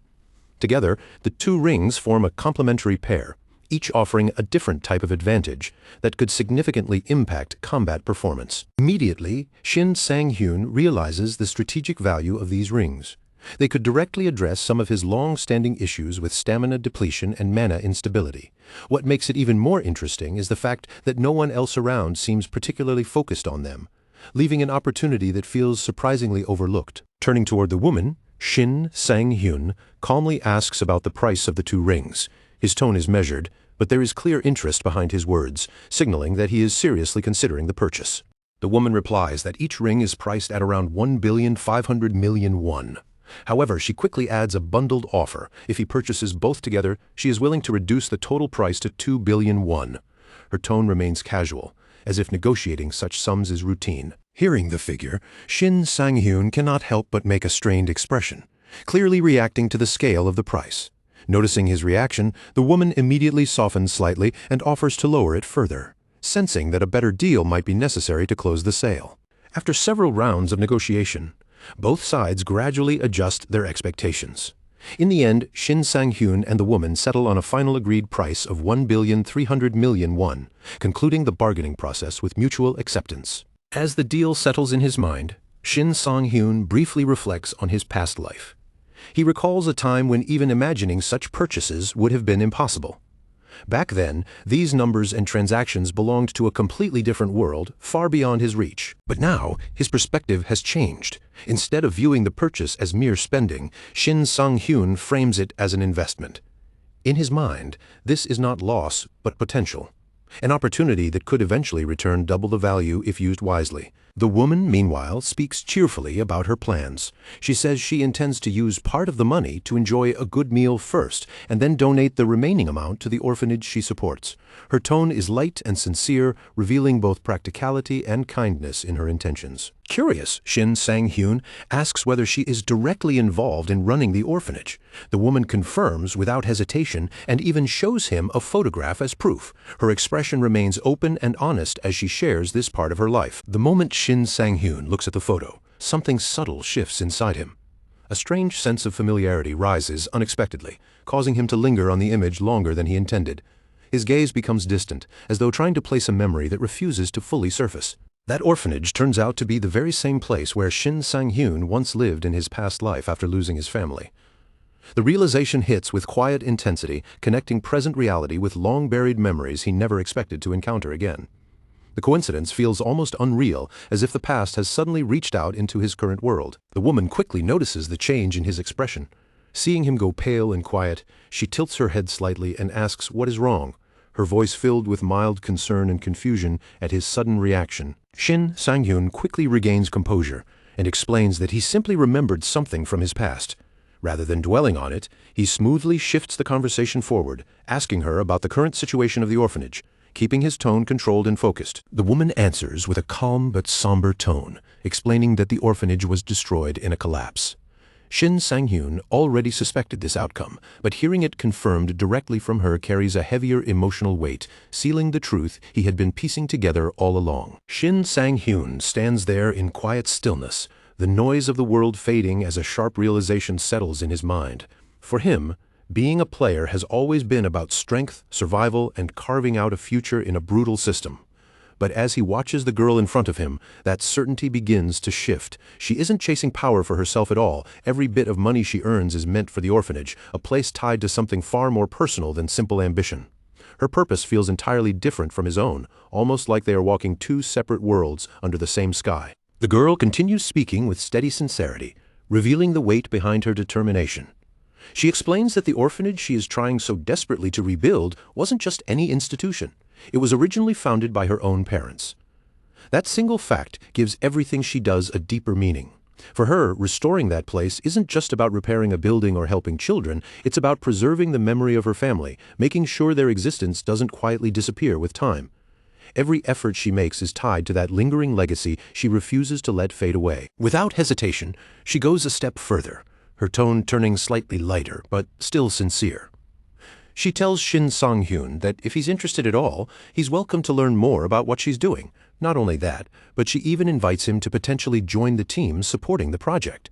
Together, the two rings form a complementary pair, each offering a different type of advantage that could significantly impact combat performance. Immediately, Shin Sang-hyun realizes the strategic value of these rings. They could directly address some of his long-standing issues with stamina depletion and mana instability. What makes it even more interesting is the fact that no one else around seems particularly focused on them, leaving an opportunity that feels surprisingly overlooked. Turning toward the woman, Shin Sang-hyun calmly asks about the price of the two rings. His tone is measured, but there is clear interest behind his words, signaling that he is seriously considering the purchase. The woman replies that each ring is priced at around 1,500,000,000 won. However, she quickly adds a bundled offer. If he purchases both together, she is willing to reduce the total price to 2 billion won. Her tone remains casual, as if negotiating such sums is routine. Hearing the figure, Shin Sang-hyun cannot help but make a strained expression, clearly reacting to the scale of the price. Noticing his reaction, the woman immediately softens slightly and offers to lower it further, sensing that a better deal might be necessary to close the sale. After several rounds of negotiation, both sides gradually adjust their expectations. In the end, Shin Sang-hyun and the woman settle on a final agreed price of 1,300,000,000 won, concluding the bargaining process with mutual acceptance. As the deal settles in his mind, Shin Sang-hyun briefly reflects on his past life. He recalls a time when even imagining such purchases would have been impossible. Back then, these numbers and transactions belonged to a completely different world, far beyond his reach. But now, his perspective has changed. Instead of viewing the purchase as mere spending, Shin Sang-hyun frames it as an investment. In his mind, this is not loss, but potential. An opportunity that could eventually return double the value if used wisely. The woman, meanwhile, speaks cheerfully about her plans. She says she intends to use part of the money to enjoy a good meal first, and then donate the remaining amount to the orphanage she supports. Her tone is light and sincere, revealing both practicality and kindness in her intentions. Curious, Shin Sang-hyun asks whether she is directly involved in running the orphanage. The woman confirms without hesitation and even shows him a photograph as proof. Her expression remains open and honest as she shares this part of her life. The moment Shin Sang-hyun looks at the photo, something subtle shifts inside him. A strange sense of familiarity rises unexpectedly, causing him to linger on the image longer than he intended. His gaze becomes distant, as though trying to place a memory that refuses to fully surface. That orphanage turns out to be the very same place where Shin Sang-hyun once lived in his past life after losing his family. The realization hits with quiet intensity, connecting present reality with long-buried memories he never expected to encounter again. The coincidence feels almost unreal, as if the past has suddenly reached out into his current world. The woman quickly notices the change in his expression. Seeing him go pale and quiet, she tilts her head slightly and asks what is wrong, her voice filled with mild concern and confusion at his sudden reaction. Shin Sang-hyun quickly regains composure and explains that he simply remembered something from his past. Rather than dwelling on it, he smoothly shifts the conversation forward, asking her about the current situation of the orphanage, keeping his tone controlled and focused. The woman answers with a calm but somber tone, explaining that the orphanage was destroyed in a collapse. Shin Sang-hyun already suspected this outcome, but hearing it confirmed directly from her carries a heavier emotional weight, sealing the truth he had been piecing together all along. Shin Sang-hyun stands there in quiet stillness, the noise of the world fading as a sharp realization settles in his mind. For him, being a player has always been about strength, survival, and carving out a future in a brutal system. But as he watches the girl in front of him, that certainty begins to shift. She isn't chasing power for herself at all. Every bit of money she earns is meant for the orphanage, a place tied to something far more personal than simple ambition. Her purpose feels entirely different from his own, almost like they are walking two separate worlds under the same sky. The girl continues speaking with steady sincerity, revealing the weight behind her determination. She explains that the orphanage she is trying so desperately to rebuild wasn't just any institution. It was originally founded by her own parents. That single fact gives everything she does a deeper meaning. For her, restoring that place isn't just about repairing a building or helping children, it's about preserving the memory of her family, making sure their existence doesn't quietly disappear with time. Every effort she makes is tied to that lingering legacy she refuses to let fade away. Without hesitation, she goes a step further, her tone turning slightly lighter, but still sincere. She tells Shin Sang-hyun that if he's interested at all, he's welcome to learn more about what she's doing. Not only that, but she even invites him to potentially join the team supporting the project.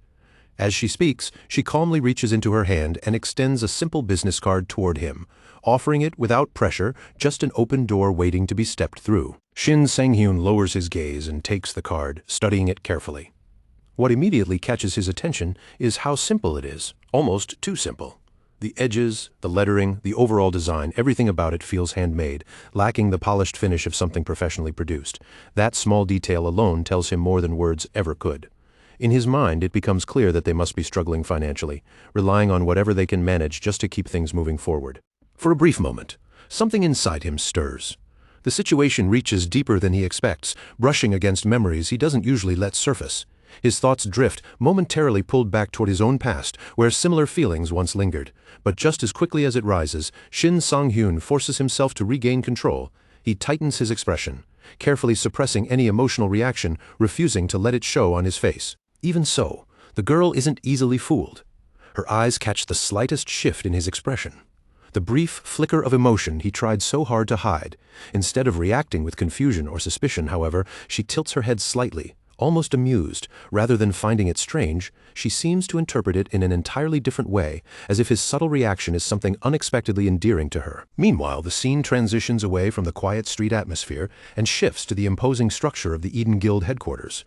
As she speaks, she calmly reaches into her hand and extends a simple business card toward him, offering it without pressure, just an open door waiting to be stepped through. Shin Sang-hyun lowers his gaze and takes the card, studying it carefully. What immediately catches his attention is how simple it is, almost too simple. The edges, the lettering, the overall design, everything about it feels handmade, lacking the polished finish of something professionally produced. That small detail alone tells him more than words ever could. In his mind, it becomes clear that they must be struggling financially, relying on whatever they can manage just to keep things moving forward. For a brief moment, something inside him stirs. The situation reaches deeper than he expects, brushing against memories he doesn't usually let surface. His thoughts drift, momentarily pulled back toward his own past, where similar feelings once lingered. But just as quickly as it rises, Shin Sang-hyun forces himself to regain control. He tightens his expression, carefully suppressing any emotional reaction, refusing to let it show on his face. Even so, the girl isn't easily fooled. Her eyes catch the slightest shift in his expression. The brief flicker of emotion he tried so hard to hide. Instead of reacting with confusion or suspicion, however, she tilts her head slightly, Almost amused, rather than finding it strange, she seems to interpret it in an entirely different way, as if his subtle reaction is something unexpectedly endearing to her. Meanwhile, the scene transitions away from the quiet street atmosphere and shifts to the imposing structure of the Eden Guild headquarters.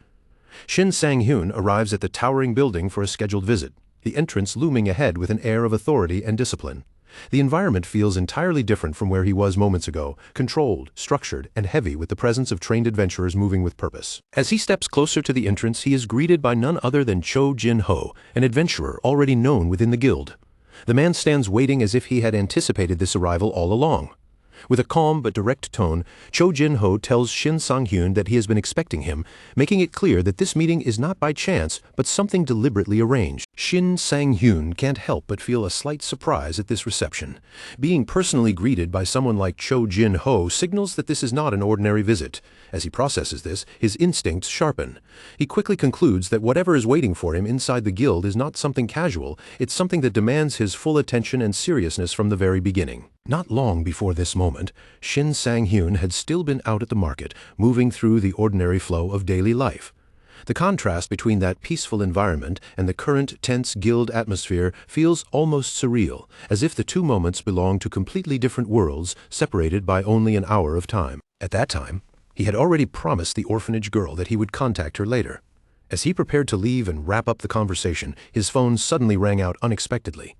Shin Sang-hyun arrives at the towering building for a scheduled visit, the entrance looming ahead with an air of authority and discipline. The environment feels entirely different from where he was moments ago, controlled, structured, and heavy with the presence of trained adventurers moving with purpose. As he steps closer to the entrance, he is greeted by none other than Cho Jin-ho, an adventurer already known within the guild. The man stands waiting as if he had anticipated this arrival all along. With a calm but direct tone, Cho Jin-ho tells Shin Sang-hyun that he has been expecting him, making it clear that this meeting is not by chance, but something deliberately arranged. Shin Sang-hyun can't help but feel a slight surprise at this reception. Being personally greeted by someone like Cho Jin-ho signals that this is not an ordinary visit. As he processes this, his instincts sharpen. He quickly concludes that whatever is waiting for him inside the guild is not something casual, it's something that demands his full attention and seriousness from the very beginning. Not long before this moment, Shin Sang-hyun had still been out at the market, moving through the ordinary flow of daily life. The contrast between that peaceful environment and the current tense guild atmosphere feels almost surreal, as if the two moments belong to completely different worlds, separated by only an hour of time. At that time, he had already promised the orphanage girl that he would contact her later. As he prepared to leave and wrap up the conversation, his phone suddenly rang out unexpectedly.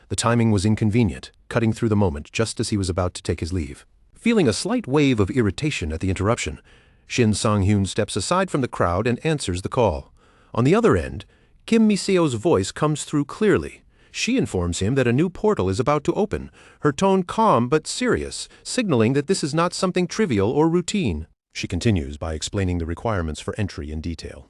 The timing was inconvenient, cutting through the moment just as he was about to take his leave. Feeling a slight wave of irritation at the interruption, Shin Sang-hyun steps aside from the crowd and answers the call. On the other end, Kim Mi-seo's voice comes through clearly. She informs him that a new portal is about to open, her tone calm but serious, signaling that this is not something trivial or routine. She continues by explaining the requirements for entry in detail.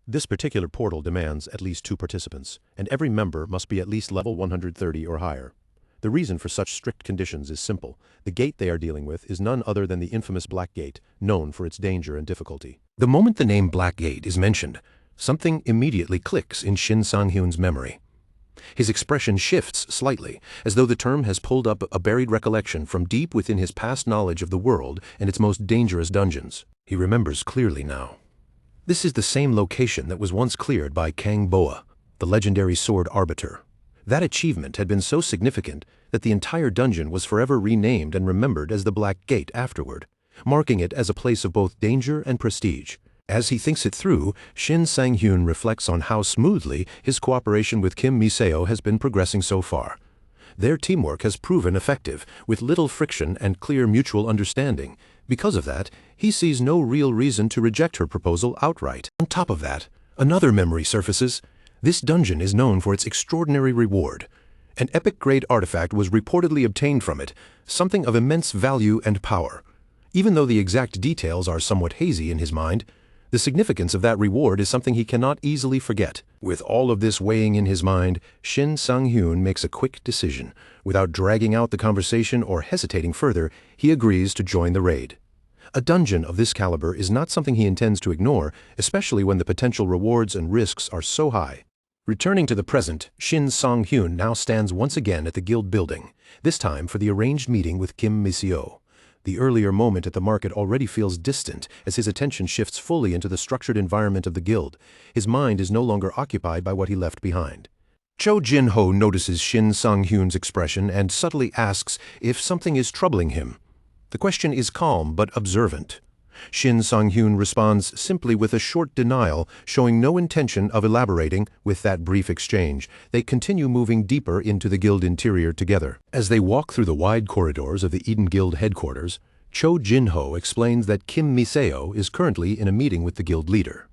This particular portal demands at least 2 participants, and every member must be at least level 130 or higher. The reason for such strict conditions is simple. The gate they are dealing with is none other than the infamous Black Gate, known for its danger and difficulty. The moment the name Black Gate is mentioned, something immediately clicks in Shin Sang-hyun's memory. His expression shifts slightly, as though the term has pulled up a buried recollection from deep within his past knowledge of the world and its most dangerous dungeons. He remembers clearly now. This is the same location that was once cleared by Kang Boa, the legendary sword arbiter. That achievement had been so significant that the entire dungeon was forever renamed and remembered as the Black Gate afterward, marking it as a place of both danger and prestige. As he thinks it through, Shin Sang-hyun reflects on how smoothly his cooperation with Kim Mi-seo has been progressing so far. Their teamwork has proven effective, with little friction and clear mutual understanding. Because of that, he sees no real reason to reject her proposal outright. On top of that, another memory surfaces. This dungeon is known for its extraordinary reward. An epic-grade artifact was reportedly obtained from it, something of immense value and power. Even though the exact details are somewhat hazy in his mind, the significance of that reward is something he cannot easily forget. With all of this weighing in his mind, Shin Sang-hyun makes a quick decision. Without dragging out the conversation or hesitating further, he agrees to join the raid. A dungeon of this caliber is not something he intends to ignore, especially when the potential rewards and risks are so high. Returning to the present, Shin Sang-hyun now stands once again at the guild building, this time for the arranged meeting with Kim Mi-seo. The earlier moment at the market already feels distant as his attention shifts fully into the structured environment of the guild. His mind is no longer occupied by what he left behind. Cho Jin-ho notices Shin Sang-hyun's expression and subtly asks if something is troubling him. The question is calm but observant. Shin Sang-hyun responds simply with a short denial, showing no intention of elaborating. With that brief exchange, they continue moving deeper into the guild interior together. As they walk through the wide corridors of the Eden Guild headquarters, Cho Jin-ho explains that Kim Mi-seo is currently in a meeting with the guild leader.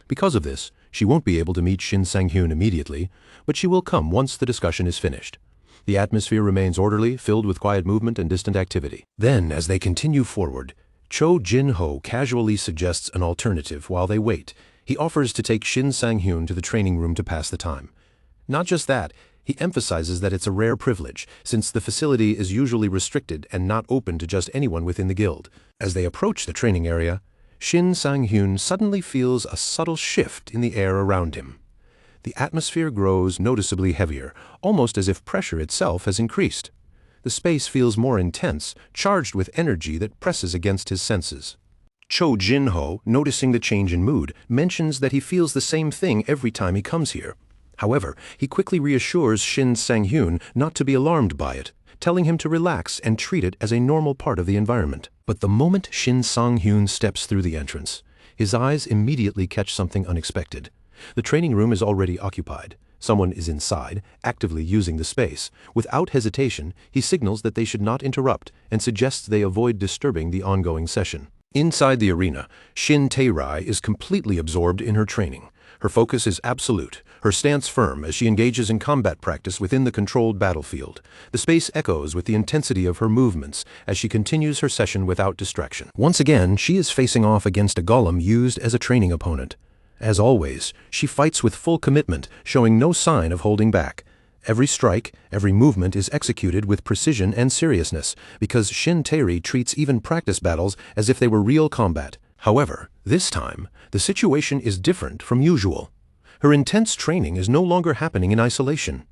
Because of this, she won't be able to meet Shin Sang-hyun immediately, but she will come once the discussion is finished. The atmosphere remains orderly, filled with quiet movement and distant activity. Then, as they continue forward, Cho Jin-ho casually suggests an alternative while they wait. He offers to take Shin Sang-hyun to the training room to pass the time. Not just that, he emphasizes that it's a rare privilege, since the facility is usually restricted and not open to just anyone within the guild. As they approach the training area, Shin Sang-hyun suddenly feels a subtle shift in the air around him. The atmosphere grows noticeably heavier, almost as if pressure itself has increased. The space feels more intense, charged with energy that presses against his senses. Cho Jin-ho, noticing the change in mood, mentions that he feels the same thing every time he comes here. However, he quickly reassures Shin Sang-hyun not to be alarmed by it, telling him to relax and treat it as a normal part of the environment. But the moment Shin Sang-hyun steps through the entrance, his eyes immediately catch something unexpected. The training room is already occupied. Someone is inside, actively using the space. Without hesitation, he signals that they should not interrupt and suggests they avoid disturbing the ongoing session. Inside the arena, Shin Tae-rai is completely absorbed in her training. Her focus is absolute, her stance firm as she engages in combat practice within the controlled battlefield. The space echoes with the intensity of her movements as she continues her session without distraction. Once again, she is facing off against a golem used as a training opponent. As always, she fights with full commitment, showing no sign of holding back. Every strike, every movement is executed with precision and seriousness, because Shin Tae-rai treats even practice battles as if they were real combat. However, this time, the situation is different from usual. Her intense training is no longer happening in isolation.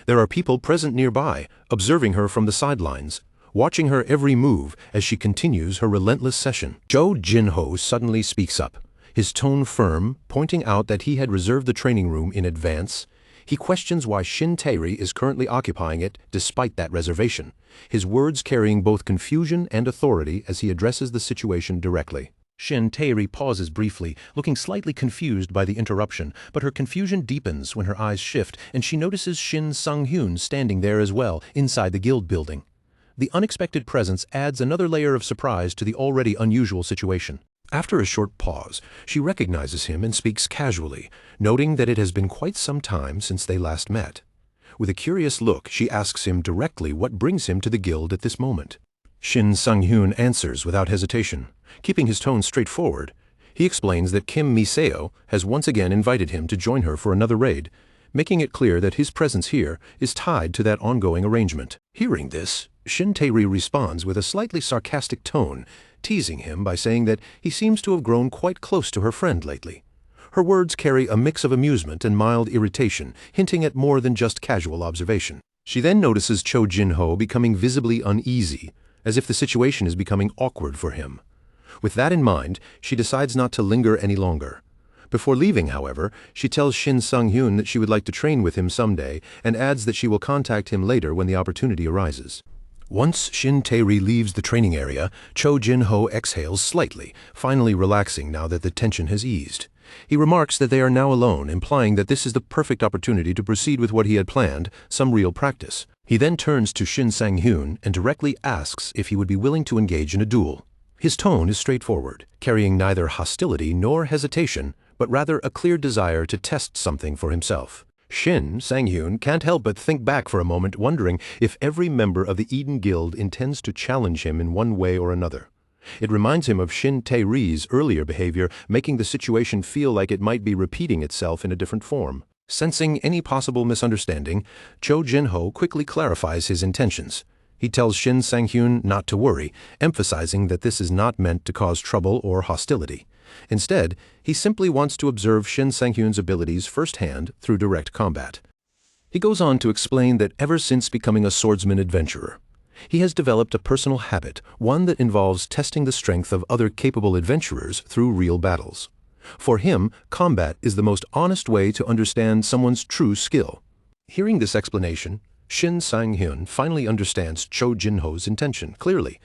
There are people present nearby, observing her from the sidelines, watching her every move as she continues her relentless session. Cho Jin-ho suddenly speaks up, his tone firm, pointing out that he had reserved the training room in advance. He questions why Shin Tae-rai is currently occupying it despite that reservation, his words carrying both confusion and authority as he addresses the situation directly. Shin Tae-rai pauses briefly, looking slightly confused by the interruption, but her confusion deepens when her eyes shift and she notices Shin Sang-hyun standing there as well, inside the guild building. The unexpected presence adds another layer of surprise to the already unusual situation. After a short pause, she recognizes him and speaks casually, noting that it has been quite some time since they last met. With a curious look, she asks him directly what brings him to the guild at this moment. Shin Sang-hyun answers without hesitation, keeping his tone straightforward. He explains that Kim Mi-seo has once again invited him to join her for another raid, making it clear that his presence here is tied to that ongoing arrangement. Hearing this, Shin Tae-rai responds with a slightly sarcastic tone, teasing him by saying that he seems to have grown quite close to her friend lately. Her words carry a mix of amusement and mild irritation, hinting at more than just casual observation. She then notices Cho Jin-ho becoming visibly uneasy, as if the situation is becoming awkward for him. With that in mind, she decides not to linger any longer. Before leaving, however, she tells Shin Sang-hyun that she would like to train with him someday and adds that she will contact him later when the opportunity arises. Once Shin Tae-rai leaves the training area, Cho Jin-ho exhales slightly, finally relaxing now that the tension has eased. He remarks that they are now alone, implying that this is the perfect opportunity to proceed with what he had planned, some real practice. He then turns to Shin Sang-hyun and directly asks if he would be willing to engage in a duel. His tone is straightforward, carrying neither hostility nor hesitation, but rather a clear desire to test something for himself. Shin Sang-hyun can't help but think back for a moment, wondering if every member of the Eden Guild intends to challenge him in one way or another. It reminds him of Shin Tae-rai's earlier behavior, making the situation feel like it might be repeating itself in a different form. Sensing any possible misunderstanding, Cho Jin-ho quickly clarifies his intentions. He tells Shin Sang-hyun not to worry, emphasizing that this is not meant to cause trouble or hostility. Instead, he simply wants to observe Shin Sang-hyun's abilities firsthand through direct combat. He goes on to explain that ever since becoming a swordsman adventurer, he has developed a personal habit, one that involves testing the strength of other capable adventurers through real battles. For him, combat is the most honest way to understand someone's true skill. Hearing this explanation, Shin Sang-hyun finally understands Cho Jin-ho's intention clearly.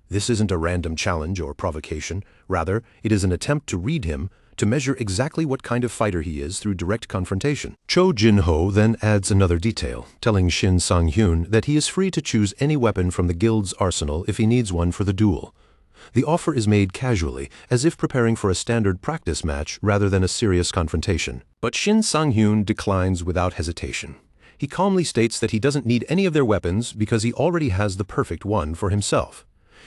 This isn't a random challenge or provocation. Rather, it is an attempt to read him, to measure exactly what kind of fighter he is through direct confrontation. Cho Jin-ho then adds another detail, telling Shin Sang-hyun that he is free to choose any weapon from the guild's arsenal if he needs one for the duel. The offer is made casually, as if preparing for a standard practice match rather than a serious confrontation. But Shin Sang-hyun declines without hesitation. He calmly states that he doesn't need any of their weapons because he already has the perfect one for himself.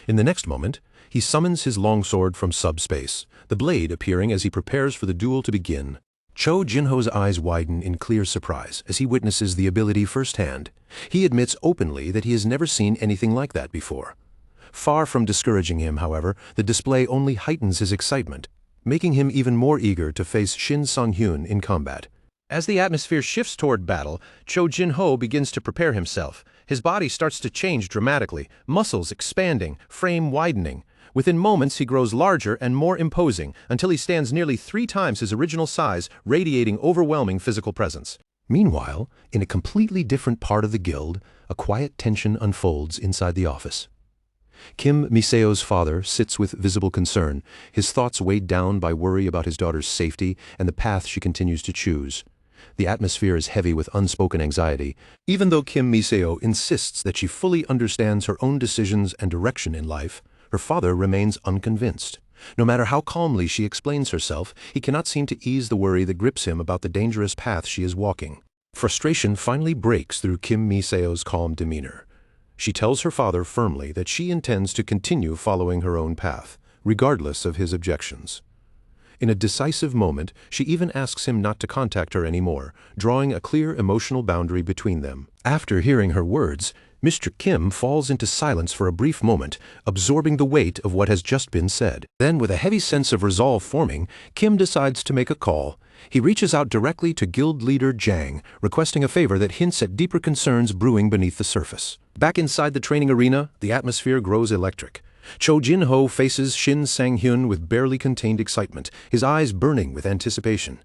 In the next moment, he summons his longsword from subspace, the blade appearing as he prepares for the duel to begin. Cho Jin-ho's eyes widen in clear surprise as he witnesses the ability firsthand. He admits openly that he has never seen anything like that before. Far from discouraging him, however, the display only heightens his excitement, making him even more eager to face Shin Sang-hyun in combat. As the atmosphere shifts toward battle, Cho Jin-ho begins to prepare himself. His body starts to change dramatically, muscles expanding, frame widening. Within moments, he grows larger and more imposing until he stands nearly 3 times his original size, radiating overwhelming physical presence. Meanwhile, in a completely different part of the guild, a quiet tension unfolds inside the office. Kim Miseo's father sits with visible concern, his thoughts weighed down by worry about his daughter's safety and the path she continues to choose. The atmosphere is heavy with unspoken anxiety, even though Kim Miseo insists that she fully understands her own decisions and direction in life. Her father remains unconvinced. No matter how calmly she explains herself, he cannot seem to ease the worry that grips him about the dangerous path she is walking. Frustration finally breaks through Kim Miseo's calm demeanor. She tells her father firmly that she intends to continue following her own path, regardless of his objections. In a decisive moment, she even asks him not to contact her anymore, drawing a clear emotional boundary between them. After hearing her words, Mr. Kim falls into silence for a brief moment, absorbing the weight of what has just been said. Then, with a heavy sense of resolve forming, Kim decides to make a call. He reaches out directly to guild leader Jang, requesting a favor that hints at deeper concerns brewing beneath the surface. Back inside the training arena, the atmosphere grows electric. Cho Jin-ho faces Shin Sang-hyun with barely contained excitement, his eyes burning with anticipation.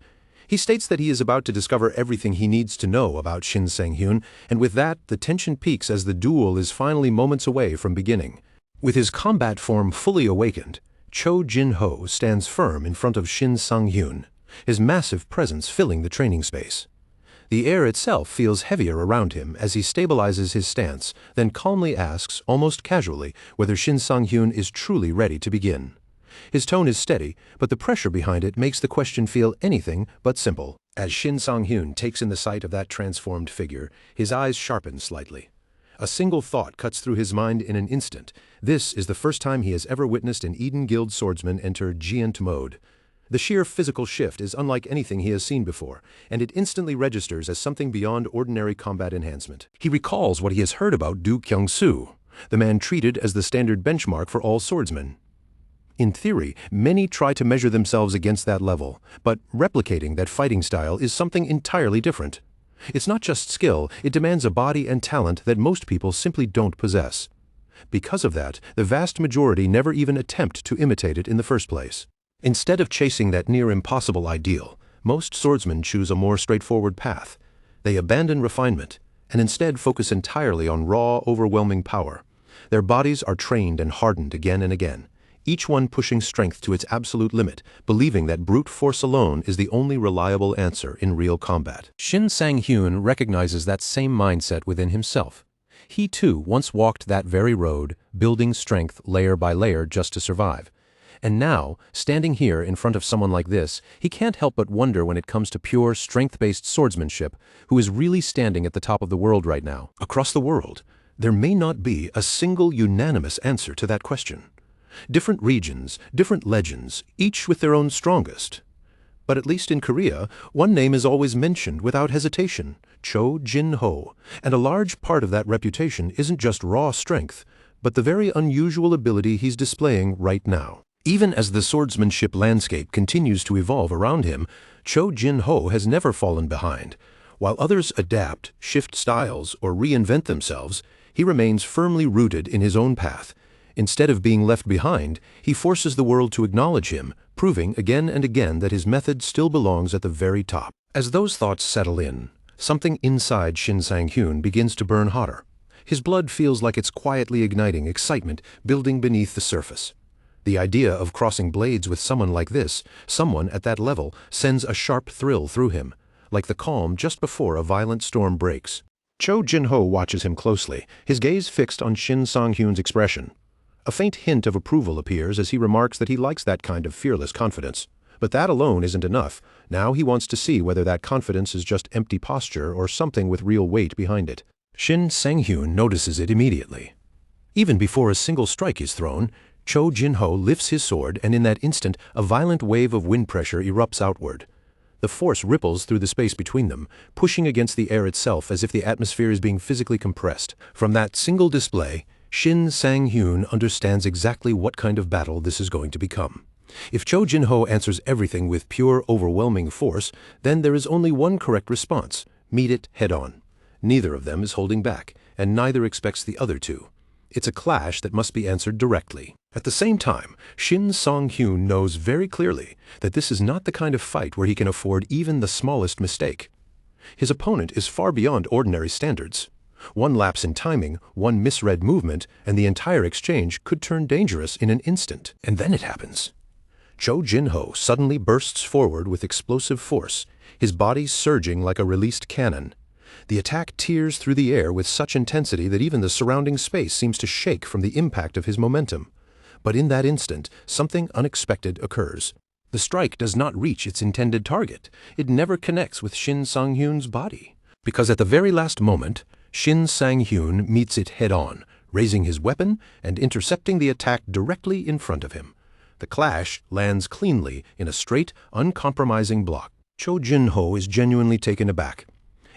He states that he is about to discover everything he needs to know about Shin Sang-hyun, and with that, the tension peaks as the duel is finally moments away from beginning. With his combat form fully awakened, Cho Jin-ho stands firm in front of Shin Sang-hyun, his massive presence filling the training space. The air itself feels heavier around him as he stabilizes his stance, then calmly asks, almost casually, whether Shin Sang-hyun is truly ready to begin. His tone is steady, but the pressure behind it makes the question feel anything but simple. As Shin Sang-hyun takes in the sight of that transformed figure, his eyes sharpen slightly. A single thought cuts through his mind in an instant. This is the first time he has ever witnessed an Eden Guild swordsman enter Giant mode. The sheer physical shift is unlike anything he has seen before, and it instantly registers as something beyond ordinary combat enhancement. He recalls what he has heard about Du Kyung-soo, the man treated as the standard benchmark for all swordsmen. In theory, many try to measure themselves against that level, but replicating that fighting style is something entirely different. It's not just skill, it demands a body and talent that most people simply don't possess. Because of that, the vast majority never even attempt to imitate it in the first place. Instead of chasing that near-impossible ideal, most swordsmen choose a more straightforward path. They abandon refinement, and instead focus entirely on raw, overwhelming power. Their bodies are trained and hardened again and again, each one pushing strength to its absolute limit, believing that brute force alone is the only reliable answer in real combat. Shin Sang-hyun recognizes that same mindset within himself. He too once walked that very road, building strength layer by layer just to survive. And now, standing here in front of someone like this, he can't help but wonder when it comes to pure, strength-based swordsmanship, who is really standing at the top of the world right now. Across the world, there may not be a single unanimous answer to that question. Different regions, different legends, each with their own strongest. But at least in Korea, one name is always mentioned without hesitation, Cho Jin-ho, and a large part of that reputation isn't just raw strength, but the very unusual ability he's displaying right now. Even as the swordsmanship landscape continues to evolve around him, Cho Jin-ho has never fallen behind. While others adapt, shift styles, or reinvent themselves, he remains firmly rooted in his own path. Instead of being left behind, he forces the world to acknowledge him, proving again and again that his method still belongs at the very top. As those thoughts settle in, something inside Shin Sang-hyun begins to burn hotter. His blood feels like it's quietly igniting excitement building beneath the surface. The idea of crossing blades with someone like this, someone at that level, sends a sharp thrill through him, like the calm just before a violent storm breaks. Cho Jin-ho watches him closely, his gaze fixed on Shin Sang-hyun's expression. A faint hint of approval appears as he remarks that he likes that kind of fearless confidence. But that alone isn't enough. Now he wants to see whether that confidence is just empty posture or something with real weight behind it. Shin Sang-hyun notices it immediately. Even before a single strike is thrown, Cho Jin-ho lifts his sword, and in that instant, a violent wave of wind pressure erupts outward. The force ripples through the space between them, pushing against the air itself as if the atmosphere is being physically compressed. From that single display, Shin Sang-hyun understands exactly what kind of battle this is going to become. If Cho Jin-ho answers everything with pure, overwhelming force, then there is only one correct response: meet it head-on. Neither of them is holding back, and neither expects the other to. It's a clash that must be answered directly. At the same time, Shin Song-hyun knows very clearly that this is not the kind of fight where he can afford even the smallest mistake. His opponent is far beyond ordinary standards. One lapse in timing, one misread movement, and the entire exchange could turn dangerous in an instant. And then it happens. Cho Jin-ho suddenly bursts forward with explosive force, his body surging like a released cannon. The attack tears through the air with such intensity that even the surrounding space seems to shake from the impact of his momentum. But in that instant, something unexpected occurs. The strike does not reach its intended target. It never connects with Shin Sang-hyun's body. Because at the very last moment, Shin Sang-hyun meets it head-on, raising his weapon and intercepting the attack directly in front of him. The clash lands cleanly in a straight, uncompromising block. Cho Jin-ho is genuinely taken aback.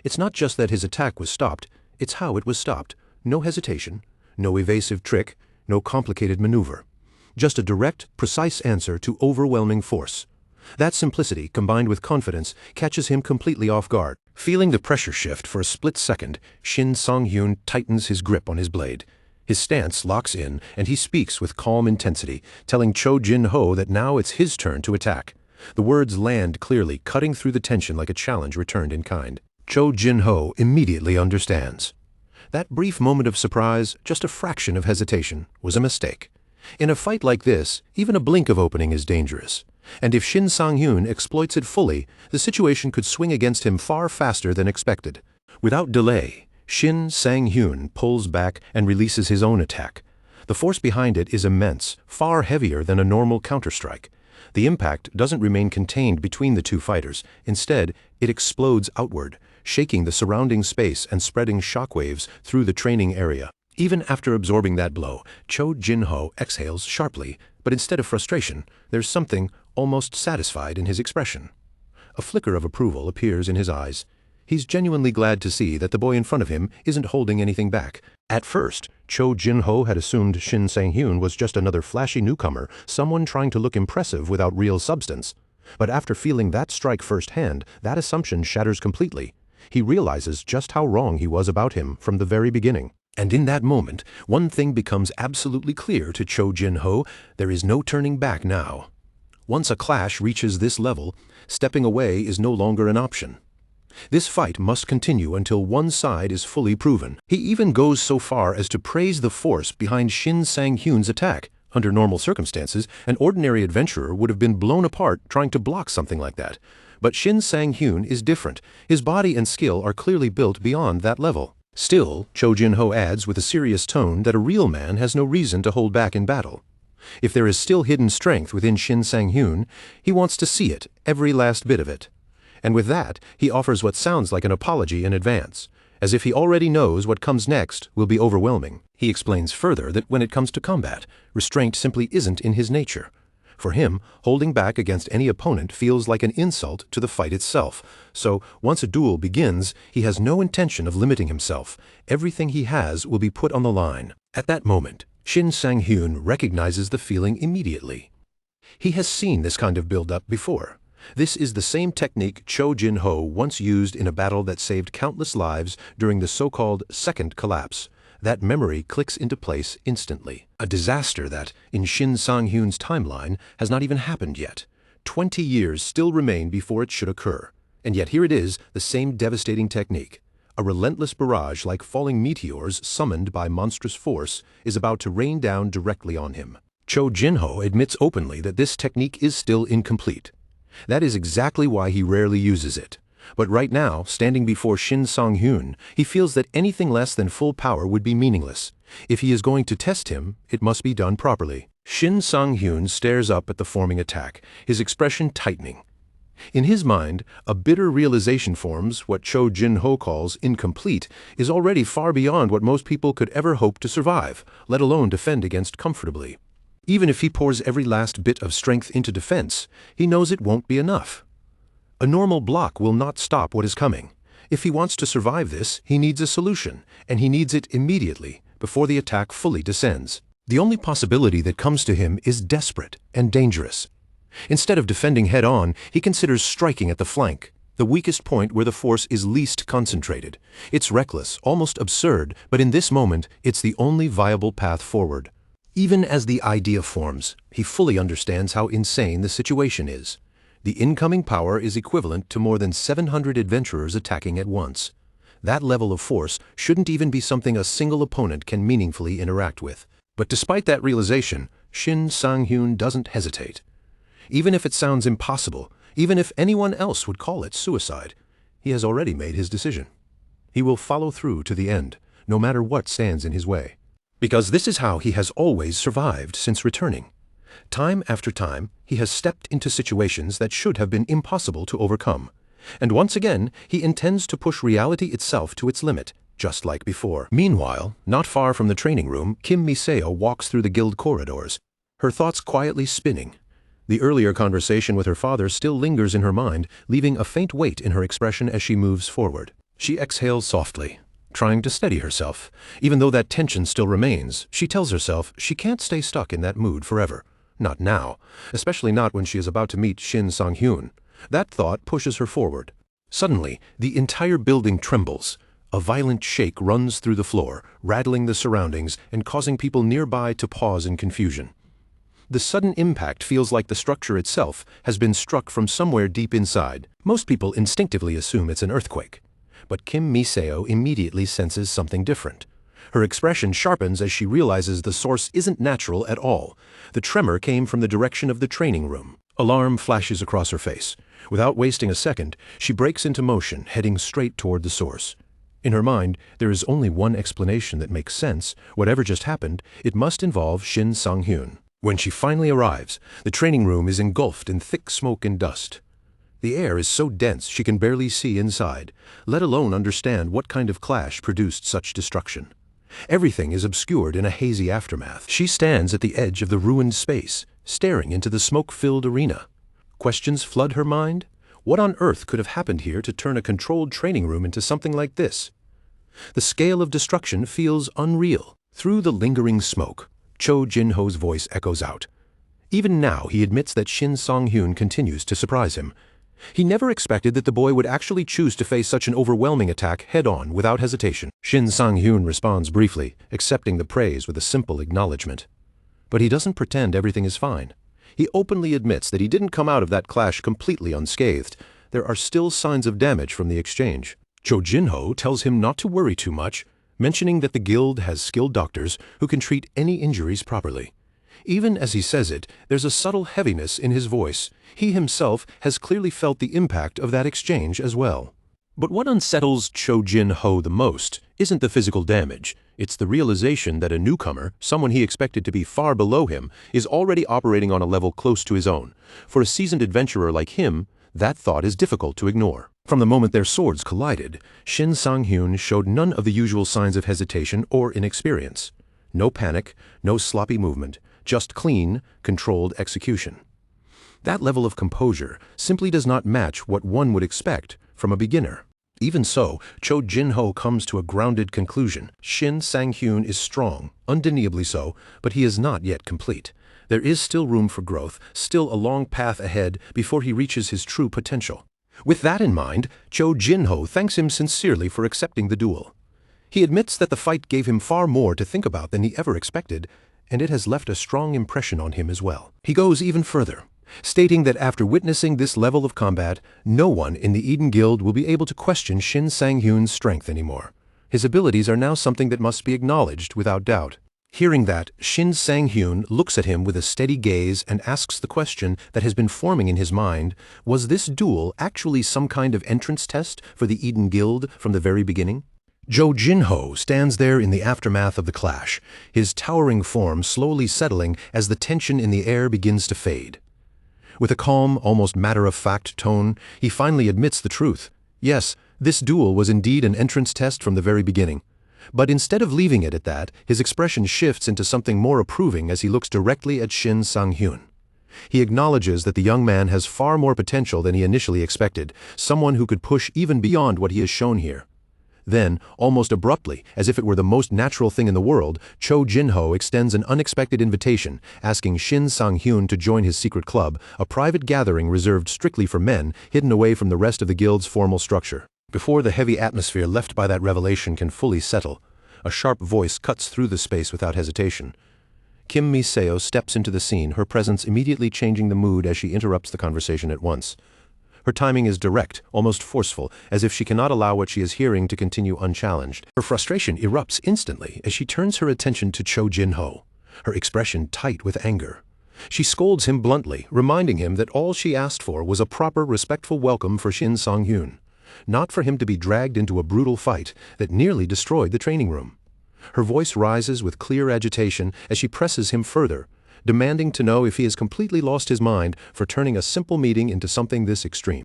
It's not just that his attack was stopped, it's how it was stopped. No hesitation, no evasive trick, no complicated maneuver. Just a direct, precise answer to overwhelming force. That simplicity, combined with confidence, catches him completely off guard. Feeling the pressure shift for a split second, Shin Sang-hyun tightens his grip on his blade. His stance locks in, and he speaks with calm intensity, telling Cho Jin-ho that now it's his turn to attack. The words land clearly, cutting through the tension like a challenge returned in kind. Cho Jin-ho immediately understands. That brief moment of surprise, just a fraction of hesitation, was a mistake. In a fight like this, even a blink of opening is dangerous. And if Shin Sang-hyun exploits it fully, the situation could swing against him far faster than expected. Without delay, Shin Sang-hyun pulls back and releases his own attack. The force behind it is immense, far heavier than a normal counterstrike. The impact doesn't remain contained between the two fighters. Instead, it explodes outward, shaking the surrounding space and spreading shockwaves through the training area. Even after absorbing that blow, Cho Jin-ho exhales sharply, but instead of frustration, there's something almost satisfied in his expression. A flicker of approval appears in his eyes. He's genuinely glad to see that the boy in front of him isn't holding anything back. At first, Cho Jin-ho had assumed Shin Sang-hyun was just another flashy newcomer, someone trying to look impressive without real substance. But after feeling that strike firsthand, that assumption shatters completely. He realizes just how wrong he was about him from the very beginning. And in that moment, one thing becomes absolutely clear to Cho Jin-ho: there is no turning back now. Once a clash reaches this level, stepping away is no longer an option. This fight must continue until one side is fully proven. He even goes so far as to praise the force behind Shin Sang-hyun's attack. Under normal circumstances, an ordinary adventurer would have been blown apart trying to block something like that. But Shin Sang-hyun is different. His body and skill are clearly built beyond that level. Still, Cho Jin-ho adds with a serious tone that a real man has no reason to hold back in battle. If there is still hidden strength within Shin Sang-hyun, he wants to see it, every last bit of it. And with that, he offers what sounds like an apology in advance, as if he already knows what comes next will be overwhelming. He explains further that when it comes to combat, restraint simply isn't in his nature. For him, holding back against any opponent feels like an insult to the fight itself. So, once a duel begins, he has no intention of limiting himself. Everything he has will be put on the line. At that moment, Shin Sang-hyun recognizes the feeling immediately. He has seen this kind of build-up before. This is the same technique Cho Jin-ho once used in a battle that saved countless lives during the so-called second collapse. That memory clicks into place instantly. A disaster that, in Shin Sang-hyun's timeline, has not even happened yet. 20 years still remain before it should occur. And yet here it is, the same devastating technique. A relentless barrage like falling meteors summoned by monstrous force is about to rain down directly on him. Cho Jin-ho admits openly that this technique is still incomplete. That is exactly why he rarely uses it. But right now, standing before Shin Sang-hyun, he feels that anything less than full power would be meaningless. If he is going to test him, it must be done properly. Shin Sang-hyun stares up at the forming attack, his expression tightening. In his mind, a bitter realization forms what Cho Jin-ho calls incomplete is already far beyond what most people could ever hope to survive, let alone defend against comfortably. Even if he pours every last bit of strength into defense, he knows it won't be enough. A normal block will not stop what is coming. If he wants to survive this, he needs a solution, and he needs it immediately, before the attack fully descends. The only possibility that comes to him is desperate and dangerous. Instead of defending head-on, he considers striking at the flank. the weakest point where the force is least concentrated. It's reckless, almost absurd, but in this moment, it's the only viable path forward. Even as the idea forms, he fully understands how insane the situation is. The incoming power is equivalent to more than 700 adventurers attacking at once. That level of force shouldn't even be something a single opponent can meaningfully interact with. But despite that realization, Shin Sang-hyun doesn't hesitate. Even if it sounds impossible, even if anyone else would call it suicide, he has already made his decision. He will follow through to the end, no matter what stands in his way. Because this is how he has always survived since returning. Time after time, he has stepped into situations that should have been impossible to overcome. And once again, he intends to push reality itself to its limit, just like before. Meanwhile, not far from the training room, Kim Mi-seo walks through the guild corridors, her thoughts quietly spinning. The earlier conversation with her father still lingers in her mind, leaving a faint weight in her expression as she moves forward. She exhales softly, trying to steady herself. Even though that tension still remains, she tells herself she can't stay stuck in that mood forever. Not now, especially not when she is about to meet Shin Sang-hyun. That thought pushes her forward. Suddenly, the entire building trembles. A violent shake runs through the floor, rattling the surroundings and causing people nearby to pause in confusion. The sudden impact feels like the structure itself has been struck from somewhere deep inside. Most people instinctively assume it's an earthquake. But Kim Mi-seo immediately senses something different. Her expression sharpens as she realizes the source isn't natural at all. The tremor came from the direction of the training room. Alarm flashes across her face. Without wasting a second, she breaks into motion, heading straight toward the source. In her mind, there is only one explanation that makes sense. Whatever just happened, it must involve Shin Sang-hyun. When she finally arrives, the training room is engulfed in thick smoke and dust. The air is so dense she can barely see inside, let alone understand what kind of clash produced such destruction. Everything is obscured in a hazy aftermath. She stands at the edge of the ruined space, staring into the smoke-filled arena. Questions flood her mind. What on earth could have happened here to turn a controlled training room into something like this? The scale of destruction feels unreal. Through the lingering smoke, Cho Jin-ho's voice echoes out. Even now, he admits that Shin Sang-hyun continues to surprise him. He never expected that the boy would actually choose to face such an overwhelming attack head-on without hesitation. Shin Sang-hyun responds briefly, accepting the praise with a simple acknowledgement. But he doesn't pretend everything is fine. He openly admits that he didn't come out of that clash completely unscathed. There are still signs of damage from the exchange. Cho Jin-ho tells him not to worry too much, mentioning that the guild has skilled doctors who can treat any injuries properly. Even as he says it, there's a subtle heaviness in his voice. He himself has clearly felt the impact of that exchange as well. But what unsettles Cho Jin-ho the most isn't the physical damage. It's the realization that a newcomer, someone he expected to be far below him, is already operating on a level close to his own. For a seasoned adventurer like him, that thought is difficult to ignore. From the moment their swords collided, Shin Sang-hyun showed none of the usual signs of hesitation or inexperience. No panic, no sloppy movement, just clean, controlled execution. That level of composure simply does not match what one would expect from a beginner. Even so, Cho Jin-ho comes to a grounded conclusion. Shin Sang-hyun is strong, undeniably so, but he is not yet complete. There is still room for growth, still a long path ahead before he reaches his true potential. With that in mind, Cho Jin-ho thanks him sincerely for accepting the duel. He admits that the fight gave him far more to think about than he ever expected, and it has left a strong impression on him as well. He goes even further, stating that after witnessing this level of combat, no one in the Eden Guild will be able to question Shin Sang-hyun's strength anymore. His abilities are now something that must be acknowledged without doubt. Hearing that, Shin Sang-hyun looks at him with a steady gaze and asks the question that has been forming in his mind: was this duel actually some kind of entrance test for the Eden Guild from the very beginning? Cho Jin-ho stands there in the aftermath of the clash, his towering form slowly settling as the tension in the air begins to fade. With a calm, almost matter-of-fact tone, he finally admits the truth. Yes, this duel was indeed an entrance test from the very beginning. But instead of leaving it at that, his expression shifts into something more approving as he looks directly at Shin Sang-hyun. He acknowledges that the young man has far more potential than he initially expected, someone who could push even beyond what he has shown here. Then, almost abruptly, as if it were the most natural thing in the world, Cho Jin-ho extends an unexpected invitation, asking Shin Sang-hyun to join his secret club, a private gathering reserved strictly for men, hidden away from the rest of the guild's formal structure. Before the heavy atmosphere left by that revelation can fully settle, a sharp voice cuts through the space without hesitation. Kim Mi-seo steps into the scene, her presence immediately changing the mood as she interrupts the conversation at once. Her timing is direct, almost forceful, as if she cannot allow what she is hearing to continue unchallenged. Her frustration erupts instantly as she turns her attention to Cho Jin-ho, her expression tight with anger. She scolds him bluntly, reminding him that all she asked for was a proper, respectful welcome for Shin Sang-hyun, not for him to be dragged into a brutal fight that nearly destroyed the training room. Her voice rises with clear agitation as she presses him further, demanding to know if he has completely lost his mind for turning a simple meeting into something this extreme.